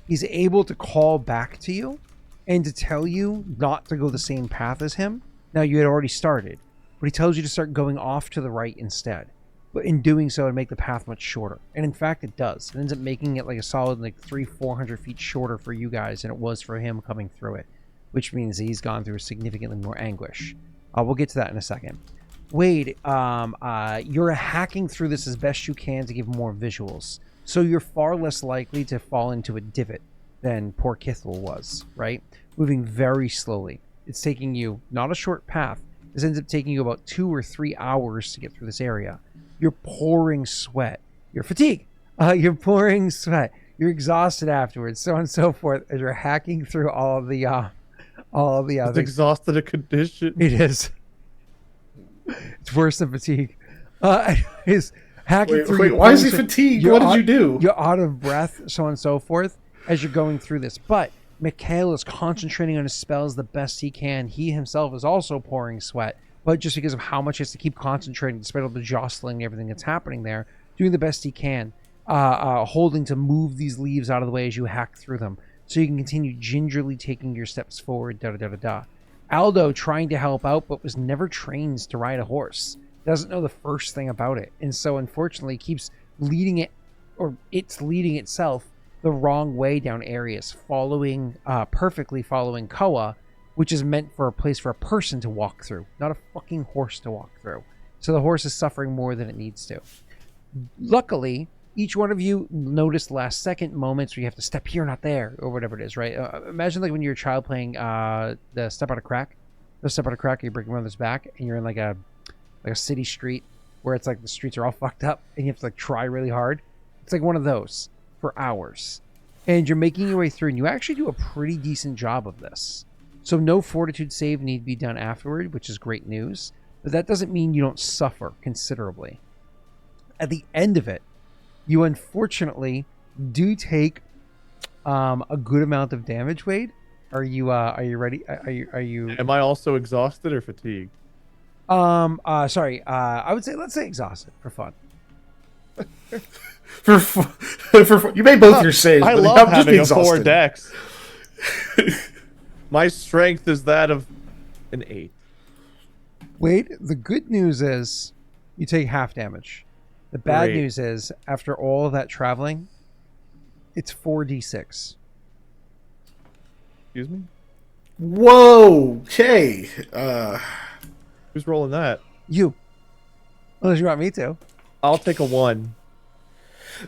he's able to call back to you and to tell you not to go the same path as him. Now, you had already started, but he tells you to start going off to the right instead. But in doing so, it'd make the path much shorter. And in fact, it does. It ends up making it like a solid 300-400 feet shorter for you guys than it was for him coming through it, which means he's gone through significantly more anguish. We'll get to that in a second. Wade, you're hacking through this as best you can to give more visuals. So you're far less likely to fall into a divot than poor Kithel was, right? Moving very slowly. It's taking you not a short path. This ends up taking you about 2 or 3 hours to get through this area. You're pouring sweat. You're fatigued. You're pouring sweat. You're exhausted afterwards, so on and so forth, as you're hacking through all of the It's exhausted a condition. It is. It's worse than fatigue. Is hacking through. Wait, why is he fatigued? What did you do? You're out of breath, so on and so forth, as you're going through this. But Mikhail is concentrating on his spells the best he can. He himself is also pouring sweat, but just because of how much he has to keep concentrating, despite all the jostling and everything that's happening there, doing the best he can. holding to move these leaves out of the way as you hack through them, so you can continue gingerly taking your steps forward. Aldo trying to help out, but was never trained to ride a horse. Doesn't know the first thing about it, and so unfortunately keeps leading it, or it's leading itself the wrong way down areas, perfectly following Koa, which is meant for a place for a person to walk through, not a fucking horse to walk through. So the horse is suffering more than it needs to. Luckily, each one of you noticed last second moments where you have to step here, not there, or whatever it is, right? Imagine like when you're a child playing the Step Out of Crack. The Step Out of Crack, you break your mother's back, and you're in like a city street where it's like the streets are all fucked up, and you have to like try really hard. It's like one of those for hours. And you're making your way through, and you actually do a pretty decent job of this. So no fortitude save need to be done afterward, which is great news. But that doesn't mean you don't suffer considerably. At the end of it, you unfortunately do take a good amount of damage, Wade. Are you ready? Are you? Am I also exhausted or fatigued? Sorry. I would say let's say exhausted for fun. You made both your saves. I but love I'm just having a exhausted. 4 dex. My strength is that of an 8. Wade, the good news is you take half damage. The bad news is, after all of that traveling, it's 4d6. Excuse me? Whoa. Okay. Who's rolling that? You. Unless you want me to. I'll take a 1.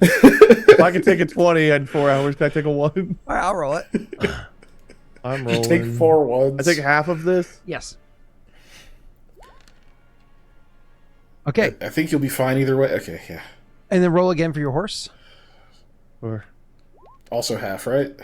If I can take a 20 in 4 hours, can I take a 1? All right, I'll roll it. I'm You rolling. take 4 ones. I take half of this? Yes. Okay. I think you'll be fine either way. Okay, yeah. And then roll again for your horse. Or Also half, right?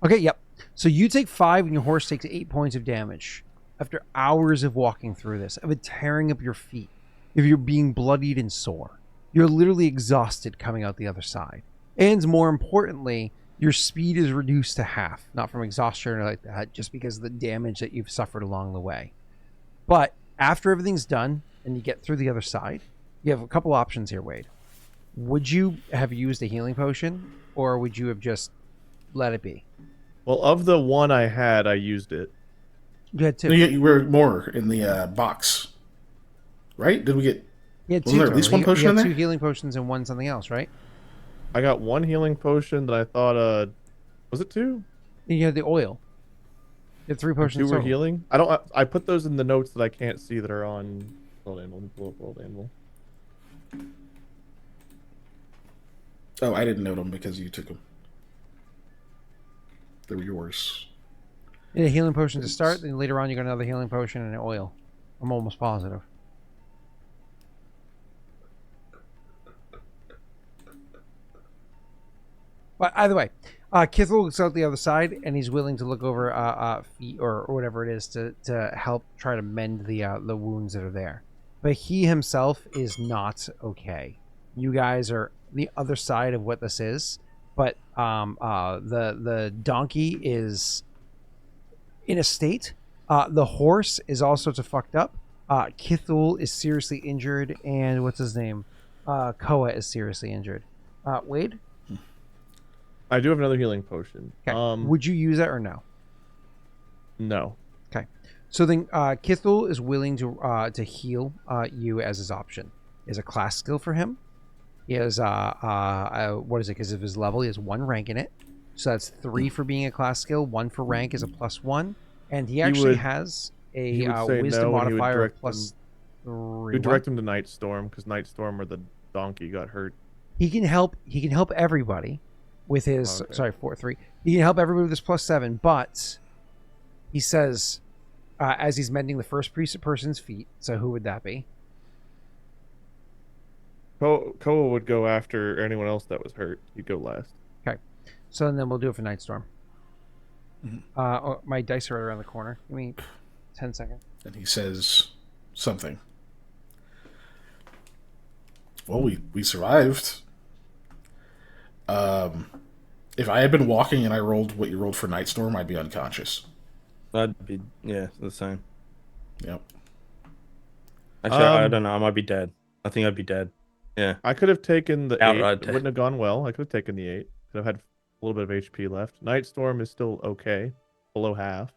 Okay, yep. So you take 5 and your horse takes 8 points of damage after hours of walking through this, of it tearing up your feet, if you're being bloodied and sore. You're literally exhausted coming out the other side. And more importantly, your speed is reduced to half, not from exhaustion or like that, just because of the damage that you've suffered along the way. But after everything's done and you get through the other side, you have a couple options here, Wade. Would you have used a healing potion, or would you have just let it be? well, of the one I had, I used it. You had 2. No, you were more in the box, right? Did we get? You had Wasn't 2 there at least total. one potion you in had there? 2 healing potions and 1 something else, right? I got 1 healing potion that I thought, was it 2? And you had the oil. You had 3 potions 2 were total. healing? I put those in the notes that I can't see that are on World Animal. Let me pull up World Animal. Oh, I didn't note them because you took them. They were yours. You had a healing potion to start, then later on you got another healing potion and an oil. I'm almost positive. But either way, Kithel looks out the other side, and he's willing to look over feet or whatever it is to help try to mend the wounds that are there. But he himself is not okay. You guys are the other side of what this is, but the donkey is in a state. The horse is all sorts of fucked up. Kithul is seriously injured, and what's his name? Koa is seriously injured. Wade? I do have another healing potion. Okay. Would you use that or no? No. Okay. So then Kithul is willing to heal you as his option. Is a class skill for him. He has what is it? Because of his level, he has 1 rank in it. So that's 3 for being a class skill. 1 for rank is a +1, and he actually has a wisdom modifier of +3. He would direct him to Night Storm because Night Storm or the donkey got hurt. He can help everybody with his 4-3. He can help everybody with his +7, but he says as he's mending the first person's feet. So who would that be? Koa would go after anyone else that was hurt. He'd go last. Okay. So then we'll do it for Night Storm. My dice are right around the corner. Give me 10 seconds. And he says something. Well, we survived. If I had been walking and I rolled what you rolled for Night Storm, I'd be unconscious. I'd be, yeah, the same. Yep. Actually, I don't know. I might be dead. I think I'd be dead. Yeah. I could have taken the 8. Outright. It wouldn't have gone well. I could have taken the 8. Could have had a little bit of HP left. Nightstorm is still okay. Below half.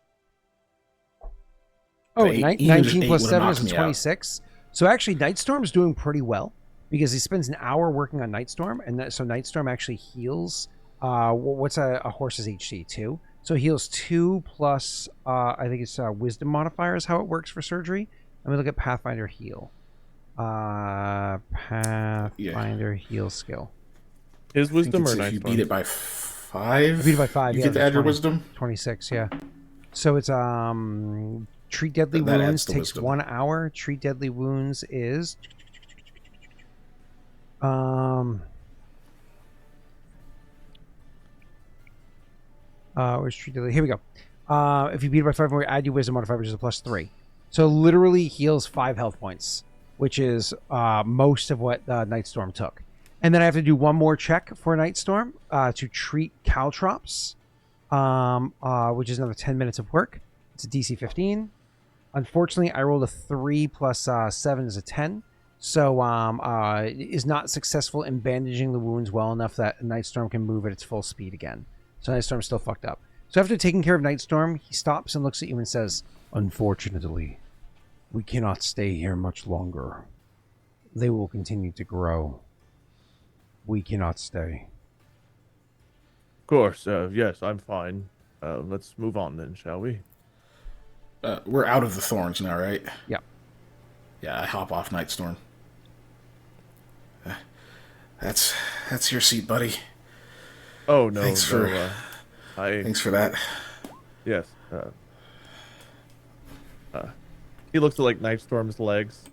Oh, The eight- even just 19 eight plus would've 7 knocked is me out. 26. So actually, Nightstorm's doing pretty well because he spends an hour working on Nightstorm, and so Nightstorm actually heals. What's a horse's HC? 2. So he heals 2 plus, I think it's Wisdom modifier is how it works for surgery. Let me look at Pathfinder heal. Pathfinder heal skill. His I think wisdom it's or if you Nightstorm? beat it by 5. You beat it by 5. You Yeah, get to add your 20. wisdom. 26. Yeah. So it's treat deadly That adds wounds the takes wisdom. 1 hour. Treat deadly wounds is where's treat deadly? Here we go. If you beat it by 5 more, add your wisdom modifier, which is a +3. So literally heals 5 health points, which is most of what Nightstorm took. And then I have to do one more check for Nightstorm to treat caltrops, which is another 10 minutes of work. It's a DC 15. Unfortunately, I rolled a 3 plus 7 is a 10. So is not successful in bandaging the wounds well enough that Nightstorm can move at its full speed again. So Nightstorm's still fucked up. So after taking care of Nightstorm, he stops and looks at you and says, "Unfortunately, we cannot stay here much longer. They will continue to grow. We cannot stay." Of course. Yes, I'm fine. Let's move on then, shall we? We're out of the thorns now, right? Yep. Yeah, I hop off Nightstorm. That's your seat, buddy. Oh no. Thanks no, for I thanks for that. yes. He looks at like Nightstorm's legs.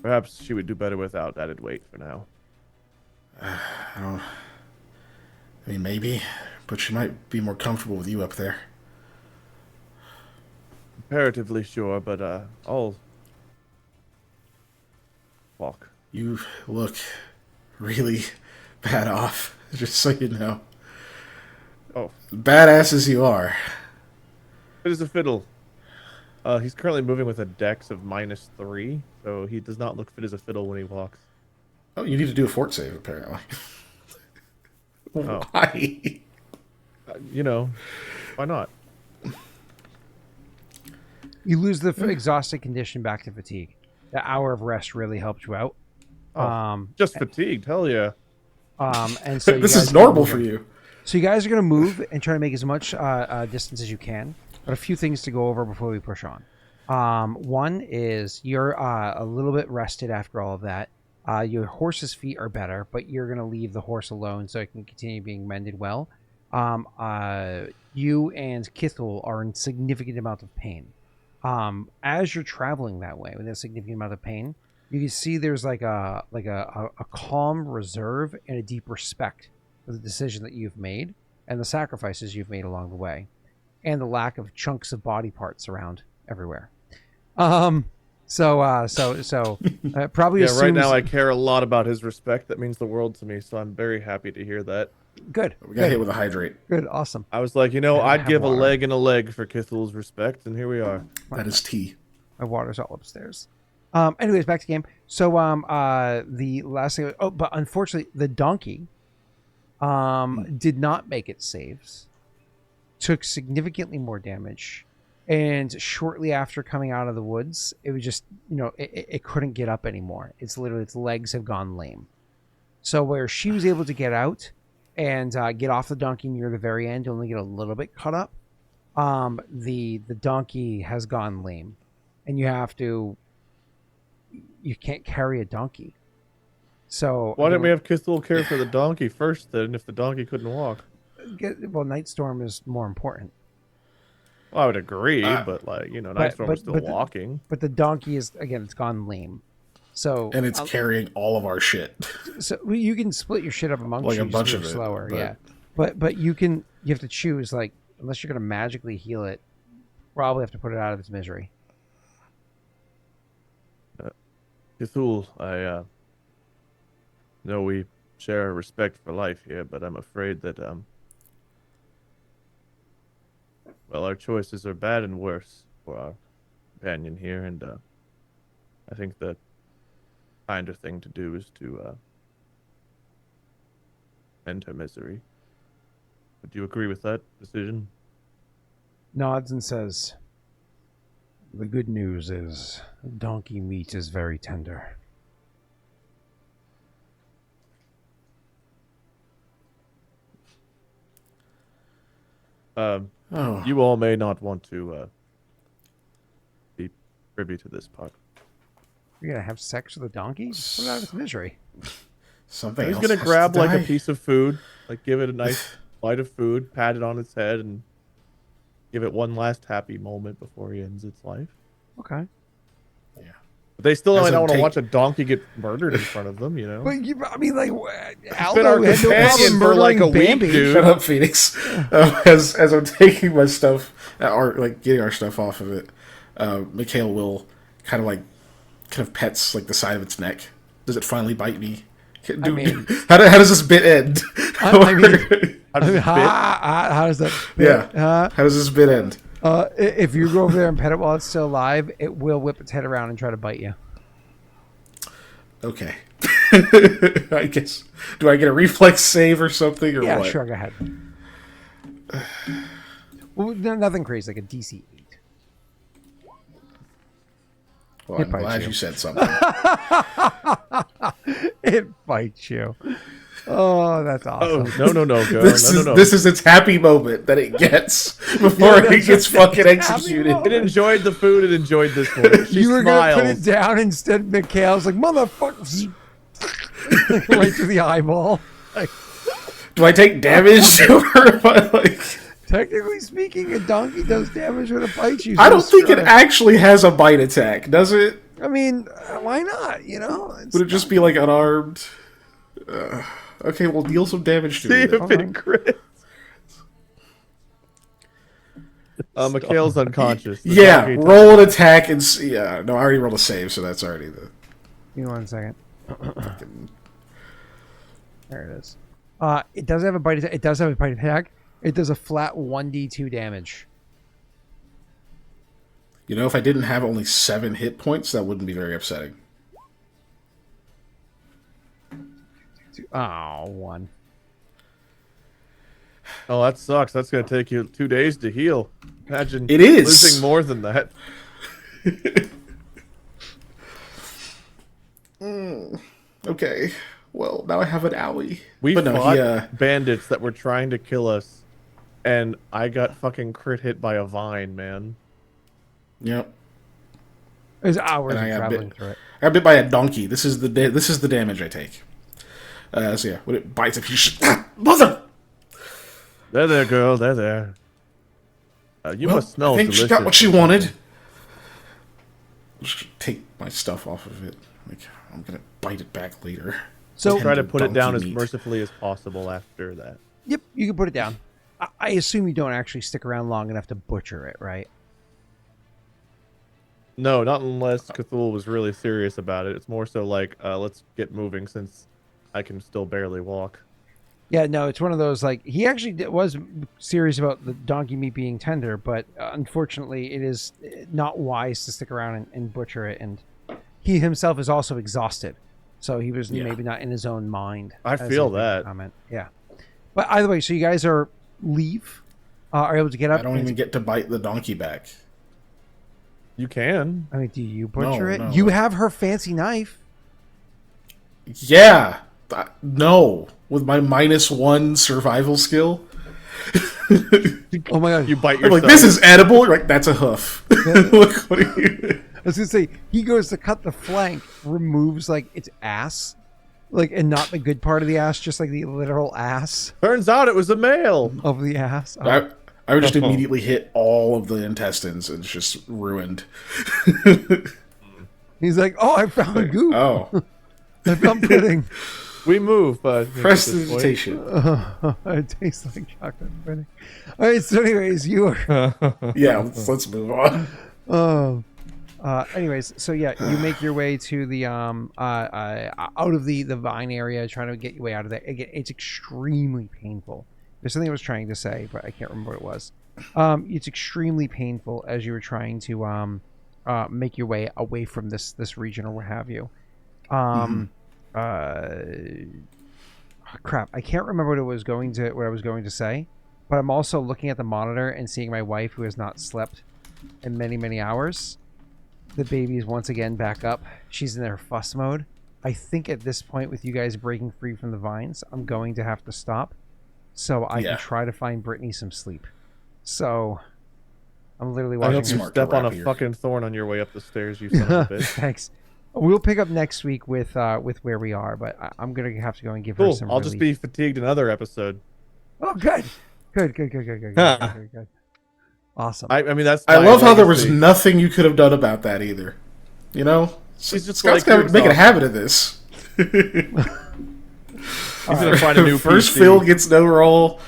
Perhaps she would do better without added weight for now. I mean, maybe, but she might be more comfortable with you up there. Comparatively sure, but I'll walk. You look really bad off, just so you know. Oh, Badass as you are. it is a fiddle. He's currently moving with a dex of -3, so he does not look fit as a fiddle when he walks. Oh, you need to do a fort save, apparently. Oh. Why? You know, why not? You lose the exhausted condition back to fatigue. The hour of rest really helped you out. Oh, just fatigued. Hell yeah. And so you This guys is are gonna normal move for in. you. So you guys are going to move and try to make as much distance as you can. But a few things to go over before we push on. One is you're a little bit rested after all of that. Your horse's feet are better, but you're going to leave the horse alone so it can continue being mended well. You and Kithul are in significant amount of pain. As you're traveling that way with a significant amount of pain, you can see there's like a calm reserve and a deep respect for the decision that you've made and the sacrifices you've made along the way, and the lack of chunks of body parts around everywhere. Probably Yeah, assumes, right now I care a lot about his respect. That means the world to me, so I'm very happy to hear that. good. We got hit with a hydrate. Good, awesome. I was like, you know, I I'd have give a water. leg and a leg for Kithul's respect, and here we are. That is tea. My water's all upstairs. Anyways, back to the game. So the last thing. Oh, but unfortunately, the donkey did not make its saves. Took significantly more damage, and shortly after coming out of the woods, it was just it couldn't get up anymore. Its legs have gone lame. So where she was able to get out and get off the donkey near the very end, only get a little bit cut up. The donkey has gone lame, and you can't carry a donkey. So Why didn't we have Kithul care for the donkey first, then, if the donkey couldn't walk? Well, Nightstorm is more important. Well, I would agree, but Nightstorm was still walking. But the donkey is, again, it's gone lame. So And it's carrying all of our shit. So you can split your shit up amongst Like you. a bunch move of it, slower, but- yeah. But you have to choose, like, unless you're gonna magically heal it, probably have to put it out of its misery. Kithul, I know we share a respect for life here, but I'm afraid that our choices are bad and worse for our companion here, and I think that kinder thing to do is to end her misery. Would you agree with that decision? Nods and says, "The good news is donkey meat is very tender." You all may not want to be privy to this part. You're gonna have sex with a donkey? Put it out of its misery. Something He's else gonna has grab to like a die. piece of food, like give it a nice bite of food, pat it on its head, and give it one last happy moment before he ends its life. Okay. But they still As might not I'm want to take- watch a donkey get murdered in front of them, you know? But I mean, like, been Aldo our had no companion problem for like a murdering week, Bambi. dude. Shut up, Phoenix. As I'm taking my stuff, or like getting our stuff off of it, Mikhail will kind of pets like the side of its neck. Does it finally bite me? mean- How does this bit end? I mean, How does it bit? how does that? Yeah. How does this bit end? If you go over there and pet it while it's still alive, it will whip its head around and try to bite you. Okay. I guess. Do I get a reflex save or something, or Yeah, what? sure, go ahead. Well, nothing crazy, like a DC 8. Well, It I'm bites glad you. you said something. It bites you. Oh, that's Oh, awesome. no, go. No. This is its happy moment that it gets before it gets fucking executed. moment. It enjoyed the food. It enjoyed this one. She You were going to put smiles. it down instead. Mikhail's like, motherfucker. Right through the eyeball. Like, Do I take damage? Or am I like... technically speaking, a donkey does damage when it bites you. I so don't think it sure. actually has a bite attack, does it? I mean, why not? You know? It's Would it just be like unarmed? Okay, well, deal some damage to See me. if then. it crits. Mikhail's unconscious. The Yeah, donkey roll an attack and see. Yeah, no, I already rolled a save, so that's already the. Give me 1 second. There it is. It does have a bite attack. It does have a bite attack. It does a flat 1d2 damage. You know, if I didn't have only 7 hit points, that wouldn't be very upsetting. Oh, 1. Oh, that sucks. That's gonna take you 2 days to heal. Imagine It is. losing more than that. Okay, well, now I have an owie. We But no, fought bandits that were trying to kill us, and I got fucking crit hit by a vine, man. Yep. There's hours And of I got traveling bit. through it. I got bit by a donkey. This is the damage I take. So yeah, when it bites, if you mother. There, girl. There. You Well, must smell I think delicious. she got what she wanted. Just take my stuff off of it. Like I'm gonna bite it back later. So, Try to put it down as Donkey meat. mercifully as possible after that. yep, you can put it down. I assume you don't actually stick around long enough to butcher it, right? No, not unless Cthulhu was really serious about it. It's more so like, let's get moving since I can still barely walk. Yeah, no, it's one of those, like, he actually was serious about the donkey meat being tender, but unfortunately it is not wise to stick around and butcher it, and he himself is also exhausted, so he was maybe not in his own mind. I as feel he made the that. comment. Yeah. But either way, so you guys are able to get up. I don't even get to bite the donkey back. You can. I mean, do you butcher No, it? no. You have her fancy knife. Yeah. No. With my -1 survival skill. Oh my god. You bite I'm yourself. like, this is edible. You're like, that's a hoof. Look, what are you... I was gonna say, he goes to cut the flank, removes like its ass, like, and not the good part of the ass, just like the literal ass Turns out it was a male. of the ass. I would just immediately hit all of the intestines and it's just ruined. He's like, oh, I found goop. Oh. I found pudding. We move, but Prestidigitation. It tastes like chocolate pudding. All right, so anyways, you are. Yeah, let's move on. Anyways, so yeah, you make your way to the out of the vine area, trying to get your way out of there. Again, it's extremely painful. There's something I was trying to say, but I can't remember what it was. It's extremely painful as you were trying to make your way away from this region or what have you. Crap, I can't remember what I was going to say, but I'm also looking at the monitor and seeing my wife, who has not slept in many, many hours. The baby is once again back up. She's in their fuss mode. I think at this point, with you guys breaking free from the vines, I'm going to have to stop so I can try to find Brittany some sleep. So I'm literally watching. I hope you step on a fucking thorn on your way up the stairs, you son of a bitch. Thanks. We'll pick up next week with where we are, but I'm gonna have to go and give her some. I'll just be fatigued another episode. Oh, good. Good. Awesome. I mean, that's. I love how there was nothing you could have done about that either. You know, he's just Scott's gonna make a habit of this. He's gonna find a new First. PC. Phil gets no role.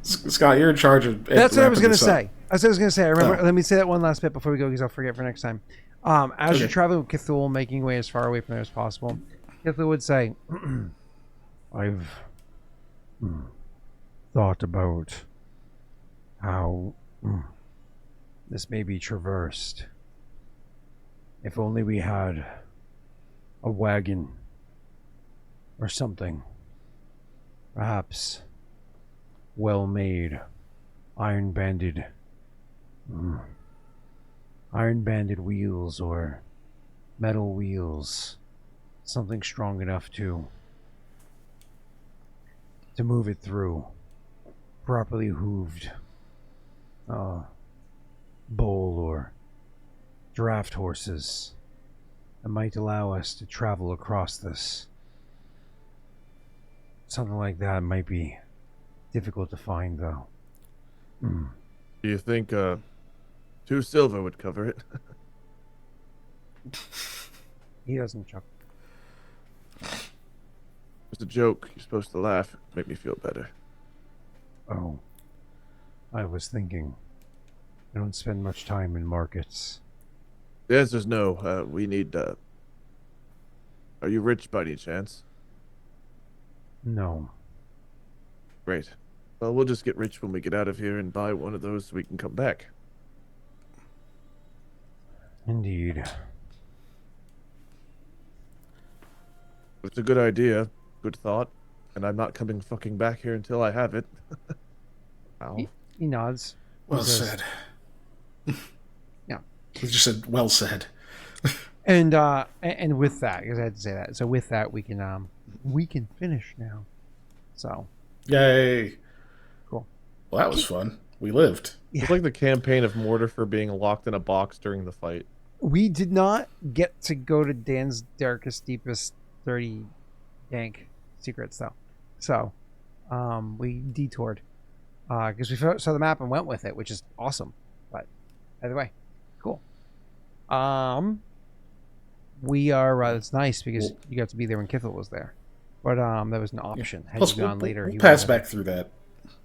Scott, you're in charge of. That's what I was gonna say. I was gonna say. I remember. Oh. Let me say that one last bit before we go, because I'll forget for next time. As you're traveling with Cthulhu, making your way as far away from there as possible, Cthulhu would say, "I've thought about how this may be traversed. If only we had a wagon or something, perhaps well-made, iron-banded wheels or metal wheels, something strong enough to move it through, properly hooved bull or draft horses that might allow us to travel across this. Something like that might be difficult to find, though. Do you think 2 silver would cover it? He doesn't chuckle. It's a joke. You're supposed to laugh. Make me feel better. Oh, I was thinking. I don't spend much time in markets. The answer's no. We need. Are you rich by any chance? No. Great. Well, we'll just get rich when we get out of here and buy one of those so we can come back. Indeed. It's a good idea. Good thought. And I'm not coming fucking back here until I have it. Ow. He nods. Well He says, said. Yeah. He just said, well said. And with that, because I had to say that. So with that, we can finish now. So. Yay. Cool. Well, that was fun. We lived. Yeah. It's like the campaign of Mortifer being locked in a box during the fight. We did not get to go to Dan's darkest, deepest, 30 dank secrets, though. So, we detoured. Because we saw the map and went with it, which is awesome. But, either way, cool. We are, it's nice because you got to be there when Kithel was there. But, that was an option. Had Plus, you gone later, we'll he pass would've- back through that.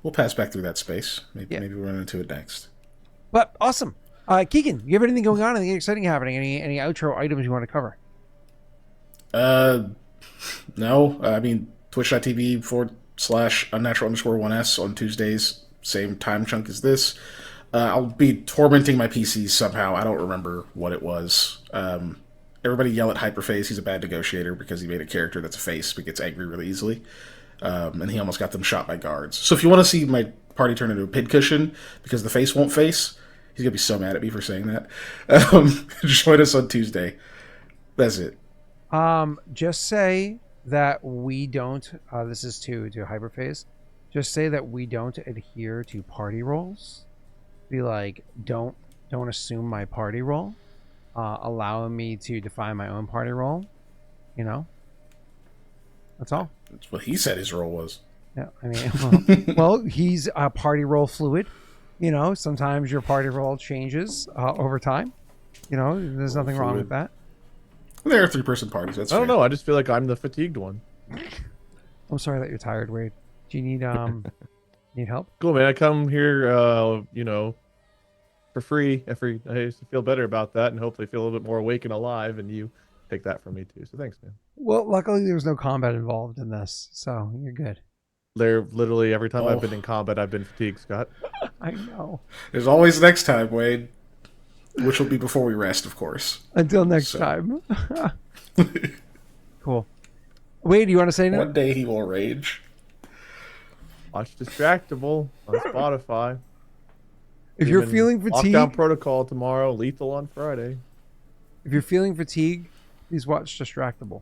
We'll pass back through that space. Maybe we'll run into it next. But, awesome. Keegan, you have anything going on? Anything exciting happening? Any outro items you want to cover? No. I mean, twitch.tv/unnatural_1s on Tuesdays. Same time chunk as this. I'll be tormenting my PCs somehow. I don't remember what it was. Everybody yell at Hyperface. He's a bad negotiator because he made a character that's a face but gets angry really easily. And he almost got them shot by guards. So if you want to see my party turn into a pincushion because the face won't face, he's going to be so mad at me for saying that. Join us on Tuesday. That's it. Just say that we don't, this is to Hyperphase, just say that we don't adhere to party roles. Be like, don't assume my party role. Allow me to define my own party role. You know? That's all. That's what he said his role was. Yeah, I mean, well, he's a party role fluid. You know, sometimes your party role changes over time. You know, there's nothing wrong with that. There are 3-person parties. That's I don't fair. know. I just feel like I'm the fatigued one. I'm sorry that you're tired, Wade. Do you need need help? Cool, man. I come here, for free every day to feel better about that and hopefully feel a little bit more awake and alive. And you take that from me too. So thanks, man. Well, luckily there was no combat involved in this, so you're good. There, literally every time I've been in combat, I've been fatigued, Scott. I know. There's always next time, Wade. Which will be before we rest, of course. Until next time. Cool. Wait, do you want to say no? One day he will rage. Watch Distractable on Spotify. If you're Even feeling fatigue, Lockdown Protocol tomorrow, Lethal on Friday. if you're feeling fatigue, please watch Distractable.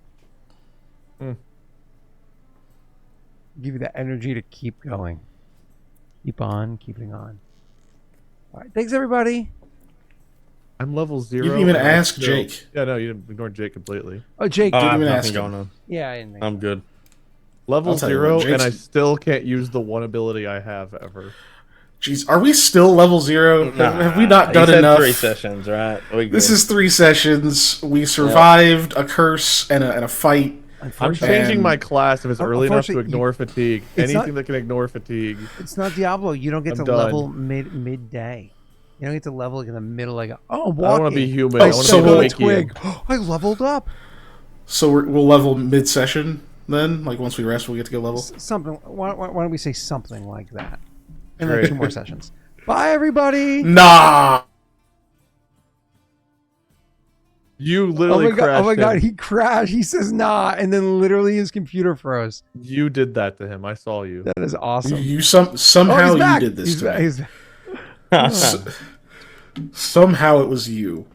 Give you the energy to keep going. Keep on keeping on. All right, thanks everybody. I'm level 0. You didn't even and I ask still- Jake. Yeah, no, you ignored Jake completely. Oh, Jake. I Didn't have even nothing ask going him. on. Yeah, I didn't think I'm good. Level I'll tell you 0, what, and I Jake's- still can't use the one ability I have ever. Jeez, are we still level 0? Have we not He done said enough? 3 sessions, right? We This good. is 3 sessions. We survived a curse and a fight. I'm Unfortunately, changing And- my class if it's early enough to Unfortunately, ignore fatigue. it's Anything not- that can ignore fatigue. it's not Diablo. You don't get I'm to done. level midday. You don't get to level like in the middle. Like, oh, I'm I want to walking. be human. Oh, I want so to be we'll- like twig. I leveled up. So we'll level mid-session then? Like once we rest, we'll get to go level? Something. Why don't we say something like that? And then Great. 2 more sessions. Bye, everybody. Nah! You Oh literally my god! crashed Oh my god! him. He crashed. He says nah, and then literally his computer froze. You did that to him. I saw you. That is awesome. You Oh, somehow he's you back. did this He's to back. me. He's back. Somehow it was you.